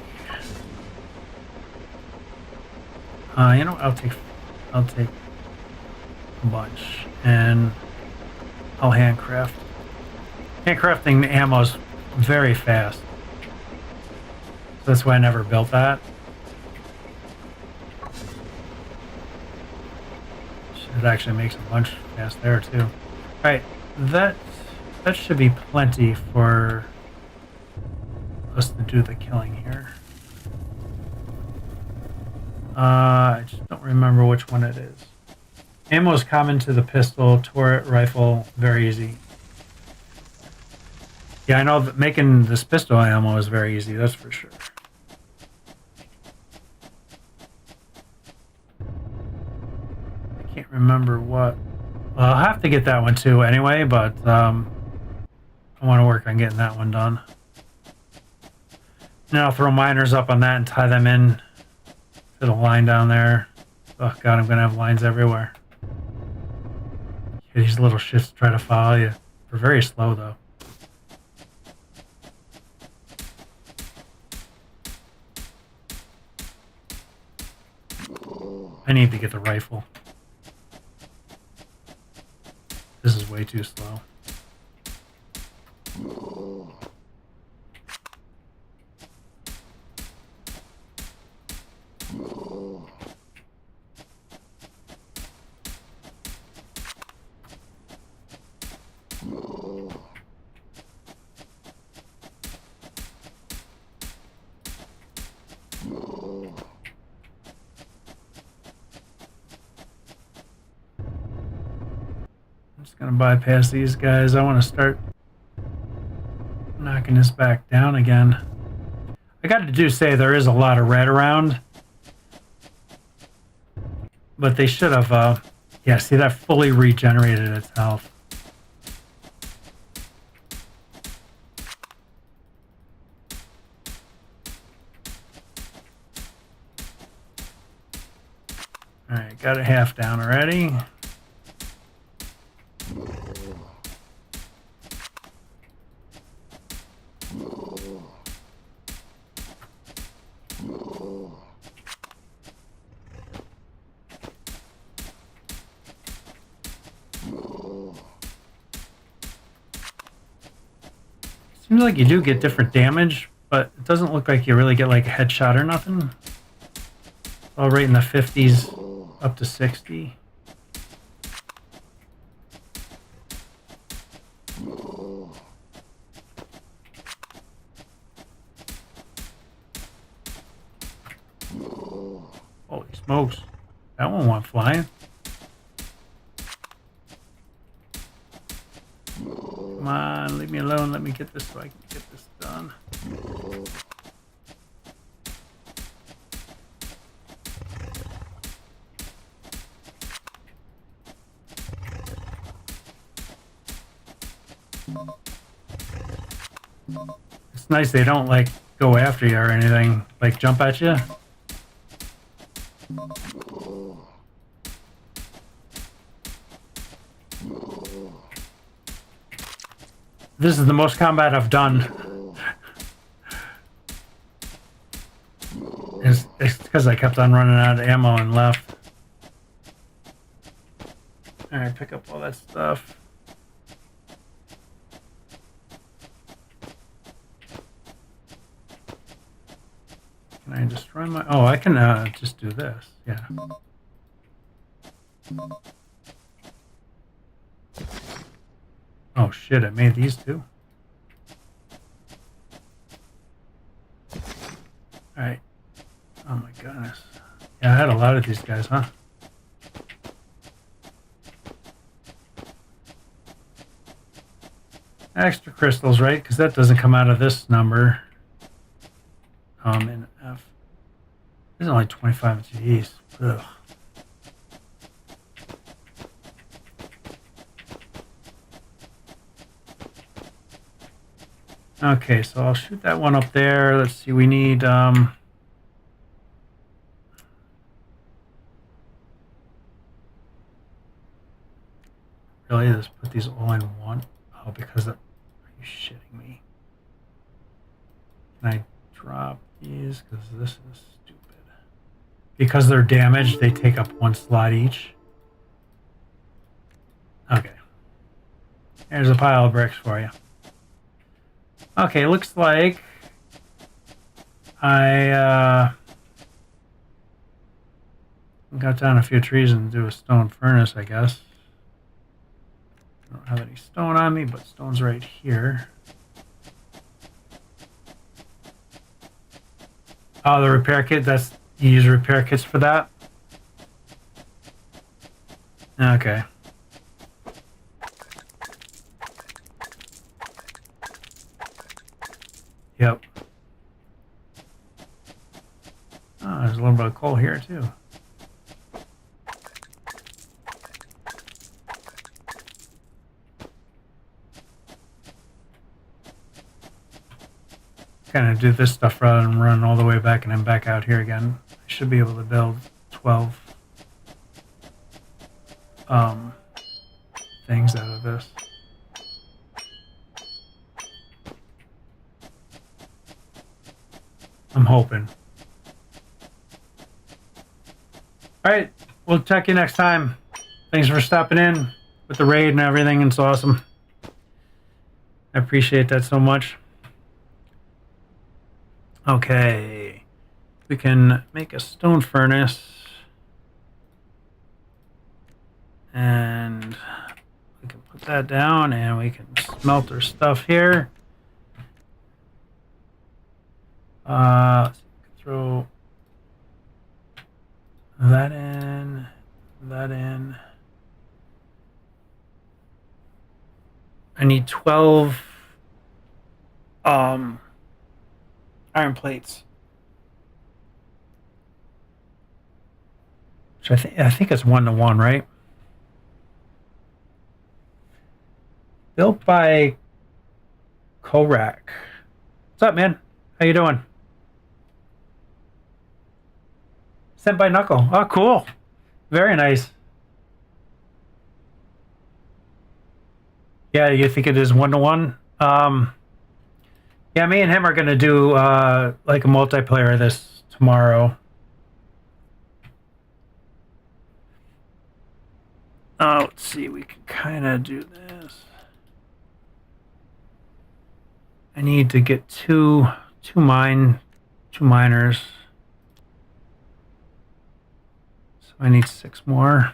you know what, I'll take a bunch. And I'll handcraft. Handcrafting ammo is very fast. So that's why I never built that. It actually makes a bunch fast there too. Alright, that should be plenty for us to do the killing here. I just don't remember which one it is. Ammo is common to the pistol, turret, rifle, very easy. Yeah, I know that making this pistol ammo is very easy, that's for sure. I can't remember what. Well, I'll have to get that one too anyway, but I want to work on getting that one done. Then I'll throw miners up on that and tie them in to the line down there. Oh god, I'm gonna have lines everywhere. Yeah, these little shits try to follow you. They're very slow though. I need to get the rifle. This is way too slow. I'm just gonna bypass these guys. I want to start knocking this back down again. I got to do say there is a lot of red around, but they should have. Yeah, see that fully regenerated its health. All right, got it half down already. Seems like you do get different damage, but it doesn't look like you really get like a headshot or nothing. All right in the 50s up to 60. Holy smokes. That one went flying. Come on, leave me alone. Let me get this so I can get this done. It's nice they don't like go after you or anything, like jump at you. This is the most combat I've done. It's because I kept on running out of ammo and left. Alright, pick up all that stuff. Can I destroy my... Oh, I can just do this. Yeah. Oh, Oh shit, I made these too. Alright. Oh my goodness. Yeah, I had a lot of these guys, huh? Extra crystals, right? Because that doesn't come out of this number. In F. This is only 25 G's. Ugh. Okay, so I'll shoot that one up there. Let's see, we need really, let's put these all in one. Oh, because of, are you shitting me? Can I drop these? Because this is stupid. Because they're damaged, they take up one slot each. Okay. There's a pile of bricks for you. Okay, looks like I got down a few trees and do a stone furnace, I guess. I don't have any stone on me, but stone's right here. Oh, the repair kit, that's, you use repair kits for that? Okay. Yep. Oh, there's a little bit of coal here too. Kind of do this stuff rather than run all the way back and then back out here again. I should be able to build 12 things out of this. I'm hoping. Alright, we'll check you next time. Thanks for stopping in with the raid and everything. It's awesome. I appreciate that so much. Okay, we can make a stone furnace and we can put that down and we can smelt our stuff here. So we can throw that in, that in. I need 12 iron plates, which I think it's 1-to-1, right? Built by Korak. What's up, man? How you doing? Sent by Knuckle. Oh, cool. Very nice. Yeah, you think it is 1-to-1? Yeah, me and him are going to do like a multiplayer of this tomorrow. Let's see, we can kind of do this. I need to get two miners. So I need 6 more.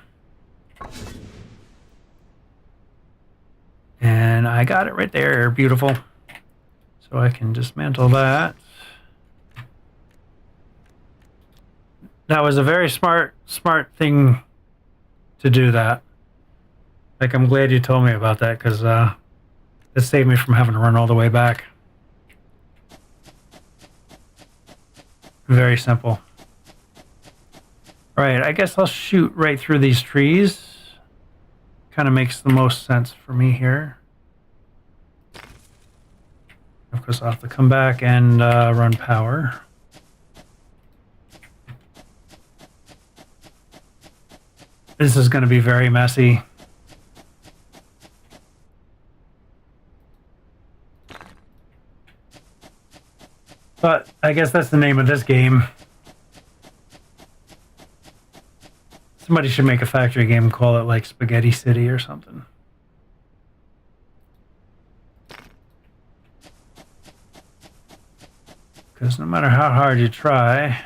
And I got it right there. Beautiful. So I can dismantle that. That was a very smart thing to do that. Like, I'm glad you told me about that, because it saved me from having to run all the way back. Very simple. All right, I guess I'll shoot right through these trees. Kind of makes the most sense for me here. Of course, I'll have to come back and run power. This is going to be very messy. But I guess that's the name of this game. Somebody should make a factory game and call it like Spaghetti City or something. Because no matter how hard you try,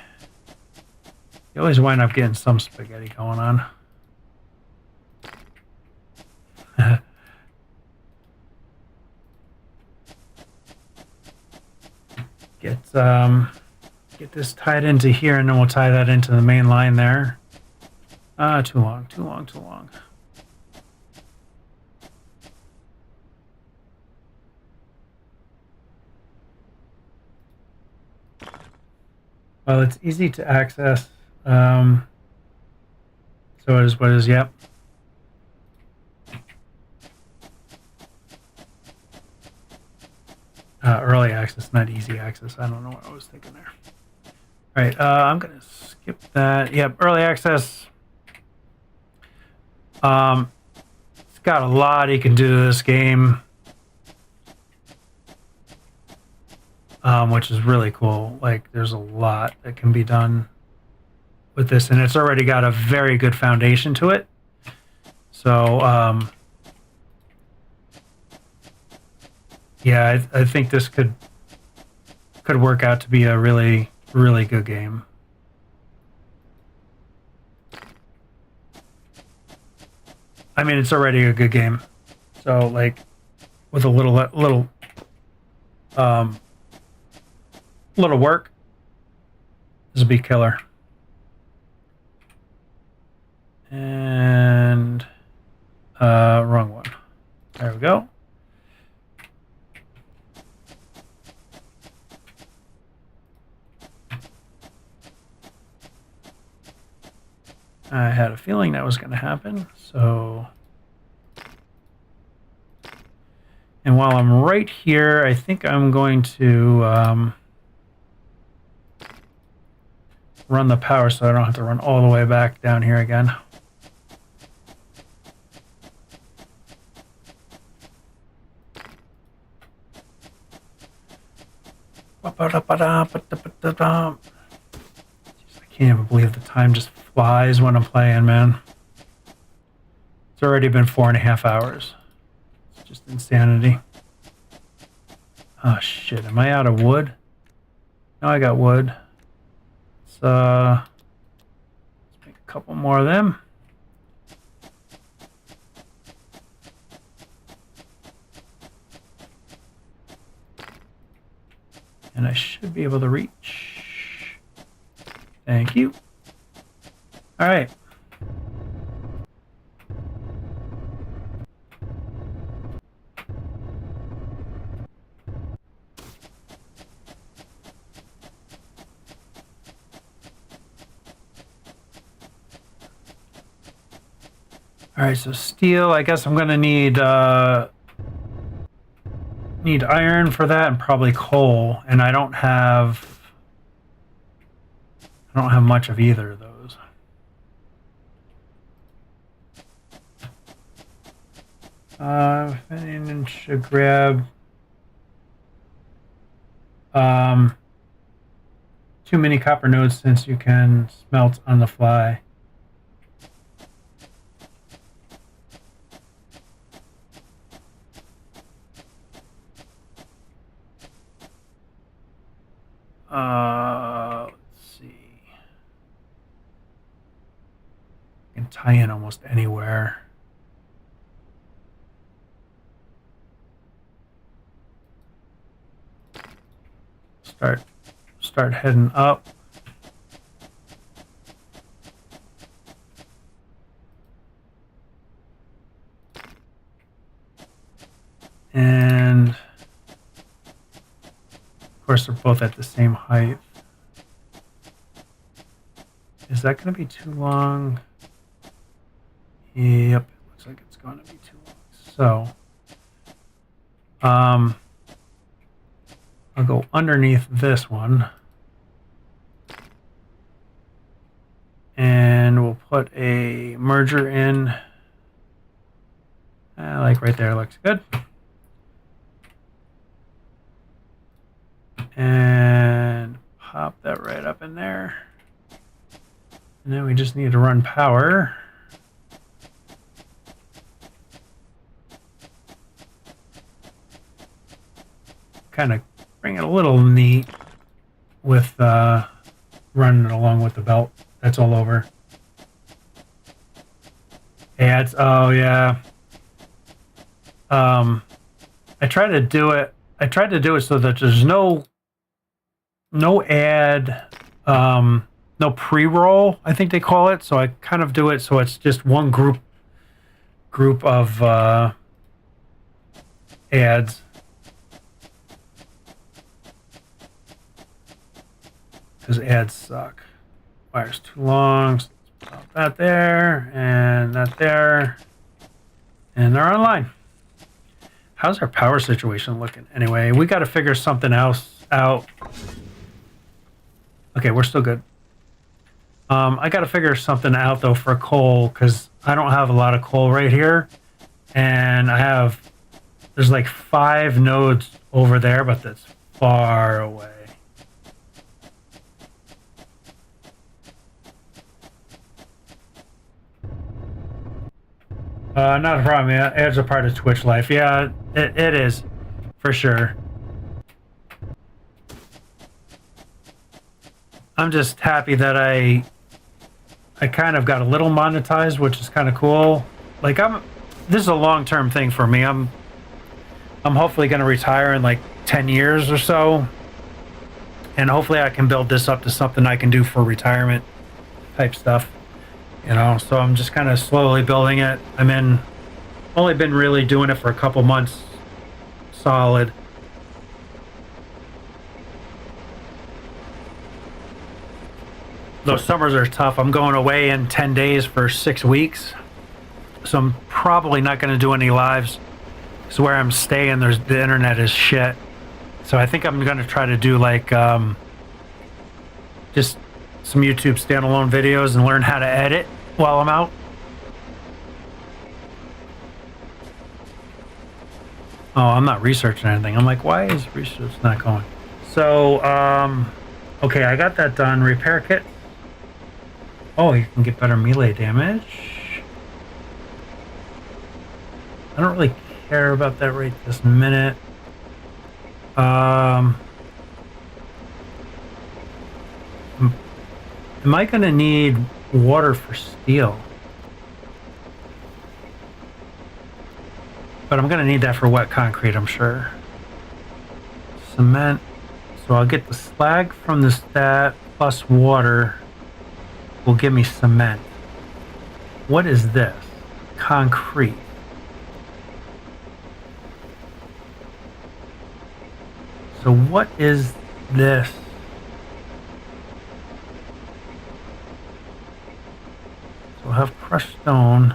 you always wind up getting some spaghetti going on. get this tied into here, and then we'll tie that into the main line there. Too long, too long, too long. Well, it's easy to access. So it is what it is, yep. Early access, not easy access. I don't know what I was thinking there. All right, I'm going to skip that. Yep, early access. It's got a lot you can do to this game, which is really cool. Like, there's a lot that can be done with this, and it's already got a very good foundation to it. So, yeah, I think this could work out to be a really, really good game. I mean, it's already a good game. So, like, with a little work, this will be killer. And wrong one. There we go. I had a feeling that was going to happen, so... And while I'm right here, I think I'm going to run the power so I don't have to run all the way back down here again. I can't even believe the time just flies when I'm playing, man. It's already been 4.5 hours. It's just insanity. Oh shit, am I out of wood? No, I got wood. Let's make a couple more of them. And I should be able to reach. Thank you. All right. All right, so steel, I guess I'm gonna need iron for that and probably coal, and I don't have much of either of those. And should grab too many copper nodes since you can smelt on the fly. Let's see. I can tie in almost anywhere. Start heading up. And of course, they're both at the same height. Is that going to be too long? Yep, it looks like it's going to be too long. So, I'll go underneath this one. And we'll put a merger in. Like right there, looks good. And pop that right up in there. And then we just need to run power. Kind of bring it a little neat with running it along with the belt. That's all over. Yeah, it's, oh yeah. I tried to do it so that there's no no add, no pre-roll, I think they call it. So I kind of do it so it's just one group of ads. Because ads suck. Wire's too long. So let's put that there and that there. And they're online. How's our power situation looking? Anyway, we got to figure something else out. Okay, we're still good. I got to figure something out though for coal because I don't have a lot of coal right here, and there's like 5 nodes over there, but that's far away. Not a problem. Yeah, ads are part of Twitch life. Yeah, it is for sure. I'm just happy that I kind of got a little monetized, which is kind of cool. Like this is a long-term thing for me. I'm hopefully going to retire in like 10 years or so. And hopefully I can build this up to something I can do for retirement type stuff. You know, so I'm just kind of slowly building it. Only been really doing it for a couple months solid. Those summers are tough. I'm going away in 10 days for 6 weeks. So I'm probably not going to do any lives. So where I'm staying, the internet is shit. So I think I'm going to try to do like just some YouTube standalone videos and learn how to edit while I'm out. Oh, I'm not researching anything. I'm like, why is research not going? So, okay, I got that done. Repair kit. Oh, you can get better melee damage. I don't really care about that right this minute. Am I going to need water for steel? But I'm going to need that for wet concrete, I'm sure. Cement. So I'll get the slag from this that plus water will give me cement. What is this? Concrete. So what is this? So I'll have crushed stone.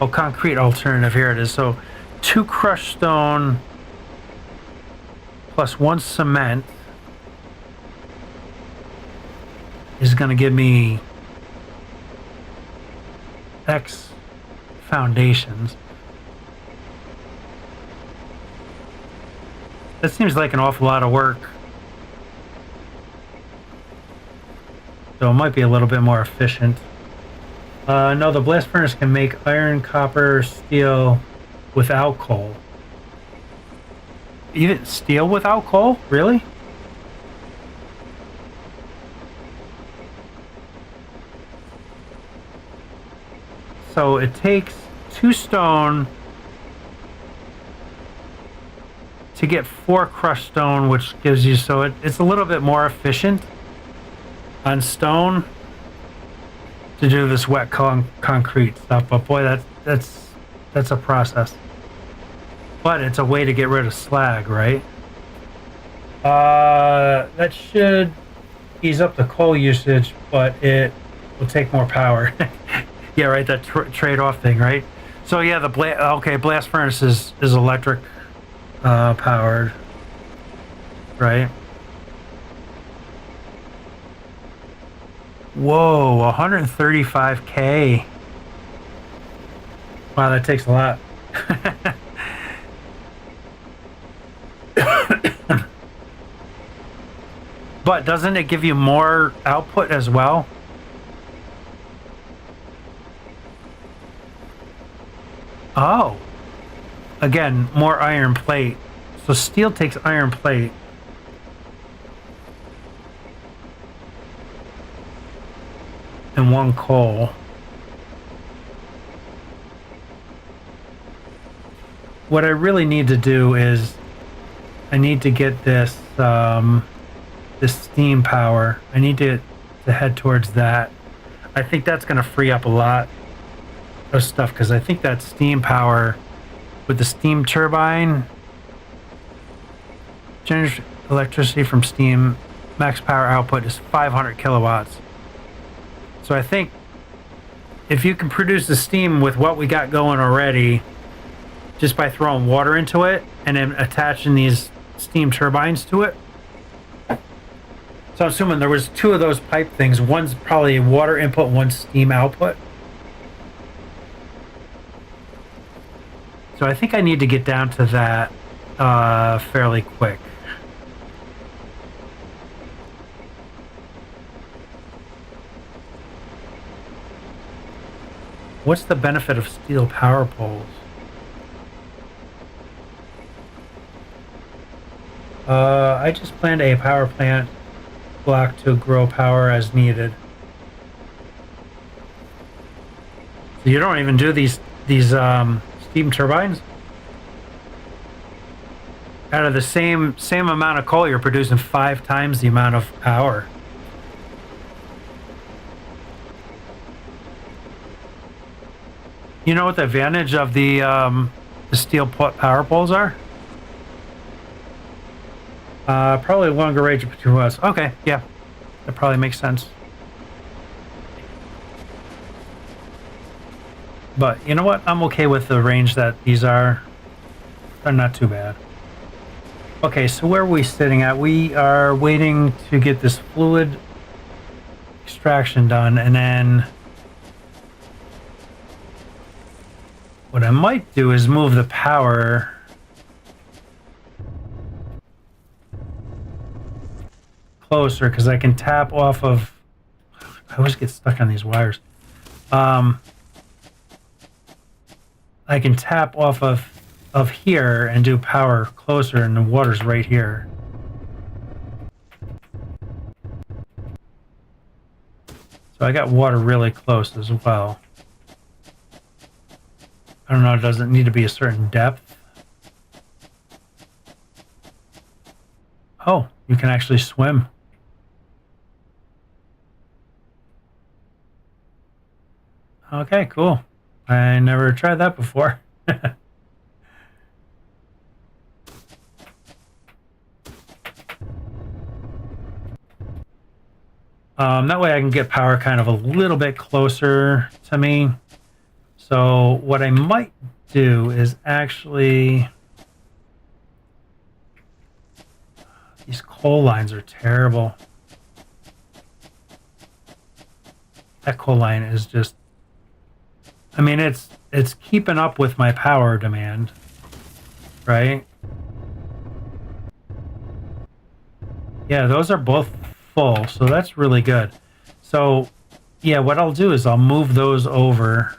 Oh, concrete alternative. Here it is. So 2 crushed stone plus 1 cement is going to give me X foundations. That seems like an awful lot of work. So it might be a little bit more efficient. No, the blast furnace can make iron, copper, steel without coal. Even steel without coal? Really? So it takes 2 stone to get 4 crushed stone, which gives you, so it's a little bit more efficient on stone to do this wet concrete stuff. But boy, that's a process. But it's a way to get rid of slag, right? That should ease up the coal usage, but it will take more power. Yeah, right. That trade-off thing, right? So yeah, the blast furnace is electric powered, right? Whoa, 135K. Wow, that takes a lot. But doesn't it give you more output as well? Oh. Again, more iron plate. So steel takes iron plate. And 1 coal. What I really need to do is I need to get this this steam power. I need to head towards that. I think that's going to free up a lot of stuff because I think that steam power with the steam turbine generates electricity from steam. Max power output is 500 kilowatts. So I think if you can produce the steam with what we got going already, just by throwing water into it and then attaching these steam turbines to it. So I'm assuming there was two of those pipe things. One's probably water input, one's steam output. So I think I need to get down to that fairly quick. What's the benefit of steel power poles? I just planned a power plant block to grow power as needed. So you don't even do these steam turbines? Out of the same amount of coal, you're producing 5 times the amount of power. You know what the advantage of the steel power poles are? Probably longer range between us. Okay, yeah, that probably makes sense. But you know what? I'm okay with the range that these are. They're not too bad. Okay, so where are we sitting at? We are waiting to get this fluid extraction done, and then what I might do is move the power closer because I can tap off of. I always get stuck on these wires. I can tap off of here and do power closer, and the water's right here. So I got water really close as well. I don't know, it doesn't need to be a certain depth. Oh, you can actually swim. Okay, cool. I never tried that before. That way I can get power kind of a little bit closer to me. So what I might do is actually... These coal lines are terrible. That coal line is just... I mean, it's keeping up with my power demand, right? Yeah, those are both full, so that's really good. So, yeah, what I'll do is I'll move those over,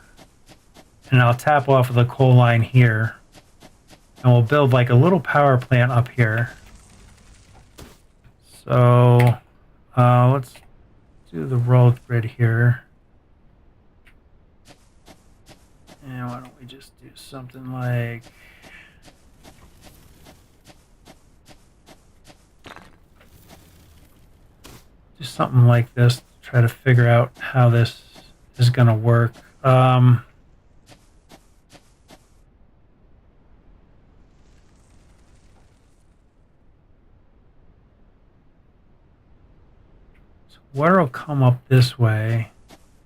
and I'll tap off of the coal line here, and we'll build like a little power plant up here. So, let's do the road grid here. And why don't we just do something like... Do something like this to try to figure out how this is going to work. So water will come up this way.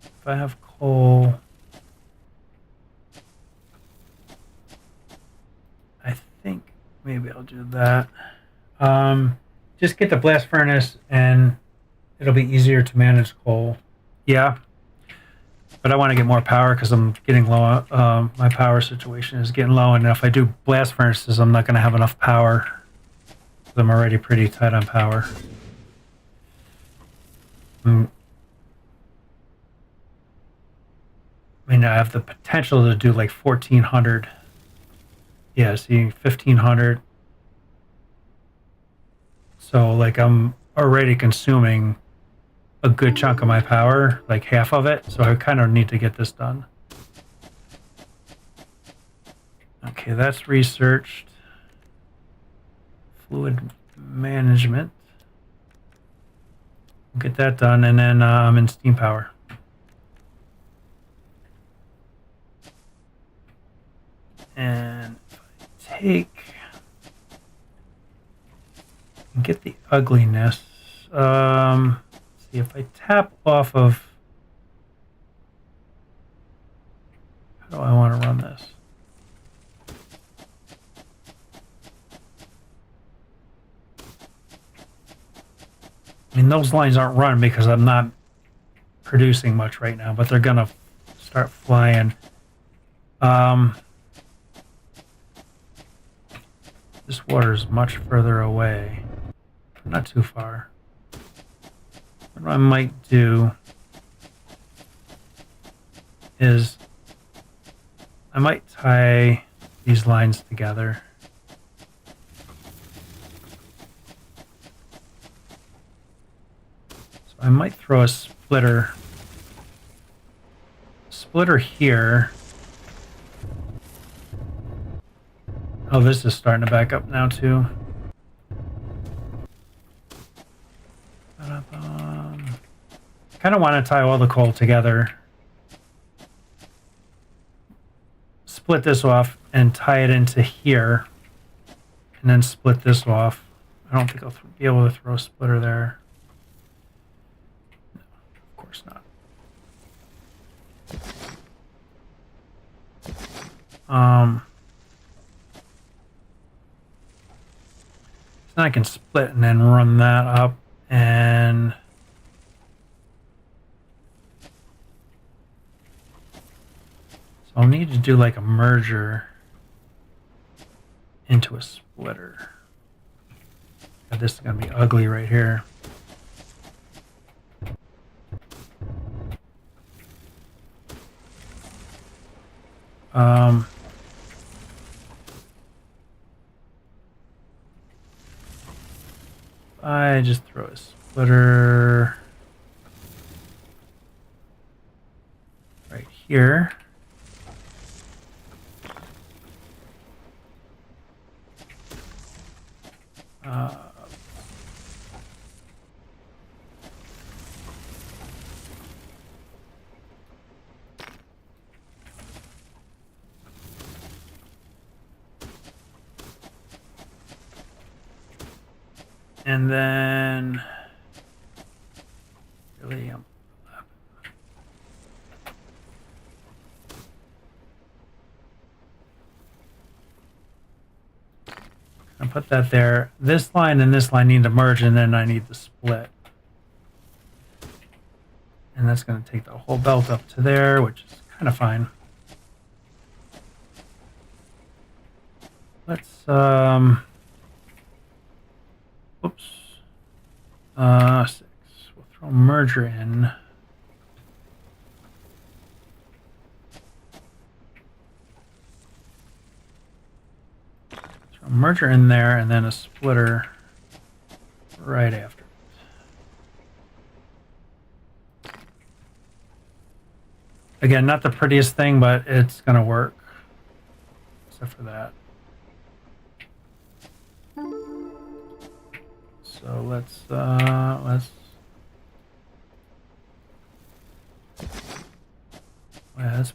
If I have coal... I think maybe I'll do that. Just get the blast furnace and it'll be easier to manage coal. Yeah. But I want to get more power because I'm getting low. My power situation is getting low. And if I do blast furnaces, I'm not going to have enough power. I'm already pretty tight on power. I mean, I have the potential to do like 1,400. Yeah, see, 1,500. So, like, I'm already consuming a good chunk of my power, like half of it. So I kind of need to get this done. Okay, that's researched. Fluid management. Get that done, and then I'm in steam power. And if I take and get the ugliness, see if I tap off of, how do I want to run this? I mean, those lines aren't running because I'm not producing much right now, but they're gonna start flying. This water is much further away, but not too far. What I might do is I might tie these lines together. So I might throw a splitter here. Oh, this is starting to back up now too. Kind of want to tie all the coal together. Split this off and tie it into here. And then split this off. I don't think I'll be able to throw a splitter there. No, of course not. So I can split and then run that up, and so I'll need to do like a merger into a splitter. God, this is going to be ugly right here. I just throw a splitter right here. And then really I put that there. This line and this line need to merge, and then I need the split. And that's going to take the whole belt up to there, which is kind of fine. Let's, oops. 6. We'll throw merger in. Throw merger in there, and then a splitter right after. Again, not the prettiest thing, but it's going to work. Except for that. So let's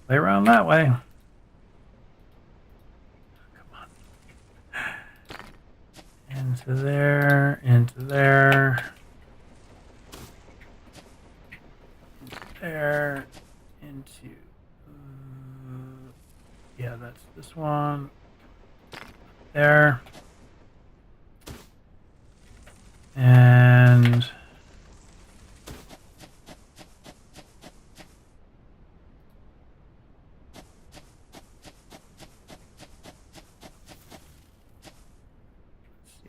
play around that way. Come on. Into there, there, into, yeah, that's this one, there, and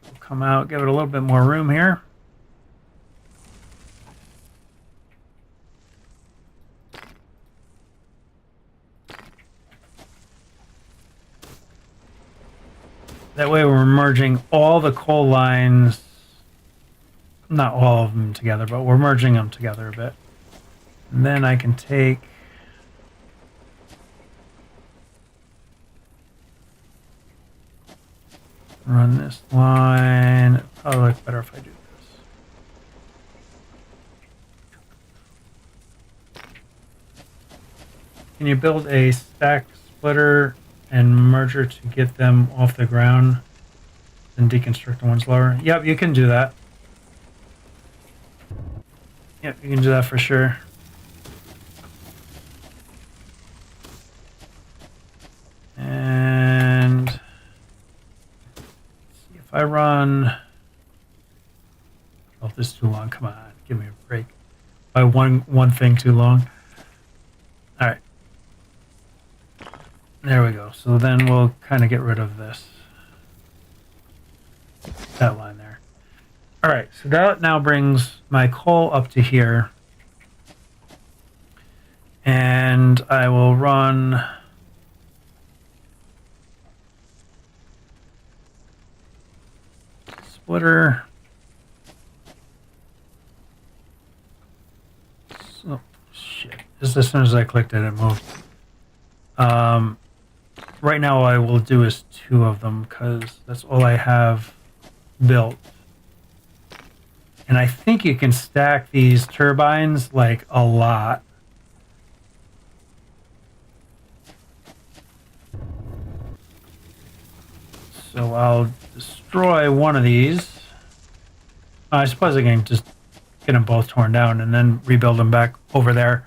we'll come out, give it a little bit more room here. That way we're merging all the coal lines, not all of them together, but we're merging them together a bit. And then I can take, run this line. It'll probably look better if I do can you build a stack splitter and merger to get them off the ground and deconstruct the ones lower? Yep, you can do that. Yep, you can do that for sure. And let's see if I run. Oh, this is too long. Come on, give me a break. By one thing too long. All right. There we go. So then we'll kind of get rid of this. That line there. All right. So that now brings my coal up to here. And I will run splitter. Oh, shit. Just as soon as I clicked it, it moved. Right now, I will do is 2 of them because that's all I have built. And I think you can stack these turbines like a lot. So I'll destroy one of these. I suppose I can just get them both torn down and then rebuild them back over there.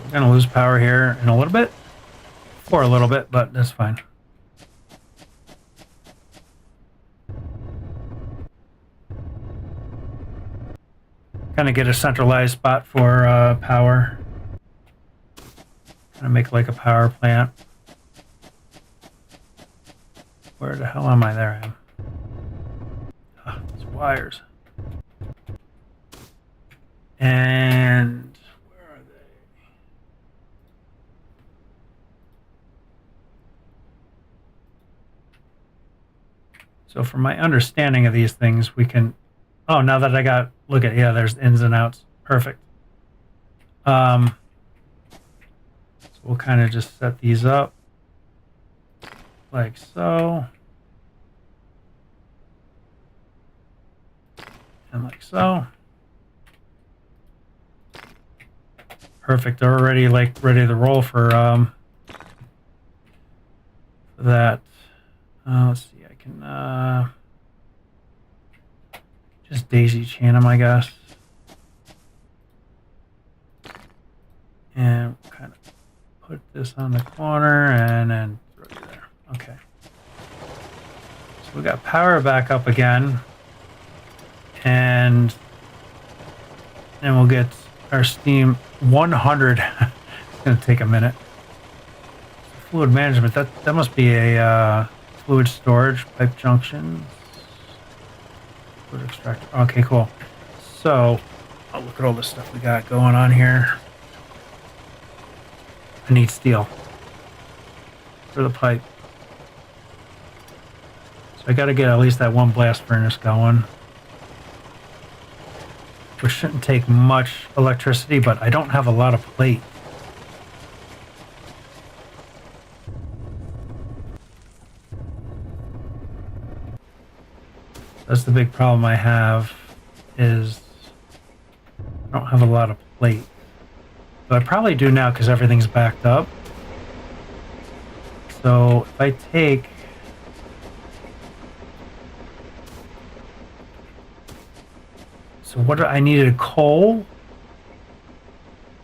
We're going to lose power here in a little bit. For a little bit, but that's fine. Kind of get a centralized spot for power. Kind of make like a power plant. Where the hell am I? There I am. Oh, these wires. And where are they? So from my understanding of these things, we can... Oh, now that I got... Look at... Yeah, there's ins and outs. Perfect. So we'll kind of just set these up. Like so. And like so. Perfect. They're already like ready to roll for that. Let's see. I can just daisy chain them, I guess. And kind of put this on the corner and then throw you there. Okay. So we got power back up again. And then we'll get our steam 100. It's going to take a minute. Fluid management. That must be a fluid storage pipe junction. Fluid extractor. Okay, cool. So, oh, look at all this stuff we got going on here. I need steel for the pipe. So I got to get at least that one blast furnace going. Which shouldn't take much electricity, but I don't have a lot of plate. That's the big problem I have, is I don't have a lot of plate. But I probably do now because everything's backed up. So if I take... So what do I needed? Coal?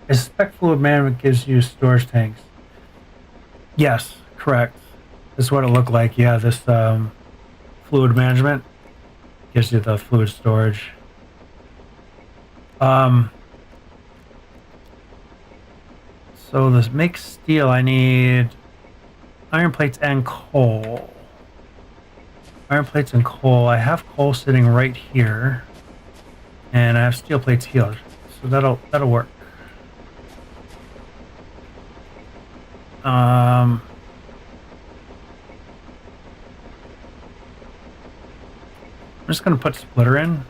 I suspect fluid management gives you storage tanks. Yes, correct. This is what it looked like. Yeah, this fluid management gives you the fluid storage. So this makes steel. I need iron plates and coal. Iron plates and coal. I have coal sitting right here. And I have steel plates here, so that'll work. I'm just gonna put splitter in,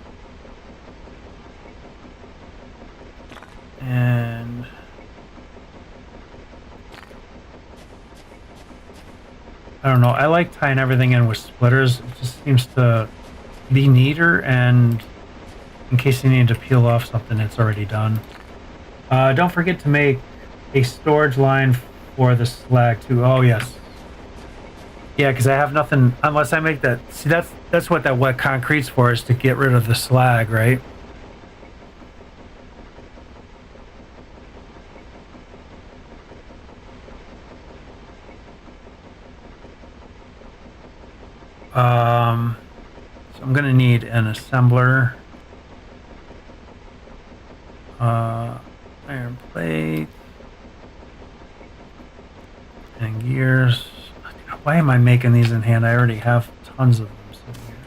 and don't know. I like tying everything in with splitters. It just seems to be neater, and in case you need to peel off something, it's already done. Don't forget to make a storage line for the slag too. Oh yes. Yeah, because I have nothing unless I make that. See, that's what that wet concrete's for, is to get rid of the slag, right? So I'm gonna need an assembler, iron plate, and gears. Why am I making these in hand? I already have tons of them sitting here.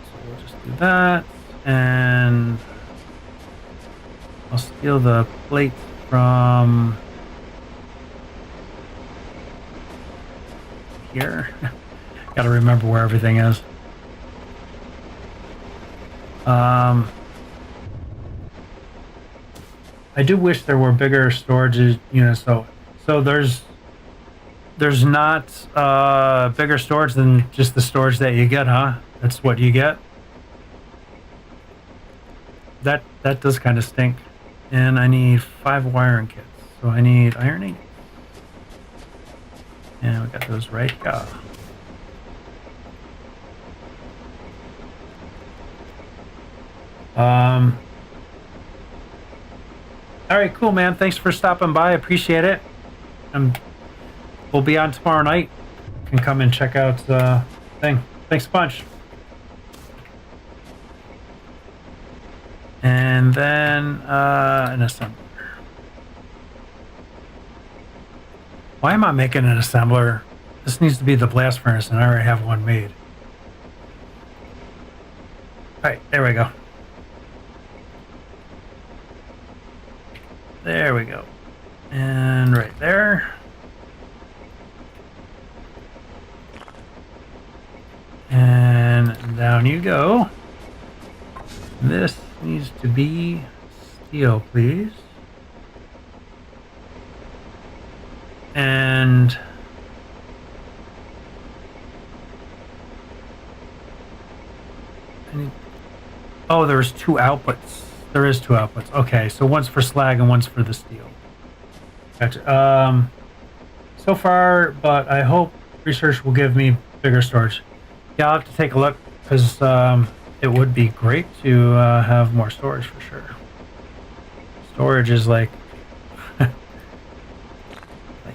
So we'll just do that, and I'll steal the plate from here. Got to remember where everything is. I do wish there were bigger storage units, though. So there's not bigger storage than just the storage that you get, huh? That's what you get. That does kind of stink. And I need 5 wiring kits, so I need ironing. And we got those right. Yeah. All right, cool, man. Thanks for stopping by. Appreciate it. And we'll be on tomorrow night. You can come and check out the thing. Thanks a bunch. And then an assembler. Why am I making an assembler? This needs to be the blast furnace, and I already have one made. All right, there we go. There we go. And right there. And down you go. This needs to be steel, please. And oh, there's 2 outputs. There is 2 outputs. Okay, so one's for slag and one's for the steel. Gotcha. So far, but I hope research will give me bigger storage. Yeah, I'll have to take a look, because it would be great to have more storage for sure. Storage is like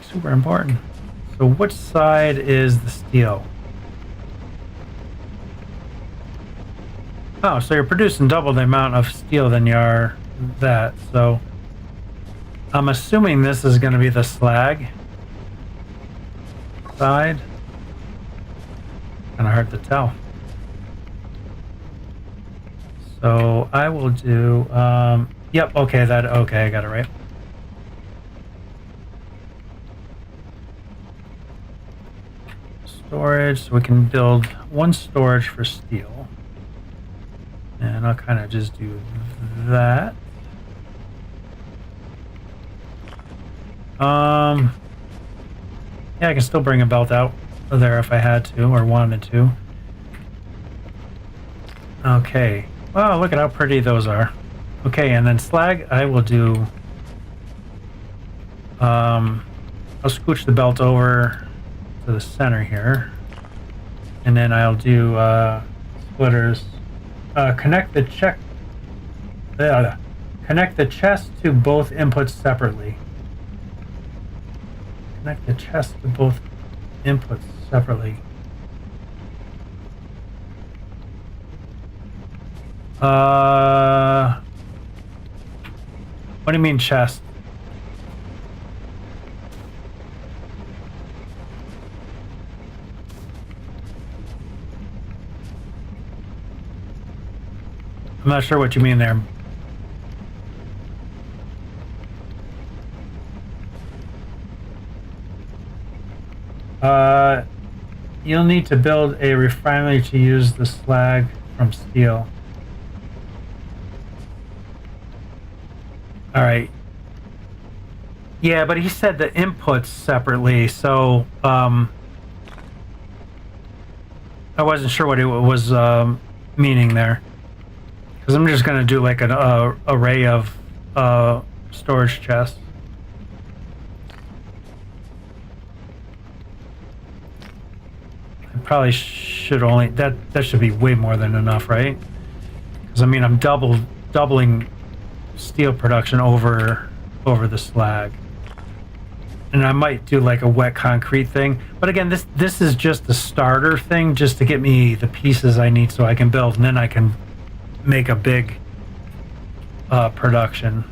super important. So which side is the steel? Oh, so you're producing double the amount of steel than you are that. So I'm assuming this is going to be the slag side. Kind of hard to tell. So I will do, yep, okay, okay, I got it right. Storage, so we can build 1 storage for steel. And I'll kind of just do that. Yeah, I can still bring a belt out there if I had to or wanted to. Okay. Wow, look at how pretty those are. Okay, and then slag, I will do... I'll scooch the belt over to the center here. And then I'll do splitters. Connect the chest to both inputs separately. Connect the chest to both inputs separately. What do you mean chest? I'm not sure what you mean there. You'll need to build a refinery to use the slag from steel. All right. Yeah, but he said the inputs separately, so I wasn't sure what it was meaning there. Because I'm just going to do like an array of storage chests. I probably should only that should be way more than enough, right? Because I mean I'm doubling steel production over the slag. And I might do like a wet concrete thing. But again, this is just the starter thing, just to get me the pieces I need so I can build, and then I can make a big production.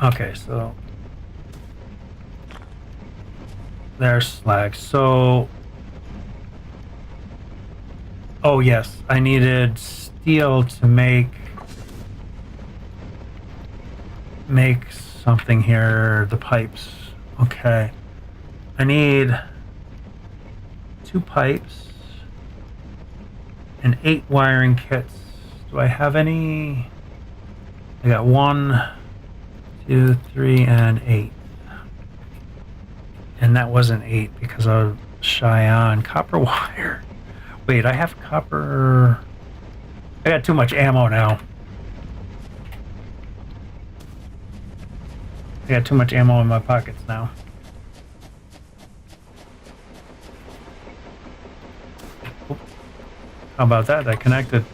Okay, so there's slag. So, oh yes, I needed steel to make something here. The pipes. Okay, I need 2 pipes and 8 wiring kits. Do I have any? I got 1, 2, 3, and 8. And that wasn't 8 because I was shy on copper wire. Wait, I have copper. I got too much ammo now. I got too much ammo in my pockets now. Oop. How about that? That connected.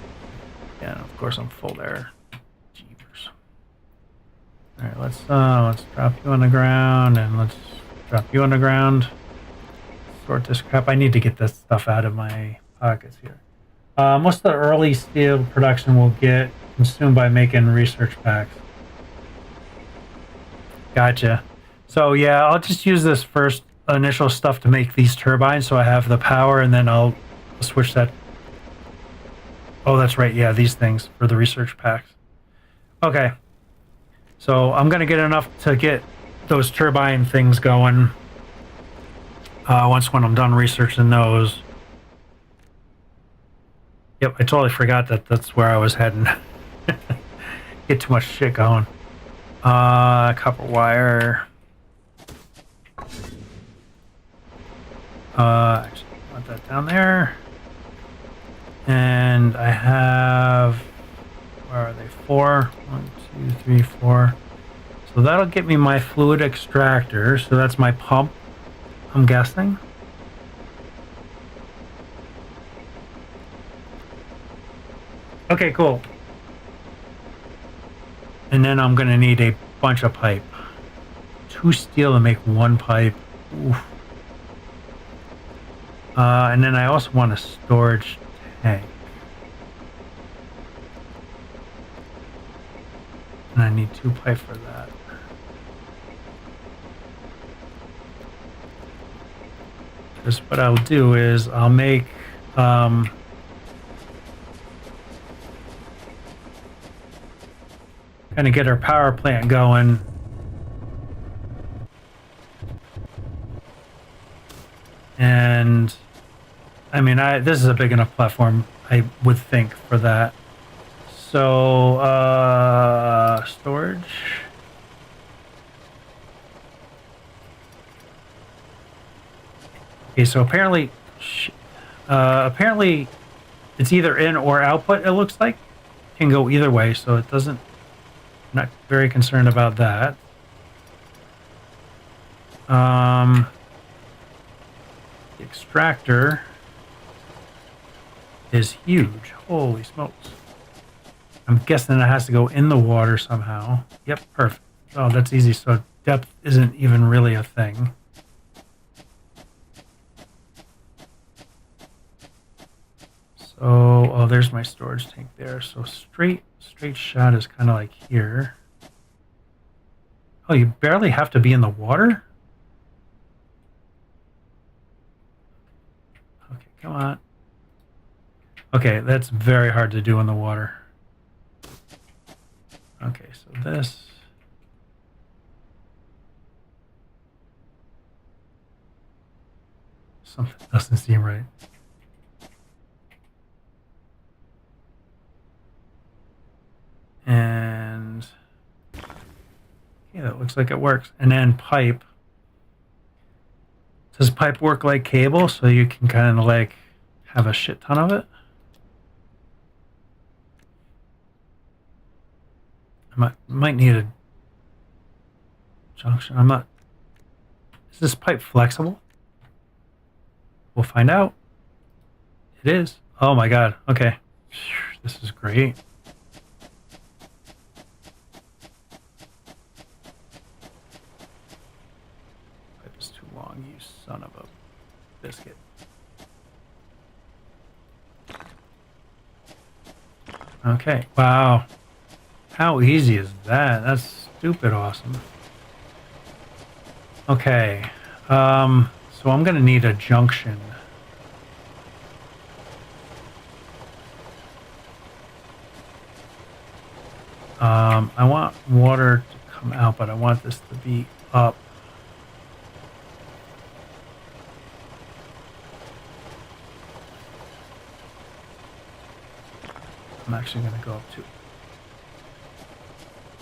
Yeah, of course I'm full there. Jeepers. All right, let's drop you on the ground, and let's drop you on the ground. Sort this crap. I need to get this stuff out of my pockets here. Most of the early steel production will get consumed by making research packs. Gotcha. So yeah, I'll just use this first initial stuff to make these turbines, so I have the power, and then I'll switch that. Oh, that's right. Yeah, these things for the research packs. Okay. So I'm gonna get enough to get those turbine things going. When I'm done researching those. Yep, I totally forgot that that's where I was heading. Get too much shit going. Copper wire. Actually, put that down there. And I have, where are they? 4. 1, 2, 3, 4. So that'll get me my fluid extractor. So that's my pump, I'm guessing. Okay, cool. And then I'm gonna need a bunch of pipe. 2 steel to make 1 pipe. Oof. And then I also want a storage tank. And I need 2 pipe for that. Because what I'll do is I'll make kind of get our power plant going. And I mean, this is a big enough platform, I would think, for that. So, storage. Okay, so apparently it's either in or output, it looks like. Can go either way, so it doesn't, I'm not very concerned about that. The extractor is huge. Holy smokes. I'm guessing it has to go in the water somehow. Yep, perfect. Oh, that's easy. So depth isn't even really a thing. So, oh, there's my storage tank there. So straight shot is kind of like here. Oh, you barely have to be in the water? Okay, come on. Okay, that's very hard to do in the water. Okay, so this. Something doesn't seem right. And looks like it works. And then pipe. Does pipe work like cable so you can kind of like have a shit ton of it? I might need a junction. I'm not. Is this pipe flexible? We'll find out. It is. Oh my god. Okay. This is great. Pipe is too long, you son of a biscuit. Okay. Wow. How easy is that? That's stupid awesome. Okay. So I'm gonna need a junction. I want water to come out, but I want this to be up. I'm actually gonna go up to.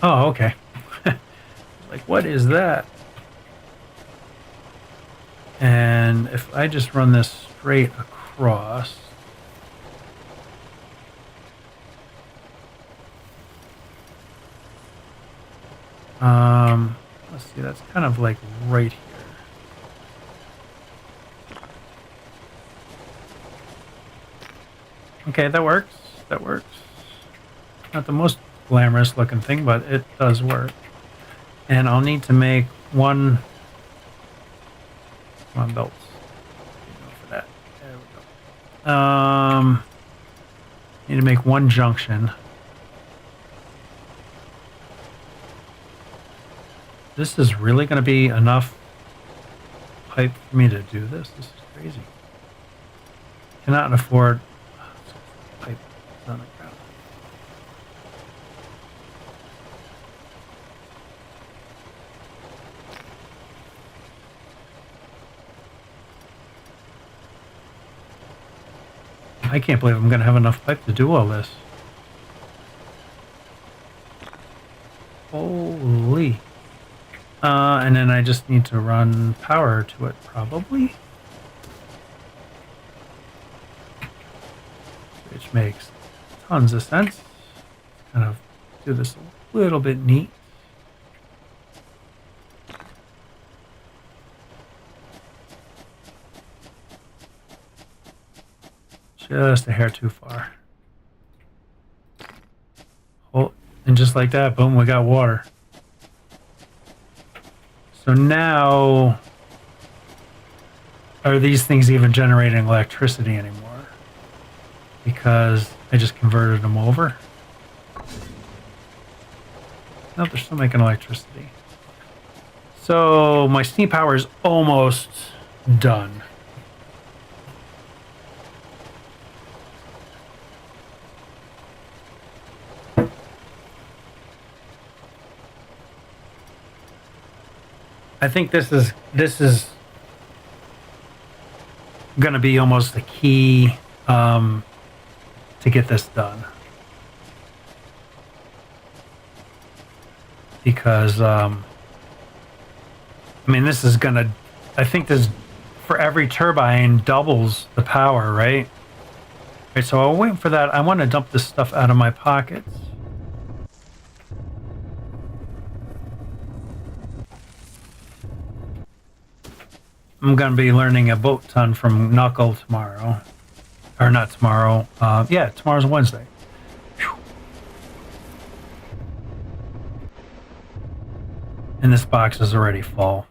Oh, okay. Like, what is that? And if I just run this straight across, let's see, that's kind of like right here. Okay, that works. That works. Not the most glamorous looking thing, but it does work. And I'll need to make one. Come on, belts. For that. There we go. Need to make one junction. This is really going to be enough pipe for me to do this. This is crazy. Cannot afford pipe on the ground. I can't believe I'm going to have enough pipe to do all this. Holy. And then I just need to run power to it, probably. Which makes tons of sense. Kind of do this a little bit neat. Just a hair too far. Oh, and just like that, boom, we got water. So now, are these things even generating electricity anymore? Because I just converted them over. Nope, they're still making electricity. So my steam power is almost done. I think this is going to be almost the key to get this done, because I mean, this is going to, I think this for every turbine doubles the power, right? Right, so I'll wait for that. I want to dump this stuff out of my pockets. I'm going to be learning a boat ton from Knuckle tomorrow. Or not tomorrow. Yeah, tomorrow's Wednesday. Whew. And this box is already full.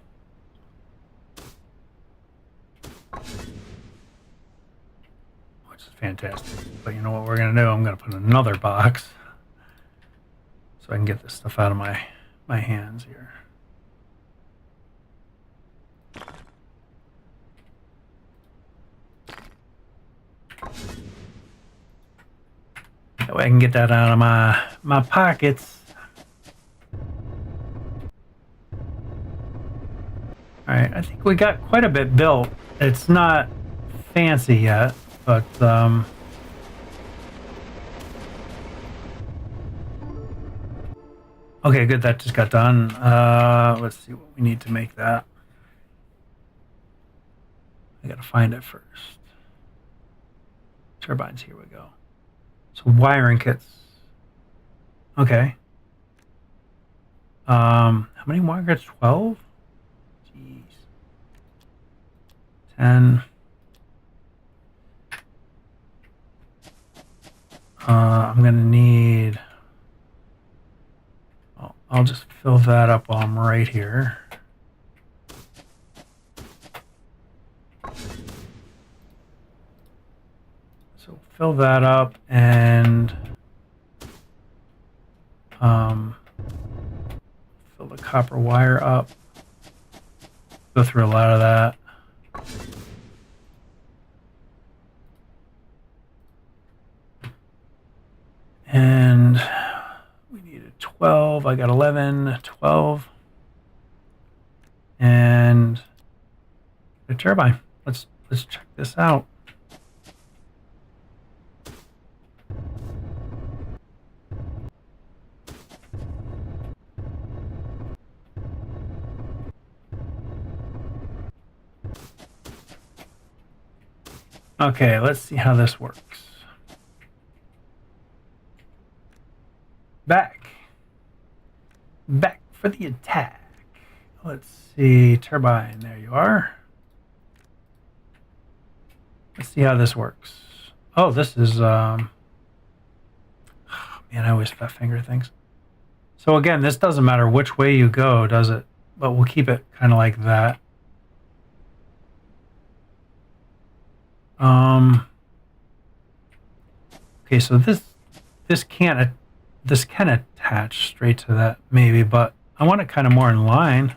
Which is fantastic. But you know what we're going to do? I'm going to put another box so I can get this stuff out of my hands here. That way I can get that out of my pockets. Alright, I think we got quite a bit built. It's not fancy yet, but Okay, good. That just got done. Let's see what we need to make that. I gotta find it first. Turbines, here we go. So wiring kits. Okay. How many wire kits? 12? Jeez. 10. I'm gonna need... I'll just fill that up while I'm right here. So fill that up and fill the copper wire up. Go through a lot of that. And we needed 12. I got 11, 12. And the turbine. Let's check this out. Okay, let's see how this works. Back for the attack. Let's see, turbine, there you are. Let's see how this works. Oh, this is, man, I always fat finger things. So again, this doesn't matter which way you go, does it? But we'll keep it kind of like that. Okay, so this can attach straight to that maybe, but I want it kind of more in line.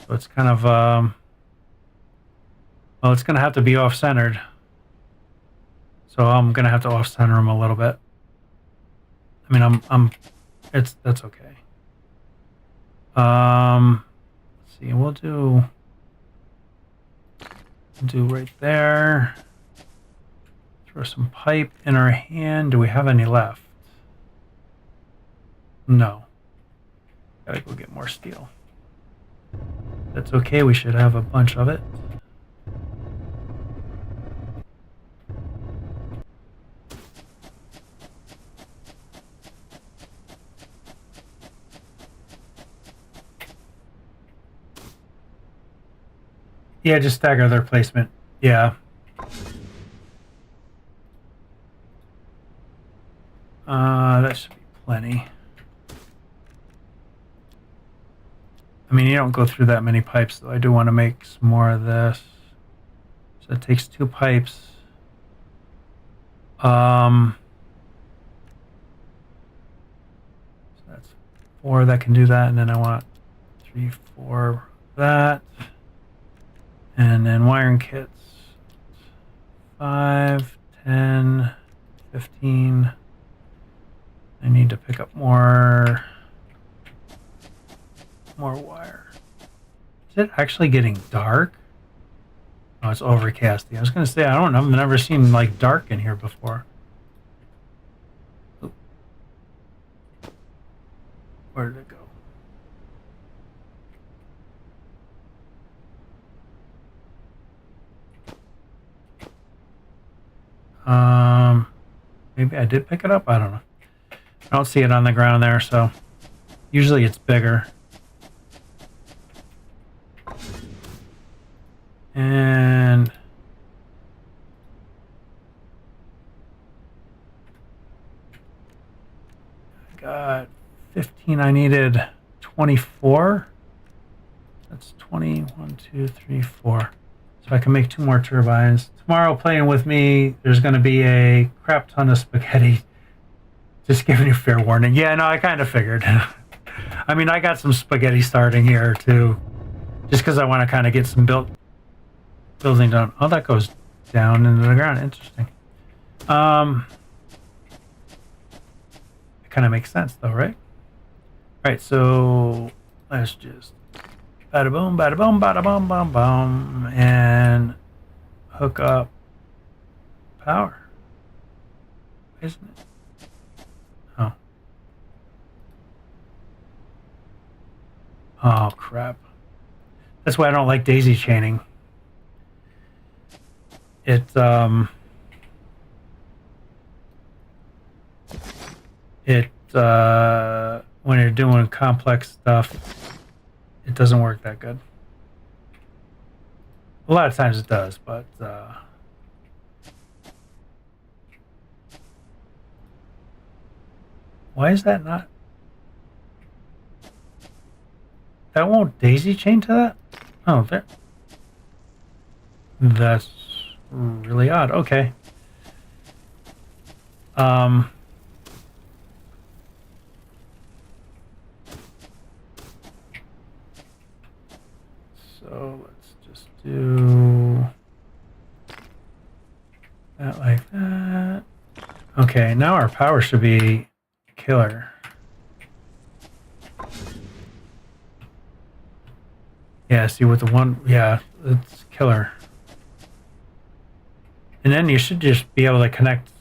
So it's kind of well, it's going to have to be off-centered. So I'm going to have to off-center them a little bit. I mean, that's okay. Let's see, we'll do right there. Throw some pipe in our hand. Do we have any left? No. Gotta go get more steel. That's okay, we should have a bunch of it. Yeah, just stagger their placement. Yeah. That should be plenty. I mean, you don't go through that many pipes, though. I do want to make some more of this. So it takes 2 pipes. So that's 4 that can do that, and then I want 3, 4 that. And then wiring kits. 5, 10, 15. I need to pick up more wire. Is it actually getting dark? Oh, it's overcasting. I was going to say, I've never seen like dark in here before. Oop. Where did it go? Maybe I did pick it up. I don't know. I don't see it on the ground there, so usually it's bigger. And I got 15. I needed 24. That's 20. 1, 2, 3, 4. So I can make 2 more turbines. Tomorrow, playing with me, there's going to be a crap ton of spaghetti. Just giving you fair warning. Yeah, no, I kind of figured. I mean, I got some spaghetti starting here, too. Just because I want to kind of get some building done. Oh, that goes down into the ground. Interesting. It kind of makes sense, though, right? All right, so let's just bada boom, bada boom, bada boom, boom, boom, and hook up power. Isn't it? Oh. Oh, crap. That's why I don't like daisy chaining. It, when you're doing complex stuff, it doesn't work that good. A lot of times it does, but, why is that not? That won't daisy chain to that? Oh, there. That's really odd. Okay. Um, so let's just do that like that. Okay, now our power should be killer. Yeah, see with the one, yeah, it's killer. And then you should just be able to connect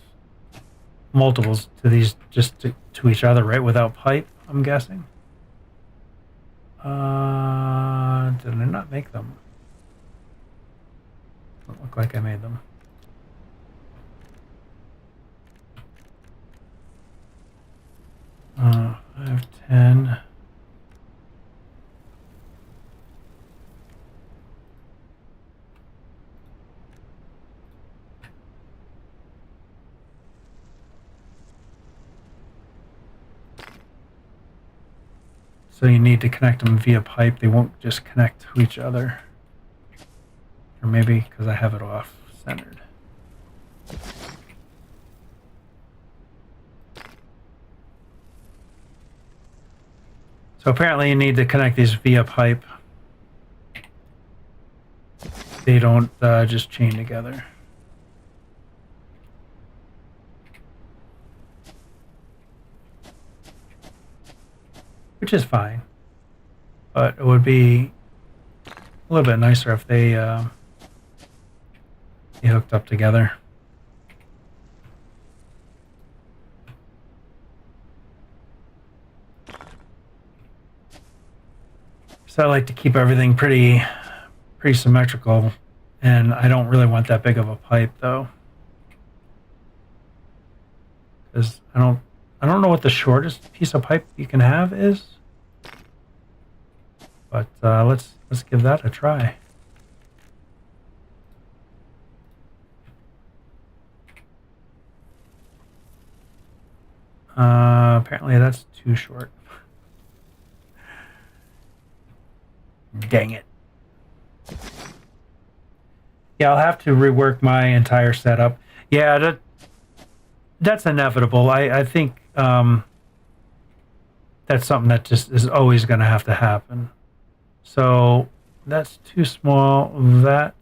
multiples to these just to each other, right? Without pipe, I'm guessing. Did I not make them? Don't look like I made them. I have 10. So you need to connect them via pipe. They won't just connect to each other. Or maybe because I have it off centered. So apparently you need to connect these via pipe. They don't just chain together. Which is fine. But it would be a little bit nicer if they hooked up together. So I like to keep everything pretty symmetrical, and I don't really want that big of a pipe though, because I don't know what the shortest piece of pipe you can have is, but let's give that a try. Apparently that's too short. Dang it. Yeah, I'll have to rework my entire setup. Yeah, that's inevitable. I think that's something that just is always going to have to happen. So that's too small. That,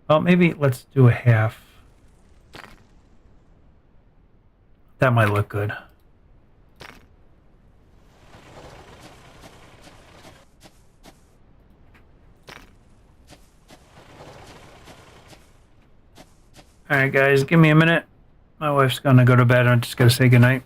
well, maybe let's do a half. That might look good. All right, guys, give me a minute. My wife's going to go to bed. I'm just going to say goodnight.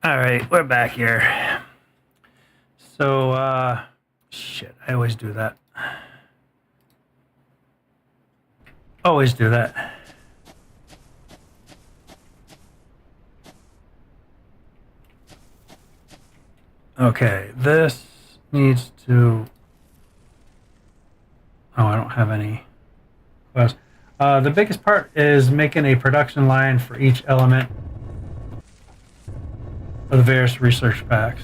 All right, we're back here. So, shit, I always do that. Always do that. Okay, this needs to... Oh, I don't have any... The biggest part is making a production line for each element of the various research packs.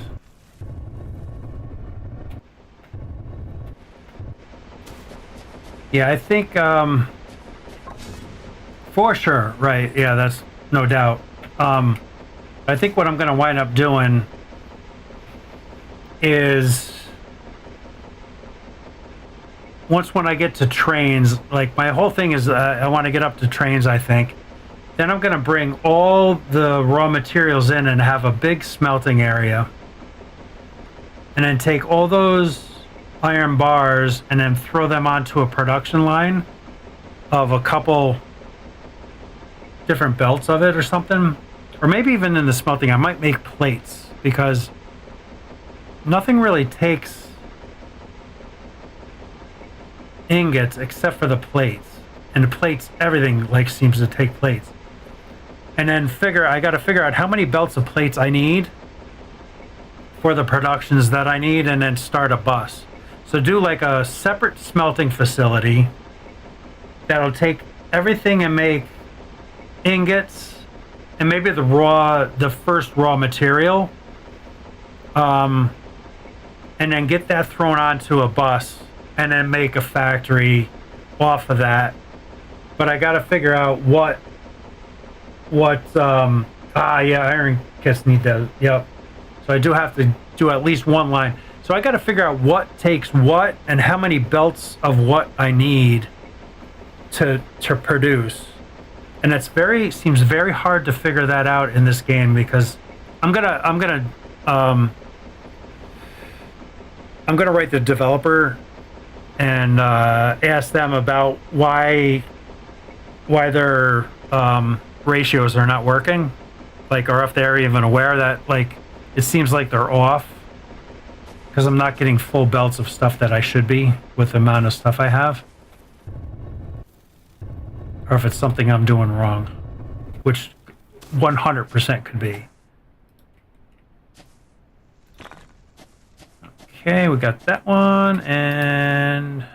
Yeah, I think for sure, right? Yeah, that's no doubt. I think what I'm going to wind up doing is when I get to trains, like my whole thing is I want to get up to trains, I think. Then I'm going to bring all the raw materials in and have a big smelting area. And then take all those iron bars and then throw them onto a production line of a couple different belts of it or something. Or maybe even in the smelting, I might make plates because nothing really takes ingots except for the plates. And the plates, everything like seems to take plates. And then I got to figure out how many belts of plates I need for the productions that I need and then start a bus. So do like a separate smelting facility that'll take everything and make ingots and maybe the first raw material. And then get that thrown onto a bus and then make a factory off of that. But I got to figure out iron kits need that. Yep. So I do have to do at least one line. So I got to figure out what takes what and how many belts of what I need to produce. And seems very hard to figure that out in this game because I'm gonna write the developer and ask them about why their ratios are not working, like, or if they're even aware that, like, it seems like they're off because I'm not getting full belts of stuff that I should be with the amount of stuff I have, or if it's something I'm doing wrong, which 100% could be. Okay, we got that one, and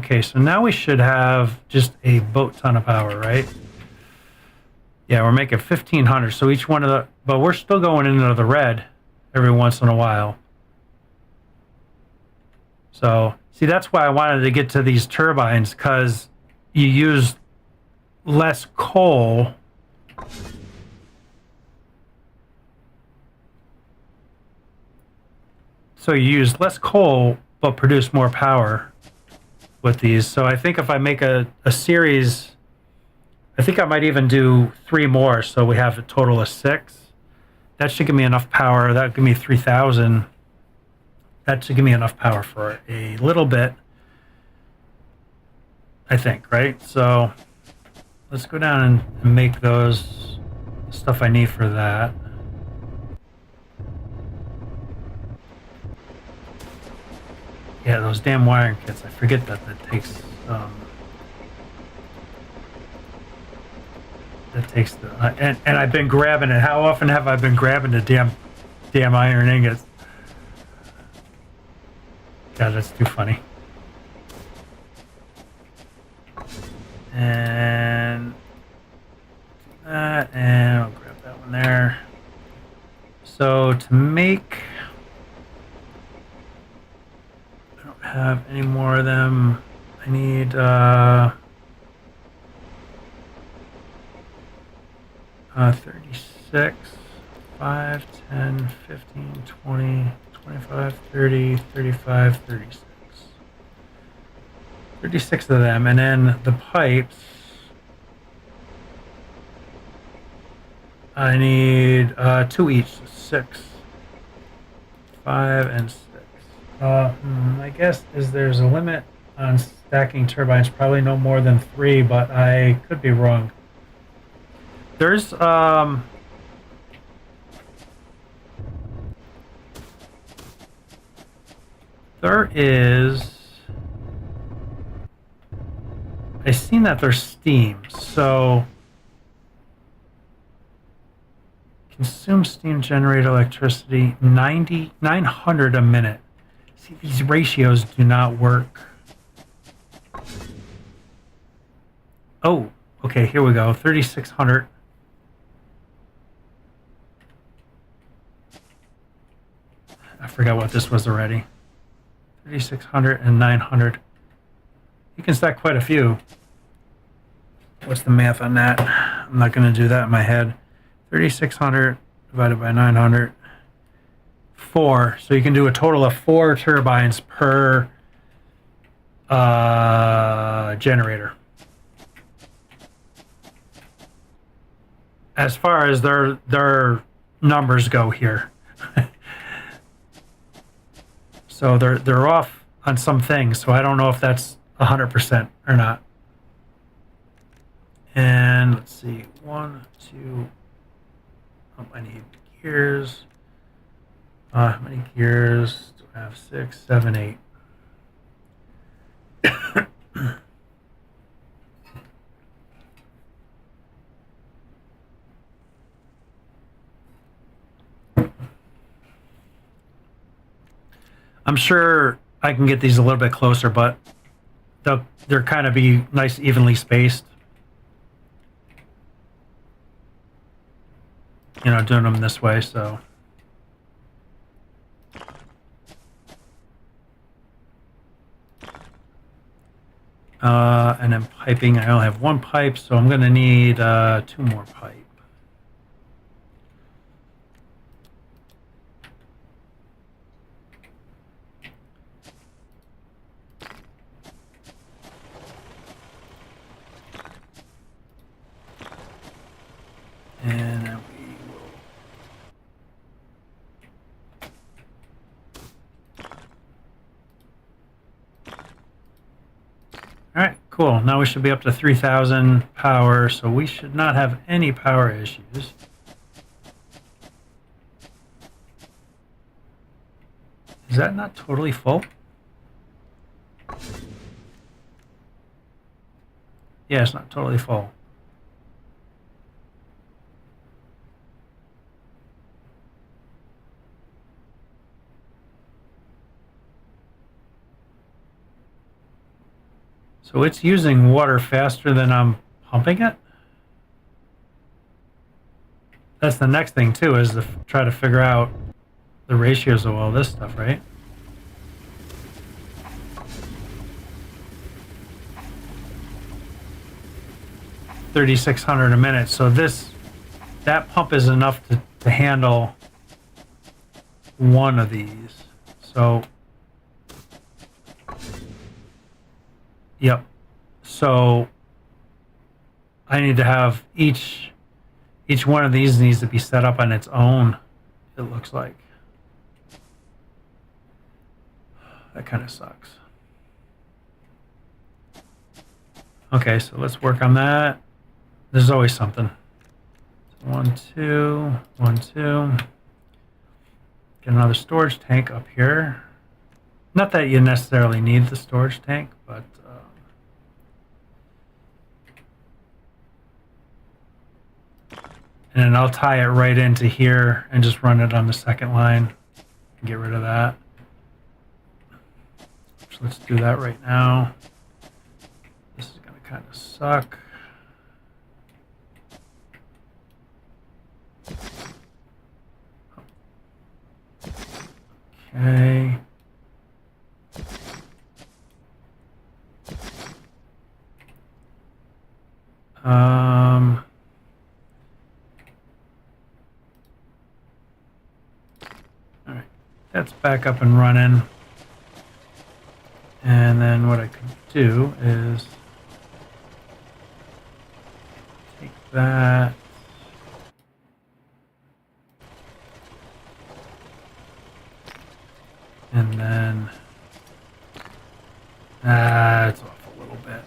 okay, so now we should have just a boat ton of power, right? Yeah, we're making 1,500, so each one of the... But we're still going into the red every once in a while. So, see, that's why I wanted to get to these turbines, because you use less coal. So you use less coal, but produce more power with these. So I think if I make a series... I think I might even do 3 more, so we have a total of 6. That should give me enough power. That would give me 3,000. That should give me enough power for a little bit, I think, right? So let's go down and make those stuff I need for that. Yeah, those damn wiring kits. I forget that takes... That takes the and I've been grabbing it. How often have I been grabbing the damn iron ingots? God, that's too funny. And that, and I'll grab that one there. So to make, I don't have any more of them. I need 36, 5, 10, 15, 20, 25, 30, 35, 36. 36 of them, and then the pipes, I need 2 each, 6, 5, and 6. I guess there's a limit on stacking turbines, probably no more than 3, but I could be wrong. There's there is... I've seen that there's steam, so... Consume steam, generate electricity, 900 a minute. See, these ratios do not work. Oh, okay, here we go, 3,600. I forgot what this was already. 3,600 and 900. You can stack quite a few. What's the math on that? I'm not going to do that in my head. 3,600 divided by 900. 4. So you can do a total of 4 turbines per generator. As far as their numbers go here. So they're off on some things, so I don't know if that's 100% or not. And let's see, 1, 2. Oh, I need gears. How many gears do I have? 6, 7, 8. I'm sure I can get these a little bit closer, but they're kind of be nice, evenly spaced. You know, doing them this way, so. And then piping, I only have 1 pipe, so I'm going to need 2 more pipe. And then we will... Alright, cool. Now we should be up to 3,000 power, so we should not have any power issues. Is that not totally full? Yeah, it's not totally full. So it's using water faster than I'm pumping it? That's the next thing too, is to try to figure out the ratios of all this stuff, right? $3,600 a minute. So that pump is enough to handle one of these. So, yep. So I need to have each one of these needs to be set up on its own, it looks like. That kind of sucks. Okay, so let's work on that. There's always something. 1, 2, 1, 2. Get another storage tank up here. Not that you necessarily need the storage tank, but and then I'll tie it right into here and just run it on the second line and get rid of that. So let's do that right now. This is going to kind of suck. Okay. All right, that's back up and running. And then what I could do is take that. And then it's off a little bit.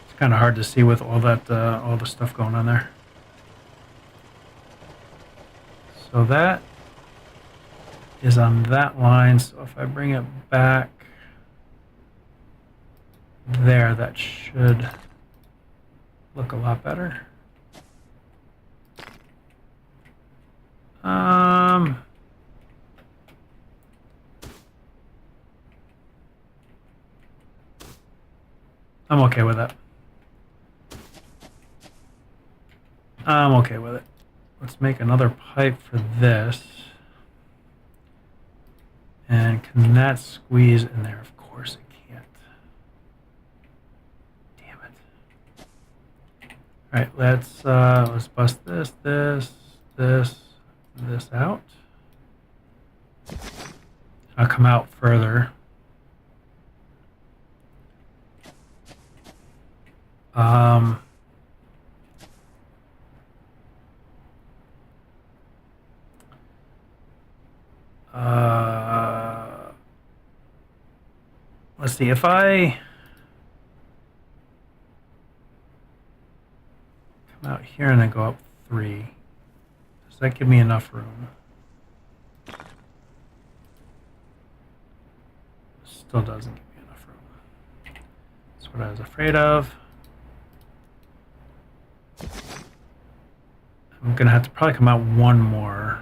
It's kind of hard to see with all that all the stuff going on there. So that is on that line. So if I bring it back there, that should look a lot better. I'm okay with that. I'm okay with it. Let's make another pipe for this. And can that squeeze in there? Of course it can't. Damn it. All right, let's bust this out. I'll come out further. Let's see, if I come out here and then go up 3, does that give me enough room? Still doesn't give me enough room. That's what I was afraid of. I'm gonna have to probably come out one more.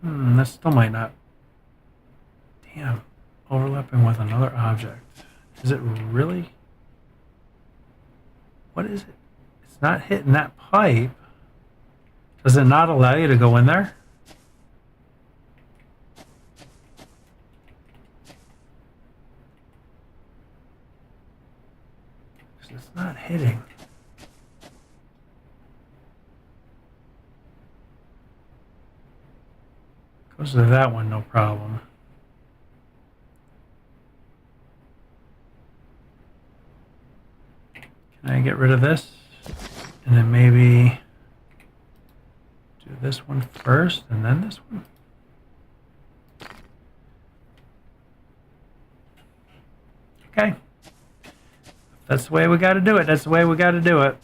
That still might not. Damn, overlapping with another object. Is it really? What is it? It's not hitting that pipe. Does it not allow you to go in there? It's not hitting. Goes to that one, no problem. Can I get rid of this? And then maybe do this one first and then this one? Okay. That's the way we got to do it. That's the way we got to do it.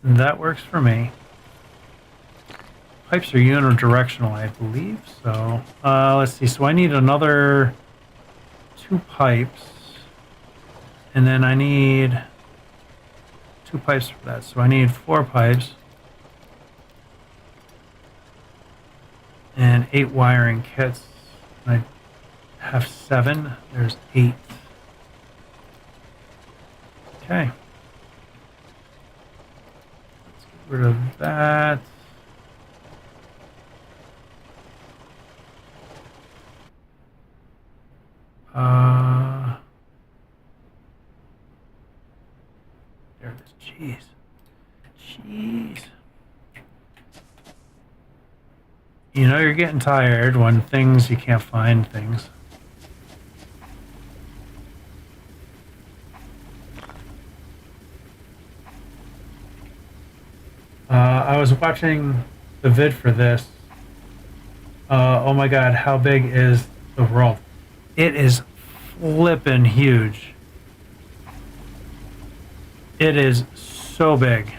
And that works for me. Pipes are unidirectional, I believe. So let's see. So I need another 2 pipes. And then I need 2 pipes for that. So I need 4 pipes. And 8 wiring kits. I have 7. There's 8. Okay. Let's get rid of that. There it is. Jeez. You know you're getting tired when you can't find things. I was watching the vid for this. Oh my god, how big is the world? It is flippin' huge. It is so big.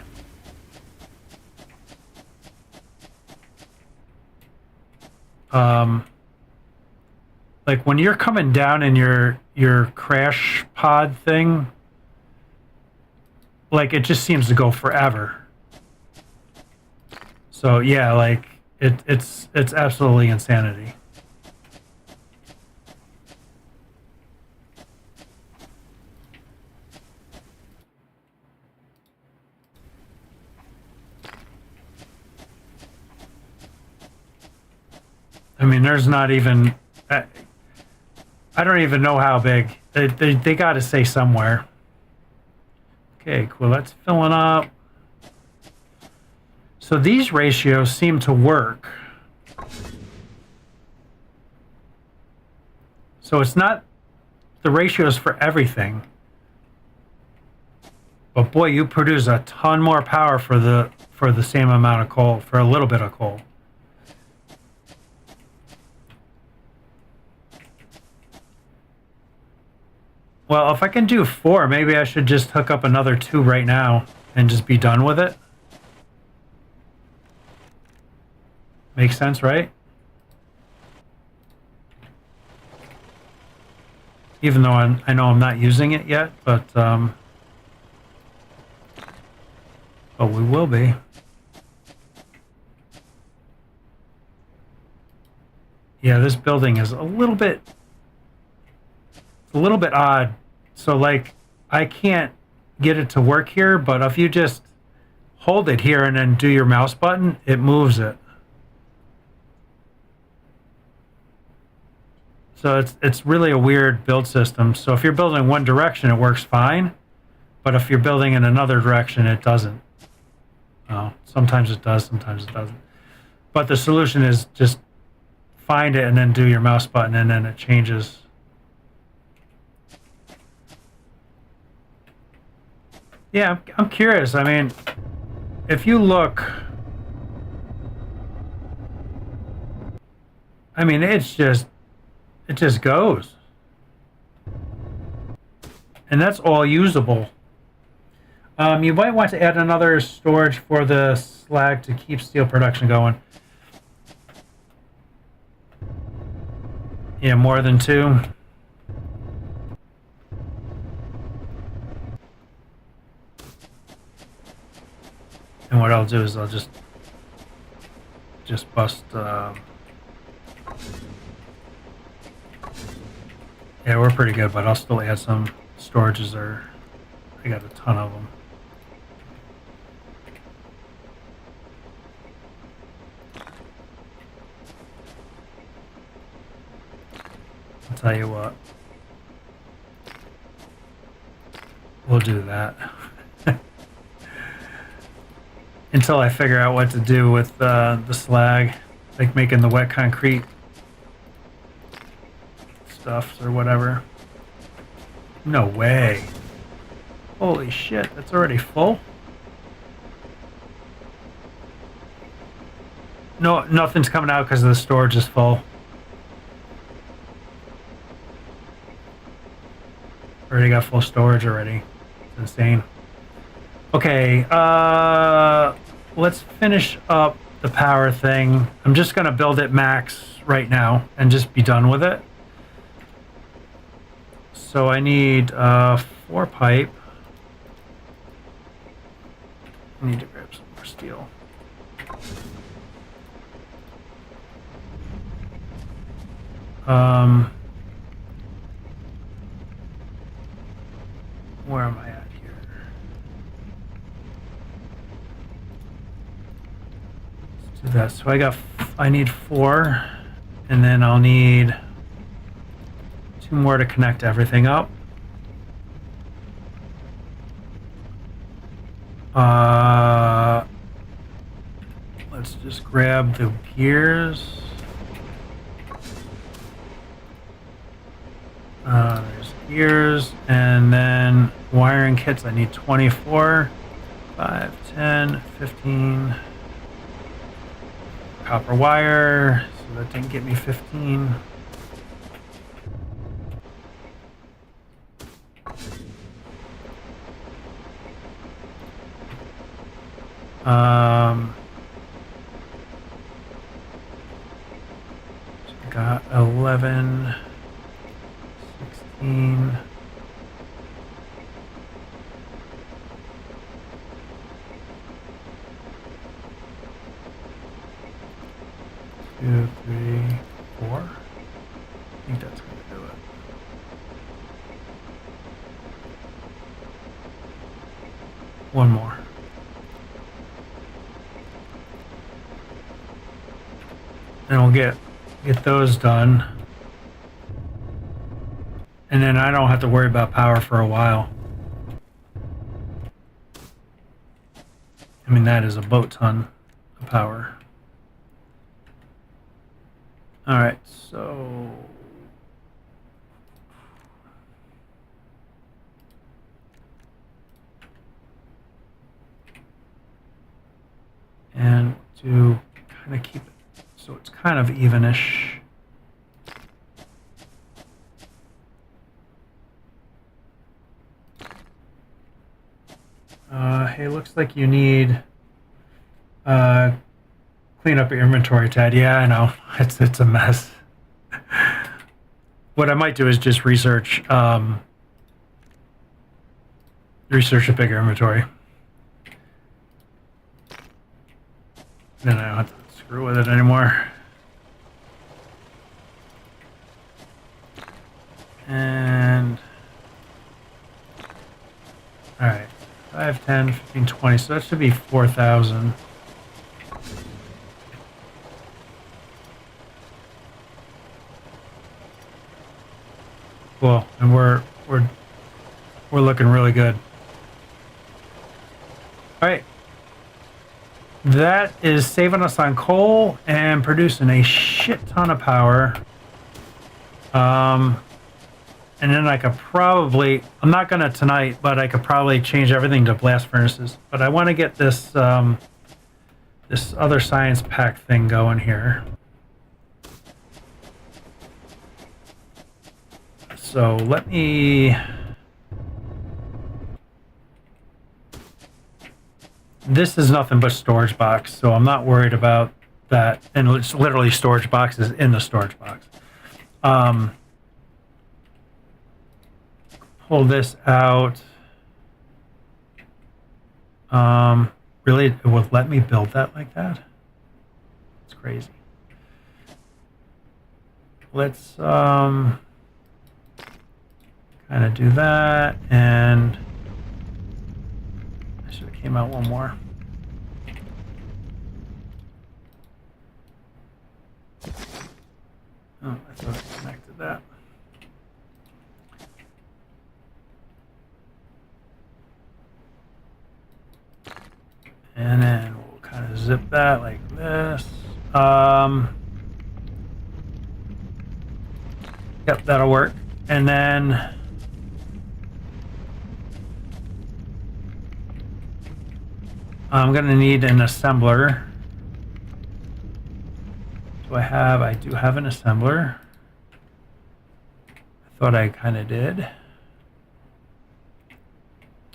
Like when you're coming down in your crash pod thing, like it just seems to go forever. So yeah, like it's absolutely insanity. I mean, there's not even. I don't even know how big. They got to say somewhere. Okay, cool. That's filling up. So these ratios seem to work. So it's not the ratios for everything. But boy, you produce a ton more power for the same amount of coal, for a little bit of coal. Well, if I can do 4, maybe I should just hook up another 2 right now and just be done with it. Makes sense, right? Even though I know I'm not using it yet, but we will be. Yeah, this building is a little bit odd. So like I can't get it to work here, but if you just hold it here and then do your mouse button, it moves it. So it's really a weird build system. So if you're building one direction, it works fine, but if you're building in another direction, it doesn't. Oh, sometimes it does, sometimes it doesn't. But the solution is just find it and then do your mouse button, and then it changes. Yeah, I'm curious. I mean, if you look, I mean, it just goes. And that's all usable. You might want to add another storage for the slag to keep steel production going. Yeah, more than 2. And what I'll do is I'll just bust. Yeah, we're pretty good, but I'll still add some storages. I got a ton of them. I'll tell you what. We'll do that. Until I figure out what to do with the slag, like making the wet concrete stuff or whatever. No way. Holy shit, that's already full? No, nothing's coming out because the storage is full. Already got full storage already. It's insane. Okay, let's finish up the power thing. I'm just gonna build it max right now and just be done with it. So I need 4 pipe. I need to grab some more steel. Where am I at here? Let's do that. So I need 4, and then I'll need 2 more to connect everything up. Let's just grab the gears. There's gears, and then wiring kits. I need 24, 5, 10, 15. Copper wire, so that didn't get me 15. So I got 11, 16. Two, 3, 4. I think that's going to do it. One more. And we'll get those done. And then I don't have to worry about power for a while. I mean, that is a boat ton of power. All right, so and to kind of keep it so it's kind of evenish. like you need clean up your inventory, Ted. Yeah, I know. It's a mess. What I might do is just research research a bigger inventory. Then I don't have to screw with it anymore. And all right, 5, 10, 15, 20. So that should be 4,000. Cool, and we're looking really good. All right, that is saving us on coal and producing a shit ton of power. And then I could probably, I'm not gonna tonight, but I could probably change everything to blast furnaces. But I want to get this this other science pack thing going here. So let me. This is nothing but storage box, so I'm not worried about that. And it's literally storage boxes in the storage box. Pull this out. Really, it would let me build that like that? It's crazy. Let's kind of do that, and I should have came out one more. Oh, I thought I connected that. And then we'll kind of zip that like this. Yep, that'll work. And then I'm going to need an assembler. I do have an assembler. I thought I kind of did.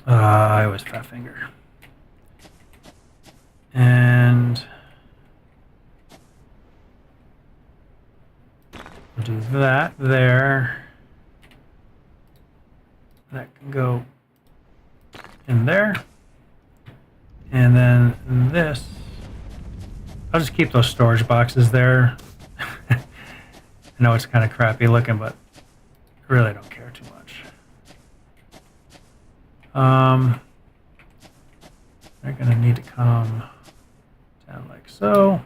I was fat finger. And we'll do that there. That can go in there. And then this, I'll just keep those storage boxes there. I know it's kind of crappy looking, but I really don't care too much. They're going to need to come down like so.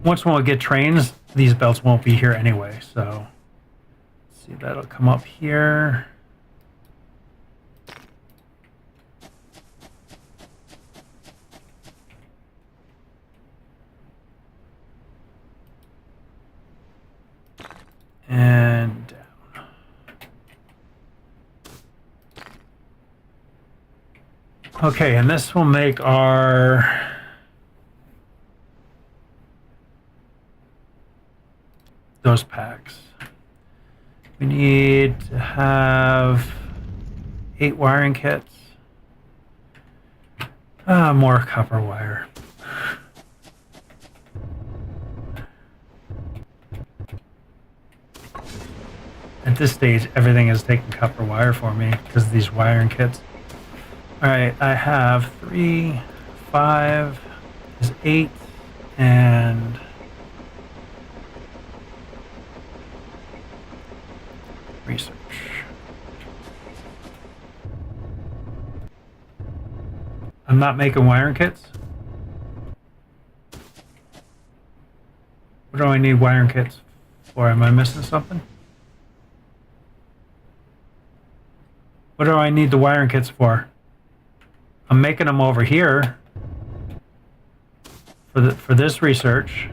Once we get trains, these belts won't be here anyway, so let's see, that'll come up here. And down. Okay, and this will make our those packs. We need to have 8 wiring kits. More copper wire. At this stage, everything is taking copper wire for me because of these wiring kits. All right, I have 3, 5 is 8, and research. I'm not making wiring kits. What do I need wiring kits for? Am I missing something? What do I need the wiring kits for? I'm making them over here for this research.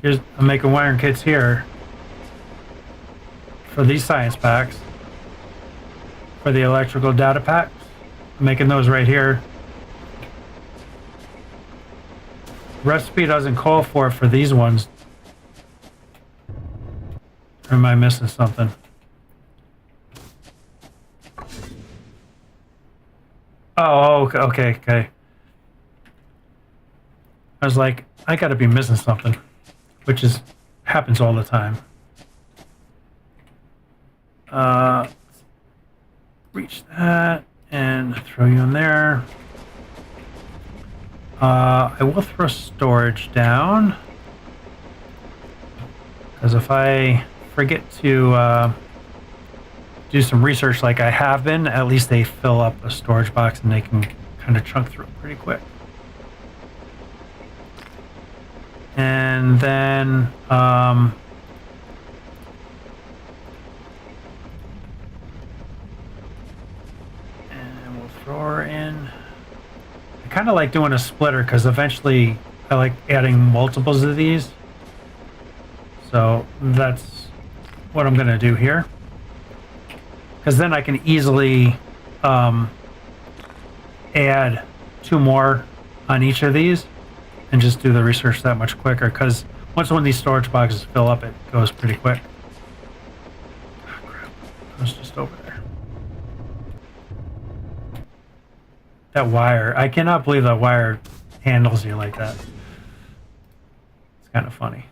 I'm making wiring kits here for these science packs. For the electrical data packs, I'm making those right here. Recipe doesn't call for it for these ones. Or am I missing something? Oh, okay. I was like, I gotta be missing something, which happens all the time. Reach that and throw you in there. I will throw storage down, because if I forget to do some research like I have been, at least they fill up a storage box and they can kind of chunk through it pretty quick. And then and we'll throw her in. I kind of like doing a splitter because eventually I like adding multiples of these. So that's what I'm going to do here. Because then I can easily add 2 more on each of these and just do the research that much quicker. Because once one of these storage boxes fill up, it goes pretty quick. Oh, crap. It was just over there. That wire. I cannot believe that wire handles you like that. It's kind of funny.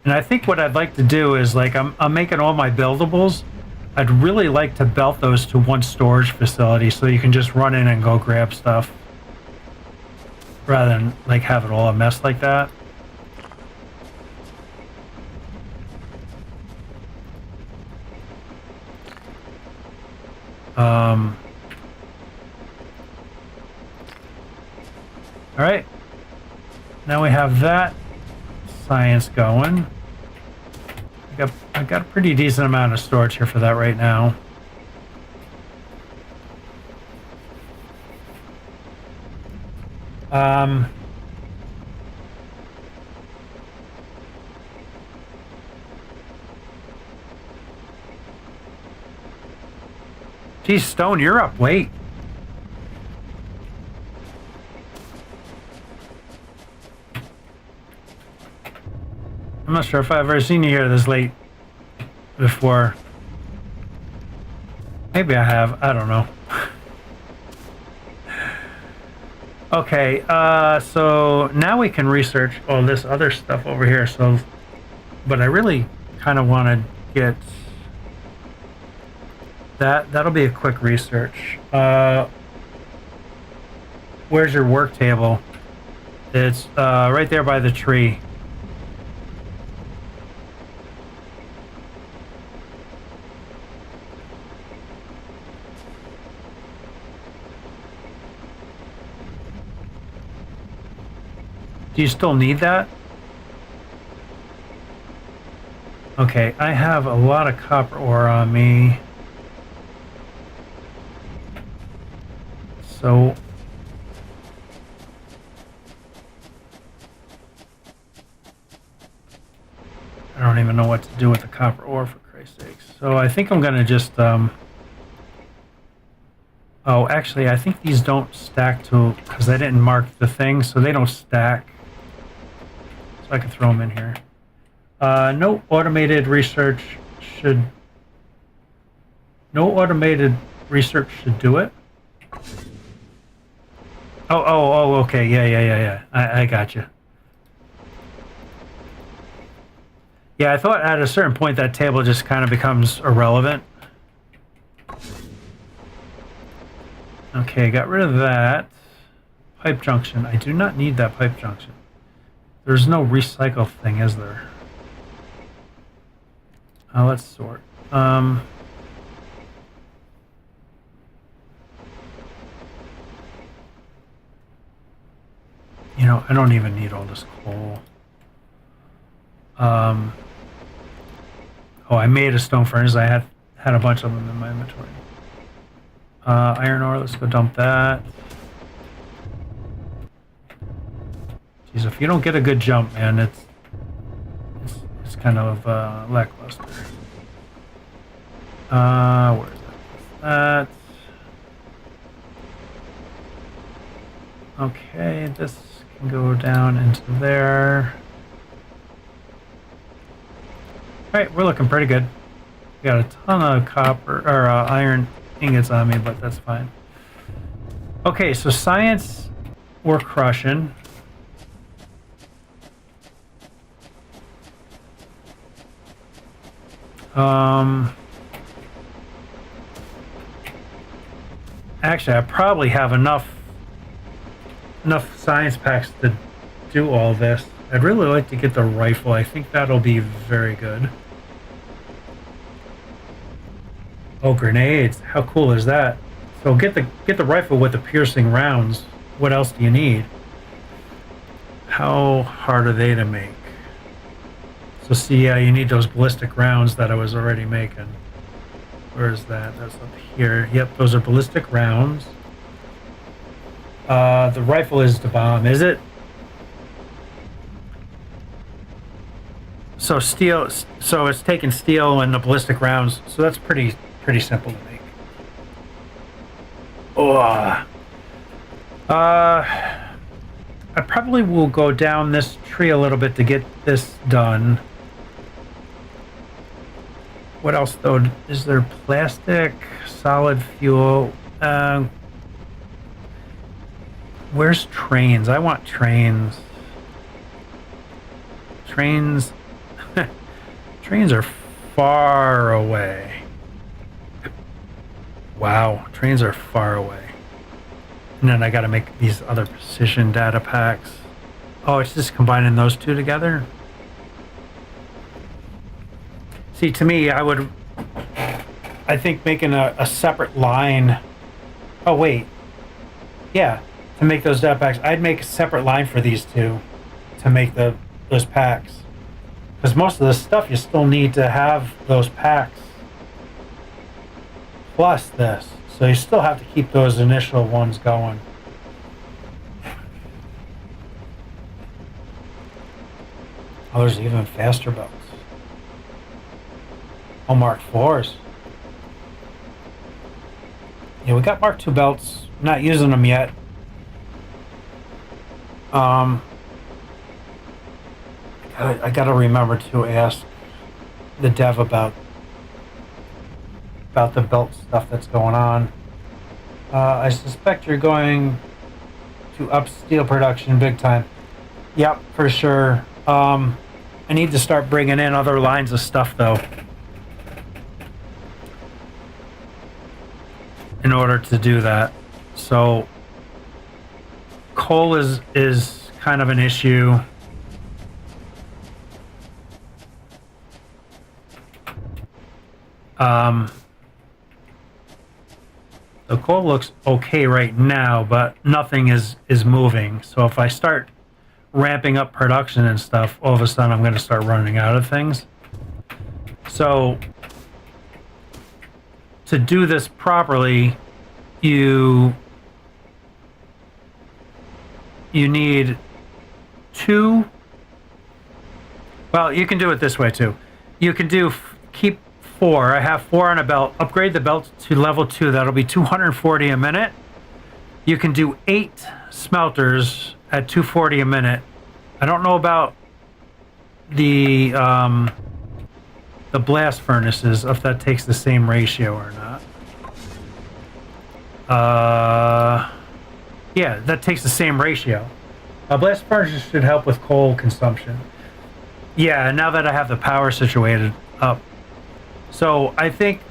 And I think what I'd like to do is, like, I'm making all my buildables. I'd really like to belt those to one storage facility so you can just run in and go grab stuff rather than like have it all a mess like that. All right, now we have that science going. I got a pretty decent amount of storage here for that right now. Geez, Stone, you're up. Wait. I'm not sure if I've ever seen you here this late before. Maybe I have. I don't know. Okay, so now we can research all this other stuff over here. So, but I really kind of want to get that. That'll be a quick research. Where's your work table? It's right there by the tree. Do you still need that? Okay, I have a lot of copper ore on me. So I don't even know what to do with the copper ore, for Christ's sakes. So I think I'm gonna just oh, actually I think these don't stack to, because I didn't mark the thing, so they don't stack. So I can throw them in here. No automated research should do it. Oh, okay. Yeah. I got you. Yeah, I thought at a certain point that table just kind of becomes irrelevant. Okay, got rid of that. Pipe junction. I do not need that pipe junction. There's no recycle thing, is there? Let's sort. You know, I don't even need all this coal. Oh, I made a stone furnace. I had a bunch of them in my inventory. Iron ore, let's go dump that. Geez, if you don't get a good jump, man, it's kind of lackluster. Where is that? Okay, this can go down into there. Alright, we're looking pretty good. Got a ton of copper or iron ingots on me, but that's fine. Okay, so science, we're crushing. Actually, I probably have enough science packs to do all this. I'd really like to get the rifle. I think that'll be very good. Oh, grenades! How cool is that? So get the rifle with the piercing rounds. What else do you need? How hard are they to make? So see, yeah, you need those ballistic rounds that I was already making. Where is that? That's up here. Yep, those are ballistic rounds. The rifle is the bomb, is it? So steel. So it's taking steel and the ballistic rounds. So that's pretty simple to make. Oh. I probably will go down this tree a little bit to get this done. What else though? Is there plastic, solid fuel? Where's trains? I want trains. Trains. Trains are far away. Wow, trains are far away. And then I got to make these other precision data packs. Oh, it's just combining those two together. See, to me, I think making a separate line. Oh, wait. Yeah, to make those data packs, I'd make a separate line for these two to make those packs. Because most of the stuff you still need to have those packs plus this. So you still have to keep those initial ones going. Oh, there's even faster belts. Oh, Mark IVs. Yeah, we got Mark II belts. Not using them yet. I gotta remember to ask the dev about the belt stuff that's going on. I suspect you're going to up steel production big time. Yep, for sure. I need to start bringing in other lines of stuff though, in order to do that. So coal is kind of an issue. The coal looks okay right now, but nothing is moving. So if I start ramping up production and stuff, all of a sudden I'm going to start running out of things. So to do this properly, you need two. Well, you can do it this way too. You can keep 4. I have 4 on a belt. Upgrade the belt to level 2. That'll be 240 a minute. You can do 8 smelters at 240 a minute. I don't know about the blast furnaces, if that takes the same ratio or not. Yeah, that takes the same ratio. Blast furnaces should help with coal consumption. Yeah, now that I have the power situated up. So I think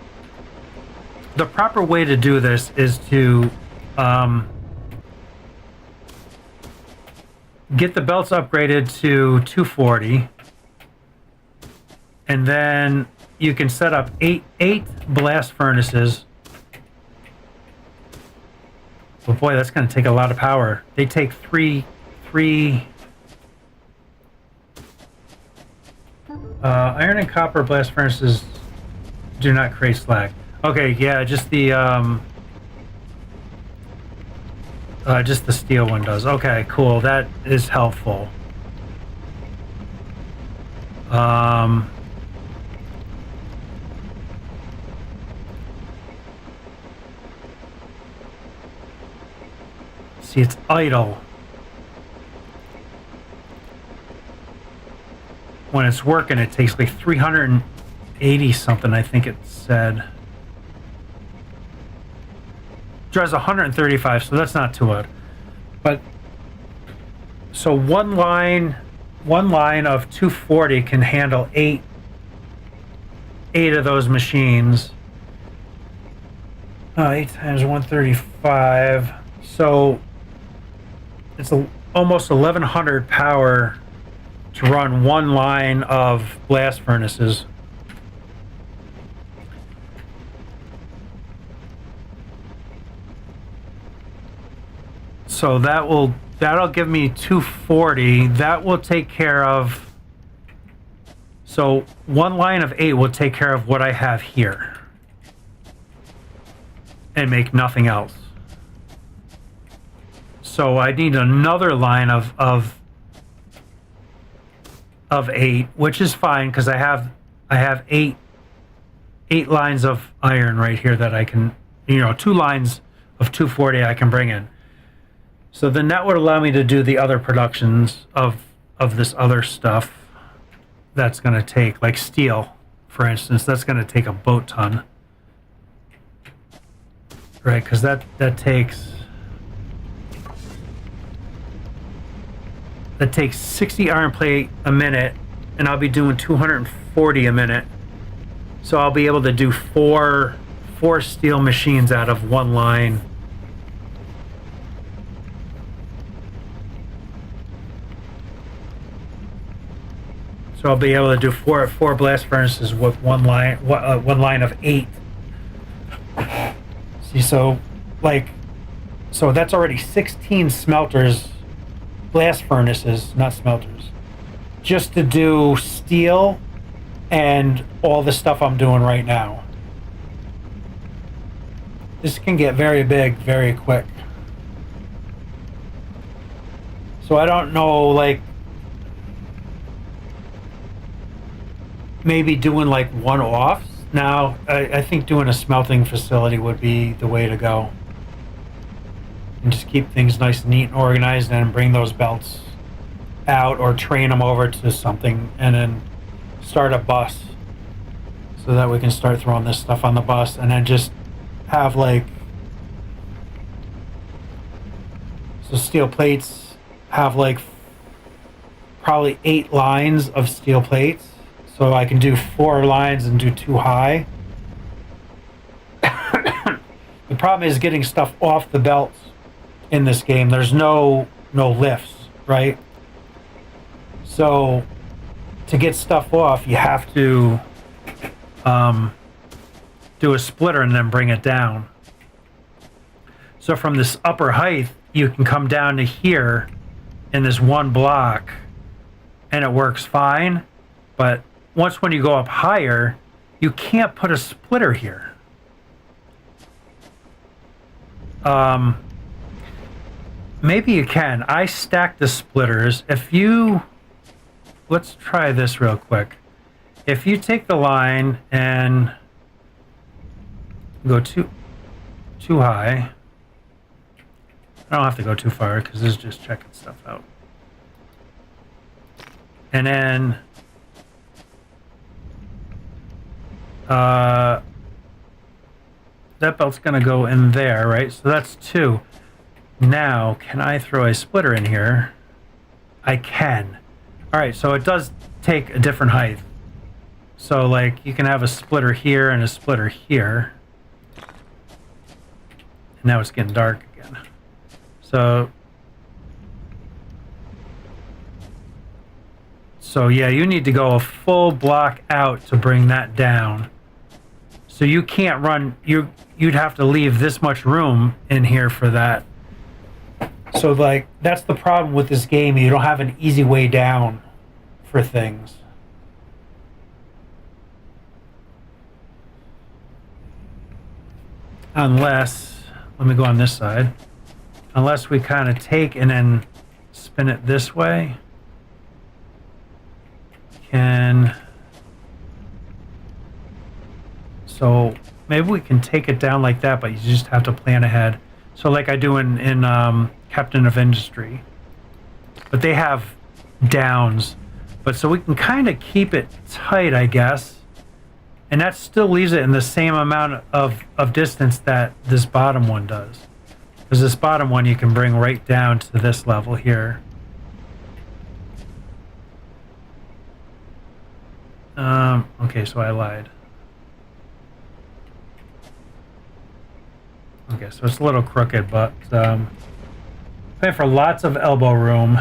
the proper way to do this is to get the belts upgraded to 240, and then you can set up eight blast furnaces. But boy, that's going to take a lot of power. They take three iron and copper blast furnaces do not create slag. Okay, yeah, just the steel one does. Okay, cool. That is helpful. See, it's idle. When it's working, it takes like 300 80 something, I think it said. Draws 135, so that's not too bad. But so one line of 240 can handle eight of those machines. 8 times 135, so it's almost 1100 power to run one line of blast furnaces. So that'll give me 240. That will take care of, so one line of 8 will take care of what I have here and make nothing else. So I need another line of 8, which is fine because I have eight lines of iron right here that I can, 2 lines of 240 I can bring in. So then that would allow me to do the other productions of this other stuff that's going to take, like steel, for instance, that's going to take a boat ton. Right, because that takes 60 iron plate a minute, and I'll be doing 240 a minute. So I'll be able to do four steel machines out of one line. So I'll be able to do four blast furnaces with one line of 8. See, so that's already 16 smelters, blast furnaces, not smelters, just to do steel and all the stuff I'm doing right now. This can get very big very quick. So I don't know, like, maybe doing like one-offs. Now, I think doing a smelting facility would be the way to go. And just keep things nice and neat and organized, and bring those belts out or train them over to something, and then start a bus so that we can start throwing this stuff on the bus, and then just have so steel plates have probably 8 lines of steel plates. So I can do 4 lines and do 2 high. The problem is getting stuff off the belts in this game. There's no lifts, right? So to get stuff off, you have to do a splitter and then bring it down. So from this upper height, you can come down to here in this one block, and it works fine. But when you go up higher, you can't put a splitter here. Maybe you can. I stacked the splitters. Let's try this real quick. If you take the line and go too high, I don't have to go too far because this is just checking stuff out. And then that belt's going to go in there, right? So that's 2. Now, can I throw a splitter in here? I can. All right, so it does take a different height. So, you can have a splitter here and a splitter here. And now it's getting dark again. So yeah, you need to go a full block out to bring that down. So you can't run, you'd have to leave this much room in here for that. So that's the problem with this game. You don't have an easy way down for things. Unless, let me go on this side. Unless we kind of take and then spin it this way. So maybe we can take it down like that, but you just have to plan ahead. So like I do in Captain of Industry. But they have downs. But so we can kind of keep it tight, I guess. And that still leaves it in the same amount of distance that this bottom one does. Because this bottom one you can bring right down to this level here. Okay, so I lied. Okay, so it's a little crooked, but paying for lots of elbow room.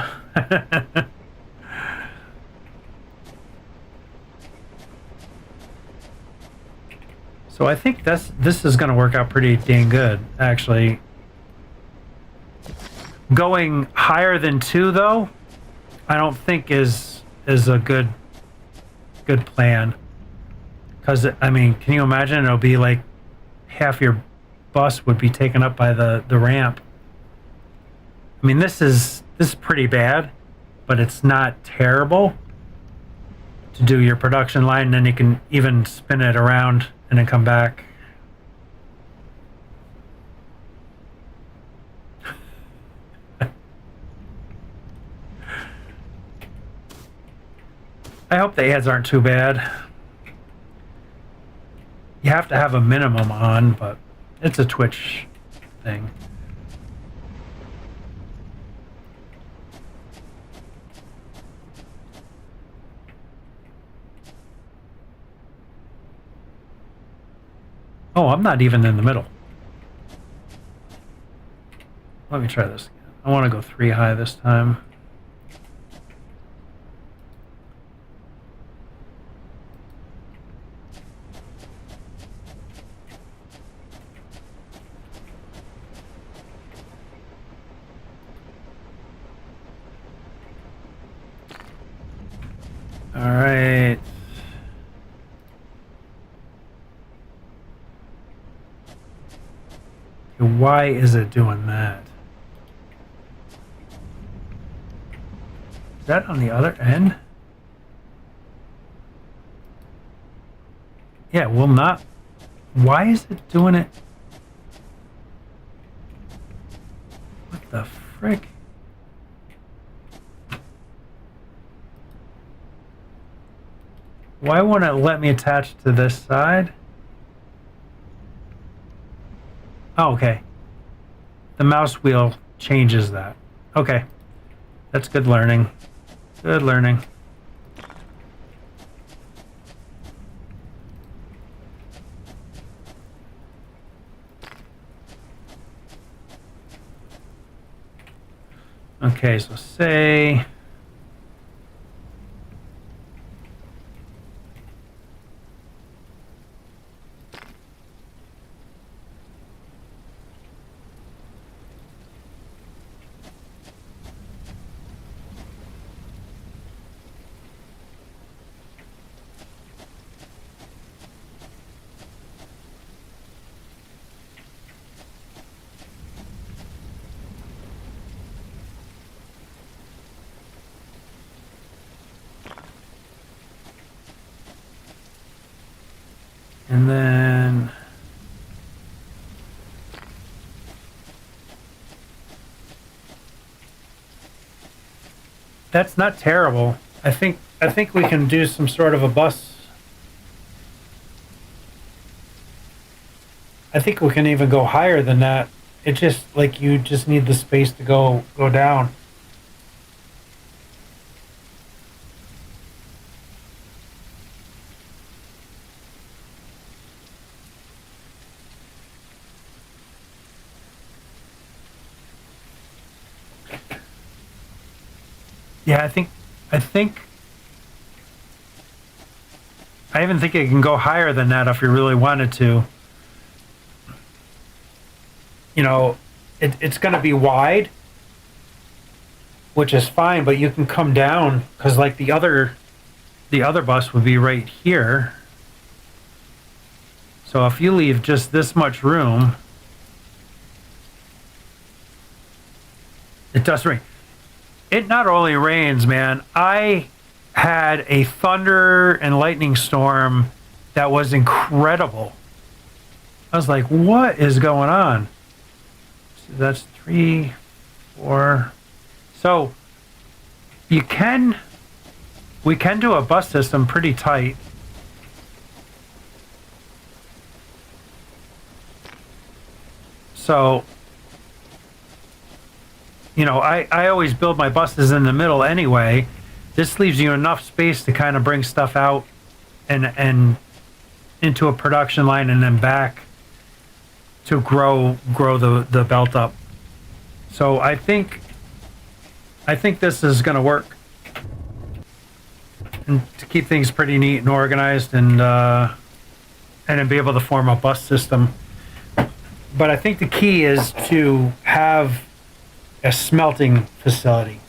So I think this is going to work out pretty dang good, actually. Going higher than 2, though, I don't think is a good plan. Because, I mean, can you imagine? It'll be like half your bus would be taken up by the ramp. I mean, this is pretty bad, but it's not terrible to do your production line, and then you can even spin it around and then come back. I hope the ads aren't too bad. You have to have a minimum on, but it's a Twitch thing. Oh, I'm not even in the middle. Let me try this again. I want to go 3 high this time. All right. Why is it doing that? Is that on the other end? Yeah, will not. Why is it doing it? What the frick? Why won't it let me attach to this side? Oh, okay. The mouse wheel changes that. Okay. That's good learning. Good learning. Okay, so say... And then that's not terrible. I think we can do some sort of a bus. I think we can even go higher than that. It just like you just need the space to go down. Yeah, I even think it can go higher than that if you really wanted to. You know, it's going to be wide, which is fine, but you can come down because like the other bus would be right here. So if you leave just this much room, it does rain. It not only rains, man. I had a thunder and lightning storm that was incredible. I was like, what is going on? So that's 3, 4. So we can do a bus system pretty tight. So, you know, I always build my buses in the middle anyway. This leaves you enough space to kind of bring stuff out and into a production line and then back to grow the belt up. So I think this is going to work, and to keep things pretty neat and organized, and then be able to form a bus system. But I think the key is to have a smelting facility.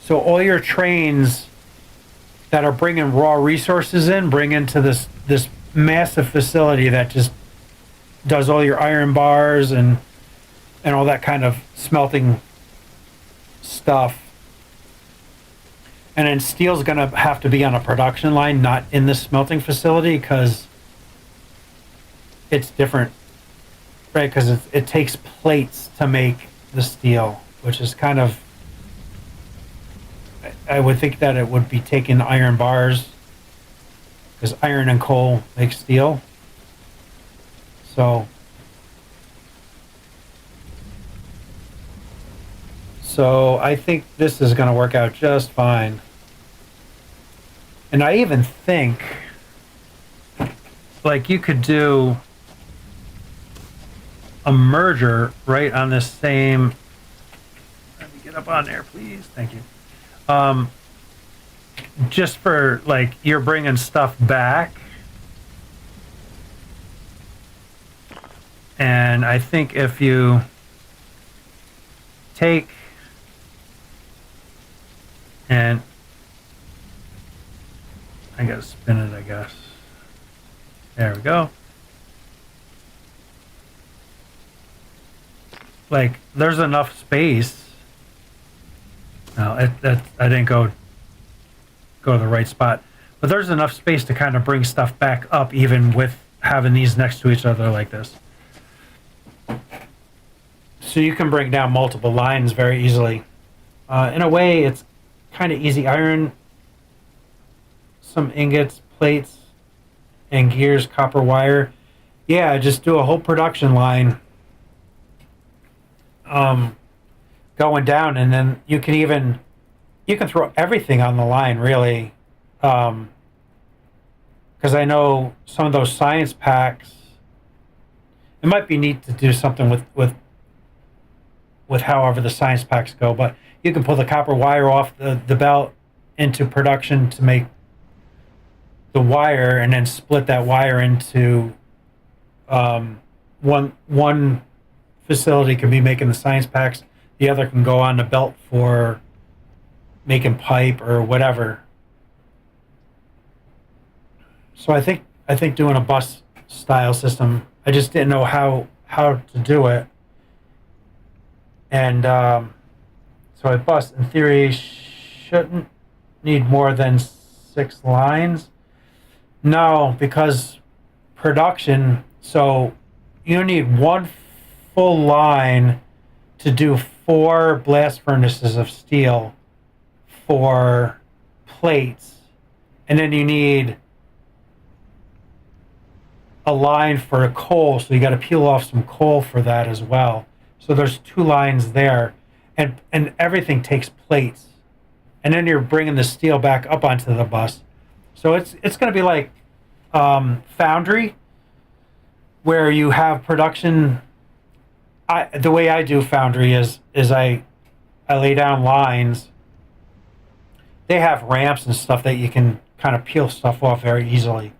So all your trains that are bringing raw resources in, bring into this massive facility that just does all your iron bars and all that kind of smelting stuff. And then steel's going to have to be on a production line, not in the smelting facility, because it's different, right? Because it takes plates to make the steel, which is kind of, I would think that it would be taking iron bars, because iron and coal make steel. So I think this is going to work out just fine. And I even think, like, you could do a merger right on this same. Let me get up on there, please. Thank you. Just for, like, you're bringing stuff back. And I think if you take and I gotta spin it, I guess. There we go. Like, there's enough space. No, I didn't go to the right spot. But there's enough space to kind of bring stuff back up, even with having these next to each other like this. So you can bring down multiple lines very easily. In a way, it's kind of easy. Iron, some ingots, plates, and gears, copper wire. Yeah, just do a whole production line going down, and then you can throw everything on the line, really. Because I know some of those science packs, it might be neat to do something with however the science packs go, but you can pull the copper wire off the belt into production to make the wire, and then split that wire into one facility can be making the science packs, the other can go on the belt for making pipe or whatever. So I think doing a bus style system, I just didn't know how to do it. And so a bus, in theory, shouldn't need more than 6 lines. No, because production, so you need one full line to do 4 blast furnaces of steel for plates. And then you need a line for coal, so you got to peel off some coal for that as well. So there's 2 lines there, and everything takes plates, and then you're bringing the steel back up onto the bus. So it's going to be like foundry, where you have production. The way I do foundry is I lay down lines. They have ramps and stuff that you can kind of peel stuff off very easily.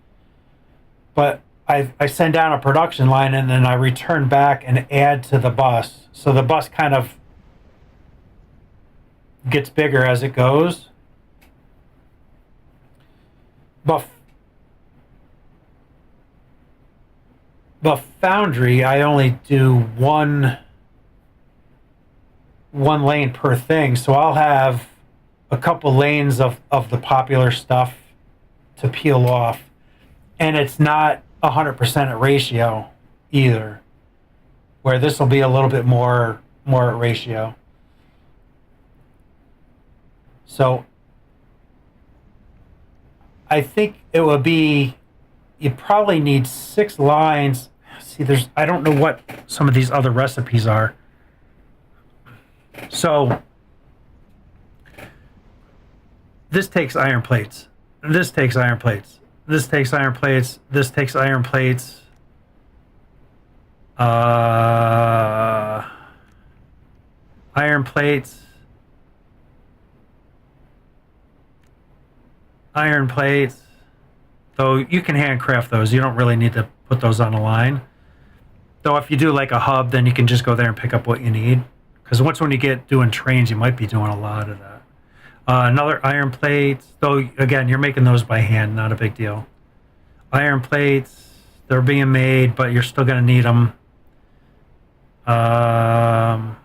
But I send down a production line, and then I return back and add to the bus. So the bus kind of gets bigger as it goes. But foundry, I only do one lane per thing. So I'll have a couple lanes of the popular stuff to peel off. And it's not 100% ratio either, where this will be a little bit more ratio. So I think it would be, you probably need 6 lines. see, I don't know what some of these other recipes are. So this takes iron plates. This takes iron plates. This takes iron plates. This takes iron plates. Iron plates. Iron plates. Though you can handcraft those. You don't really need to put those on a line. Though if you do like a hub, then you can just go there and pick up what you need. Because when you get doing trains, you might be doing a lot of that. Another iron plate. Though, again, you're making those by hand. Not a big deal. Iron plates. They're being made, but you're still going to need them. Iron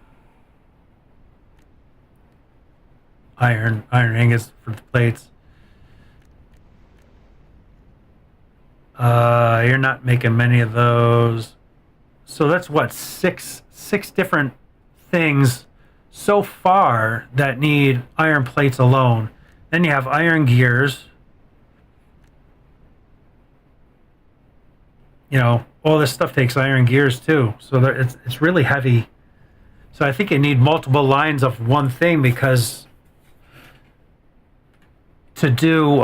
ingots for the plates. You're not making many of those. So that's what, six different things so far that need iron plates alone. Then you have iron gears. You know, all this stuff takes iron gears too. So it's really heavy. So I think you need multiple lines of one thing, because to do,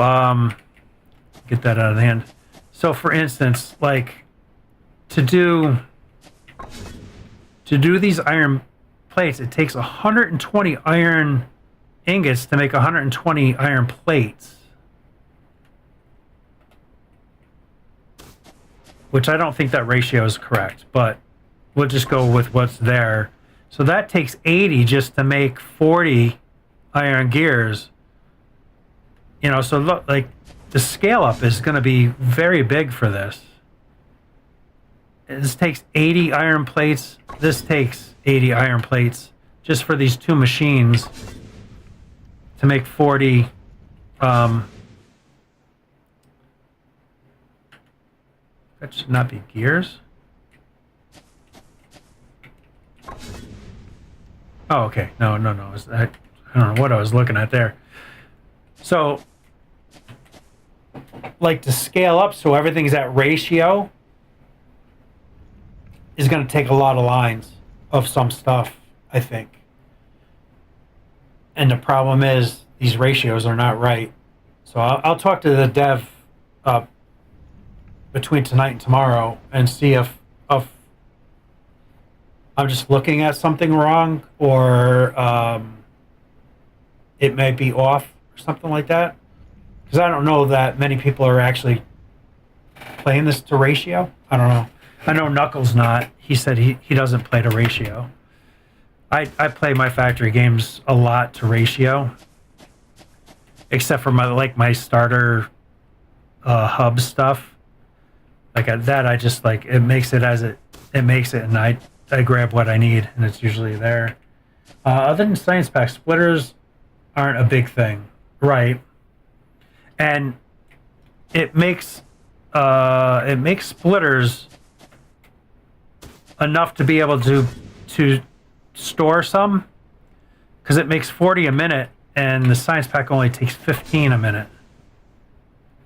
get that out of the hand. So for instance, like to do these iron plates, it takes 120 iron ingots to make 120 iron plates. Which I don't think that ratio is correct, but we'll just go with what's there. So that takes 80 just to make 40 iron gears. You know, so look, like the scale up is going to be very big for this. This takes 80 iron plates. This takes 80 iron plates just for these two machines to make 40. That should not be gears. Oh, okay. No. I don't know what I was looking at there. So, like to scale up so everything's at ratio is going to take a lot of lines of some stuff, I think. And the problem is these ratios are not right. So I'll talk to the dev between tonight and tomorrow and see if I'm just looking at something wrong, or it may be off or something like that. Because I don't know that many people are actually playing this to ratio. I don't know. I know Knuckles not. He said he doesn't play to ratio. I play my factory games a lot to ratio, except for my starter hub stuff. Like that, I just like it makes it as it makes it, and I grab what I need, and it's usually there. Other than science pack, splitters aren't a big thing, right? And it makes splitters enough to be able to store some, because it makes 40 a minute, and the science pack only takes 15 a minute.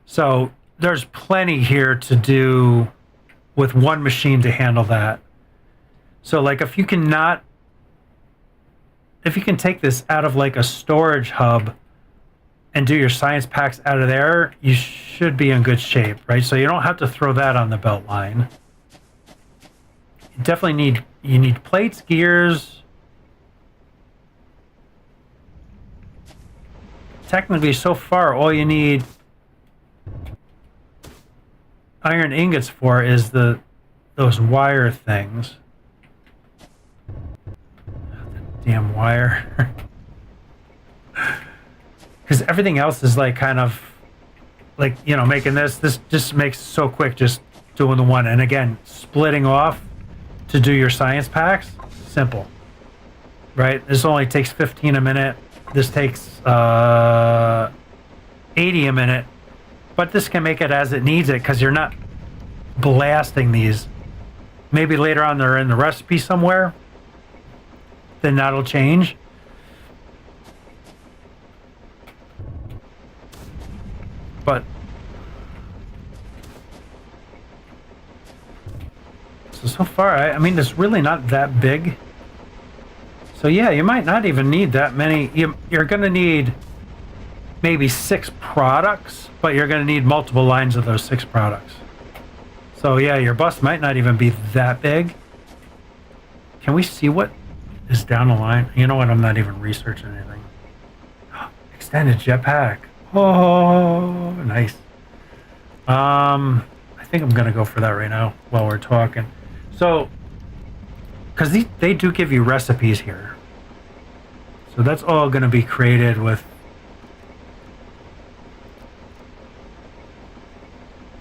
So there's plenty here to do with one machine to handle that. So like if you can take this out of like a storage hub and do your science packs out of there, you should be in good shape, right? So you don't have to throw that on the belt line. You definitely need plates, gears. Technically, so far, all you need iron ingots for is those wire things. The damn wire. Because everything else is like kind of like, you know, making this just makes it so quick just doing the one. And again, splitting off to do your science packs, simple, right? This only takes 15 a minute. This takes 80 a minute, but this can make it as it needs it, because you're not blasting these. Maybe later on they're in the recipe somewhere, then that'll change. But So far, I mean, it's really not that big. So yeah, you might not even need that many. You're going to need maybe 6 products, but you're going to need multiple lines of those 6 products. So yeah, your bus might not even be that big. Can we see what is down the line? You know what? I'm not even researching anything. Extended jetpack. Oh, nice. I think I'm going to go for that right now while we're talking. So, because they do give you recipes here. So that's all going to be created with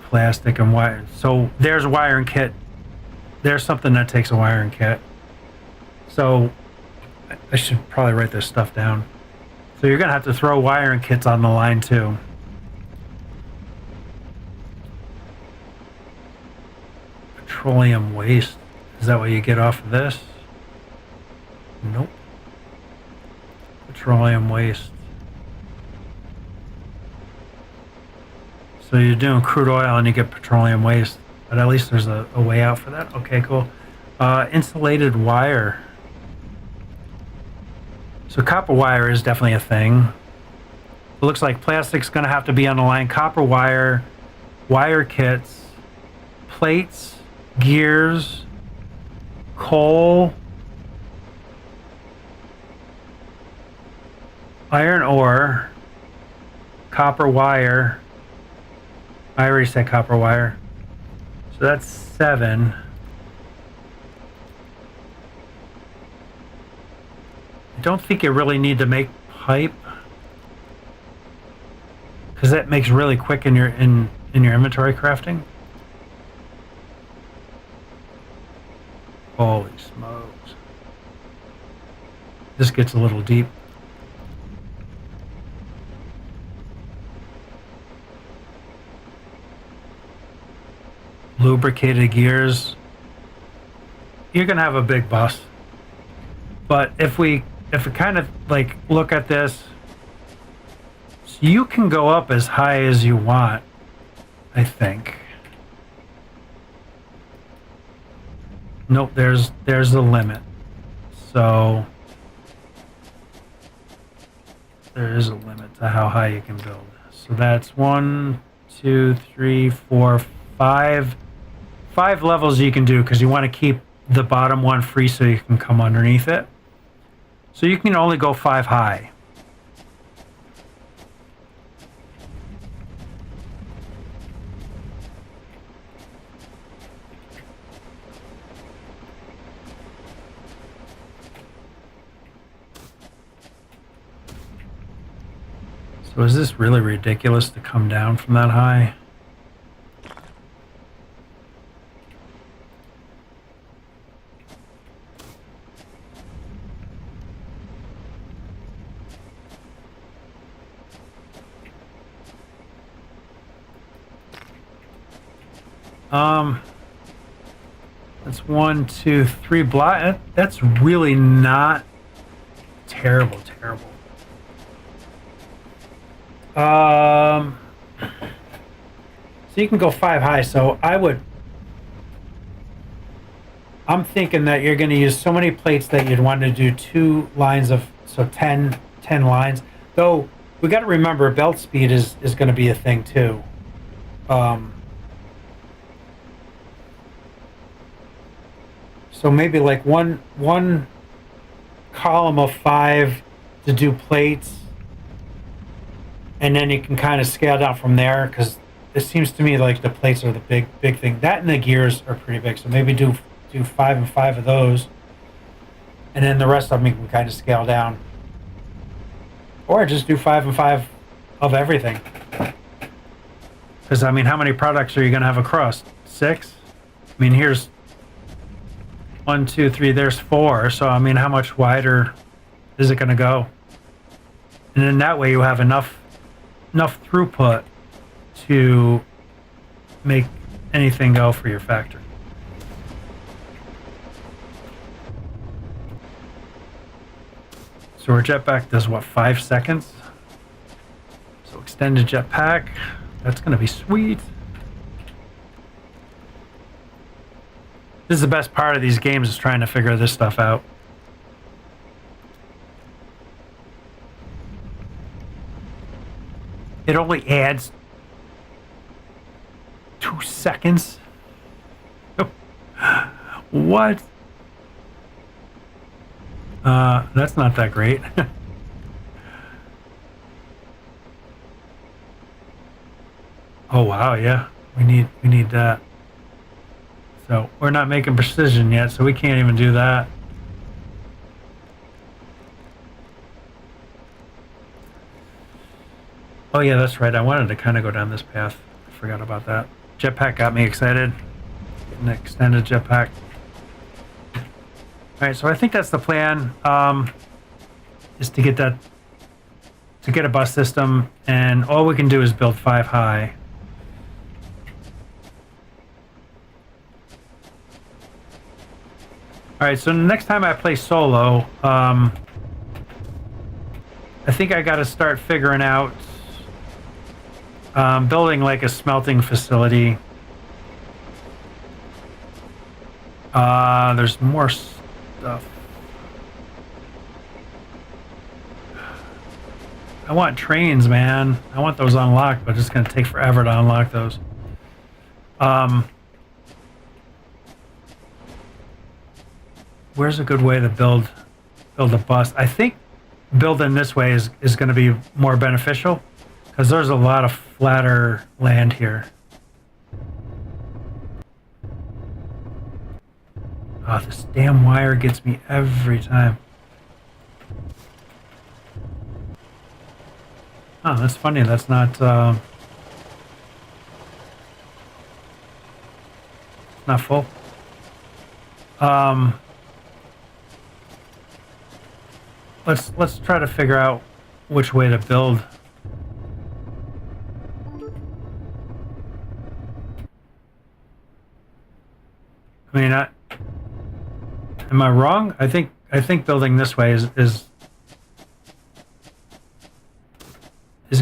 plastic and wire. So there's a wiring kit. There's something that takes a wiring kit. So I should probably write this stuff down. So you're going to have to throw wiring kits on the line too. Petroleum waste. Is that what you get off of this? Nope. Petroleum waste. So you're doing crude oil and you get petroleum waste. But at least there's a way out for that. Okay, cool. Insulated wire. So copper wire is definitely a thing. It looks like plastic's going to have to be on the line. Copper wire, wire kits, plates, gears, coal, iron ore, copper wire. I already said copper wire. So that's 7. I don't think you really need to make pipe, because that makes really quick in your inventory crafting. Holy smokes. This gets a little deep. Lubricated gears. You're gonna have a big bus. But if we kind of like look at this, you can go up as high as you want, I think. Nope, there's the limit. So there is a limit to how high you can build. So that's 1, 2, 3, 4, 5 levels you can do, because you want to keep the bottom one free so you can come underneath it. So you can only go 5 high. So is this really ridiculous to come down from that high? That's 1, 2, 3 block. That's really not terrible. So you can go 5 high. So I'm thinking that you're going to use so many plates that you'd want to do 2 lines of, so 10 lines. Though we got to remember belt speed is going to be a thing too. So maybe like one column of 5 to do plates, and then you can kind of scale down from there, because it seems to me like the plates are the big thing. That and the gears are pretty big, so maybe do 5 and 5 of those, and then the rest of them you can kind of scale down, or just do 5 and 5 of everything. Because I mean, how many products are you going to have across? 6? I mean, here's 1, 2, 3, there's 4. So, I mean, how much wider is it going to go? And then that way you have enough throughput to make anything go for your factory. So our jetpack does what, 5 seconds? So extended jetpack, that's going to be sweet. This is the best part of these games, is trying to figure this stuff out. It only adds 2 seconds. What? That's not that great. Oh wow, yeah. We need that. So we're not making precision yet, so we can't even do that. Oh yeah, that's right. I wanted to kind of go down this path. I forgot about that. Jetpack got me excited. Getting an extended jetpack. All right, so I think that's the plan. Is to get that, to get a bus system, and all we can do is build 5 high. All right, so next time I play solo, I think I got to start figuring out building like a smelting facility. There's more stuff. I want trains, man. I want those unlocked, but it's going to take forever to unlock those. Where's a good way to build a bus? I think building this way is going to be more beneficial, because there's a lot of flatter land here. Oh, this damn wire gets me every time. Oh, that's funny. That's not full. Let's try to figure out which way to build. I mean, am I wrong? I think building this way is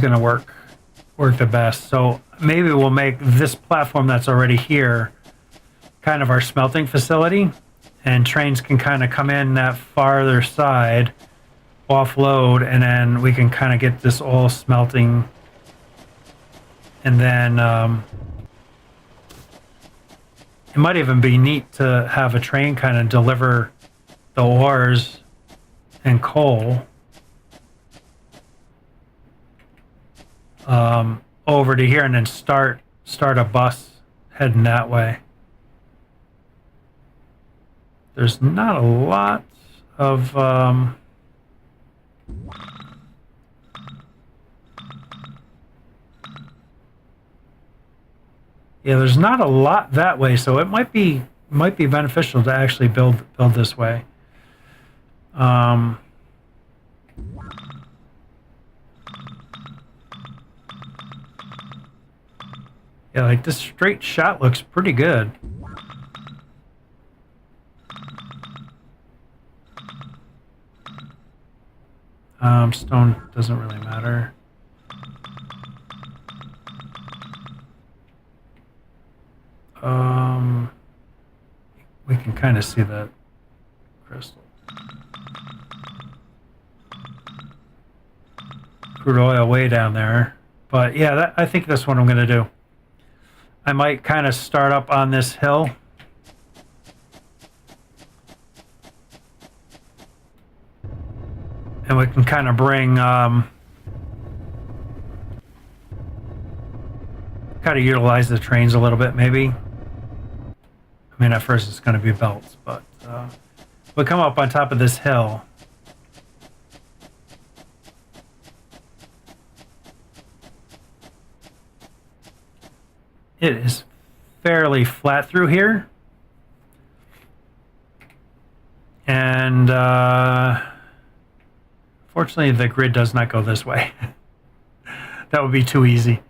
going to work the best. So maybe we'll make this platform that's already here kind of our smelting facility, and trains can kind of come in that farther side, offload, and then we can kind of get this all smelting, and then it might even be neat to have a train kind of deliver the ores and coal over to here, and then start a bus heading that way. There's not a lot of yeah, there's not a lot that way, so it might be beneficial to actually build this way. Yeah, like this straight shot looks pretty good. Stone doesn't really matter. We can kind of see that crystal. Crude oil way down there. But yeah, I think that's what I'm going to do. I might kind of start up on this hill. And we can kind of bring, kind of utilize the trains a little bit, maybe. I mean, at first it's going to be belts, but we'll come up on top of this hill. It is fairly flat through here. And fortunately, the grid does not go this way. That would be too easy.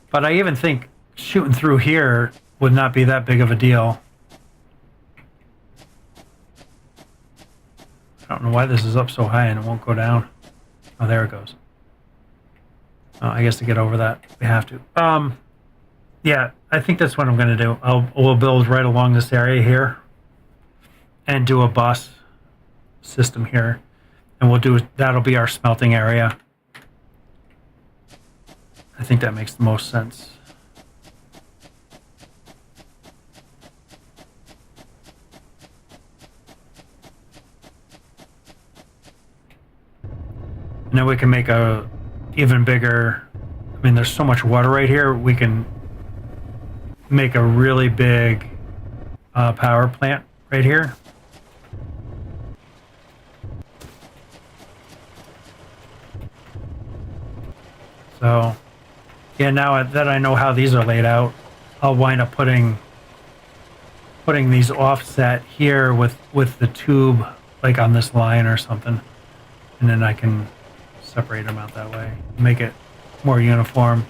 But I even think shooting through here would not be that big of a deal. I don't know why this is up so high and it won't go down. Oh, there it goes. Oh, I guess to get over that, we have to. Yeah, I think that's what I'm going to do. We'll build right along this area here and do a bus system here. And that'll be our smelting area. I think that makes the most sense. And then we can make a even bigger, I mean, there's so much water right here, we can make a really big power plant right here. So, yeah, now that I know how these are laid out, I'll wind up putting these offset here with the tube, like on this line or something. And then I can separate them out that way, make it more uniform.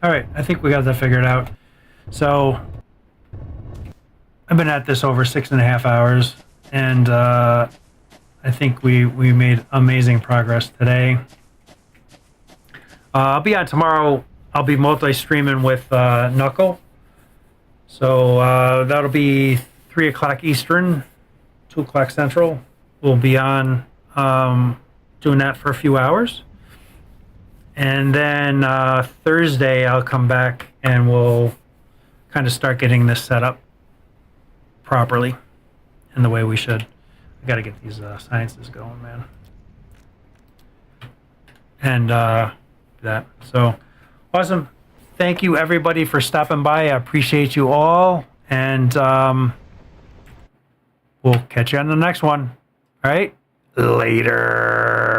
All right, I think we got that figured out. So I've been at this over 6.5 hours, and I think we made amazing progress today. I'll be on tomorrow. I'll be multi-streaming with Knuckle. So that'll be 3 o'clock Eastern, 2 o'clock Central. We'll be on doing that for a few hours. And then Thursday, I'll come back and we'll kind of start getting this set up properly in the way we should. I got to get these sciences going, man. And that. So awesome. Thank you, everybody, for stopping by. I appreciate you all. And we'll catch you on the next one. All right? Later.